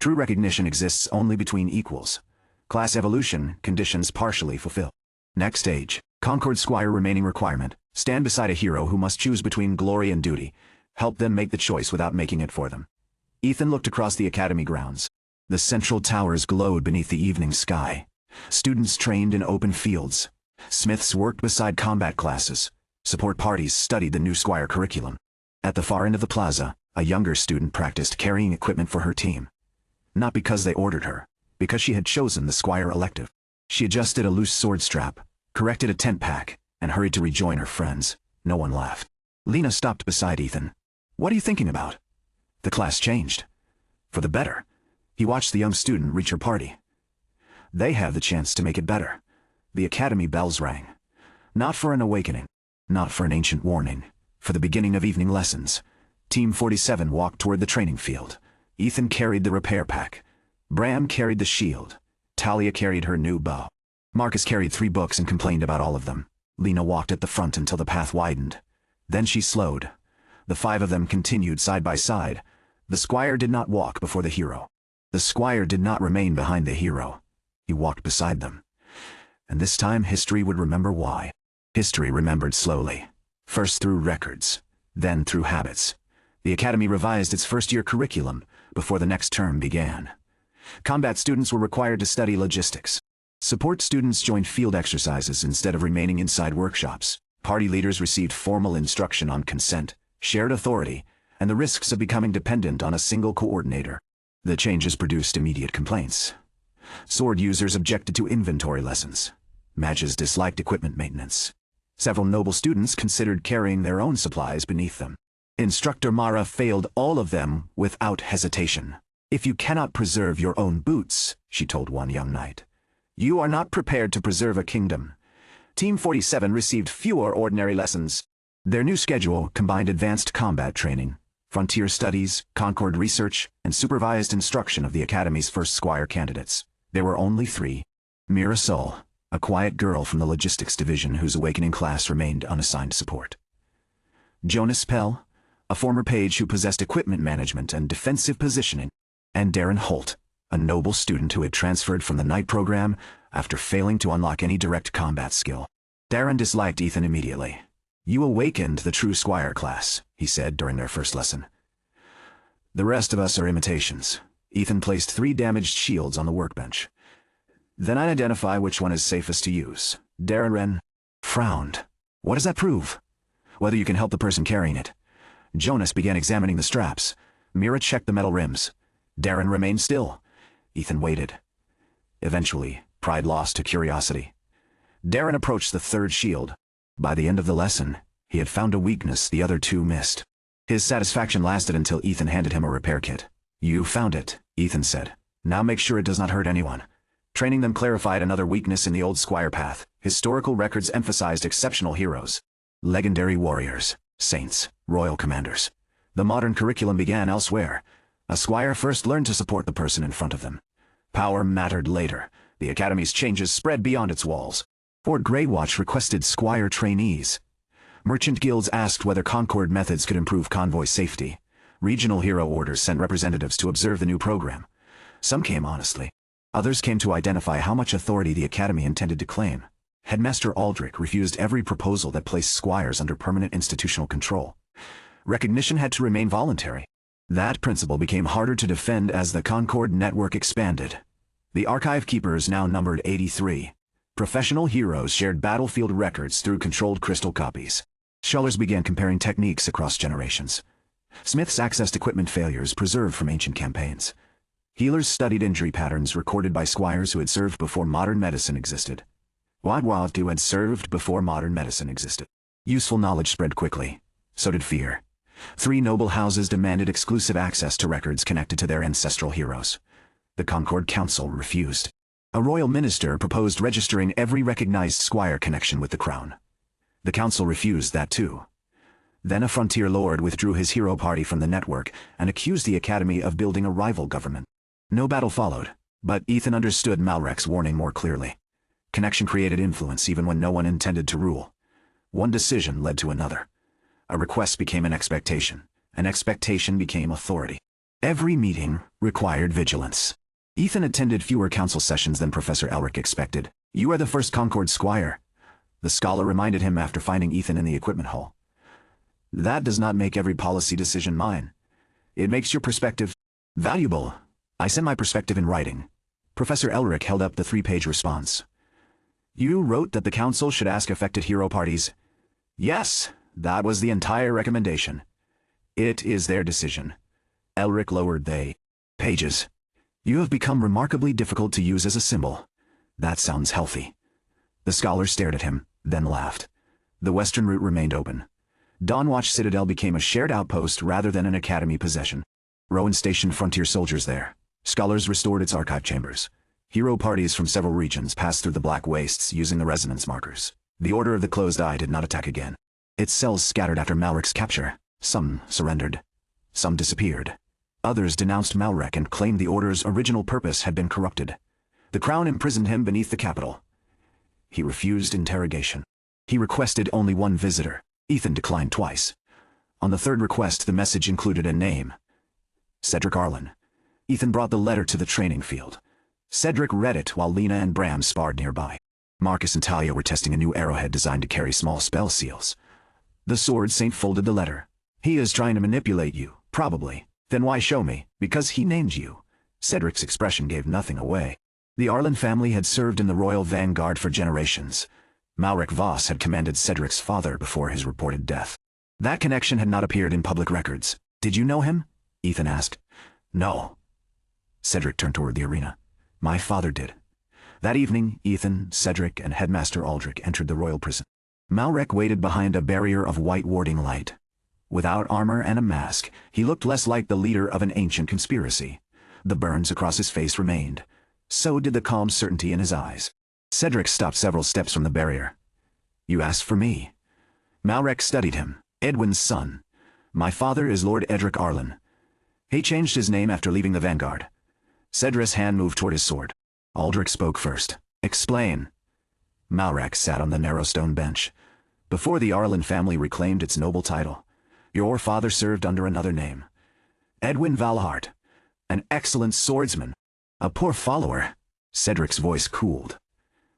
True recognition exists only between equals. Class evolution conditions partially fulfilled. Next stage: Concord Squire. Remaining requirement: stand beside a hero who must choose between glory and duty. Help them make the choice without making it for them. Ethan looked across the academy grounds. The central towers glowed beneath the evening sky. Students trained in open fields. Smiths worked beside combat classes. Support parties studied the new Squire curriculum. At the far end of the plaza, a younger student practiced carrying equipment for her team. Not because they ordered her, because she had chosen the Squire elective. She adjusted a loose sword strap, corrected a tent pack, and hurried to rejoin her friends. No one laughed. Lena stopped beside Ethan. What are you thinking about? The class changed. For the better. He watched the young student reach her party. They have the chance to make it better. The academy bells rang. Not for an awakening. Not for an ancient warning. For the beginning of evening lessons. Team 47 walked toward the training field. Ethan carried the repair pack. Bram carried the shield. Talia carried her new bow. Marcus carried 3 books and complained about all of them. Lena walked at the front until the path widened. Then she slowed. The 5 of them continued side by side. The Squire did not walk before the hero. The Squire did not remain behind the hero. He walked beside them. And this time history would remember why. History remembered slowly. First through records, then through habits. The academy revised its first-year curriculum before the next term began. Combat students were required to study logistics. Support students joined field exercises instead of remaining inside workshops. Party leaders received formal instruction on consent, shared authority, and the risks of becoming dependent on a single coordinator. The changes produced immediate complaints. Sword users objected to inventory lessons. Mages disliked equipment maintenance. Several noble students considered carrying their own supplies beneath them. Instructor Mara failed all of them without hesitation. If you cannot preserve your own boots, she told one young knight, you are not prepared to preserve a kingdom. Team 47 received fewer ordinary lessons. Their new schedule combined advanced combat training, frontier studies, Concord research, and supervised instruction of the Academy's first Squire candidates. There were only 3. Mirasol, a quiet girl from the logistics division whose awakening class remained unassigned support. Jonas Pell, a former page who possessed equipment management and defensive positioning. And Darren Holt, a noble student who had transferred from the night program after failing to unlock any direct combat skill. Darren disliked Ethan immediately. You awakened the true Squire class, he said during their first lesson. The rest of us are imitations. Ethan placed 3 damaged shields on the workbench. Then I identify which one is safest to use. Darren, frowned. What does that prove? Whether you can help the person carrying it. Jonas began examining the straps. Mira checked the metal rims. Darren remained still. Ethan waited. Eventually, pride lost to curiosity. Darren approached the third shield. By the end of the lesson, he had found a weakness the other two missed. His satisfaction lasted until Ethan handed him a repair kit. You found it, Ethan said. Now make sure it does not hurt anyone. Training them clarified another weakness in the old Squire path. Historical records emphasized exceptional heroes. Legendary warriors, saints, royal commanders. The modern curriculum began elsewhere. A Squire first learned to support the person in front of them. Power mattered later. The Academy's changes spread beyond its walls. Fort Greywatch requested Squire trainees. Merchant guilds asked whether Concord methods could improve convoy safety. Regional hero orders sent representatives to observe the new program. Some came honestly. Others came to identify how much authority the Academy intended to claim. Headmaster Aldrich refused every proposal that placed Squires under permanent institutional control. Recognition had to remain voluntary. That principle became harder to defend as the Concord network expanded. The archive keepers now numbered 83. Professional heroes shared battlefield records through controlled crystal copies. Scholars began comparing techniques across generations. Smiths accessed equipment failures preserved from ancient campaigns. Healers studied injury patterns recorded by squires who had served before modern medicine existed. Who had served before modern medicine existed. Useful knowledge spread quickly. So did fear. 3 noble houses demanded exclusive access to records connected to their ancestral heroes. The Concord Council refused. A royal minister proposed registering every recognized squire connection with the crown. The council refused that too. Then a frontier lord withdrew his hero party from the network and accused the Academy of building a rival government. No battle followed, but Ethan understood Malrek's warning more clearly. Connection created influence even when no one intended to rule. One decision led to another. A request became an expectation. An expectation became authority. Every meeting required vigilance. Ethan attended fewer council sessions than Professor Elric expected. You are the first Concord Squire, the scholar reminded him after finding Ethan in the equipment hall. That does not make every policy decision mine. It makes your perspective valuable. I sent my perspective in writing. Professor Elric held up the 3-page response. You wrote that the council should ask affected hero parties. Yes, that was the entire recommendation. It is their decision. Elric lowered the pages. You have become remarkably difficult to use as a symbol. That sounds healthy. The scholar stared at him, then laughed. The western route remained open. Dawnwatch Citadel became a shared outpost rather than an academy possession. Rowan stationed frontier soldiers there. Scholars restored its archive chambers. Hero parties from several regions passed through the Black Wastes using the resonance markers. The Order of the Closed Eye did not attack again. Its cells scattered after Malrek's capture. Some surrendered. Some disappeared. Others denounced Malrek and claimed the Order's original purpose had been corrupted. The Crown imprisoned him beneath the Capitol. He refused interrogation. He requested only one visitor. Ethan declined twice. On the third request, the message included a name. Cedric Arlen. Ethan brought the letter to the training field. Cedric read it while Lena and Bram sparred nearby. Marcus and Talia were testing a new arrowhead designed to carry small spell seals. The Sword Saint folded the letter. He is trying to manipulate you, probably. Then why show me? Because he named you. Cedric's expression gave nothing away. The Arlen family had served in the royal vanguard for generations. Malrek Voss had commanded Cedric's father before his reported death. That connection had not appeared in public records. Did you know him? Ethan asked. No. Cedric turned toward the arena. My father did. That evening, Ethan, Cedric, and Headmaster Aldrich entered the royal prison. Malrek waited behind a barrier of white warding light. Without armor and a mask, he looked less like the leader of an ancient conspiracy. The burns across his face remained. So did the calm certainty in his eyes. Cedric stopped several steps from the barrier. You asked for me. Malrek studied him. Edwin's son. My father is Lord Edric Arlen. He changed his name after leaving the vanguard. Cedric's hand moved toward his sword. Aldrich spoke first. Explain. Malrek sat on the narrow stone bench. Before the Arlen family reclaimed its noble title, your father served under another name. Edwin Valhart. An excellent swordsman. A poor follower. Cedric's voice cooled.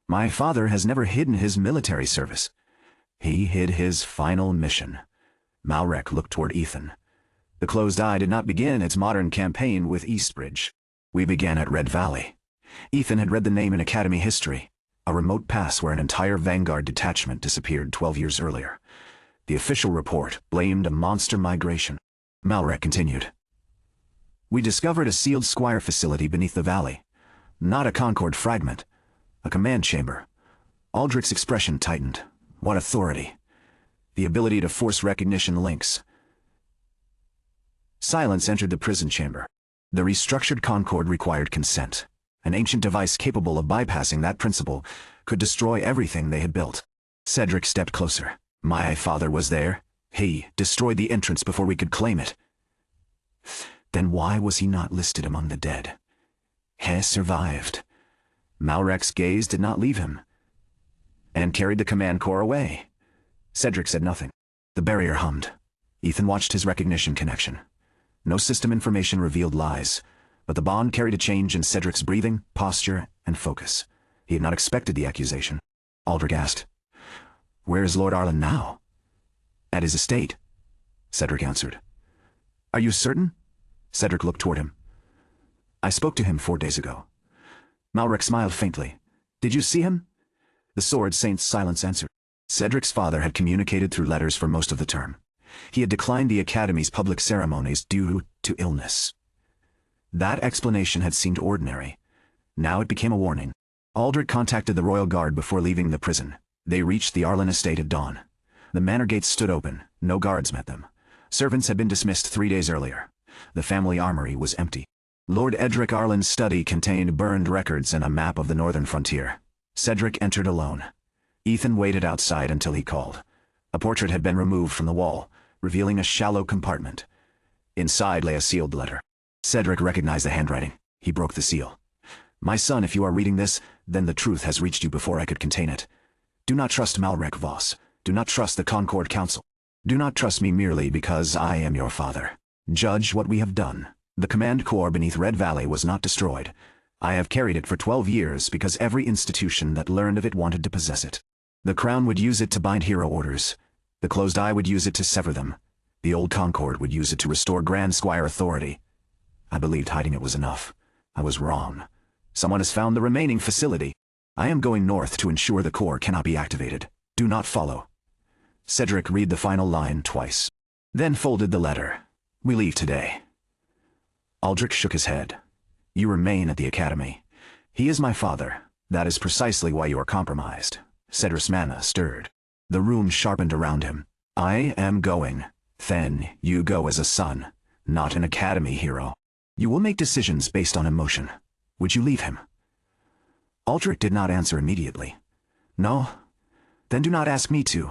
My father has never hidden his military service. He hid his final mission. Malrek looked toward Ethan. The Closed Eye did not begin its modern campaign with Eastbridge. We began at Red Valley. Ethan had read the name in Academy history. A remote pass where an entire Vanguard detachment disappeared 12 years earlier. The official report blamed a monster migration. Malrek continued. We discovered a sealed Squire facility beneath the valley. Not a Concord fragment. A command chamber. Aldrich's expression tightened. What authority? The ability to force recognition links. Silence entered the prison chamber. The restructured Concord required consent. An ancient device capable of bypassing that principle could destroy everything they had built. Cedric stepped closer. My father was there. He destroyed the entrance before we could claim it. Then why was he not listed among the dead? He survived. Malrek's gaze did not leave him, and carried the command core away. Cedric said nothing. The barrier hummed. Ethan watched his recognition connection. No system information revealed lies, but the bond carried a change in Cedric's breathing, posture, and focus. He had not expected the accusation. Aldrich asked, Where is Lord Arlen now? At his estate, Cedric answered. Are you certain? Cedric looked toward him. I spoke to him 4 days ago. Malrek smiled faintly. Did you see him? The Sword Saint's silence answered. Cedric's father had communicated through letters for most of the term. He had declined the Academy's public ceremonies due to illness. That explanation had seemed ordinary. Now it became a warning. Aldrich contacted the Royal Guard before leaving the prison. They reached the Arlen estate at dawn. The manor gates stood open. No guards met them. Servants had been dismissed 3 days earlier. The family armory was empty. Lord Edric Arlen's study contained burned records and a map of the northern frontier. Cedric entered alone. Ethan waited outside until he called. A portrait had been removed from the wall, revealing a shallow compartment. Inside lay a sealed letter. Cedric recognized the handwriting. He broke the seal. My son, if you are reading this, then the truth has reached you before I could contain it. Do not trust Malrek Voss. Do not trust the Concord Council. Do not trust me merely because I am your father. Judge what we have done. The command core beneath Red Valley was not destroyed. I have carried it for 12 years because every institution that learned of it wanted to possess it. The Crown would use it to bind hero orders. The Closed Eye would use it to sever them. The old Concord would use it to restore Grand Squire authority. I believed hiding it was enough. I was wrong. Someone has found the remaining facility. I am going north to ensure the core cannot be activated. Do not follow. Cedric read the final line twice, then folded the letter. We leave today. Aldrich shook his head. You remain at the Academy. He is my father. That is precisely why you are compromised. Cedric's mana stirred. The room sharpened around him. I am going. Then you go as a son, not an Academy hero. You will make decisions based on emotion. Would you leave him? Aldrich did not answer immediately. No. Then do not ask me to.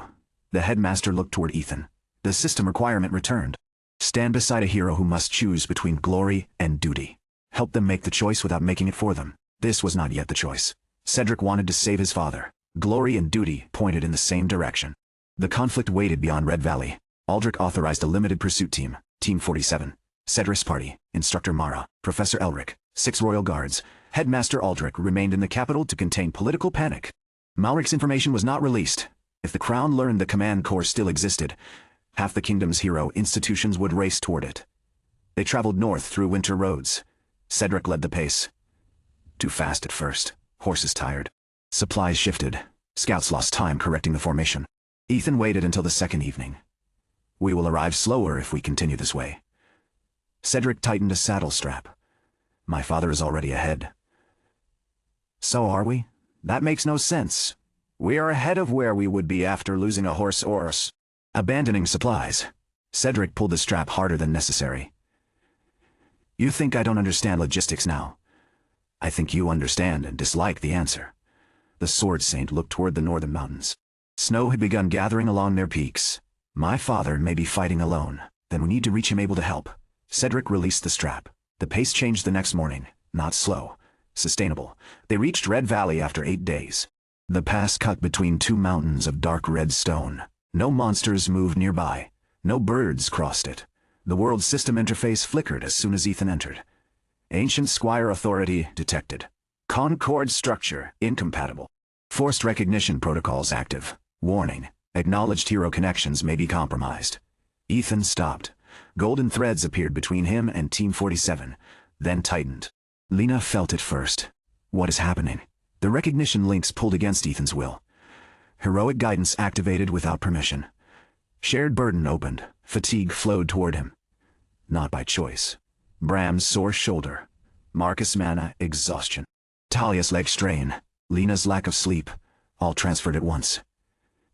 The headmaster looked toward Ethan. The system requirement returned. Stand beside a hero who must choose between glory and duty. Help them make the choice without making it for them. This was not yet the choice. Cedric wanted to save his father. Glory and duty pointed in the same direction. The conflict waited beyond Red Valley. Aldrich authorized a limited pursuit team, Team 47. Cedric's party, Instructor Mara, Professor Elric, 6 Royal Guards. Headmaster Aldrich remained in the capital to contain political panic. Malric's information was not released. If the Crown learned the command core still existed, half the kingdom's hero institutions would race toward it. They traveled north through winter roads. Cedric led the pace. Too fast at first. Horses tired. Supplies shifted. Scouts lost time correcting the formation. Ethan waited until the second evening. We will arrive slower if we continue this way. Cedric tightened a saddle strap. My father is already ahead. So are we? That makes no sense. We are ahead of where we would be after losing a horse or us. Abandoning supplies. Cedric pulled the strap harder than necessary. You think I don't understand logistics now? I think you understand and dislike the answer. The Sword Saint looked toward the northern mountains. Snow had begun gathering along their peaks. My father may be fighting alone. Then we need to reach him able to help. Cedric released the strap. The pace changed the next morning. Not slow. Sustainable. They reached Red Valley after 8 days. The pass cut between 2 mountains of dark red stone. No monsters moved nearby. No birds crossed it. The world system interface flickered as soon as Ethan entered. Ancient Squire authority detected. Concord structure incompatible. Forced recognition protocols active. Warning. Acknowledged hero connections may be compromised. Ethan stopped. Golden threads appeared between him and Team 47, then tightened. Lena felt it first. What is happening? The The recognition links pulled against Ethan's will. Heroic guidance activated without permission. Shared burden opened. Fatigue flowed toward him. Not by choice. Bram's sore shoulder. Marcus' mana exhaustion. Talia's leg strain. Lena's lack of sleep. All transferred at once.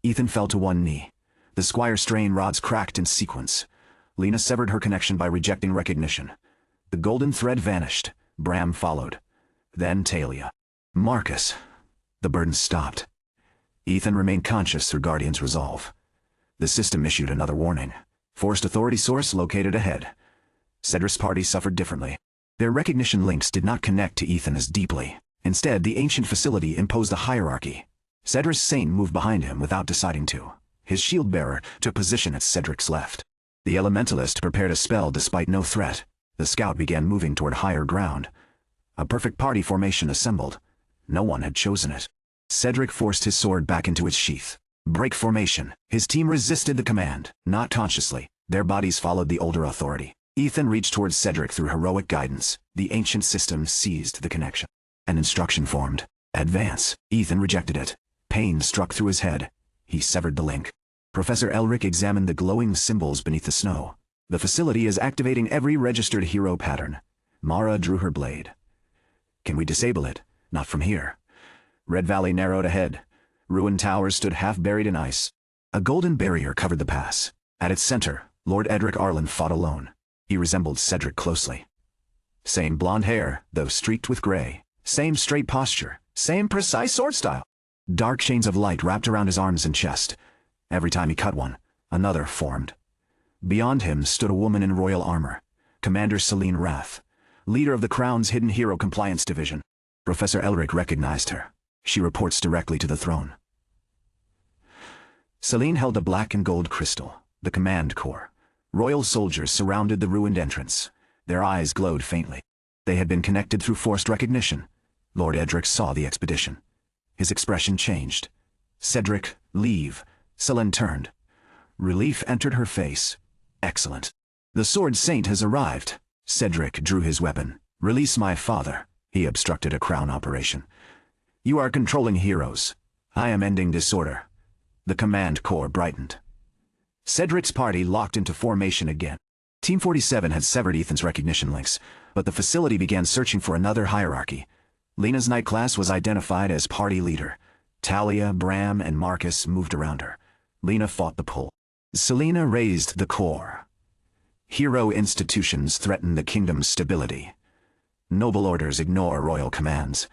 Ethan fell to one knee. The Squire strain rods cracked in sequence. Lena severed her connection by rejecting recognition. The golden thread vanished. Bram followed. Then Talia. Marcus. The burden stopped. Ethan remained conscious through Guardian's resolve. The system issued another warning. Forced authority source located ahead. Cedric's party suffered differently. Their recognition links did not connect to Ethan as deeply. Instead, the ancient facility imposed a hierarchy. Cedric's saint moved behind him without deciding to. His shield-bearer took position at Cedric's left. The elementalist prepared a spell despite no threat. The scout began moving toward higher ground. A perfect party formation assembled. No one had chosen it. Cedric forced his sword back into its sheath. Break formation. His team resisted the command, not consciously. Their bodies followed the older authority. Ethan reached towards Cedric through heroic guidance. The ancient system seized the connection. An instruction formed. Advance. Ethan rejected it. Pain struck through his head. He severed the link. Professor Elric examined the glowing symbols beneath the snow. The facility is activating every registered hero pattern. Mara drew her blade. Can we disable it? Not from here. Red Valley narrowed ahead. Ruined towers stood half buried in ice. A golden barrier covered the pass. At its center, Lord Edric Arlen fought alone. He resembled Cedric closely. Same blonde hair, though streaked with gray. Same straight posture. Same precise sword style. Dark chains of light wrapped around his arms and chest. Every time he cut one, another formed. Beyond him stood a woman in royal armor. Commander Celine Wrath, leader of the Crown's Hidden Hero Compliance Division. Professor Elric recognized her. She reports directly to the throne. Celine held a black and gold crystal, the command core. Royal soldiers surrounded the ruined entrance. Their eyes glowed faintly. They had been connected through forced recognition. Lord Edric saw the expedition. His expression changed. Cedric, leave. Celine turned. Relief entered her face. Excellent. The Sword Saint has arrived. Cedric drew his weapon. Release my father. He obstructed a crown operation. You are controlling heroes. I am ending disorder. The command core brightened. Cedric's party locked into formation again. Team 47 had severed Ethan's recognition links, but the facility began searching for another hierarchy. Lena's night class was identified as party leader. Talia, Bram, and Marcus moved around her. Lena fought the pull. Selena raised the core. Hero institutions threaten the kingdom's stability. Noble orders ignore royal commands.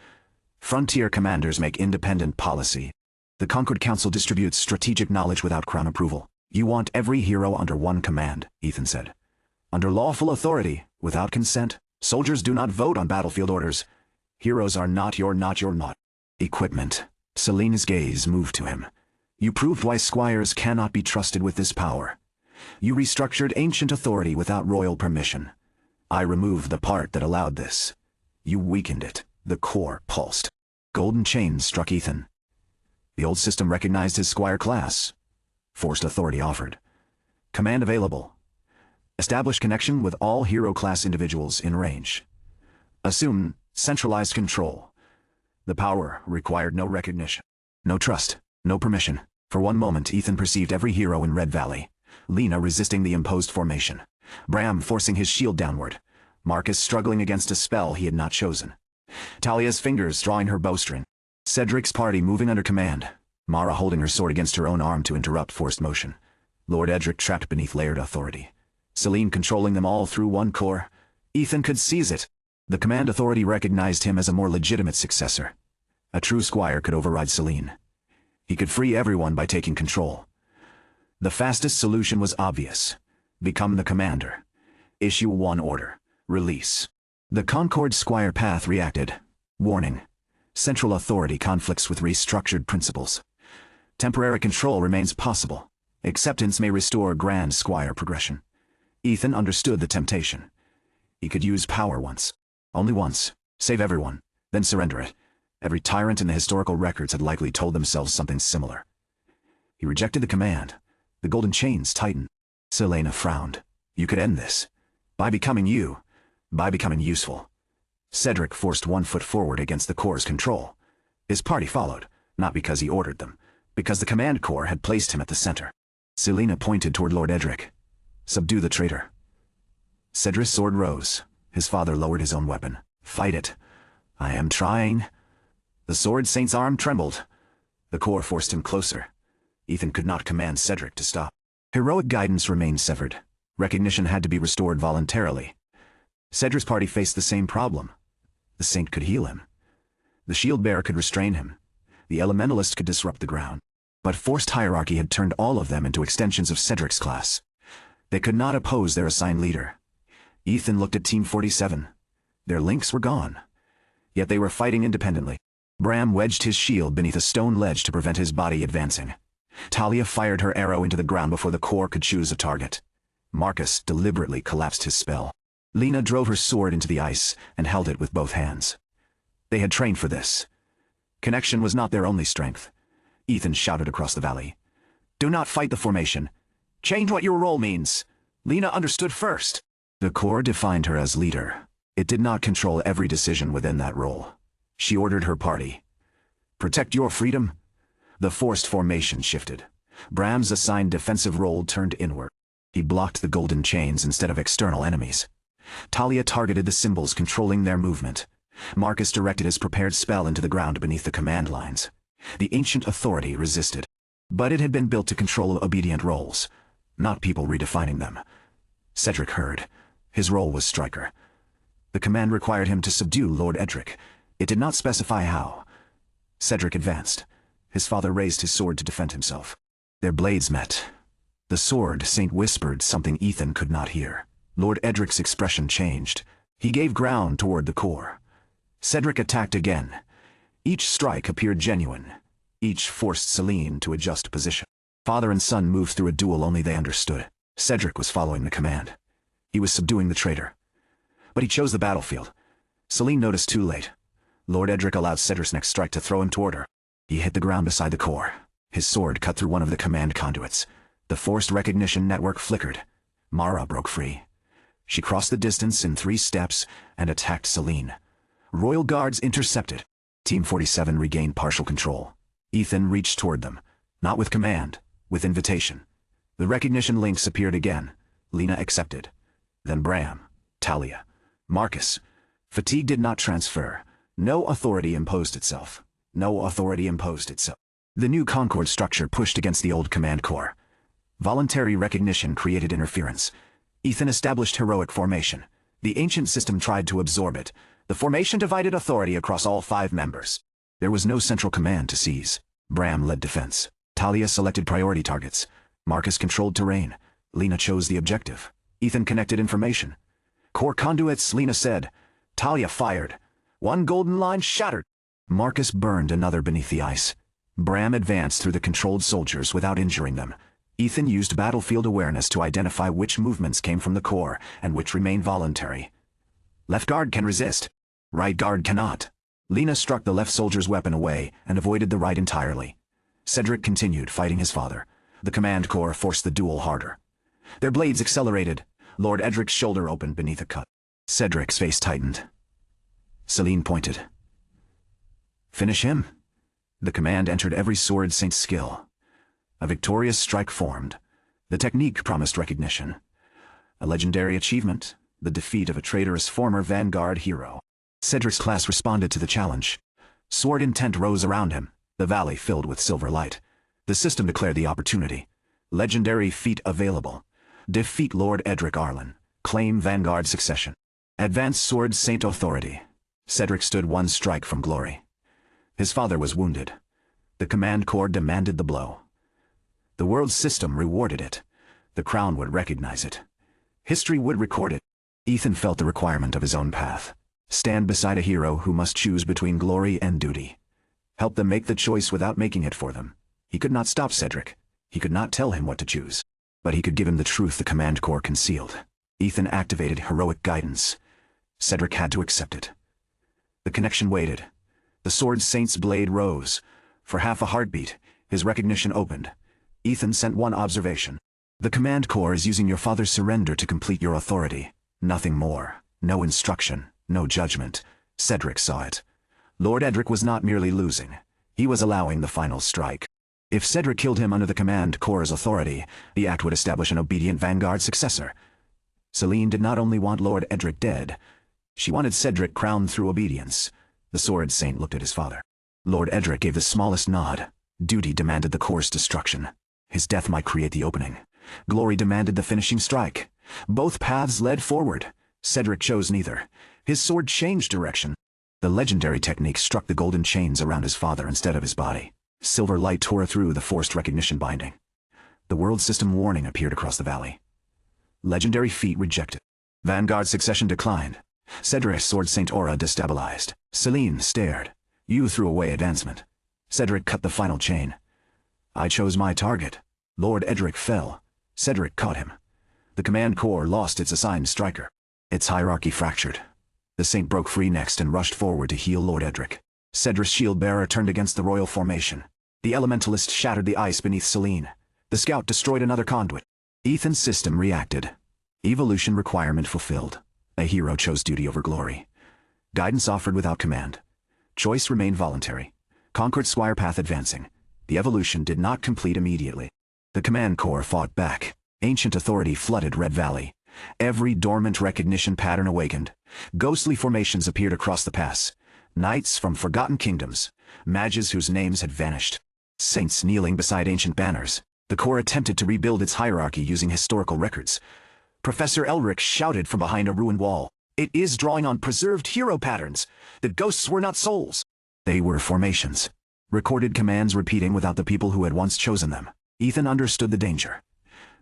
Frontier commanders make independent policy. The Concord Council distributes strategic knowledge without crown approval. You want every hero under one command, Ethan said. Under lawful authority, without consent. Soldiers do not vote on battlefield orders. Heroes are not your. Equipment. Selena's gaze moved to him. You proved why squires cannot be trusted with this power. You restructured ancient authority without royal permission. I removed the part that allowed this. You weakened it. The core pulsed. Golden chains struck Ethan. The old system recognized his squire class. Forced authority offered. Command available. Establish connection with all hero class individuals in range. Assume centralized control. The power required no recognition. No trust. No permission. For one moment Ethan perceived every hero in Red Valley. Lena resisting the imposed formation. Bram forcing his shield downward. Marcus struggling against a spell he had not chosen. Talia's fingers drawing her bowstring. Cedric's party moving under command. Mara holding her sword against her own arm to interrupt forced motion. Lord Edric trapped beneath layered authority. Celine controlling them all through one core. Ethan could seize it. The command authority recognized him as a more legitimate successor. A true squire could override Celine. He could free everyone by taking control. The fastest solution was obvious. Become the commander. Issue one order. Release. The Concord Squire path reacted. Warning. Central authority conflicts with restructured principles. Temporary control remains possible. Acceptance may restore grand squire progression. Ethan understood the temptation. He could use power once. Only once. Save everyone. Then surrender it. Every tyrant in the historical records had likely told themselves something similar. He rejected the command. The golden chains tightened. Selena frowned. You could end this. By becoming you. By becoming useful. Cedric forced one foot forward against the core's control. His party followed, not because he ordered them, because the command corps had placed him at the center. Selena pointed toward Lord Edric. "Subdue the traitor." Cedric's sword rose. His father lowered his own weapon. "Fight it." "I am trying." The sword saint's arm trembled. The corps forced him closer. Ethan could not command Cedric to stop. Heroic guidance remained severed. Recognition had to be restored voluntarily. Cedric's party faced the same problem. The saint could heal him. The shield bearer could restrain him. The elementalist could disrupt the ground. But forced hierarchy had turned all of them into extensions of Cedric's class. They could not oppose their assigned leader. Ethan looked at Team 47. Their links were gone. Yet they were fighting independently. Bram wedged his shield beneath a stone ledge to prevent his body advancing. Talia fired her arrow into the ground before the corps could choose a target. Marcus deliberately collapsed his spell. Lena drove her sword into the ice and held it with both hands. They had trained for this. Connection was not their only strength. Ethan shouted across the valley. "Do not fight the formation. Change what your role means." Lena understood first. The corps defined her as leader. It did not control every decision within that role. She ordered her party. "Protect your freedom." The forced formation shifted. Bram's assigned defensive role turned inward. He blocked the golden chains instead of external enemies. Talia targeted the symbols controlling their movement. Marcus directed his prepared spell into the ground beneath the command lines. The ancient authority resisted. But it had been built to control obedient roles, not people redefining them. Cedric heard. His role was striker. The command required him to subdue Lord Edric. It did not specify how. Cedric advanced. His father raised his sword to defend himself. Their blades met. The sword saint whispered something Ethan could not hear. Lord Edric's expression changed. He gave ground toward the corps. Cedric attacked again. Each strike appeared genuine. Each forced Celine to adjust position. Father and son moved through a duel only they understood. Cedric was following the command. He was subduing the traitor. But he chose the battlefield. Celine noticed too late. Lord Edric allowed Cedric's next strike to throw him toward her. He hit the ground beside the corps. His sword cut through one of the command conduits. The forced recognition network flickered. Mara broke free. She crossed the distance in 3 steps and attacked Celine. Royal Guards intercepted. Team 47 regained partial control. Ethan reached toward them, not with command, with invitation. The recognition links appeared again. Lena accepted. Then Bram, Talia, Marcus. Fatigue did not transfer. No authority imposed itself. No authority imposed itself. The new Concord structure pushed against the old command corps. Voluntary recognition created interference. Ethan established heroic formation. The ancient system tried to absorb it. The formation divided authority across all 5 members. There was no central command to seize. Bram led defense. Talia selected priority targets. Marcus controlled terrain. Lena chose the objective. Ethan connected information. "Core conduits," Lena said. Talia fired. 1 golden line shattered. Marcus burned another beneath the ice. Bram advanced through the controlled soldiers without injuring them. Ethan used battlefield awareness to identify which movements came from the corps and which remained voluntary. Left guard can resist. Right guard cannot. Lena struck the left soldier's weapon away and avoided the right entirely. Cedric continued fighting his father. The command corps forced the duel harder. Their blades accelerated. Lord Edric's shoulder opened beneath a cut. Cedric's face tightened. Celine pointed. "Finish him." The command entered every sword saint's skill. A victorious strike formed. The technique promised recognition. A legendary achievement, the defeat of a traitorous former vanguard hero. Cedric's class responded to the challenge. Sword intent rose around him, the valley filled with silver light. The system declared the opportunity. Legendary feat available. Defeat Lord Edric Arlen. Claim vanguard succession. Advance sword saint authority. Cedric stood 1 strike from glory. His father was wounded. The command corps demanded the blow. The world system rewarded it. The crown would recognize it. History would record it. Ethan felt the requirement of his own path. Stand beside a hero who must choose between glory and duty. Help them make the choice without making it for them. He could not stop Cedric. He could not tell him what to choose. But he could give him the truth the command corps concealed. Ethan activated heroic guidance. Cedric had to accept it. The connection waited. The sword saint's blade rose. For half a heartbeat, his recognition opened. Ethan sent 1 observation. "The command corps is using your father's surrender to complete your authority. Nothing more. No instruction. No judgment." Cedric saw it. Lord Edric was not merely losing. He was allowing the final strike. If Cedric killed him under the Command Corps' authority, the act would establish an obedient vanguard successor. Selene did not only want Lord Edric dead, she wanted Cedric crowned through obedience. The Sword Saint looked at his father. Lord Edric gave the smallest nod. Duty demanded the Corps' destruction. His death might create the opening. Glory demanded the finishing strike. Both paths led forward. Cedric chose neither. His sword changed direction. The legendary technique struck the golden chains around his father instead of his body. Silver light tore through the forced recognition binding. The world system warning appeared across the valley. Legendary feat rejected. Vanguard succession declined. Cedric's Sword Saint aura destabilized. Selene stared. You threw away advancement. Cedric cut the final chain. I chose my target. Lord Edric fell. Cedric caught him. The Command Corps lost its assigned striker. Its hierarchy fractured. The Saint broke free next and rushed forward to heal Lord Edric. Cedric's shield-bearer turned against the royal formation. The Elementalist shattered the ice beneath Selene. The Scout destroyed another conduit. Ethan's system reacted. Evolution requirement fulfilled. A hero chose duty over glory. Guidance offered without command. Choice remained voluntary. Conquered Squire path advancing. The evolution did not complete immediately. The Command Corps fought back. Ancient authority flooded Red Valley. Every dormant recognition pattern awakened. Ghostly formations appeared across the pass. Knights from forgotten kingdoms. Mages whose names had vanished. Saints kneeling beside ancient banners. The Corps attempted to rebuild its hierarchy using historical records. Professor Elric shouted from behind a ruined wall. It is drawing on preserved hero patterns. The ghosts were not souls. They were formations. Recorded commands repeating without the people who had once chosen them. Ethan understood the danger.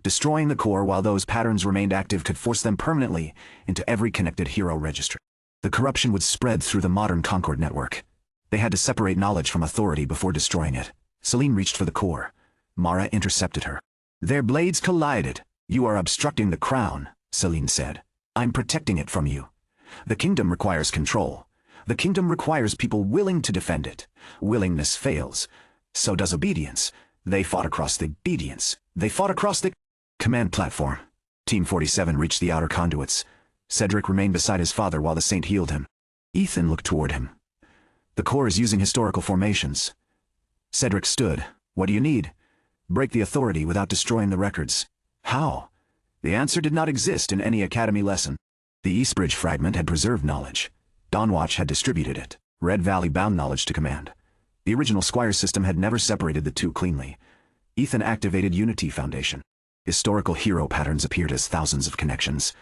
Destroying the Corps while those patterns remained active could force them permanently into every connected hero registry. The corruption would spread through the modern Concord network. They had to separate knowledge from authority before destroying it. Selene reached for the Corps. Mara intercepted her. Their blades collided. You are obstructing the crown, Selene said. I'm protecting it from you. The kingdom requires control. The kingdom requires people willing to defend it. Willingness fails. So does obedience. They fought across the obedience. They fought across the command platform. Team 47 reached the outer conduits. Cedric remained beside his father while the Saint healed him. Ethan looked toward him. The Corps is using historical formations. Cedric stood. What do you need? Break the authority without destroying the records. How? The answer did not exist in any academy lesson. The Eastbridge fragment had preserved knowledge. Dawnwatch had distributed it. Red Valley bound knowledge to command. The original Squire system had never separated the two cleanly. Ethan activated Unity Foundation. Historical hero patterns appeared as thousands of connections.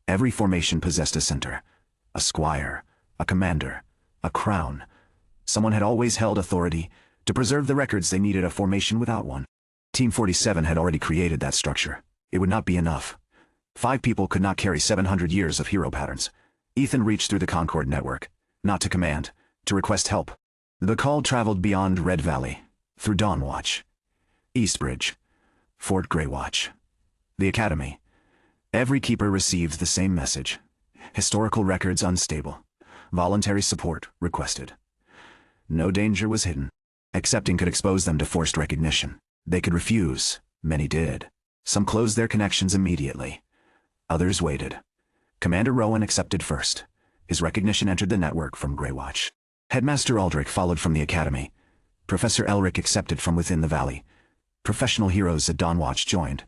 Every formation possessed a center. A Squire, a commander, a crown. Someone had always held authority. To preserve the records, they needed a formation without one. Team 47 had already created that structure. It would not be enough. 5 people could not carry 700 years of hero patterns. Ethan reached through the Concord network, not to command, to request help. The call traveled beyond Red Valley, through Dawnwatch, Eastbridge, Fort Greywatch, the Academy. Every keeper received the same message. Historical records unstable. Voluntary support requested. No danger was hidden. Accepting could expose them to forced recognition. They could refuse. Many did. Some closed their connections immediately. Others waited. Commander Rowan accepted first. His recognition entered the network from Greywatch. Headmaster Aldrich followed from the Academy. Professor Elric accepted from within the valley. Professional heroes at Dawnwatch joined.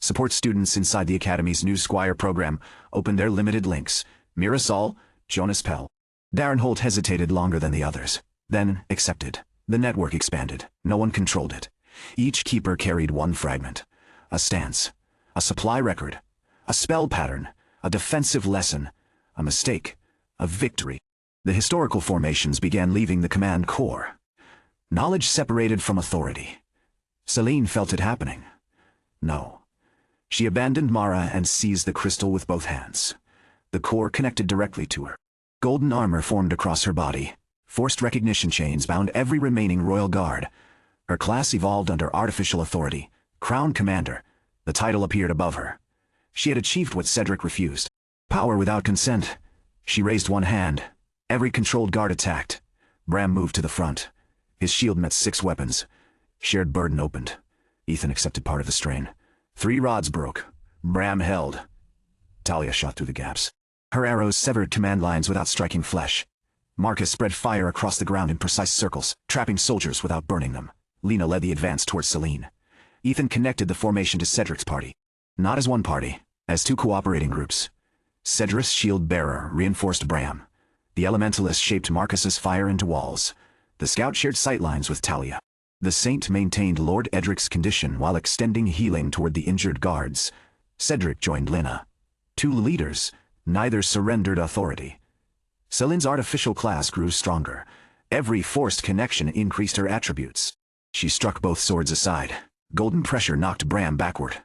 Support students inside the Academy's new Squire program opened their limited links. Mirasol, Jonas Pell. Darren Holt hesitated longer than the others. Then accepted. The network expanded. No one controlled it. Each keeper carried one fragment. A stance. A supply record. A spell pattern. A defensive lesson. A mistake. A victory. The historical formations began leaving the Command Corps. Knowledge separated from authority. Selene felt it happening. No. She abandoned Mara and seized the crystal with both hands. The core connected directly to her. Golden armor formed across her body. Forced recognition chains bound every remaining royal guard. Her class evolved under artificial authority. Crown Commander. The title appeared above her. She had achieved what Cedric refused. Power without consent. She raised one hand. Every controlled guard attacked. Bram moved to the front. His shield met 6 weapons. Shared burden opened. Ethan accepted part of the strain. 3 rods broke. Bram held. Talia shot through the gaps. Her arrows severed command lines without striking flesh. Marcus spread fire across the ground in precise circles, trapping soldiers without burning them. Lena led the advance towards Celine. Ethan connected the formation to Cedric's party. Not as one party, as two cooperating groups. Cedric's shield bearer reinforced Bram. The elementalist shaped Marcus's fire into walls. The scout shared sightlines with Talia. The saint maintained Lord Edric's condition while extending healing toward the injured guards. Cedric joined Lena. Two leaders, neither surrendered authority. Celine's artificial class grew stronger. Every forced connection increased her attributes. She struck both swords aside. Golden pressure knocked Bram backward.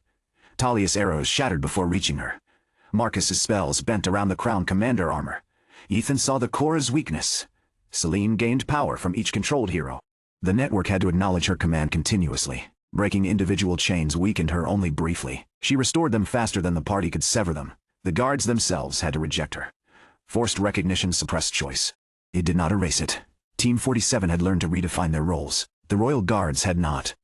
Talia's arrows shattered before reaching her. Marcus's spells bent around the crown commander armor. Ethan saw the core's weakness. Celine gained power from each controlled hero. The network had to acknowledge her command continuously. Breaking individual chains weakened her only briefly. She restored them faster than the party could sever them. The guards themselves had to reject her. Forced recognition suppressed choice. It did not erase it. Team 47 had learned to redefine their roles. The Royal Guards had not.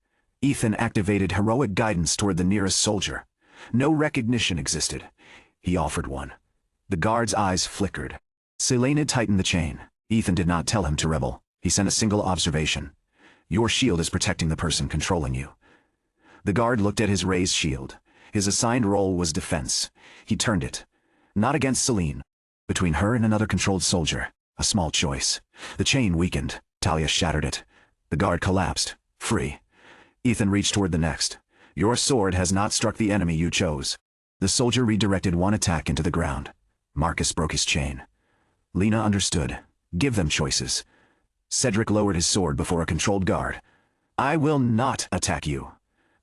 Ethan activated heroic guidance toward the nearest soldier. No recognition existed. He offered one. The guard's eyes flickered. Selene had tightened the chain. Ethan did not tell him to rebel. He sent a single observation. Your shield is protecting the person controlling you. The guard looked at his raised shield. His assigned role was defense. He turned it. Not against Selene. Between her and another controlled soldier. A small choice. The chain weakened. Talia shattered it. The guard collapsed. Free. Ethan reached toward the next. Your sword has not struck the enemy you chose. The soldier redirected one attack into the ground. Marcus broke his chain. Lena understood. Give them choices. Cedric lowered his sword before a controlled guard. I will not attack you.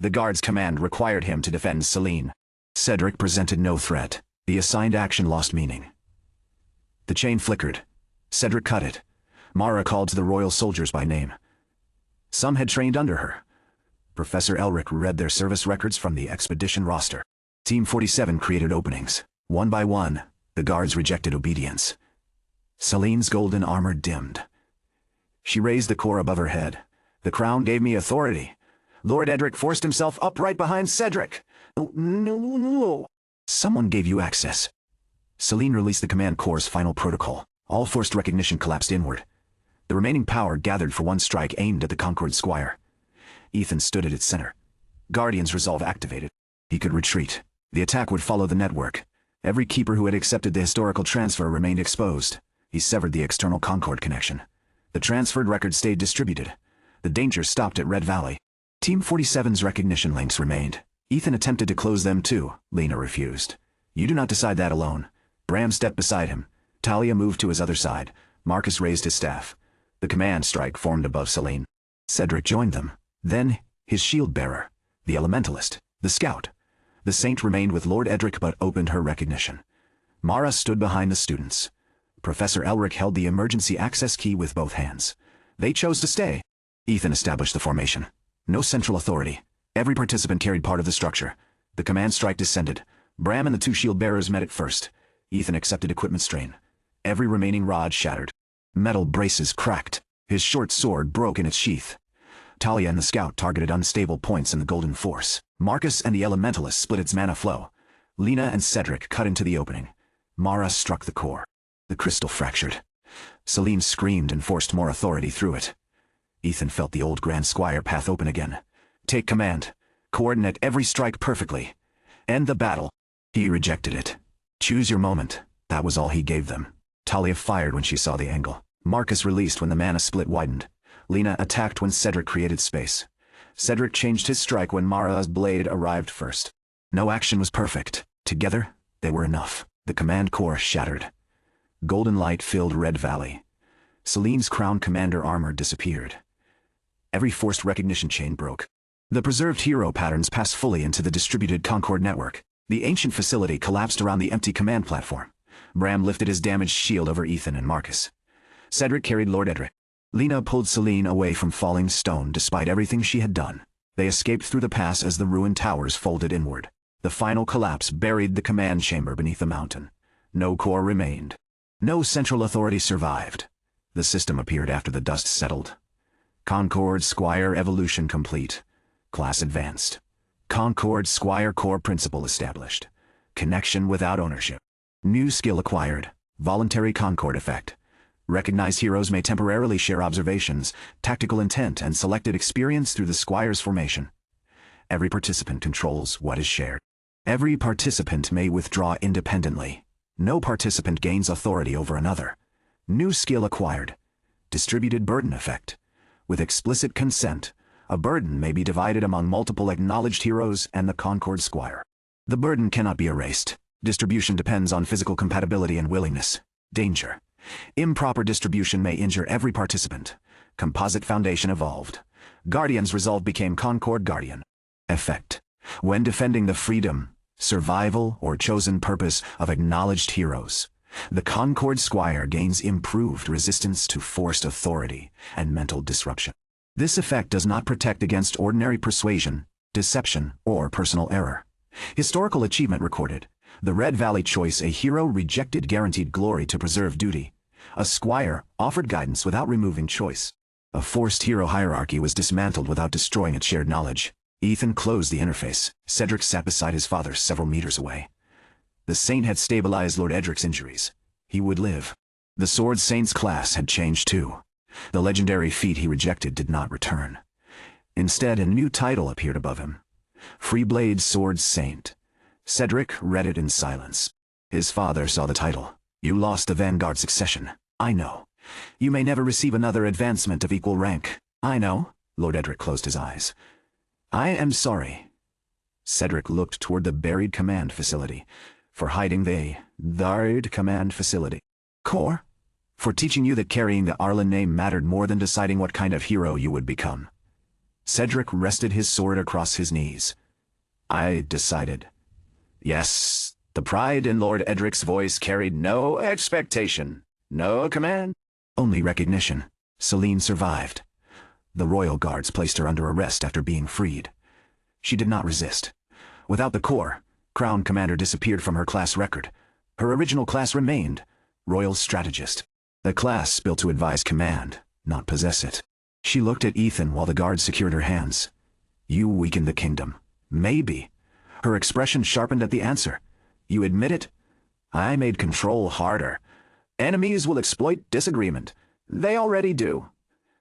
The guard's command required him to defend Celine. Cedric presented no threat. The assigned action lost meaning. The chain flickered. Cedric cut it. Mara called to the royal soldiers by name. Some had trained under her. Professor Elric read their service records from the expedition roster. Team 47 created openings. One by one, the guards rejected obedience. Celine's golden armor dimmed. She raised the core above her head. The crown gave me authority. Lord Edric forced himself up right behind Cedric. No. Someone gave you access. Celine released the command core's final protocol. All forced recognition collapsed inward. The remaining power gathered for one strike aimed at the Concord Squire. Ethan stood at its center. Guardian's resolve activated. He could retreat. The attack would follow the network. Every keeper who had accepted the historical transfer remained exposed. He severed the external Concord connection. The transferred record stayed distributed. The danger stopped at Red Valley. Team 47's recognition links remained. Ethan attempted to close them too. Lena refused. You do not decide that alone. Bram stepped beside him. Talia moved to his other side. Marcus raised his staff. The command strike formed above Celine. Cedric joined them. Then, his shield bearer, the elementalist, the scout. The saint remained with Lord Edric but opened her recognition. Mara stood behind the students. Professor Elric held the emergency access key with both hands. They chose to stay. Ethan established the formation. No central authority. Every participant carried part of the structure. The command strike descended. Bram and the two shield bearers met it first. Ethan accepted equipment strain. Every remaining rod shattered. Metal braces cracked. His short sword broke in its sheath. Talia and the scout targeted unstable points in the golden force. Marcus and the elementalist split its mana flow. Lena and Cedric cut into the opening. Mara struck the core. The crystal fractured. Celine screamed and forced more authority through it. Ethan felt the old Grand Squire path open again. Take command. Coordinate every strike perfectly. End the battle. He rejected it. Choose your moment. That was all he gave them. Talia fired when she saw the angle. Marcus released when the mana split widened. Lena attacked when Cedric created space. Cedric changed his strike when Mara's blade arrived first. No action was perfect. Together, they were enough. The command core shattered. Golden light filled Red Valley. Celine's crown commander armor disappeared. Every forced recognition chain broke. The preserved hero patterns passed fully into the distributed Concord network. The ancient facility collapsed around the empty command platform. Bram lifted his damaged shield over Ethan and Marcus. Cedric carried Lord Edric. Lena pulled Celine away from falling stone despite everything she had done. They escaped through the pass as the ruined towers folded inward. The final collapse buried the command chamber beneath the mountain. No core remained. No central authority survived. The system appeared after the dust settled. Concord Squire evolution complete. Class advanced. Concord Squire core principle established. Connection without ownership. New skill acquired. Voluntary Concord effect. Recognized heroes may temporarily share observations, tactical intent, and selected experience through the Squire's formation. Every participant controls what is shared. Every participant may withdraw independently. No participant gains authority over another. New skill acquired. Distributed burden effect. With explicit consent, a burden may be divided among multiple acknowledged heroes and the Concord Squire. The burden cannot be erased. Distribution depends on physical compatibility and willingness. Danger. Improper distribution may injure every participant. Composite foundation evolved. Guardian's resolve became Concord Guardian. Effect. When defending the freedom, survival, or chosen purpose of acknowledged heroes, the Concord Squire gains improved resistance to forced authority and mental disruption. This effect does not protect against ordinary persuasion, deception, or personal error. Historical achievement recorded. The Red Valley choice: a hero rejected guaranteed glory to preserve duty. A squire offered guidance without removing choice. A forced hero hierarchy was dismantled without destroying its shared knowledge. Ethan closed the interface. Cedric sat beside his father several meters away. The Saint had stabilized Lord Edric's injuries. He would live. The Sword Saint's class had changed too. The legendary feat he rejected did not return. Instead, a new title appeared above him. Freeblade Sword Saint. Cedric read it in silence. His father saw the title. You lost the Vanguard succession. I know. You may never receive another advancement of equal rank. I know. Lord Edric closed his eyes. I am sorry. Cedric looked toward the buried command facility. For hiding the buried command facility. Core? For teaching you that carrying the Arlen name mattered more than deciding what kind of hero you would become. Cedric rested his sword across his knees. I decided. Yes, the pride in Lord Edric's voice carried no expectation, no command, only recognition. Celine survived. The royal guards placed her under arrest after being freed. She did not resist. Without the Corps, Crown Commander disappeared from her class record. Her original class remained, Royal Strategist. The class built to advise command, not possess it. She looked at Ethan while the guards secured her hands. You weakened the kingdom. Maybe. Her expression sharpened at the answer. You admit it? I made control harder. Enemies will exploit disagreement. They already do.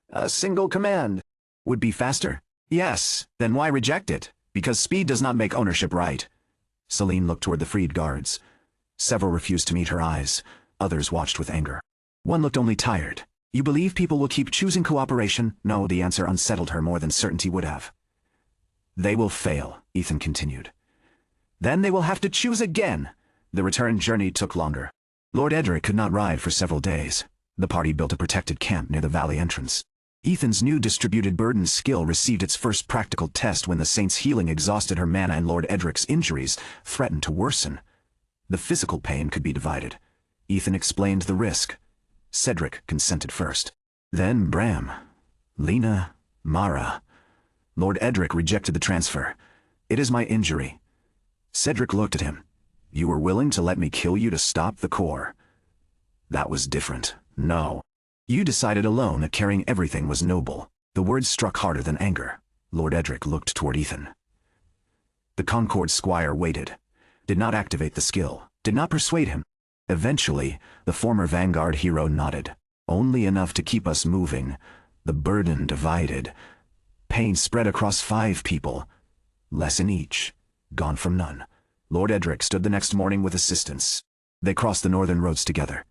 A single command would be faster. Yes, then why reject it? Because speed does not make ownership right. Celine looked toward the freed guards. Several refused to meet her eyes. Others watched with anger. One looked only tired. You believe people will keep choosing cooperation? No, the answer unsettled her more than certainty would have. They will fail, Ethan continued. Then they will have to choose again. The return journey took longer. Lord Edric could not ride for several days. The party built a protected camp near the valley entrance. Ethan's new distributed burden skill received its first practical test when the Saint's healing exhausted her mana and Lord Edric's injuries threatened to worsen. The physical pain could be divided. Ethan explained the risk. Cedric consented first. Then Bram, Lena, Mara. Lord Edric rejected the transfer. It is my injury. Cedric looked at him. You were willing to let me kill you to stop the Corps. That was different. No. You decided alone that carrying everything was noble. The words struck harder than anger. Lord Edric looked toward Ethan. The Concord Squire waited. Did not activate the skill. Did not persuade him. Eventually, the former Vanguard hero nodded. Only enough to keep us moving. The burden divided. Pain spread across 5 people. Lesson each. Gone from none. Lord Edric stood the next morning with assistants. They crossed the northern roads together.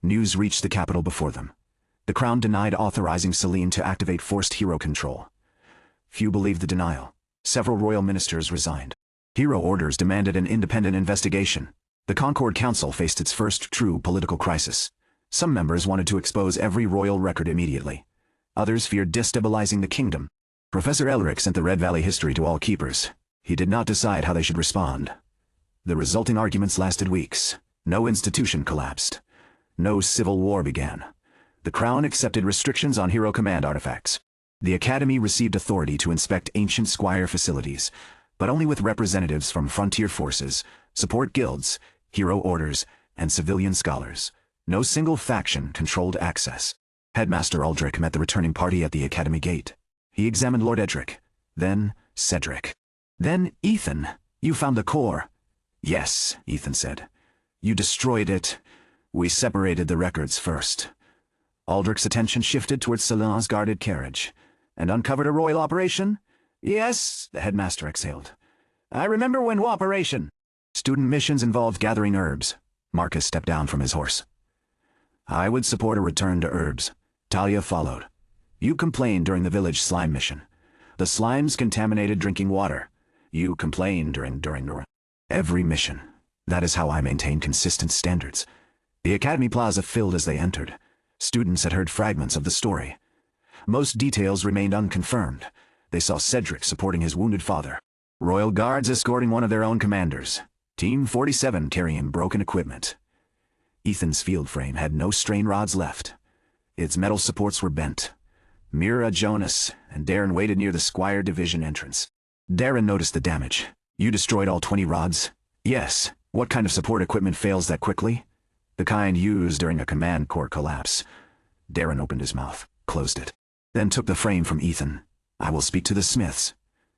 News reached the capital before them. The Crown denied authorizing Celine to activate forced hero control. Few believed the denial. Several royal ministers resigned. Hero orders demanded an independent investigation. The Concord Council faced its first true political crisis. Some members wanted to expose every royal record immediately. Others feared destabilizing the kingdom. Professor Elric sent the Red Valley history to all keepers. He did not decide how they should respond. The resulting arguments lasted weeks. No institution collapsed. No civil war began. The Crown accepted restrictions on hero command artifacts. The Academy received authority to inspect ancient Squire facilities, but only with representatives from frontier forces, support guilds, hero orders, and civilian scholars. No single faction controlled access. Headmaster Aldrich met the returning party at the Academy gate. He examined Lord Edric, then Cedric. Then Ethan, you found the Corps. Yes, Ethan said. You destroyed it. We separated the records first. Aldrich's attention shifted towards Celin's guarded carriage. And uncovered a royal operation? Yes, the headmaster exhaled. I remember when operation. Student missions involved gathering herbs. Marcus stepped down from his horse. I would support a return to herbs. Talia followed. You complained during the village slime mission. The slimes contaminated drinking water. You complained during every mission. That is how I maintain consistent standards. The Academy Plaza filled as they entered. Students had heard fragments of the story. Most details remained unconfirmed. They saw Cedric supporting his wounded father. Royal Guards escorting one of their own commanders. Team 47 carrying broken equipment. Ethan's field frame had no strain rods left. Its metal supports were bent. Mira, Jonas, and Darren waited near the Squire division entrance. Darren noticed the damage. You destroyed all 20 rods? Yes. What kind of support equipment fails that quickly? The kind used during a command corps collapse. Darren opened his mouth, closed it, then took the frame from Ethan. I will speak to the smiths.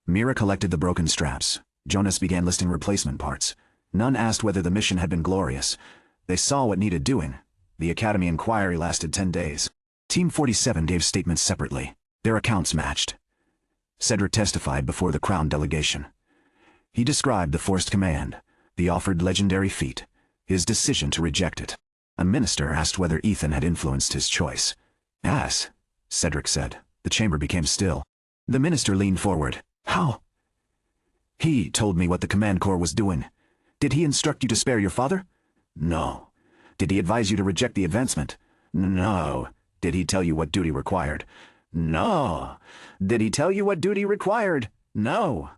Mira collected the broken straps. Jonas began listing replacement parts. None asked whether the mission had been glorious. They saw what needed doing. The Academy inquiry lasted 10 days. Team 47 gave statements separately. Their accounts matched. Cedric testified before the Crown delegation. He described the forced command, the offered legendary feat, his decision to reject it. A minister asked whether Ethan had influenced his choice. Yes, Cedric said. The chamber became still. The minister leaned forward. How? He told me what the command corps was doing. Did he instruct you to spare your father? No. Did he advise you to reject the advancement? No. Did he tell you what duty required? No. Did he tell you what duty required? No.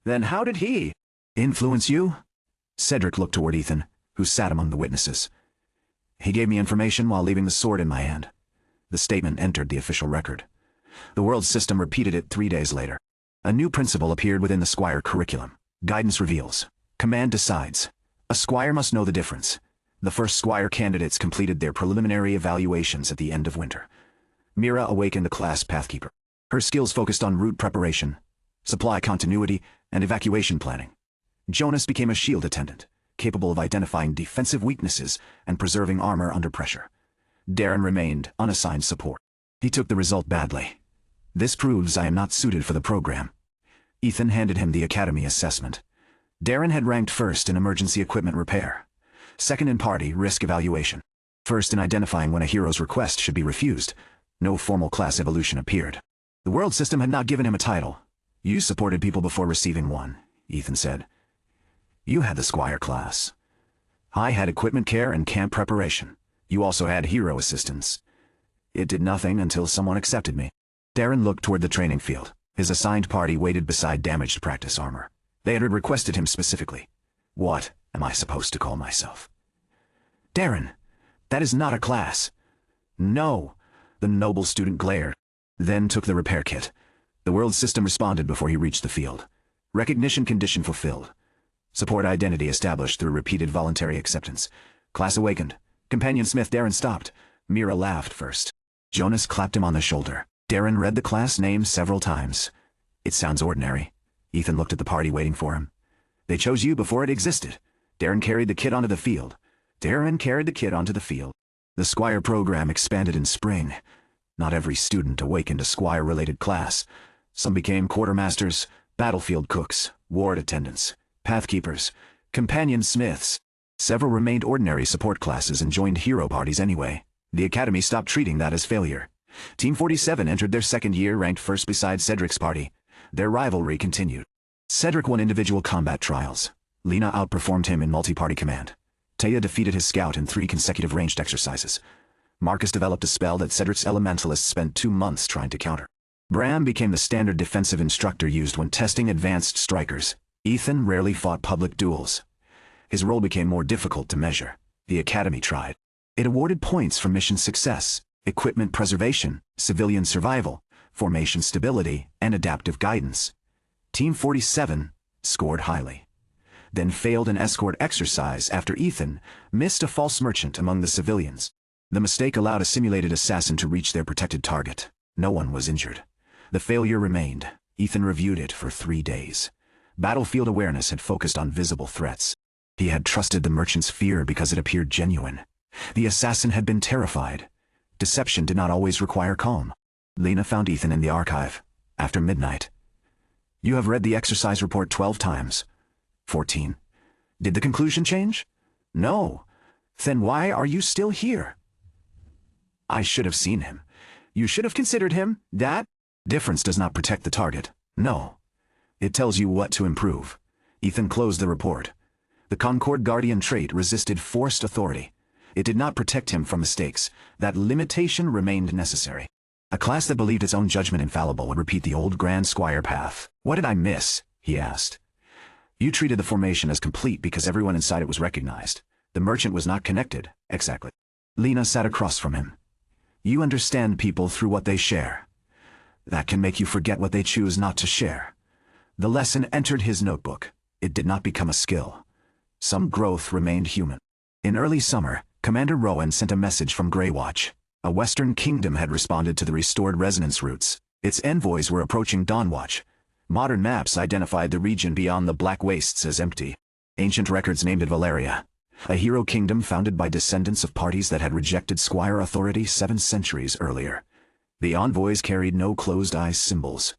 Then how did he influence you? Cedric looked toward Ethan, who sat among the witnesses. He gave me information while leaving the sword in my hand. The statement entered the official record. The world system repeated it 3 days later. A new principle appeared within the Squire curriculum. Guidance reveals. Command decides. A Squire must know the difference. The first Squire candidates completed their preliminary evaluations at the end of winter. Mira awakened the class pathkeeper. Her skills focused on route preparation, supply continuity, and evacuation planning. Jonas became a shield attendant, capable of identifying defensive weaknesses and preserving armor under pressure. Darren remained unassigned support. He took the result badly. This proves I am not suited for the program. Ethan handed him the Academy assessment. Darren had ranked first in emergency equipment repair, second in party risk evaluation, first in identifying when a hero's request should be refused. No formal class evolution appeared. The world system had not given him a title. You supported people before receiving one, Ethan said. You had the Squire class. I had equipment care and camp preparation. You also had hero assistance. It did nothing until someone accepted me. Darren looked toward the training field. His assigned party waited beside damaged practice armor. They had requested him specifically. What am I supposed to call myself? Darren, that is not a class. No, the noble student glared, then took the repair kit. The world system responded before he reached the field. Recognition condition fulfilled. Support identity established through repeated voluntary acceptance. Class awakened. Companion Smith Darren stopped. Mira laughed first. Jonas clapped him on the shoulder. Darren read the class name several times. It sounds ordinary. Ethan looked at the party waiting for him. They chose you before it existed. Darren carried the kit onto the field. The Squire program expanded in spring. Not every student awakened a Squire-related class. Some became quartermasters, battlefield cooks, ward attendants, pathkeepers, companion smiths. Several remained ordinary support classes and joined hero parties anyway. The Academy stopped treating that as failure. Team 47 entered their second year ranked first beside Cedric's party. Their rivalry continued. Cedric won individual combat trials. Lena outperformed him in multi-party command. Taya defeated his scout in 3 consecutive ranged exercises. Marcus developed a spell that Cedric's elementalists spent 2 months trying to counter. Bram became the standard defensive instructor used when testing advanced strikers. Ethan rarely fought public duels. His role became more difficult to measure. The Academy tried. It awarded points for mission success, equipment preservation, civilian survival, formation stability, and adaptive guidance. Team 47 scored highly, then failed an escort exercise after Ethan missed a false merchant among the civilians. The mistake allowed a simulated assassin to reach their protected target. No one was injured. The failure remained. Ethan reviewed it for 3 days. Battlefield awareness had focused on visible threats. He had trusted the merchant's fear because it appeared genuine. The assassin had been terrified. Deception did not always require calm. Lena found Ethan in the archive, after midnight. You have read the exercise report 12 times. 14. Did the conclusion change? No. Then why are you still here? I should have seen him. You should have considered him, that? Difference does not protect the target. No. It tells you what to improve. Ethan closed the report. The Concord Guardian trait resisted forced authority. It did not protect him from mistakes. That limitation remained necessary. A class that believed its own judgment infallible would repeat the old Grand Squire path. What did I miss? He asked. You treated the formation as complete because everyone inside it was recognized. The merchant was not connected. Exactly. Lena sat across from him. You understand people through what they share. That can make you forget what they choose not to share. The lesson entered his notebook. It did not become a skill. Some growth remained human. In early summer, Commander Rowan sent a message from Greywatch. A western kingdom had responded to the restored resonance routes. Its envoys were approaching Dawnwatch. Modern maps identified the region beyond the Black Wastes as empty. Ancient records named it Valeria, a hero kingdom founded by descendants of parties that had rejected Squire authority 7 centuries earlier. The envoys carried no closed-eye symbols.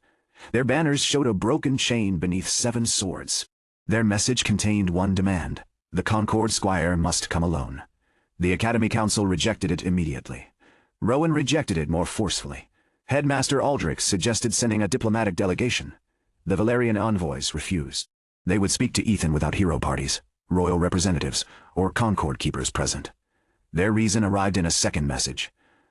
Their banners showed a broken chain beneath 7 swords. Their message contained one demand. The Concord Squire must come alone. The Academy Council rejected it immediately. Rowan rejected it more forcefully. Headmaster Aldrich suggested sending a diplomatic delegation. The Valerian envoys refused. They would speak to Ethan without hero parties, royal representatives, or Concord keepers present. Their reason arrived in a second message.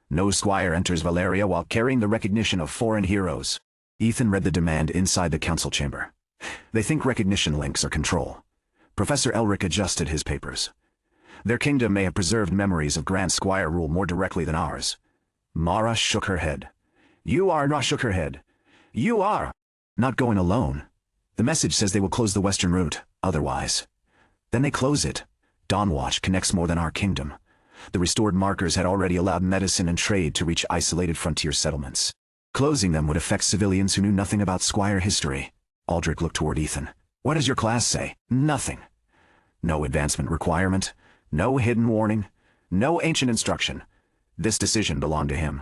No Squire enters Valeria while carrying the recognition of foreign heroes. Ethan read the demand inside the council chamber. They think recognition links are control. Professor Elric adjusted his papers. Their kingdom may have preserved memories of Grand Squire rule more directly than ours. Mara shook her head. You are not shook her head. You are not going alone. The message says they will close the western route, otherwise. Then they close it. Dawnwatch connects more than our kingdom. The restored markers had already allowed medicine and trade to reach isolated frontier settlements. Closing them would affect civilians who knew nothing about Squire history. Aldrich looked toward Ethan. What does your class say? Nothing. No advancement requirement. No hidden warning. No ancient instruction. This decision belonged to him.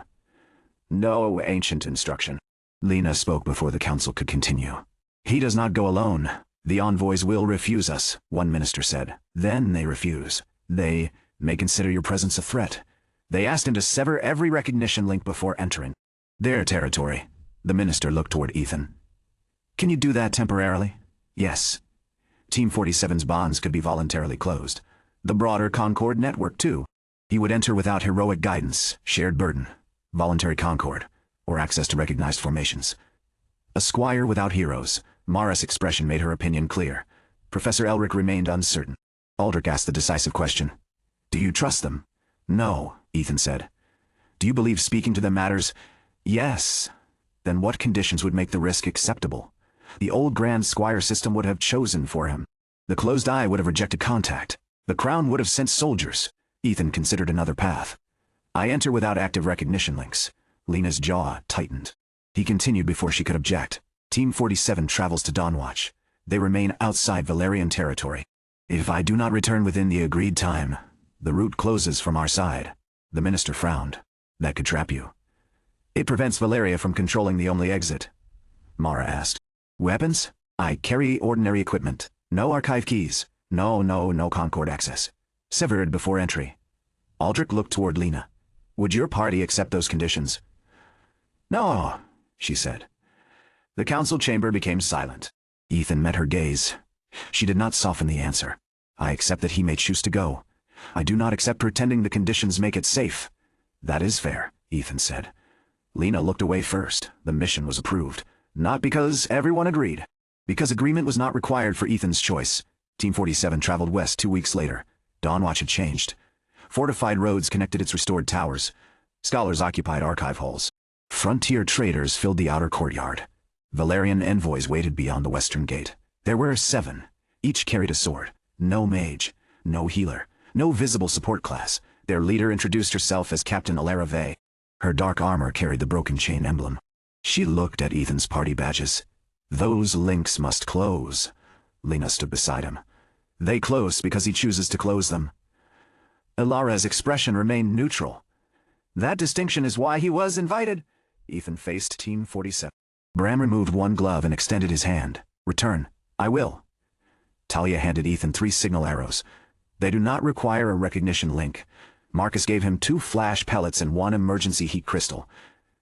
No ancient instruction. Lena spoke before the council could continue. He does not go alone. The envoys will refuse us, one minister said. Then they refuse. They may consider your presence a threat. They asked him to sever every recognition link before entering their territory. The minister looked toward Ethan. Can you do that temporarily? Yes. Team 47's bonds could be voluntarily closed. The broader Concord network, too. He would enter without heroic guidance, shared burden, voluntary concord, or access to recognized formations. A squire without heroes. Mara's expression made her opinion clear. Professor Elric remained uncertain. Aldrich asked the decisive question. Do you trust them? No, Ethan said. Do you believe speaking to them matters? Yes. Then what conditions would make the risk acceptable? The old Grand Squire system would have chosen for him. The closed eye would have rejected contact. The crown would have sent soldiers. Ethan considered another path. I enter without active recognition links. Lena's jaw tightened. He continued before she could object. Team 47 travels to Dawnwatch. They remain outside Valerian territory. If I do not return within the agreed time, the route closes from our side. The minister frowned. That could trap you. It prevents Valeria from controlling the only exit. Mara asked. Weapons? I carry ordinary equipment. No archive keys. No Concord access. Severed before entry. Aldrich looked toward Lena. Would your party accept those conditions? No, she said. The council chamber became silent. Ethan met her gaze. She did not soften the answer. I accept that he may choose to go. I do not accept pretending the conditions make it safe. That is fair, Ethan said. Lena looked away first. The mission was approved. Not because everyone agreed. Because agreement was not required for Ethan's choice. Team 47 traveled west 2 weeks later. Dawnwatch had changed. Fortified roads connected its restored towers. Scholars occupied archive halls. Frontier traders filled the outer courtyard. Valerian envoys waited beyond the western gate. There were 7. Each carried a sword. No mage. No healer. No visible support class. Their leader introduced herself as Captain Alara Vey. Her dark armor carried the broken chain emblem. She looked at Ethan's party badges. Those links must close. Lena stood beside him. They close because he chooses to close them. Alara's expression remained neutral. That distinction is why he was invited. Ethan faced Team 47. Bram removed one glove and extended his hand. Return. I will. Talia handed Ethan 3 signal arrows. They do not require a recognition link. Marcus gave him 2 flash pellets and 1 emergency heat crystal.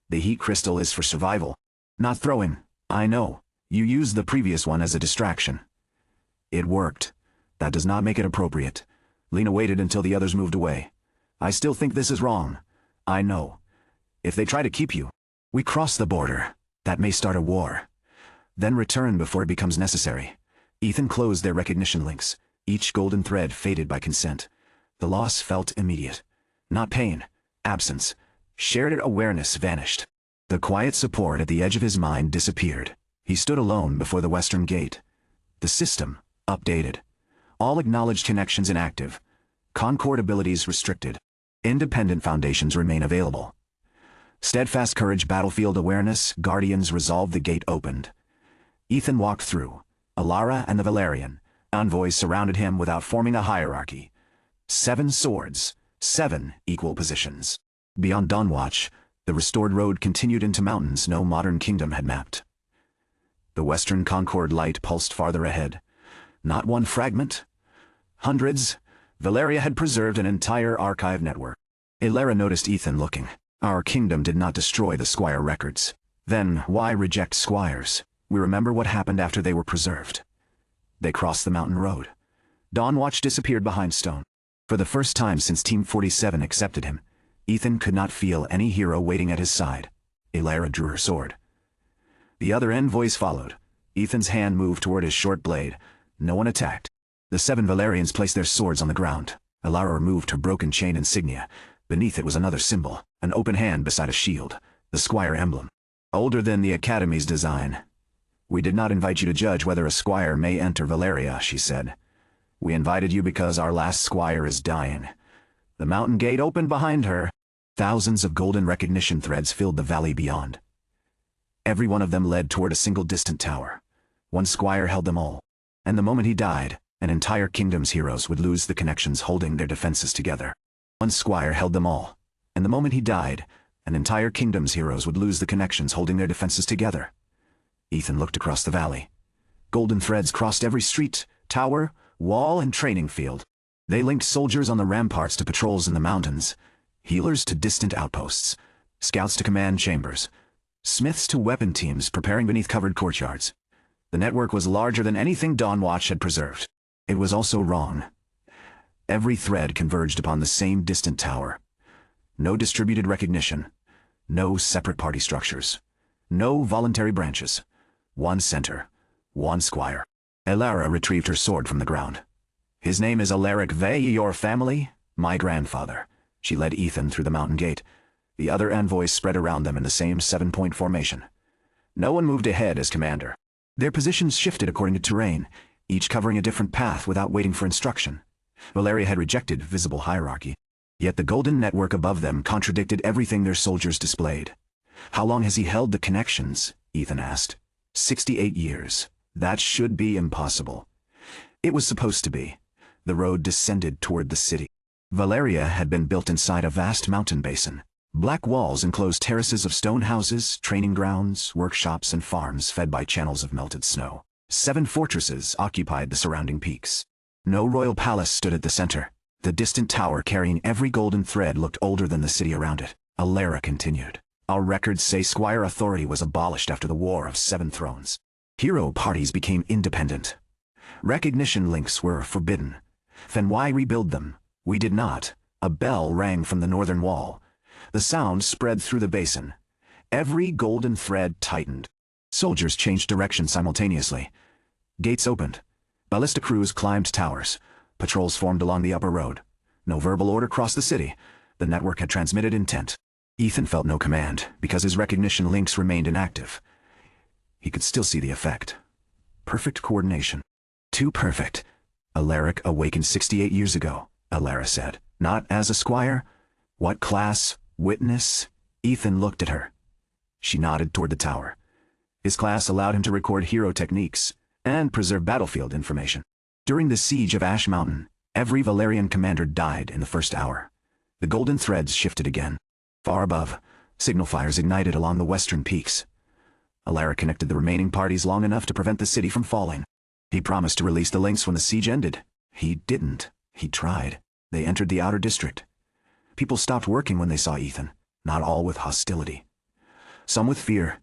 The heat crystal is for survival. Not throwing. I know. You used the previous one as a distraction. It worked. That does not make it appropriate. Lena waited until the others moved away. I still think this is wrong. I know. If they try to keep you, we cross the border. That may start a war. Then return before it becomes necessary. Ethan closed their recognition links. Each golden thread faded by consent. The loss felt immediate. Not pain. Absence. Shared awareness vanished. The quiet support at the edge of his mind disappeared. He stood alone before the western gate. The system, updated. All acknowledged connections inactive. Concord abilities restricted. Independent foundations remain available. Steadfast courage, battlefield awareness, guardians resolved. The gate opened. Ethan walked through. Alara and the Valerian envoys surrounded him without forming a hierarchy. 7 swords, 7 equal positions. Beyond Dawnwatch, the restored road continued into mountains no modern kingdom had mapped. The western Concord light pulsed farther ahead. Not one fragment. Hundreds. Valeria had preserved an entire archive network. Alara noticed Ethan looking. Our kingdom did not destroy the Squire records. Then why reject Squires? We remember what happened after they were preserved. They crossed the mountain road. Dawnwatch disappeared behind stone. For the first time since Team 47 accepted him, Ethan could not feel any hero waiting at his side. Alara drew her sword. The other envoys followed. Ethan's hand moved toward his short blade. No one attacked. The 7 Valerians placed their swords on the ground. Alara removed her broken chain insignia. Beneath it was another symbol, an open hand beside a shield, the Squire emblem. Older than the Academy's design. We did not invite you to judge whether a Squire may enter Valeria, she said. We invited you because our last Squire is dying. The mountain gate opened behind her. Thousands of golden recognition threads filled the valley beyond. Every one of them led toward a single distant tower. One Squire held them all. And the moment he died, an entire kingdom's heroes would lose the connections holding their defenses together. One Squire held them all. And the moment he died, an entire kingdom's heroes would lose the connections holding their defenses together. Ethan looked across the valley. Golden threads crossed every street, tower, wall, and training field. They linked soldiers on the ramparts to patrols in the mountains, healers to distant outposts, scouts to command chambers, smiths to weapon teams preparing beneath covered courtyards. The network was larger than anything Dawnwatch had preserved. It was also wrong. Every thread converged upon the same distant tower. No distributed recognition. No separate party structures. No voluntary branches. One center. One Squire. Alara retrieved her sword from the ground. His name is Alaric Vey, your family? My grandfather. She led Ethan through the mountain gate. The other envoys spread around them in the same 7-point formation. No one moved ahead as commander. Their positions shifted according to terrain, each covering a different path without waiting for instruction. Valeria had rejected visible hierarchy. Yet the golden network above them contradicted everything their soldiers displayed. How long has he held the connections? Ethan asked. 68 years. That should be impossible. It was supposed to be. The road descended toward the city. Valeria had been built inside a vast mountain basin. Black walls enclosed terraces of stone houses, training grounds, workshops, and farms fed by channels of melted snow. 7 fortresses occupied the surrounding peaks. No royal palace stood at the center. The distant tower carrying every golden thread looked older than the city around it. Alara continued. Our records say Squire authority was abolished after the War of 7 Thrones. Hero parties became independent. Recognition links were forbidden. Then why rebuild them? We did not. A bell rang from the northern wall. The sound spread through the basin. Every golden thread tightened. Soldiers changed direction simultaneously. Gates opened. Ballista crews climbed towers. Patrols formed along the upper road. No verbal order crossed the city. The network had transmitted intent. Ethan felt no command, because his recognition links remained inactive. He could still see the effect. Perfect coordination. Too perfect. Alaric awakened 68 years ago, Alara said. Not as a Squire. What class? Witness? Ethan looked at her. She nodded toward the tower. His class allowed him to record hero techniques and preserve battlefield information. During the siege of Ash Mountain, every Valerian commander died in the first hour. The golden threads shifted again. Far above, signal fires ignited along the western peaks. Alaric connected the remaining parties long enough to prevent the city from falling. He promised to release the links when the siege ended. He didn't. He tried. They entered the outer district. People stopped working when they saw Ethan, not all with hostility. Some with fear,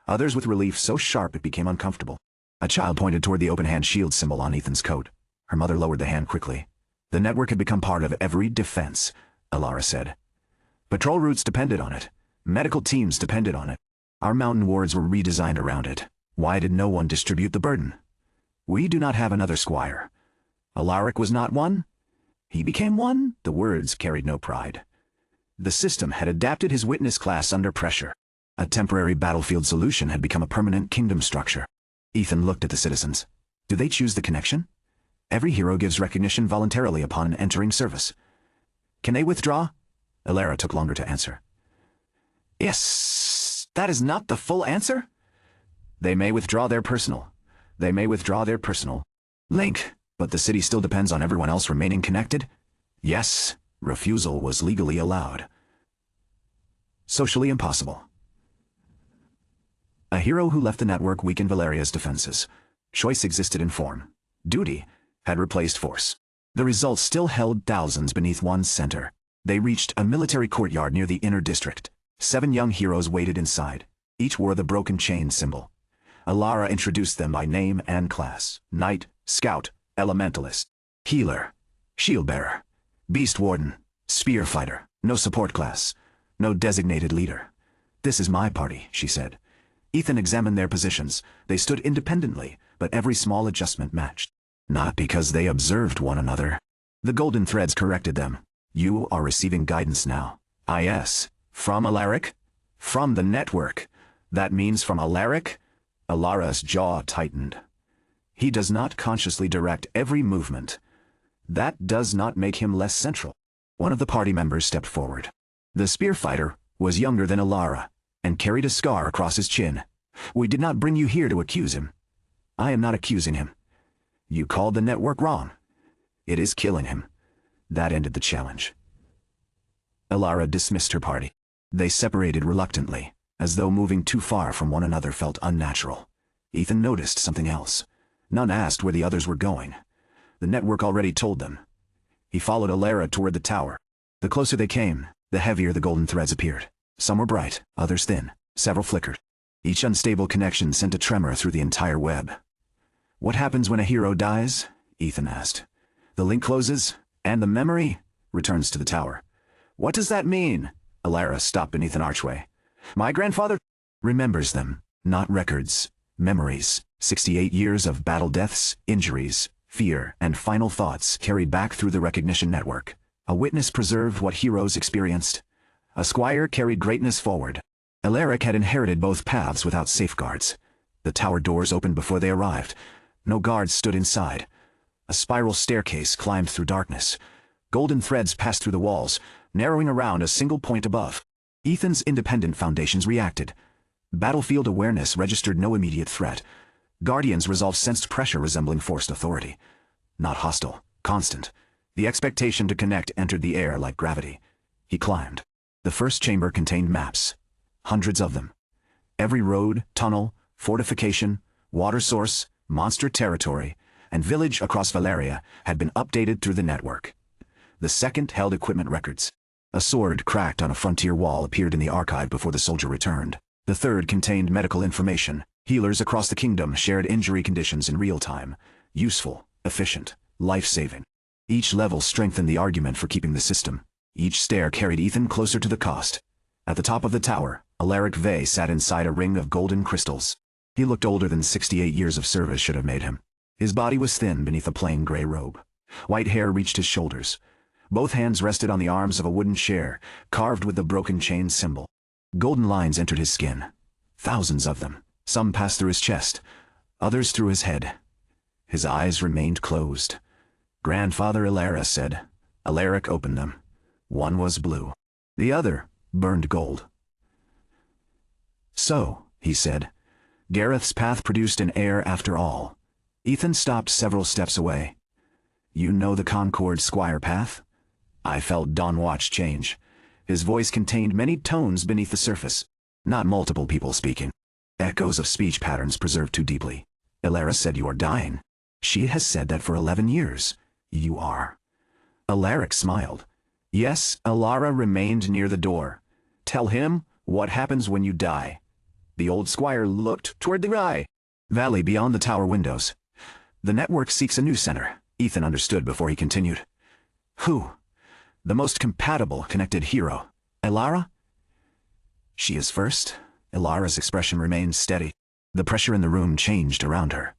others with relief so sharp it became uncomfortable. A child pointed toward the open-hand shield symbol on Ethan's coat. Her mother lowered the hand quickly. The network had become part of every defense, Alara said. Patrol routes depended on it. Medical teams depended on it. Our mountain wards were redesigned around it. Why did no one distribute the burden? We do not have another Squire. Alaric was not one. He became one. The words carried no pride. The system had adapted his witness class under pressure. A temporary battlefield solution had become a permanent kingdom structure. Ethan looked at the citizens. Do they choose the connection? Every hero gives recognition voluntarily upon entering service. Can they withdraw? Alara took longer to answer. Yes, that is not the full answer. They may withdraw their personal. They may withdraw their personal link, but the city still depends on everyone else remaining connected. Yes, refusal was legally allowed. Socially impossible. A hero who left the network weakened Valeria's defenses. Choice existed in form. Duty had replaced force. The results still held thousands beneath one center. They reached a military courtyard near the inner district. 7 young heroes waited inside. Each wore the broken chain symbol. Alara introduced them by name and class. Knight, Scout, Elementalist, Healer, Shieldbearer, Beast Warden, Spear Fighter. No support class. No designated leader. This is my party, she said. Ethan examined their positions. They stood independently, but every small adjustment matched. Not because they observed one another. The golden threads corrected them. You are receiving guidance now. Yes. From Alaric? From the network. That means from Alaric? Alara's jaw tightened. He does not consciously direct every movement. That does not make him less central. One of the party members stepped forward. The spear fighter was younger than Alara, and carried a scar across his chin. We did not bring you here to accuse him. I am not accusing him. You called the network wrong. It is killing him. That ended the challenge. Alara dismissed her party. They separated reluctantly, as though moving too far from one another felt unnatural. Ethan noticed something else. None asked where the others were going. The network already told them. He followed Alara toward the tower. The closer they came, the heavier the golden threads appeared. Some were bright, others thin, several flickered. Each unstable connection sent a tremor through the entire web. What happens when a hero dies? Ethan asked. The link closes, and the memory returns to the tower. What does that mean? Alara stopped beneath an archway. My grandfather remembers them, not records, memories. 68 years of battle deaths, injuries, fear, and final thoughts carried back through the recognition network. A witness preserved what heroes experienced. A squire carried greatness forward. Alaric had inherited both paths without safeguards. The tower doors opened before they arrived. No guards stood inside. A spiral staircase climbed through darkness. Golden threads passed through the walls, narrowing around a single point above. Ethan's independent foundations reacted. Battlefield awareness registered no immediate threat. Guardian's resolve sensed pressure resembling forced authority. Not hostile, constant. The expectation to connect entered the air like gravity. He climbed. The first chamber contained maps. Hundreds of them. Every road, tunnel, fortification, water source, monster territory, and village across Valeria had been updated through the network. The second held equipment records. A sword cracked on a frontier wall appeared in the archive before the soldier returned. The third contained medical information. Healers across the kingdom shared injury conditions in real time. Useful, efficient, life-saving. Each level strengthened the argument for keeping the system. Each stair carried Ethan closer to the cost. At the top of the tower, Alaric Vey sat inside a ring of golden crystals. He looked older than 68 years of service should have made him. His body was thin beneath a plain gray robe. White hair reached his shoulders. Both hands rested on the arms of a wooden chair, carved with the broken chain symbol. Golden lines entered his skin. Thousands of them. Some passed through his chest, others through his head. His eyes remained closed. Grandfather Alara said. Alaric opened them. One was blue. The other burned gold. So, he said, Gareth's path produced an heir after all. Ethan stopped several steps away. You know the Concord Squire path? I felt Dawnwatch change. His voice contained many tones beneath the surface. Not multiple people speaking. Echoes of speech patterns preserved too deeply. Elara said you are dying. She has said that for 11 years. You are. Alaric smiled. Yes, Elara remained near the door. Tell him what happens when you die. The old squire looked toward the eye valley beyond the tower windows. The network seeks a new center, Ethan understood before he continued. Who? The most compatible connected hero. Elara? She is first. Elara's expression remained steady. The pressure in the room changed around her.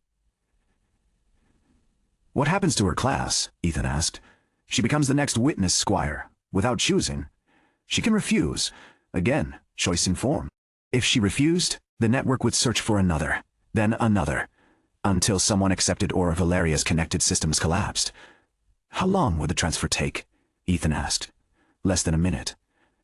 What happens to her class? Ethan asked. She becomes the next witness squire, without choosing. She can refuse. Again, choice in form. If she refused, the network would search for another, then another, until someone accepted or Valeria's connected systems collapsed. How long would the transfer take? Ethan asked. Less than a minute.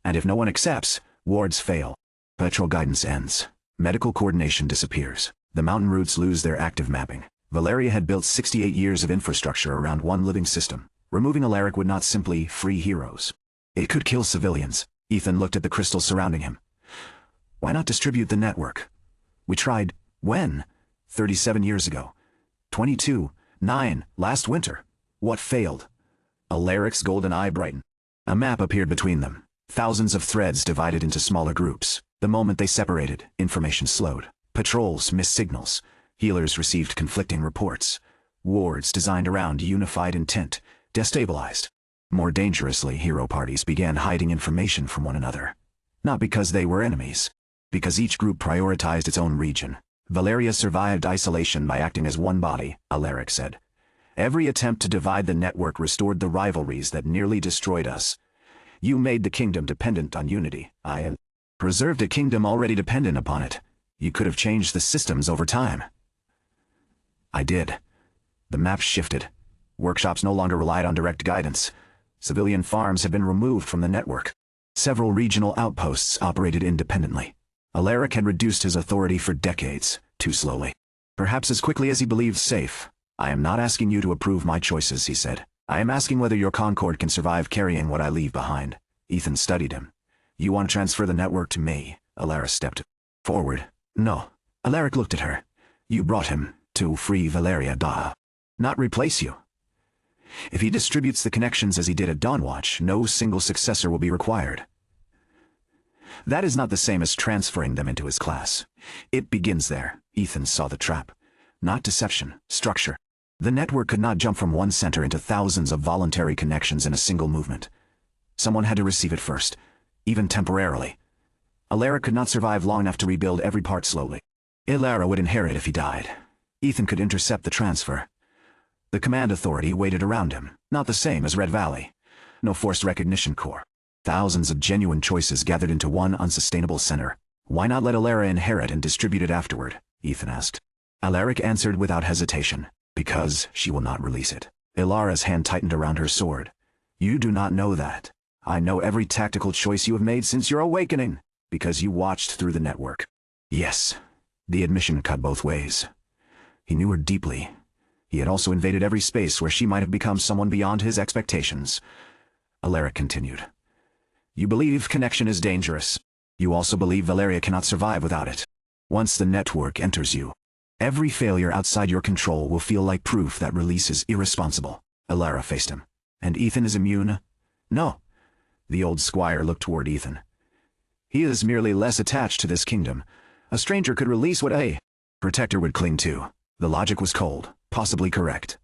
And if no one accepts, wards fail. Petrol guidance ends. Medical coordination disappears. The mountain routes lose their active mapping. Valeria had built 68 years of infrastructure around one living system. Removing Alaric would not simply free heroes. It could kill civilians. Ethan looked at the crystals surrounding him. Why not distribute the network? We tried. When? 37 years ago. 22/9, last winter. What failed? Alaric's golden eye brightened. A map appeared between them. Thousands of threads divided into smaller groups. The moment they separated, information slowed. Patrols missed signals. Healers received conflicting reports. Wards designed around unified intent, destabilized. More dangerously, hero parties began hiding information from one another. Not because they were enemies. Because each group prioritized its own region. Valeria survived isolation by acting as one body, Alaric said. Every attempt to divide the network restored the rivalries that nearly destroyed us. You made the kingdom dependent on unity. I preserved a kingdom already dependent upon it. You could have changed the systems over time. I did. The map shifted. Workshops no longer relied on direct guidance. Civilian farms had been removed from the network. Several regional outposts operated independently. Alaric had reduced his authority for decades, too slowly. Perhaps as quickly as he believed safe. I am not asking you to approve my choices, he said. I am asking whether your Concord can survive carrying what I leave behind. Ethan studied him. You want to transfer the network to me? Alaric stepped forward. No. Alaric looked at her. You brought him to free Valeria da. Not replace you. If he distributes the connections as he did at Dawnwatch, no single successor will be required. That is not the same as transferring them into his class. It begins there. Ethan saw the trap. Not deception, structure. The network could not jump from one center into thousands of voluntary connections in a single movement. Someone had to receive it first, even temporarily. Alaric could not survive long enough to rebuild every part slowly. Elara would inherit if he died. Ethan could intercept the transfer. The command authority waited around him, not the same as Red Valley. No forced recognition corps. Thousands of genuine choices gathered into one unsustainable center. Why not let Elara inherit and distribute it afterward? Ethan asked. Alaric answered without hesitation. Because she will not release it. Elara's hand tightened around her sword. You do not know that. I know every tactical choice you have made since your awakening, because you watched through the network. Yes, the admission cut both ways. He knew her deeply. He had also invaded every space where she might have become someone beyond his expectations. Alaric continued. You believe connection is dangerous. You also believe Valeria cannot survive without it. Once the network enters you, every failure outside your control will feel like proof that release is irresponsible. Elara faced him. And Ethan is immune? No. The old squire looked toward Ethan. He is merely less attached to this kingdom. A stranger could release what a protector would cling to. The logic was cold, possibly correct.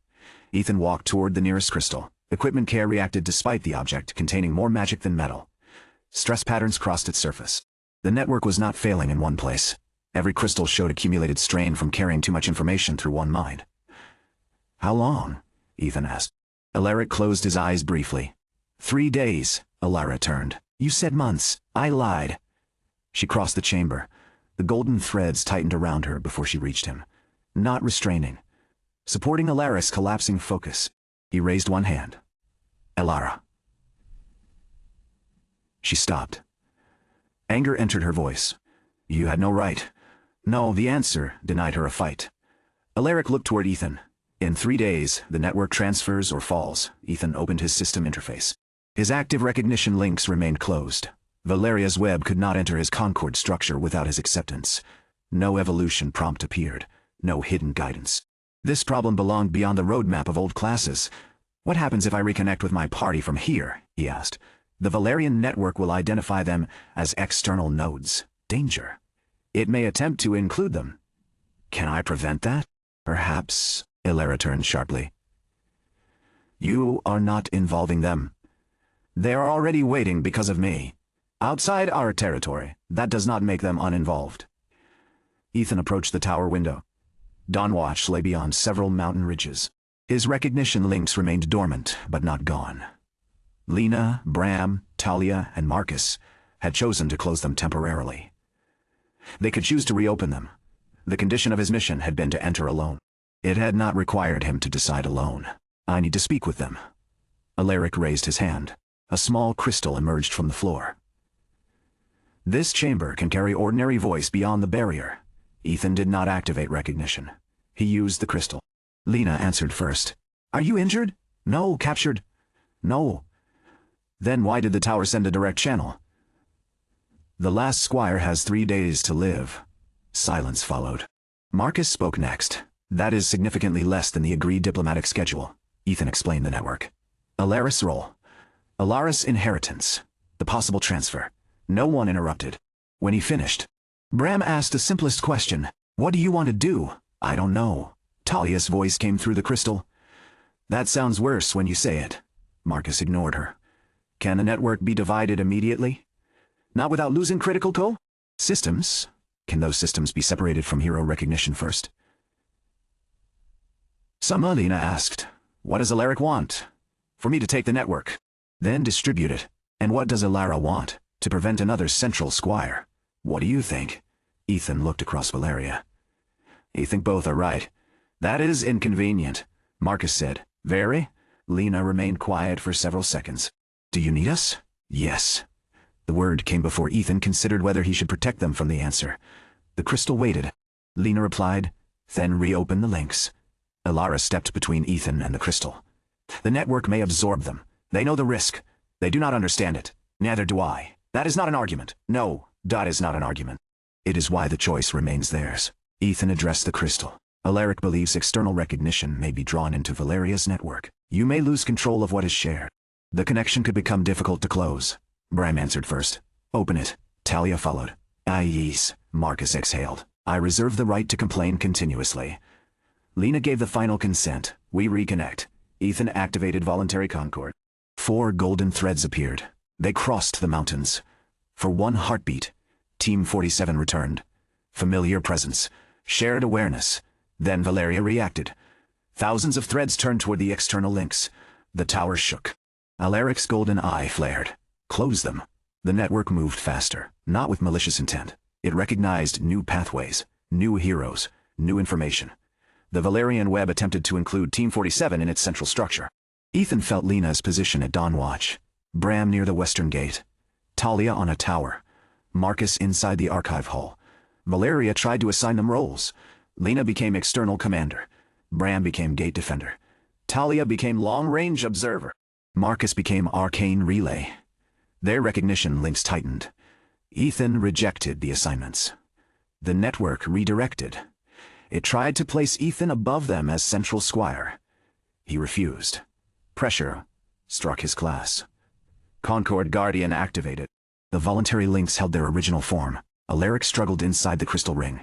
Ethan walked toward the nearest crystal. Equipment care reacted despite the object containing more magic than metal. Stress patterns crossed its surface. The network was not failing in one place. Every crystal showed accumulated strain from carrying too much information through one mind. How long? Ethan asked. Alaric closed his eyes briefly. 3 days, Elara turned. You said months. I lied. She crossed the chamber. The golden threads tightened around her before she reached him. Not restraining. Supporting Alaric's collapsing focus. He raised one hand. Elara. She stopped. Anger entered her voice. You had no right. No, the answer denied her a fight. Alaric looked toward Ethan. In 3 days, the network transfers or falls. Ethan opened his system interface. His active recognition links remained closed. Valeria's web could not enter his Concord structure without his acceptance. No evolution prompt appeared, no hidden guidance. This problem belonged beyond the roadmap of old classes. What happens if I reconnect with my party from here? He asked. The Valerian network will identify them as external nodes. Danger. It may attempt to include them. Can I prevent that? Perhaps, Illyra turned sharply. You are not involving them. They are already waiting because of me. Outside our territory, that does not make them uninvolved. Ethan approached the tower window. Dawnwatch lay beyond several mountain ridges. His recognition links remained dormant, but not gone. Lena, Bram, Talia, and Marcus had chosen to close them temporarily. They could choose to reopen them. The condition of his mission had been to enter alone. It had not required him to decide alone. I need to speak with them. Alaric raised his hand. A small crystal emerged from the floor. This chamber can carry ordinary voice beyond the barrier. Ethan did not activate recognition. He used the crystal. Lena answered first. Are you injured? No. Captured? No. Then why did the tower send a direct channel? The last Squire has 3 days to live. Silence followed. Marcus spoke next. That is significantly less than the agreed diplomatic schedule. Ethan explained the network. Alaris role. Alaris inheritance. The possible transfer. No one interrupted. When he finished, Bram asked the simplest question. What do you want to do? I don't know. Talia's voice came through the crystal. That sounds worse when you say it. Marcus ignored her. Can the network be divided immediately? Not without losing critical co? Systems? Can those systems be separated from hero recognition first? Lena asked. What does Alaric want? For me to take the network. Then distribute it. And what does Illyra want? To prevent another central Squire. What do you think? Ethan looked across Valeria. You think both are right. That is inconvenient, Marcus said. Very? Lena remained quiet for several seconds. Do you need us? Yes. The word came before Ethan considered whether he should protect them from the answer. The crystal waited. Lena replied, then reopen the links. Illyra stepped between Ethan and the crystal. The network may absorb them. They know the risk. They do not understand it. Neither do I. That is not an argument. No, that is not an argument. It is why the choice remains theirs. Ethan addressed the crystal. Alaric believes external recognition may be drawn into Valeria's network. You may lose control of what is shared. The connection could become difficult to close. Bram answered first. Open it. Talia followed. Yes, Marcus exhaled. I reserve the right to complain continuously. Lena gave the final consent. We reconnect. Ethan activated voluntary concord. 4 golden threads appeared. They crossed the mountains. For one heartbeat, Team 47 returned. Familiar presence. Shared awareness. Then Valeria reacted. Thousands of threads turned toward the external links. The tower shook. Alaric's golden eye flared. Close them. The network moved faster, not with malicious intent. It recognized new pathways, new heroes, new information. The Valerian web attempted to include Team 47 in its central structure. Ethan felt Lena's position at Dawnwatch. Bram near the western gate. Talia on a tower. Marcus inside the archive hall. Valeria tried to assign them roles. Lena became external commander. Bram became gate defender. Talia became long-range observer. Marcus became arcane relay. Their recognition links tightened. Ethan rejected the assignments. The network redirected. It tried to place Ethan above them as central Squire. He refused. Pressure struck his class. Concord Guardian activated. The voluntary links held their original form. Alaric struggled inside the crystal ring.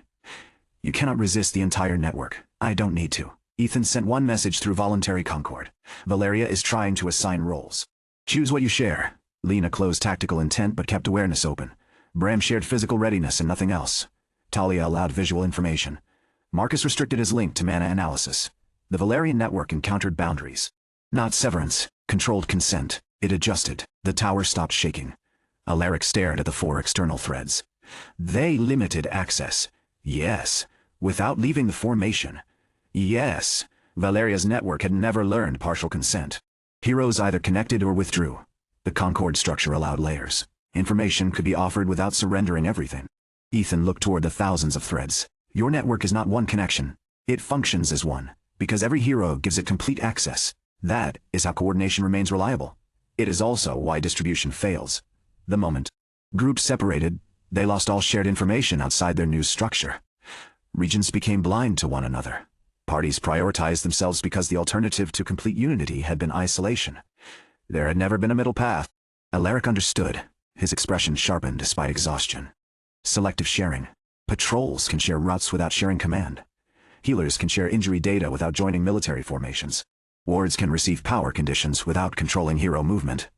You cannot resist the entire network. I don't need to. Ethan sent one message through voluntary concord. Valeria is trying to assign roles. Choose what you share. Lena closed tactical intent but kept awareness open. Bram shared physical readiness and nothing else. Talia allowed visual information. Marcus restricted his link to mana analysis. The Valerian network encountered boundaries. Not severance, controlled consent. It adjusted. The tower stopped shaking. Alaric stared at the 4 external threads. They limited access. Yes. Without leaving the formation. Yes. Valeria's network had never learned partial consent. Heroes either connected or withdrew. The Concord structure allowed layers. Information could be offered without surrendering everything. Ethan looked toward the thousands of threads. Your network is not one connection. It functions as one, because every hero gives it complete access. That is how coordination remains reliable. It is also why distribution fails. The moment groups separated, they lost all shared information outside their new structure. Regions became blind to one another. Parties prioritized themselves because the alternative to complete unity had been isolation. There had never been a middle path. Alaric understood. His expression sharpened despite exhaustion. Selective sharing. Patrols can share routes without sharing command. Healers can share injury data without joining military formations. Wards can receive power conditions without controlling hero movement.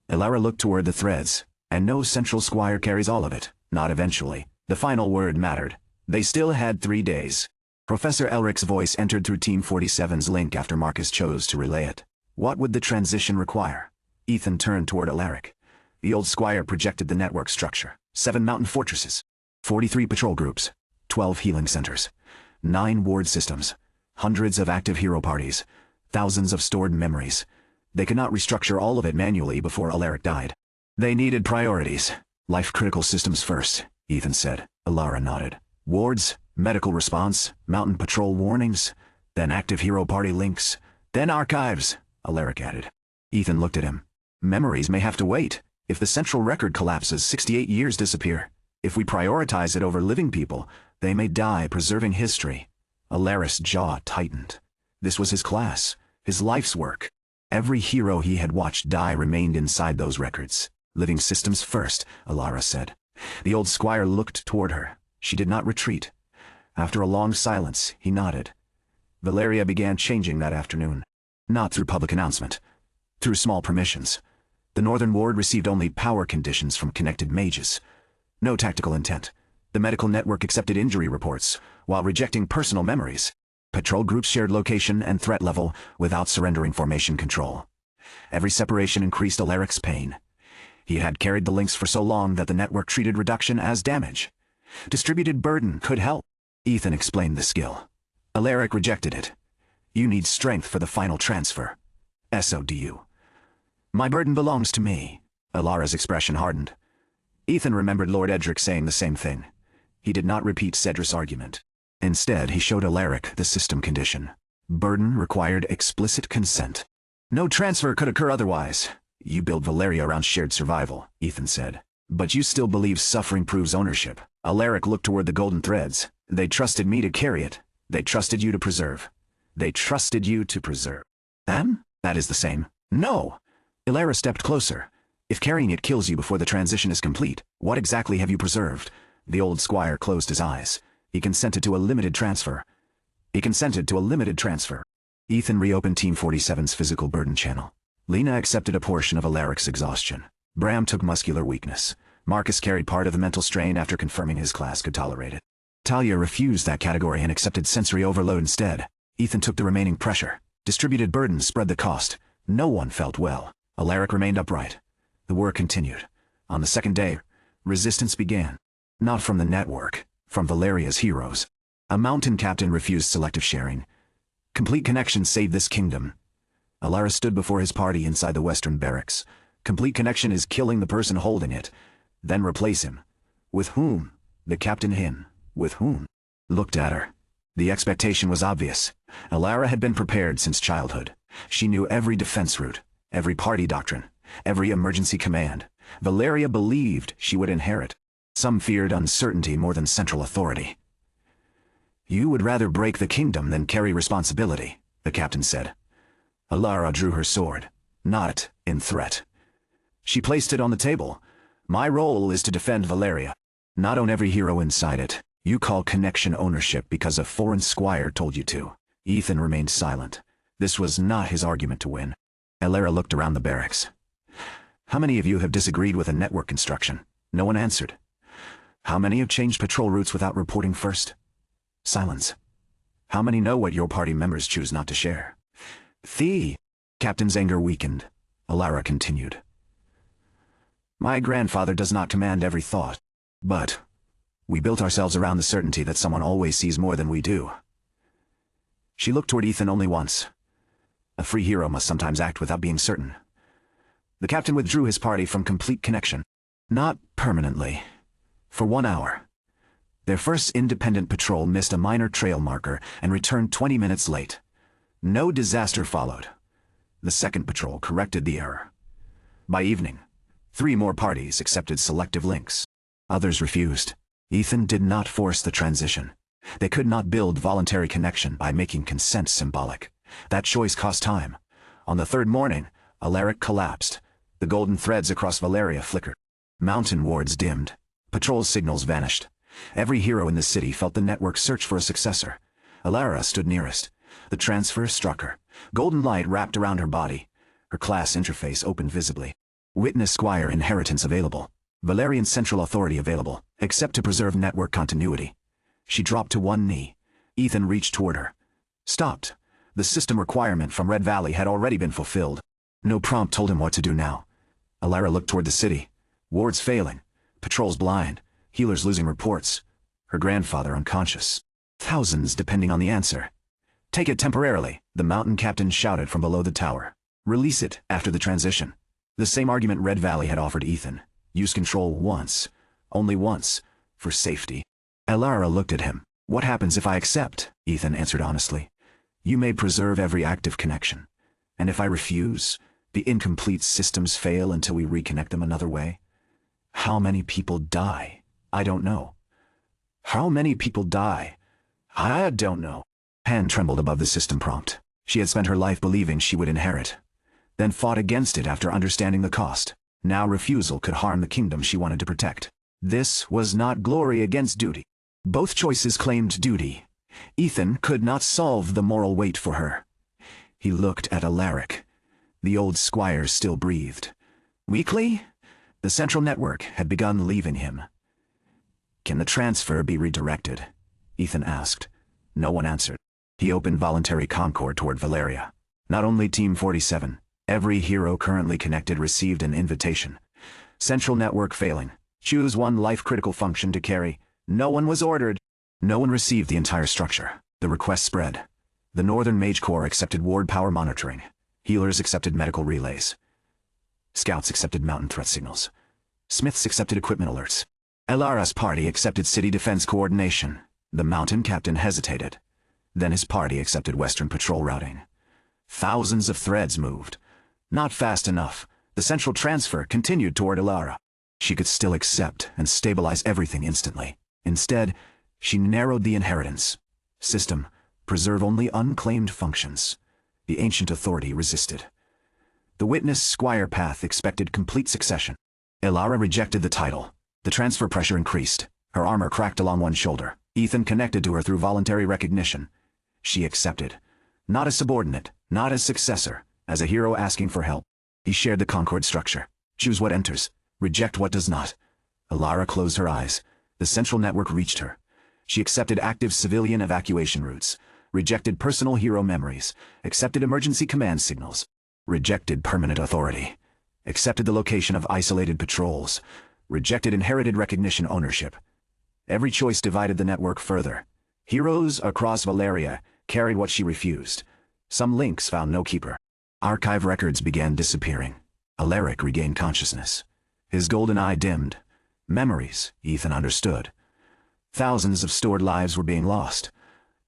Alara looked toward the threads, and no central squire carries all of it, not eventually. The final word mattered. They still had 3 days. Professor Elric's voice entered through Team 47's link after Marcus chose to relay it. What would the transition require? Ethan turned toward Alaric. The old squire projected the network structure. 7 mountain fortresses, 43 patrol groups, 12 healing centers, 9 ward systems, hundreds of active hero parties, thousands of stored memories. They could not restructure all of it manually before Alaric died. They needed priorities. Life-critical systems first, Ethan said. Alara nodded. Wards, medical response, mountain patrol warnings, then active hero party links, then archives, Alaric added. Ethan looked at him. Memories may have to wait. If the central record collapses, 68 years disappear. If we prioritize it over living people, they may die preserving history. Alaric's jaw tightened. This was his class, his life's work. Every hero he had watched die remained inside those records. Living systems first, Alara said. The old squire looked toward her. She did not retreat. After a long silence, he nodded. Valeria began changing that afternoon. Not through public announcement. Through small permissions. The Northern Ward received only power conditions from connected mages. No tactical intent. The medical network accepted injury reports, while rejecting personal memories. Patrol groups shared location and threat level without surrendering formation control. Every separation increased Alaric's pain. He had carried the links for so long that the network treated reduction as damage. Distributed burden could help. Ethan explained the skill. Alaric rejected it. You need strength for the final transfer. So do you. My burden belongs to me. Alara's expression hardened. Ethan remembered Lord Edric saying the same thing. He did not repeat Cedric's argument. Instead, he showed Alaric the system condition. Burden required explicit consent. No transfer could occur otherwise. You build Valeria around shared survival, Ethan said. But you still believe suffering proves ownership. Alaric looked toward the golden threads. They trusted me to carry it. They trusted you to preserve. They trusted you to preserve. Them? That is the same. No! Alara stepped closer. If carrying it kills you before the transition is complete, what exactly have you preserved? The old squire closed his eyes. He consented to a limited transfer. Ethan reopened Team 47's physical burden channel. Lena accepted a portion of Alaric's exhaustion. Bram took muscular weakness. Marcus carried part of the mental strain after confirming his class could tolerate it. Talia refused that category and accepted sensory overload instead. Ethan took the remaining pressure. Distributed burden spread the cost. No one felt well. Alaric remained upright. The work continued. On the second day, resistance began. Not from the network, from Valeria's heroes. A mountain captain refused selective sharing. Complete connection saved this kingdom. Alara stood before his party inside the western barracks. Complete connection is killing the person holding it. Then replace him. With whom? The captain him. With whom? Looked at her. The expectation was obvious. Alara had been prepared since childhood. She knew every defense route, every party doctrine, every emergency command. Valeria believed she would inherit. Some feared uncertainty more than central authority. You would rather break the kingdom than carry responsibility, the captain said. Alara drew her sword, not in threat. She placed it on the table. My role is to defend Valeria, not own every hero inside it. You call connection ownership because a foreign squire told you to. Ethan remained silent. This was not his argument to win. Alara looked around the barracks. How many of you have disagreed with a network construction? No one answered. How many have changed patrol routes without reporting first? Silence. How many know what your party members choose not to share? The captain's anger weakened. Alara continued. My grandfather does not command every thought, but we built ourselves around the certainty that someone always sees more than we do. She looked toward Ethan only once. A free hero must sometimes act without being certain. The captain withdrew his party from complete connection. Not permanently. For 1 hour. Their first independent patrol missed a minor trail marker and returned 20 minutes late. No disaster followed. The second patrol corrected the error. By evening, 3 more parties accepted selective links. Others refused. Ethan did not force the transition. They could not build voluntary connection by making consent symbolic. That choice cost time. On the 3rd morning, Alaric collapsed. The golden threads across Valeria flickered. Mountain wards dimmed. Patrol signals vanished. Every hero in the city felt the network search for a successor. Alara stood nearest. The transfer struck her. Golden light wrapped around her body. Her class interface opened visibly. Witness Squire inheritance available. Valerian central authority available, except to preserve network continuity. She dropped to one knee. Ethan reached toward her. Stopped. The system requirement from Red Valley had already been fulfilled. No prompt told him what to do now. Alara looked toward the city. Wards failing. Patrols blind. Healers losing reports. Her grandfather unconscious. Thousands depending on the answer. Take it temporarily, the mountain captain shouted from below the tower. Release it after the transition. The same argument Red Valley had offered Ethan. Use control once. Only once. For safety. Alara looked at him. What happens if I accept? Ethan answered honestly. You may preserve every active connection. And if I refuse, the incomplete systems fail until we reconnect them another way. How many people die? I don't know. How many people die? I don't know. Hand trembled above the system prompt. She had spent her life believing she would inherit, then fought against it after understanding the cost. Now refusal could harm the kingdom she wanted to protect. This was not glory against duty. Both choices claimed duty. Ethan could not solve the moral weight for her. He looked at Alaric. The old Squire still breathed. Weakly, the central network had begun leaving him. Can the transfer be redirected? Ethan asked. No one answered. He opened voluntary concord toward Valeria. Not only Team 47, every hero currently connected received an invitation. Central network failing. Choose one life-critical function to carry. No one was ordered. No one received the entire structure. The request spread. The Northern Mage Corps accepted ward power monitoring. Healers accepted medical relays. Scouts accepted mountain threat signals. Smiths accepted equipment alerts. Alara's party accepted city defense coordination. The mountain captain hesitated. Then his party accepted Western patrol routing. Thousands of threads moved. Not fast enough. The central transfer continued toward Alara. She could still accept and stabilize everything instantly. Instead, she narrowed the inheritance. System, preserve only unclaimed functions. The ancient authority resisted. The witness Squire path expected complete succession. Alara rejected the title. The transfer pressure increased. Her armor cracked along one shoulder. Ethan connected to her through voluntary recognition. She accepted. Not as subordinate, not as successor, as a hero asking for help. He shared the Concord structure. Choose what enters. Reject what does not. Alara closed her eyes. The central network reached her. She accepted active civilian evacuation routes. Rejected personal hero memories. Accepted emergency command signals. Rejected permanent authority. Accepted the location of isolated patrols. Rejected inherited recognition ownership. Every choice divided the network further. Heroes across Valeria carried what she refused. Some links found no keeper. Archive records began disappearing. Alaric regained consciousness. His golden eye dimmed. Memories, Ethan understood. Thousands of stored lives were being lost.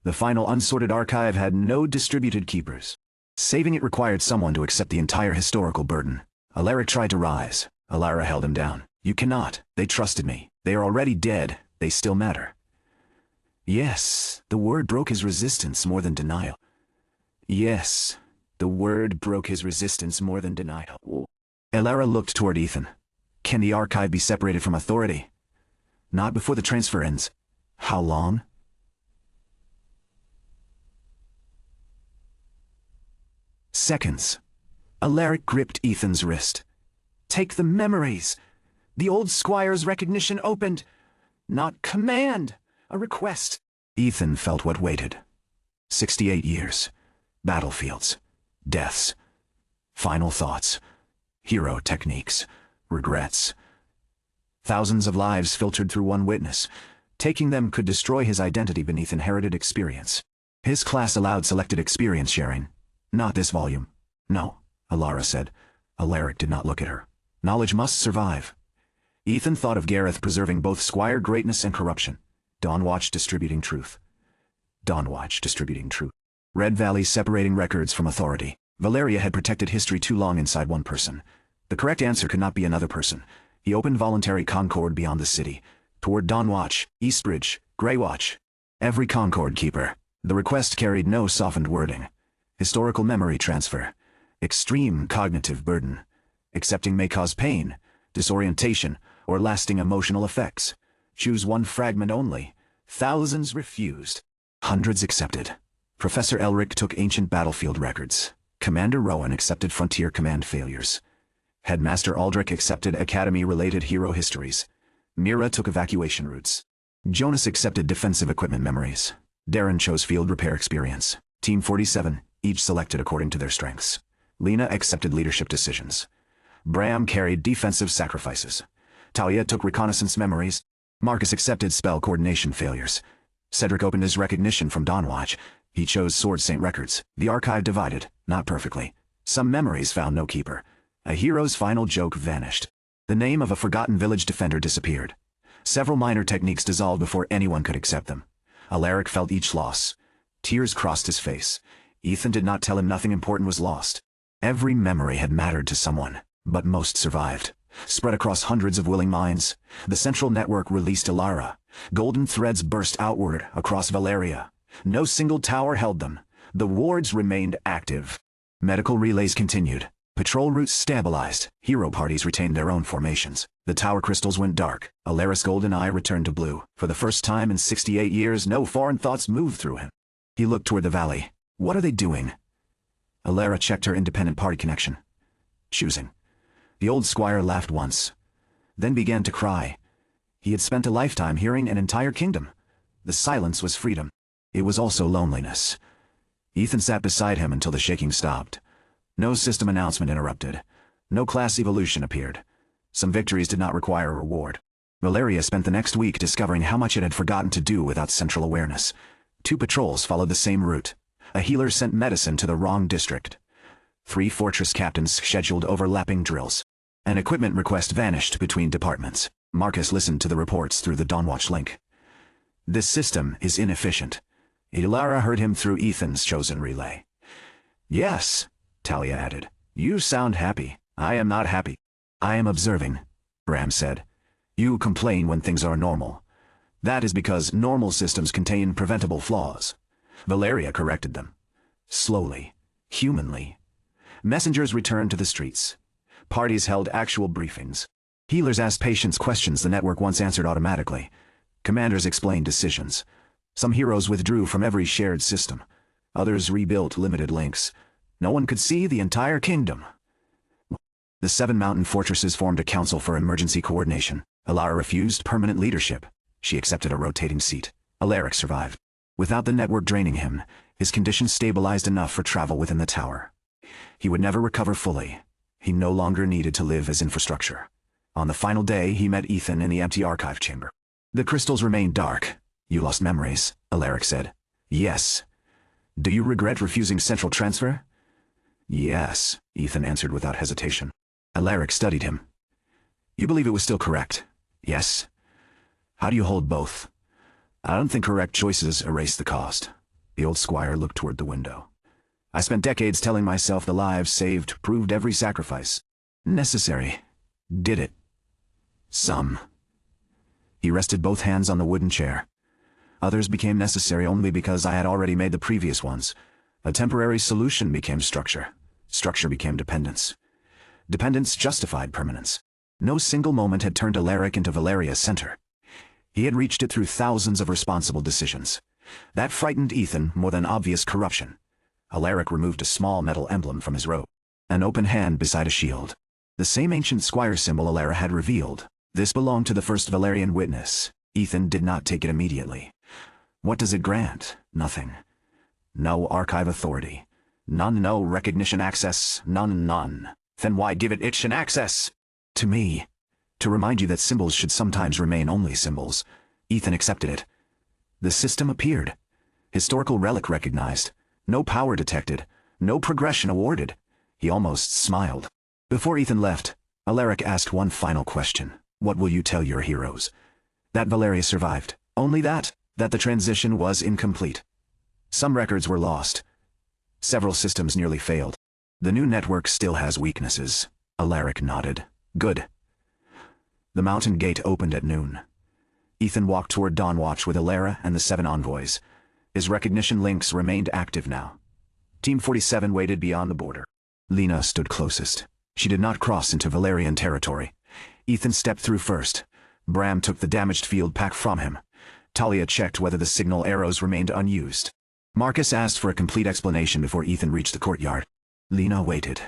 The final unsorted archive had no distributed keepers. Saving it required someone to accept the entire historical burden. Alaric tried to rise. Alara held him down. You cannot. They trusted me. They are already dead. They still matter. Yes, the word broke his resistance more than denial. Yes, the word broke his resistance more than denial. Alara looked toward Ethan. Can the archive be separated from authority? Not before the transfer ends. How long? Seconds. Alaric gripped Ethan's wrist. Take the memories. The old Squire's recognition opened. Not command, a request. Ethan felt what waited. 68 years. Battlefields. Deaths. Final thoughts. Hero techniques. Regrets. Thousands of lives filtered through one witness. Taking them could destroy his identity beneath inherited experience. His class allowed selected experience sharing. Not this volume. No, Alara said. Alaric did not look at her. Knowledge must survive. Ethan thought of Gareth preserving both Squire greatness and corruption. Dawnwatch distributing truth. Dawnwatch distributing truth. Red Valley separating records from authority. Valeria had protected history too long inside one person. The correct answer could not be another person. He opened voluntary Concord beyond the city, toward Dawnwatch, Eastridge, Greywatch. Every Concord keeper. The request carried no softened wording. Historical memory transfer. Extreme cognitive burden. Accepting may cause pain, disorientation, or lasting emotional effects. Choose one fragment only. Thousands refused. Hundreds accepted. Professor Elric took ancient battlefield records. Commander Rowan accepted frontier command failures. Headmaster Aldrich accepted academy-related hero histories. Mira took evacuation routes. Jonas accepted defensive equipment memories. Darren chose field repair experience. Team 47, each selected according to their strengths. Lena accepted leadership decisions. Bram carried defensive sacrifices. Talia took reconnaissance memories. Marcus accepted spell coordination failures. Cedric opened his recognition from Dawnwatch. He chose Sword Saint records. The archive divided, not perfectly. Some memories found no keeper. A hero's final joke vanished. The name of a forgotten village defender disappeared. Several minor techniques dissolved before anyone could accept them. Alaric felt each loss. Tears crossed his face. Ethan did not tell him nothing important was lost. Every memory had mattered to someone, but most survived. Spread across hundreds of willing minds, the central network released Alara. Golden threads burst outward across Valeria. No single tower held them. The wards remained active. Medical relays continued. Patrol routes stabilized. Hero parties retained their own formations. The tower crystals went dark. Alari's golden eye returned to blue. For the first time in 68 years, no foreign thoughts moved through him. He looked toward the valley. What are they doing? Alara checked her independent party connection. Choosing. The old Squire laughed once, then began to cry. He had spent a lifetime hearing an entire kingdom. The silence was freedom. It was also loneliness. Ethan sat beside him until the shaking stopped. No system announcement interrupted. No class evolution appeared. Some victories did not require a reward. Valeria spent the next week discovering how much it had forgotten to do without central awareness. 2 patrols followed the same route. A healer sent medicine to the wrong district. 3 fortress captains scheduled overlapping drills. An equipment request vanished between departments. Marcus listened to the reports through the Dawnwatch link. This system is inefficient. Ilara heard him through Ethan's chosen relay. Yes, Talia added. You sound happy. I am not happy. I am observing, Bram said. You complain when things are normal. That is because normal systems contain preventable flaws. Valeria corrected them. Slowly, humanly. Messengers returned to the streets. Parties held actual briefings. Healers asked patients questions the network once answered automatically. Commanders explained decisions. Some heroes withdrew from every shared system. Others rebuilt limited links. No one could see the entire kingdom. The 7 mountain fortresses formed a council for emergency coordination. Alara refused permanent leadership. She accepted a rotating seat. Alaric survived. Without the network draining him, his condition stabilized enough for travel within the tower. He would never recover fully. He no longer needed to live as infrastructure. On the final day, he met Ethan in the empty archive chamber. The crystals remained dark. You lost memories, Alaric said. Yes. Do you regret refusing central transfer? Yes, Ethan answered without hesitation. Alaric studied him. You believe it was still correct? Yes. How do you hold both? I don't think correct choices erase the cost. The old Squire looked toward the window. I spent decades telling myself the lives saved proved every sacrifice necessary. Did it? Some. He rested both hands on the wooden chair. Others became necessary only because I had already made the previous ones. A temporary solution became structure. Structure became dependence. Dependence justified permanence. No single moment had turned Alaric into Valeria's center. He had reached it through thousands of responsible decisions. That frightened Ethan more than obvious corruption. Alaric removed a small metal emblem from his robe. An open hand beside a shield. The same ancient Squire symbol Alara had revealed. This belonged to the first Valerian witness. Ethan did not take it immediately. What does it grant? Nothing. No archive authority. No recognition access. None. Then why give it itch and access? To me. To remind you that symbols should sometimes remain only symbols. Ethan accepted it. The system appeared. Historical relic recognized. No power detected. No progression awarded. He almost smiled. Before Ethan left, Alaric asked one final question. What will you tell your heroes? That Valeria survived. Only that the transition was incomplete. Some records were lost. Several systems nearly failed. The new network still has weaknesses. Alaric nodded. Good. The mountain gate opened at noon. Ethan walked toward Dawnwatch with Alara and the 7 envoys. His recognition links remained active now. Team 47 waited beyond the border. Lena stood closest. She did not cross into Valerian territory. Ethan stepped through first. Bram took the damaged field pack from him. Talia checked whether the signal arrows remained unused. Marcus asked for a complete explanation before Ethan reached the courtyard. Lena waited.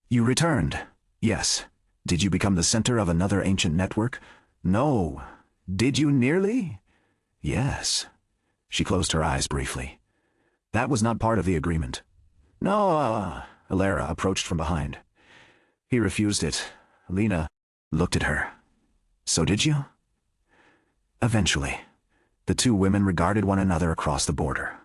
You returned. Yes. Did you become the center of another ancient network? No. Did you nearly? Yes. She closed her eyes briefly. That was not part of the agreement. No, Alara approached from behind. He refused it. Lena looked at her. So did you? Eventually. The 2 women regarded one another across the border.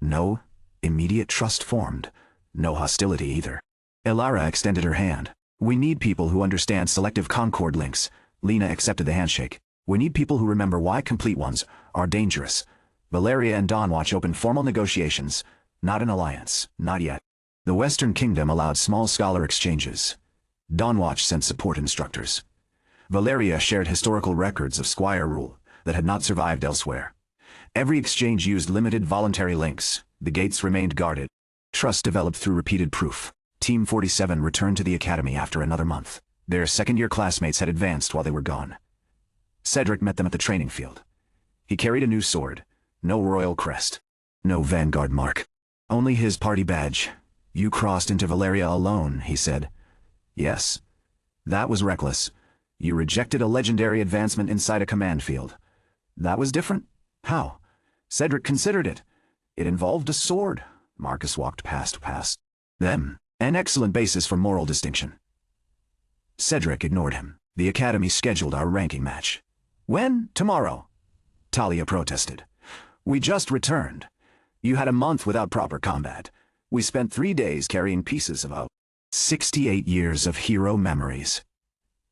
No immediate trust formed. No hostility either. Alara extended her hand. We need people who understand selective concord links. Lena accepted the handshake. We need people who remember why complete ones are dangerous. Valeria and Dawnwatch opened formal negotiations. Not an alliance. Not yet. The Western Kingdom allowed small scholar exchanges. Dawnwatch sent support instructors. Valeria shared historical records of Squire rule that had not survived elsewhere. Every exchange used limited voluntary links. The gates remained guarded. Trust developed through repeated proof. Team 47 returned to the academy after another month. Their second-year classmates had advanced while they were gone. Cedric met them at the training field. He carried a new sword. No royal crest. No vanguard mark. Only his party badge. You crossed into Valeria alone, he said. Yes. That was reckless. You rejected a legendary advancement inside a command field. That was different? How? Cedric considered it. It involved a sword. Marcus walked past them. An excellent basis for moral distinction. Cedric ignored him. The academy scheduled our ranking match. When? Tomorrow. Talia protested. We just returned. You had a month without proper combat. We spent 3 days carrying pieces of 68 years of hero memories.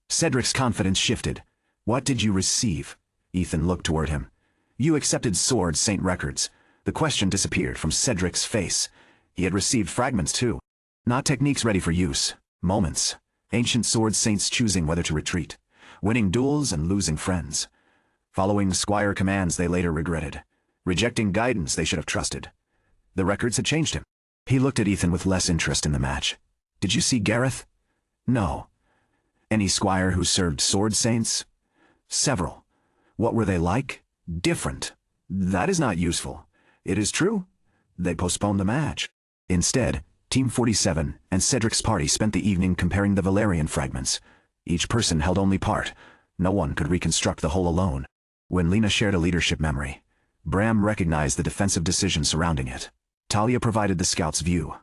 Cedric's confidence shifted. What did you receive? Ethan looked toward him. You accepted Sword Saint records. The question disappeared from Cedric's face. He had received fragments too. Not techniques ready for use. Moments. Ancient Sword Saints choosing whether to retreat. Winning duels and losing friends. Following Squire commands they later regretted. Rejecting guidance they should have trusted. The records had changed him. He looked at Ethan with less interest in the match. Did you see Gareth? No. Any Squire who served Sword Saints? Several. What were they like? Different. That is not useful. It is true. They postponed the match. Instead, Team 47 and Cedric's party spent the evening comparing the Valerian fragments. Each person held only part. No one could reconstruct the whole alone. When Lena shared a leadership memory, Bram recognized the defensive decision surrounding it. Talia provided the scout's view.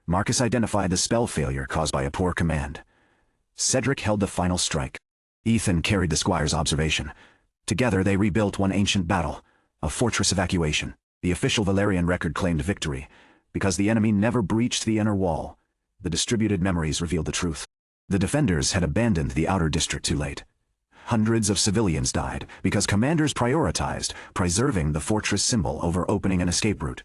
Marcus identified the spell failure caused by a poor command. Cedric held the final strike. Ethan carried the Squire's observation. Together they rebuilt one ancient battle, a fortress evacuation. The official Valerian record claimed victory, because the enemy never breached the inner wall. The distributed memories revealed the truth. The defenders had abandoned the outer district too late. Hundreds of civilians died because commanders prioritized preserving the fortress symbol over opening an escape route.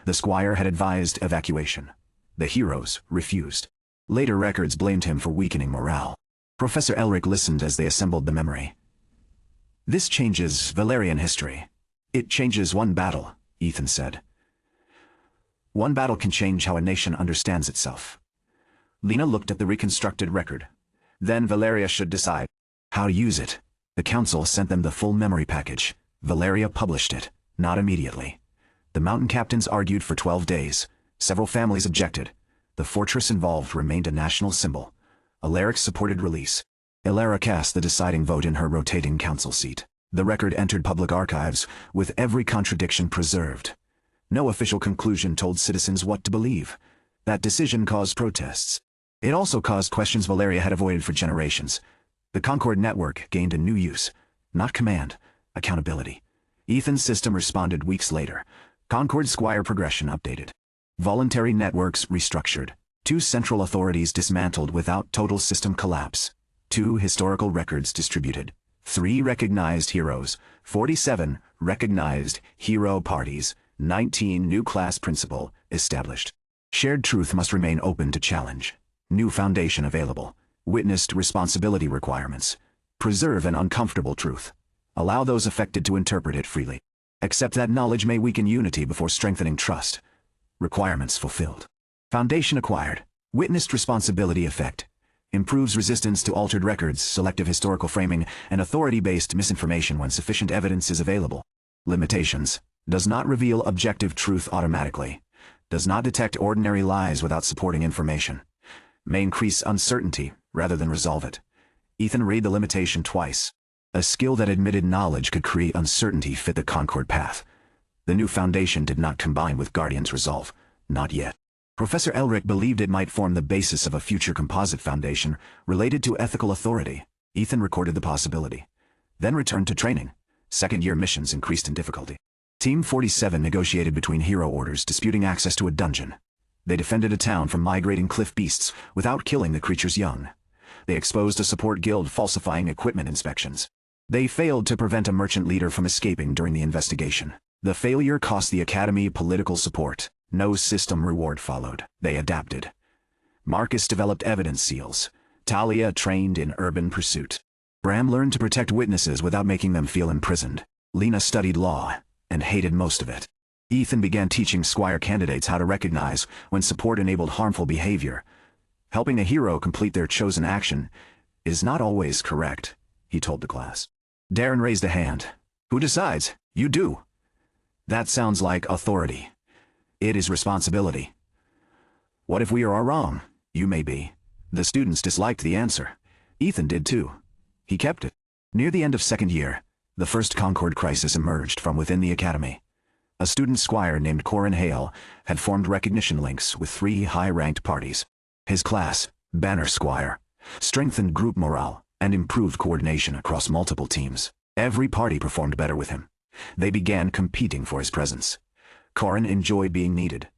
The Squire had advised evacuation. The heroes refused. Later records blamed him for weakening morale. Professor Elric listened as they assembled the memory. This changes Valerian history. It changes one battle, Ethan said. One battle can change how a nation understands itself. Lena looked at the reconstructed record. Then Valeria should decide how to use it. The council sent them the full memory package. Valeria published it, not immediately. The mountain captains argued for 12 days. Several families objected. The fortress involved remained a national symbol. Alaric supported release. Alara cast the deciding vote in her rotating council seat. The record entered public archives, with every contradiction preserved. No official conclusion told citizens what to believe. That decision caused protests. It also caused questions Valeria had avoided for generations. The Concord network gained a new use. Not command, accountability. Ethan's system responded weeks later. Concord Squire progression updated. Voluntary networks restructured. 2 central authorities dismantled without total system collapse. 2 historical records distributed. 3 recognized heroes. 47 recognized hero parties. 19 new class principle established. Shared truth must remain open to challenge. New foundation available. Witnessed responsibility requirements. Preserve an uncomfortable truth. Allow those affected to interpret it freely. Accept that knowledge may weaken unity before strengthening trust. Requirements fulfilled. Foundation acquired. Witnessed responsibility effect. Improves resistance to altered records, selective historical framing, and authority-based misinformation when sufficient evidence is available. Limitations. Does not reveal objective truth automatically. Does not detect ordinary lies without supporting information. May increase uncertainty rather than resolve it. Ethan read the limitation twice. A skill that admitted knowledge could create uncertainty fit the Concord path. The new foundation did not combine with Guardian's resolve. Not yet. Professor Elric believed it might form the basis of a future composite foundation related to ethical authority. Ethan recorded the possibility. Then returned to training. Second-year missions increased in difficulty. Team 47 negotiated between hero orders disputing access to a dungeon. They defended a town from migrating cliff beasts without killing the creature's young. They exposed a support guild falsifying equipment inspections. They failed to prevent a merchant leader from escaping during the investigation. The failure cost the Academy political support. No system reward followed. They adapted. Marcus developed evidence seals. Talia trained in urban pursuit. Bram learned to protect witnesses without making them feel imprisoned. Lena studied law and hated most of it. Ethan began teaching Squire candidates how to recognize when support enabled harmful behavior. Helping a hero complete their chosen action is not always correct, he told the class. Darren raised a hand. Who decides? You do. That sounds like authority. It is responsibility. What if we are all wrong? You may be. The students disliked the answer. Ethan did too. He kept it. Near the end of second year, the first Concord crisis emerged from within the academy. A student squire named Corin Hale had formed recognition links with 3 high-ranked parties. His class, Banner Squire, strengthened group morale and improved coordination across multiple teams. Every party performed better with him. They began competing for his presence. Corin enjoyed being needed.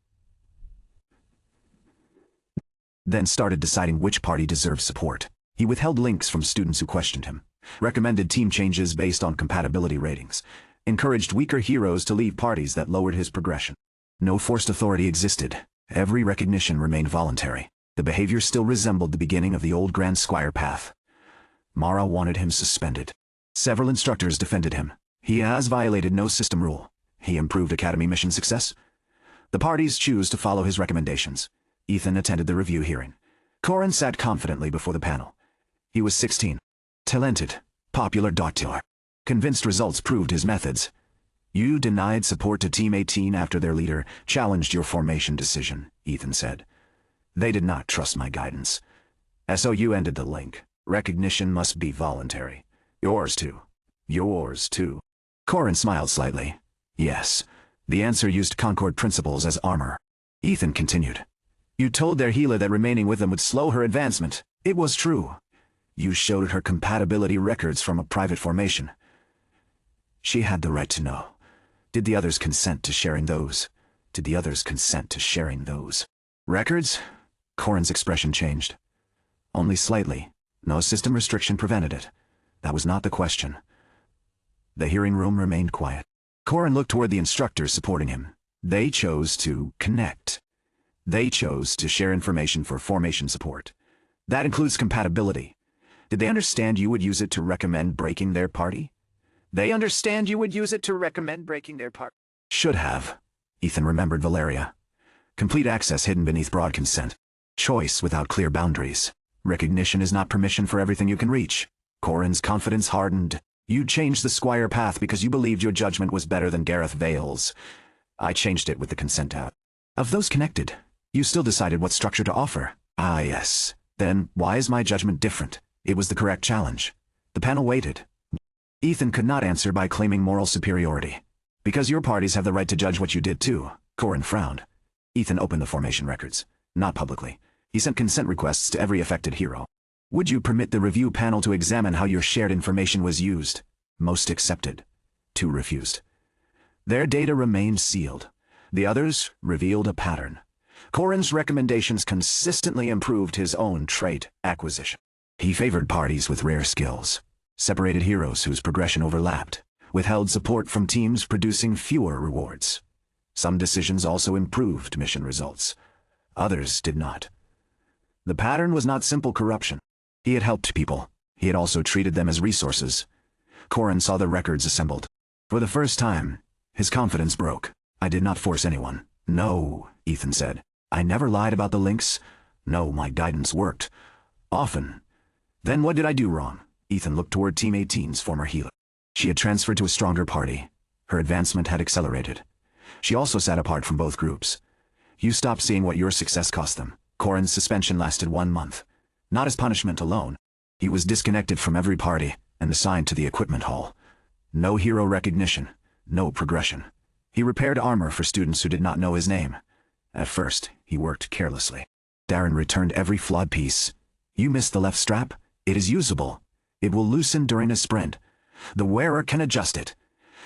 Then started deciding which party deserved support. He withheld links from students who questioned him, recommended team changes based on compatibility ratings, encouraged weaker heroes to leave parties that lowered his progression. No forced authority existed. Every recognition remained voluntary. The behavior still resembled the beginning of the old Grand Squire path. Mara wanted him suspended. Several instructors defended him. He has violated no system rule. He improved academy mission success. The parties choose to follow his recommendations. Ethan attended the review hearing. Corin sat confidently before the panel. He was 16. Talented. Popular doctor. Convinced results proved his methods. You denied support to Team 18 after their leader challenged your formation decision, Ethan said. They did not trust my guidance. SOU ended the link. Recognition must be voluntary. Yours too. Yours too. Corin smiled slightly. Yes. The answer used Concord principles as armor. Ethan continued. You told their healer that remaining with them would slow her advancement. It was true. You showed her compatibility records from a private formation. She had the right to know. Did the others consent to sharing those? Did the others consent to sharing those? Records? Corin's expression changed. Only slightly. No system restriction prevented it. That was not the question. The hearing room remained quiet. Corin looked toward the instructors supporting him. They chose to connect. They chose to share information for formation support. That includes compatibility. Did they understand you would use it to recommend breaking their party? They understand you would use it to recommend breaking their party. Should have. Ethan remembered Valeria. Complete access hidden beneath broad consent. Choice without clear boundaries. Recognition is not permission for everything you can reach. Corin's confidence hardened. You changed the Squire path because you believed your judgment was better than Gareth Vale's. I changed it with the consent out. Of those connected, you still decided what structure to offer. Ah, yes. Then, why is my judgment different? It was the correct challenge. The panel waited. Ethan could not answer by claiming moral superiority. Because your parties have the right to judge what you did too. Corin frowned. Ethan opened the formation records. Not publicly. He sent consent requests to every affected hero. Would you permit the review panel to examine how your shared information was used? Most accepted. 2 refused. Their data remained sealed. The others revealed a pattern. Corin's recommendations consistently improved his own trait acquisition. He favored parties with rare skills, separated heroes whose progression overlapped, withheld support from teams producing fewer rewards. Some decisions also improved mission results. Others did not. The pattern was not simple corruption. He had helped people. He had also treated them as resources. Corin saw the records assembled. For the first time, his confidence broke. I did not force anyone. No, Ethan said. I never lied about the links. No, my guidance worked. Often. Then what did I do wrong? Ethan looked toward Team 18's former healer. She had transferred to a stronger party. Her advancement had accelerated. She also sat apart from both groups. You stopped seeing what your success cost them. Corin's suspension lasted 1 month. Not as punishment alone. He was disconnected from every party and assigned to the equipment hall. No hero recognition. No progression. He repaired armor for students who did not know his name. At first, he worked carelessly. Darren returned every flawed piece. You missed the left strap? It is usable. It will loosen during a sprint. The wearer can adjust it.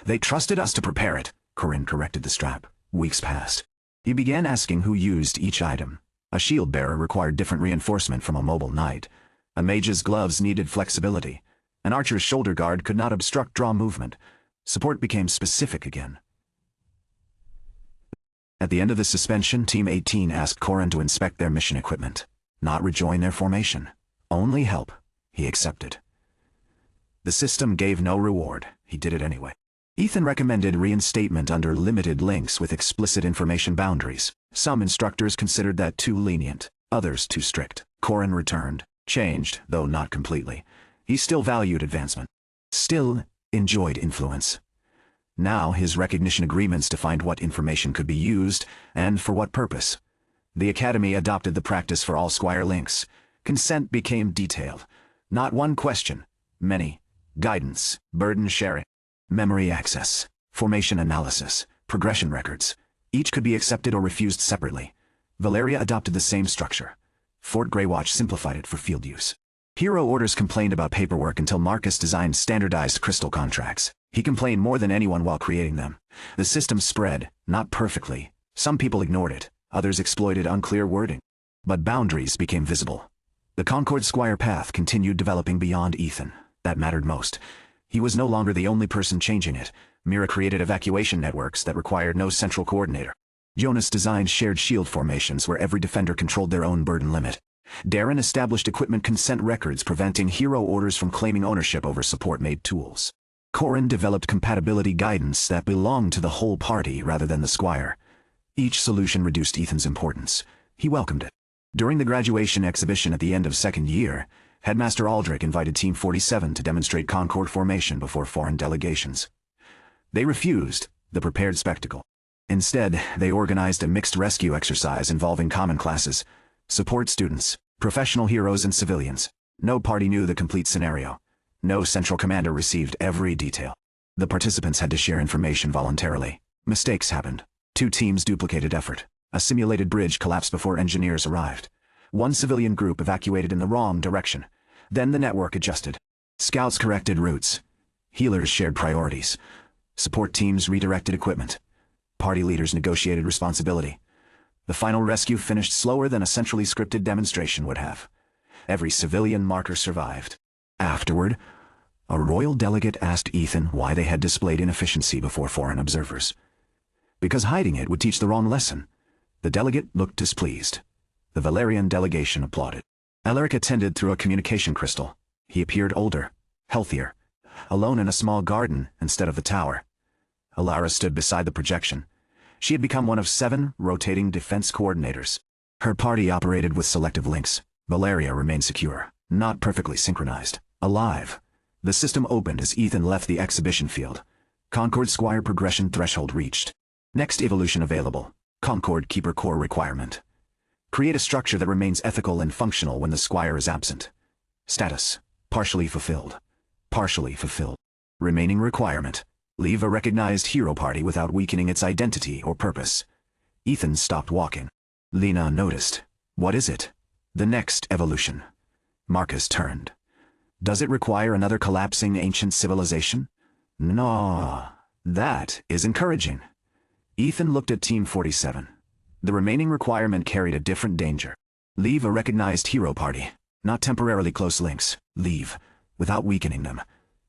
They trusted us to prepare it. Corin corrected the strap. Weeks passed. He began asking who used each item. A shield bearer required different reinforcement from a mobile knight. A mage's gloves needed flexibility. An archer's shoulder guard could not obstruct draw movement. Support became specific again. At the end of the suspension, Team 18 asked Corin to inspect their mission equipment, not rejoin their formation. Only help. He accepted. The system gave no reward. He did it anyway. Ethan recommended reinstatement under limited links with explicit information boundaries. Some instructors considered that too lenient, others too strict. Corin returned, changed, though not completely. He still valued advancement. Still enjoyed influence. Now his recognition agreements defined what information could be used, and for what purpose. The Academy adopted the practice for all Squire links. Consent became detailed. Not one question, many. Guidance, burden sharing, memory access, formation analysis, progression records. Each could be accepted or refused separately. Valeria adopted the same structure. Fort Greywatch simplified it for field use. Hero Orders complained about paperwork until Marcus designed standardized crystal contracts. He complained more than anyone while creating them. The system spread, not perfectly. Some people ignored it, others exploited unclear wording. But boundaries became visible. The Concord Squire path continued developing beyond Ethan. That mattered most. He was no longer the only person changing it. Mira created evacuation networks that required no central coordinator. Jonas designed shared shield formations where every defender controlled their own burden limit. Darren established equipment consent records preventing Hero Orders from claiming ownership over support-made tools. Corin developed compatibility guidance that belonged to the whole party rather than the Squire. Each solution reduced Ethan's importance. He welcomed it. During the graduation exhibition at the end of second year, Headmaster Aldrich invited Team 47 to demonstrate Concord formation before foreign delegations. They refused the prepared spectacle. Instead, they organized a mixed rescue exercise involving common classes, support students, professional heroes and civilians. No party knew the complete scenario. No central commander received every detail. The participants had to share information voluntarily. Mistakes happened. 2 teams duplicated effort. A simulated bridge collapsed before engineers arrived. One civilian group evacuated in the wrong direction. Then the network adjusted. Scouts corrected routes. Healers shared priorities. Support teams redirected equipment. Party leaders negotiated responsibility. The final rescue finished slower than a centrally scripted demonstration would have. Every civilian marker survived. Afterward, a royal delegate asked Ethan why they had displayed inefficiency before foreign observers. Because hiding it would teach the wrong lesson. The delegate looked displeased. The Valerian delegation applauded. Alaric attended through a communication crystal. He appeared older, healthier, alone in a small garden instead of the tower. Alara stood beside the projection. She had become one of 7 rotating defense coordinators. Her party operated with selective links. Valeria remained secure, not perfectly synchronized, alive. The system opened as Ethan left the exhibition field. Concord Squire progression threshold reached. Next evolution available. Concord Keeper Core requirement. Create a structure that remains ethical and functional when the Squire is absent. Status: partially fulfilled. Partially fulfilled. Remaining requirement: leave a recognized hero party without weakening its identity or purpose. Ethan stopped walking. Lena noticed. What is it? The next evolution. Marcus turned. Does it require another collapsing ancient civilization? No. That is encouraging. Ethan looked at Team 47. The remaining requirement carried a different danger. Leave a recognized hero party, not temporarily close links. Leave, without weakening them.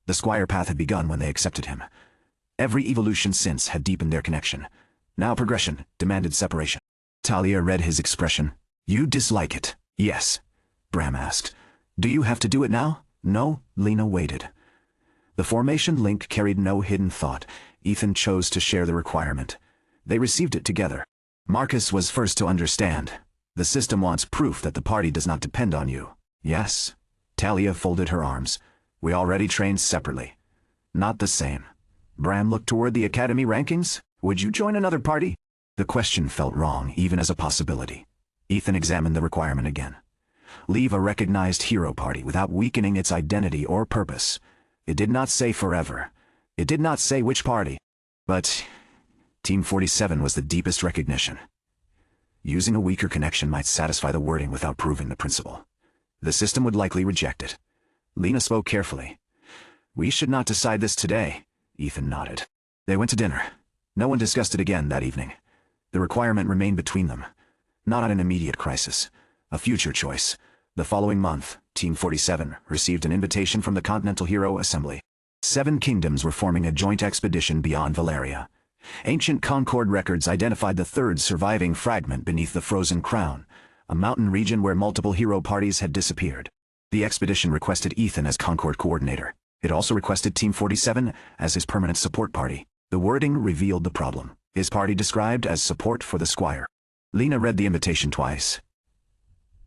The Squire path had begun when they accepted him. Every evolution since had deepened their connection. Now progression demanded separation. Talia read his expression. You dislike it? Yes. Bram asked. Do you have to do it now? No, Lena waited. The formation link carried no hidden thought. Ethan chose to share the requirement. They received it together. Marcus was first to understand. The system wants proof that the party does not depend on you. Yes. Talia folded her arms. We already trained separately. Not the same. Bram looked toward the academy rankings. Would you join another party? The question felt wrong, even as a possibility. Ethan examined the requirement again. Leave a recognized hero party without weakening its identity or purpose. It did not say forever. It did not say which party. But Team 47 was the deepest recognition. Using a weaker connection might satisfy the wording without proving the principle. The system would likely reject it. Lena spoke carefully. We should not decide this today. Ethan nodded. They went to dinner. No one discussed it again that evening. The requirement remained between them. Not an immediate crisis. A future choice. The following month, Team 47 received an invitation from the Continental Hero Assembly. 7 kingdoms were forming a joint expedition beyond Valeria. Ancient Concord records identified the third surviving fragment beneath the Frozen Crown, a mountain region where multiple hero parties had disappeared. The expedition requested Ethan as Concord coordinator. It also requested Team 47 as his permanent support party. The wording revealed the problem. His party described as support for the Squire. Lena read the invitation twice.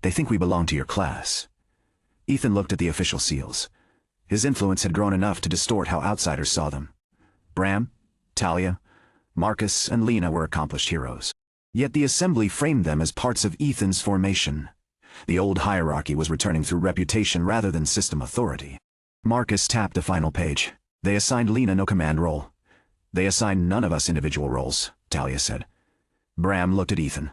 They think we belong to your class. Ethan looked at the official seals. His influence had grown enough to distort how outsiders saw them. Bram, Talia, Marcus, and Lena were accomplished heroes. Yet the assembly framed them as parts of Ethan's formation. The old hierarchy was returning through reputation rather than system authority. Marcus tapped the final page. They assigned Lena no command role. They assigned none of us individual roles, Talia said. Bram looked at Ethan.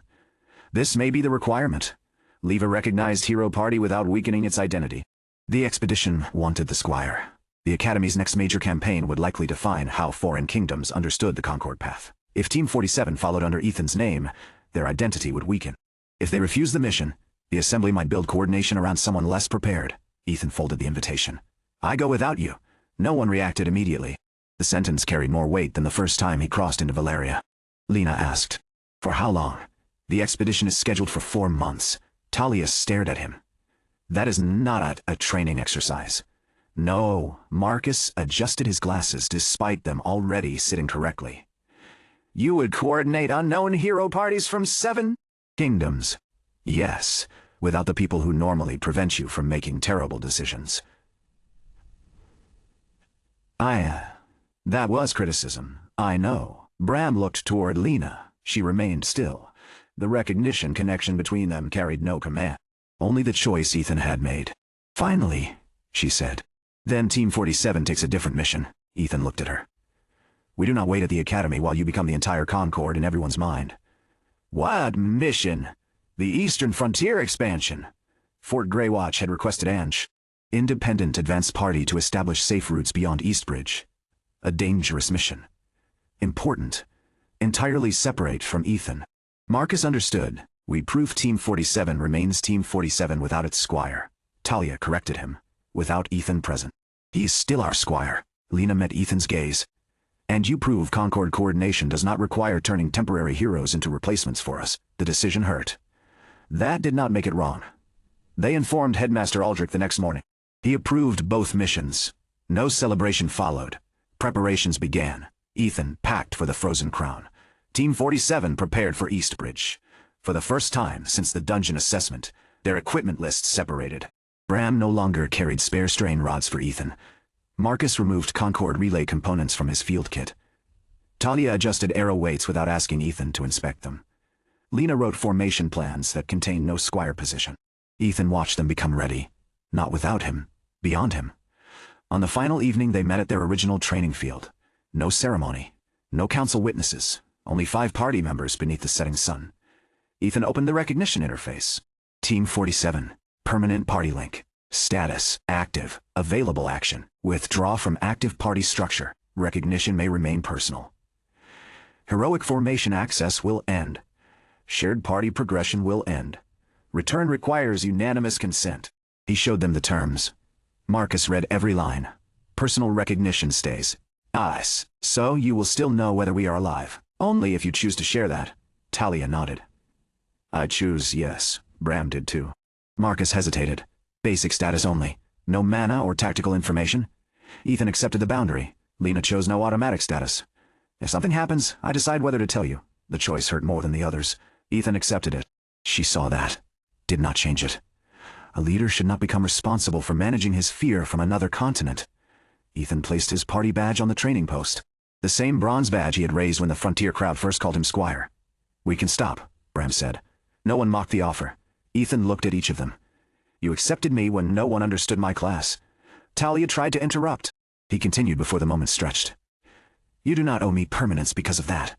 This may be the requirement. Leave a recognized hero party without weakening its identity. The expedition wanted the Squire. The Academy's next major campaign would likely define how foreign kingdoms understood the Concord path. If Team 47 followed under Ethan's name, their identity would weaken. If they refused the mission, the Assembly might build coordination around someone less prepared. Ethan folded the invitation. I go without you. No one reacted immediately. The sentence carried more weight than the first time he crossed into Valeria. Lena asked, For how long? The expedition is scheduled for 4 months. Talia stared at him. That is not a training exercise. No, Marcus adjusted his glasses despite them already sitting correctly. You would coordinate unknown hero parties from 7 kingdoms. Yes, without the people who normally prevent you from making terrible decisions. That was criticism, I know. Bram looked toward Lena. She remained still. The recognition connection between them carried no command. Only the choice Ethan had made. Finally, she said. Then Team 47 takes a different mission. Ethan looked at her. We do not wait at the Academy while you become the entire Concord in everyone's mind. What mission? The Eastern Frontier expansion. Fort Greywatch had requested Ange. Independent advanced party to establish safe routes beyond Eastbridge. A dangerous mission. Important. Entirely separate from Ethan. Marcus understood. We prove Team 47 remains Team 47 without its Squire. Talia corrected him. Without Ethan present. He is still our Squire. Lena met Ethan's gaze. And you prove Concord coordination does not require turning temporary heroes into replacements for us. The decision hurt. That did not make it wrong. They informed Headmaster Aldrich the next morning. He approved both missions. No celebration followed. Preparations began. Ethan packed for the Frozen Crown. Team 47 prepared for Eastbridge. For the first time since the dungeon assessment, their equipment lists separated. Bram no longer carried spare strain rods for Ethan. Marcus removed Concord relay components from his field kit. Talia adjusted arrow weights without asking Ethan to inspect them. Lena wrote formation plans that contained no Squire position. Ethan watched them become ready. Not without him, beyond him. On the final evening they met at their original training field. No ceremony, no council witnesses, only 5 party members beneath the setting sun. Ethan opened the recognition interface. Team 47, permanent party link. Status, active, available action. Withdraw from active party structure. Recognition may remain personal. Heroic formation access will end. Shared party progression will end. Return requires unanimous consent. He showed them the terms. Marcus read every line. Personal recognition stays. Us. So you will still know whether we are alive. Only if you choose to share that. Talia nodded. I choose yes. Bram did too. Marcus hesitated. Basic status only. No mana or tactical information. Ethan accepted the boundary. Lena chose no automatic status. If something happens, I decide whether to tell you. The choice hurt more than the others. Ethan accepted it. She saw that. Did not change it. A leader should not become responsible for managing his fear from another continent. Ethan placed his party badge on the training post. The same bronze badge he had raised when the frontier crowd first called him Squire. "We can stop," Bram said. No one mocked the offer. Ethan looked at each of them. "You accepted me when no one understood my class." Talia tried to interrupt. He continued before the moment stretched. "You do not owe me permanence because of that."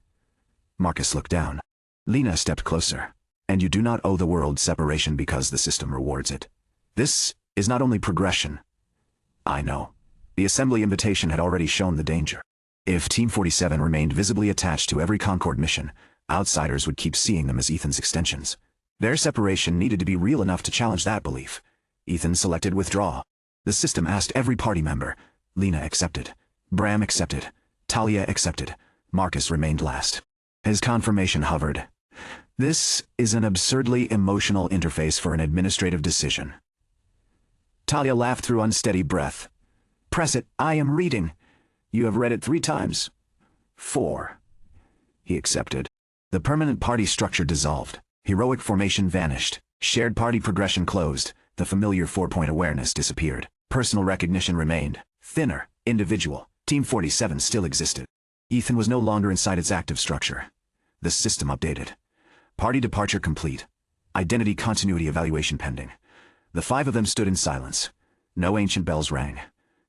Marcus looked down. Lena stepped closer. "And you do not owe the world separation because the system rewards it. This is not only progression." "I know." The assembly invitation had already shown the danger. If Team 47 remained visibly attached to every Concord mission, outsiders would keep seeing them as Ethan's extensions. Their separation needed to be real enough to challenge that belief. Ethan selected withdraw. The system asked every party member. Lena accepted. Bram accepted. Talia accepted. Marcus remained last. His confirmation hovered. This is an absurdly emotional interface for an administrative decision. Talia laughed through unsteady breath. "Press it. I am reading." "You have read it 3 times. 4. He accepted. The permanent party structure dissolved. Heroic formation vanished. Shared party progression closed. The familiar 4-point awareness disappeared. Personal recognition remained. Thinner, individual. Team 47 still existed. Ethan was no longer inside its active structure. The system updated. Party departure complete. Identity continuity evaluation pending. The 5 of them stood in silence. No ancient bells rang.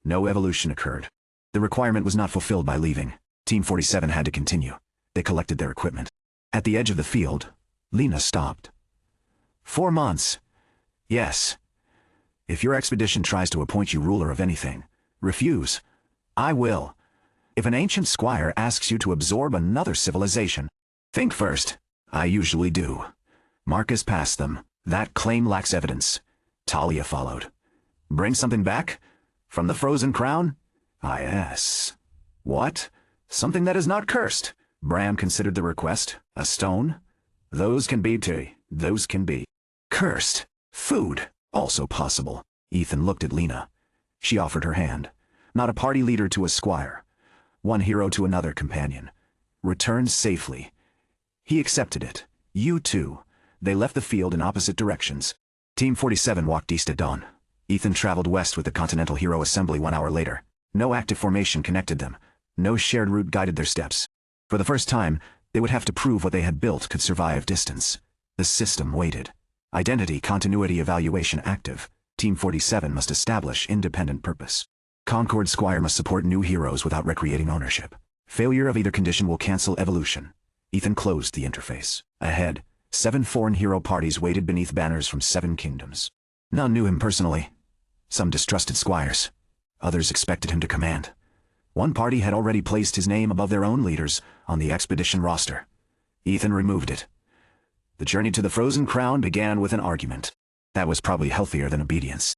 No evolution occurred. The requirement was not fulfilled by leaving. Team 47 had to continue. They collected their equipment. At the edge of the field, Lena stopped. 4 months. Yes. If your expedition tries to appoint you ruler of anything, refuse. I will. If an ancient squire asks you to absorb another civilization, think first. I usually do. Marcus passed them. That claim lacks evidence. Talia followed. Bring something back? From the frozen crown? Ah, yes. What? Something that is not cursed. Bram considered the request. A stone? Those can be too. Those can be. Cursed. Food. Also possible. Ethan looked at Lena. She offered her hand. Not a party leader to a squire. One hero to another companion. Returned safely. He accepted it. You too. They left the field in opposite directions. Team 47 walked east at dawn. Ethan traveled west with the Continental Hero Assembly 1 hour later. No active formation connected them. No shared route guided their steps. For the first time, they would have to prove what they had built could survive distance. The system waited. Identity continuity evaluation active. Team 47 must establish independent purpose. Concord Squire must support new heroes without recreating ownership. Failure of either condition will cancel evolution. Ethan closed the interface. Ahead, 7 foreign hero parties waited beneath banners from 7 kingdoms. None knew him personally. Some distrusted Squires. Others expected him to command. One party had already placed his name above their own leaders on the expedition roster. Ethan removed it. The journey to the Frozen Crown began with an argument. That was probably healthier than obedience.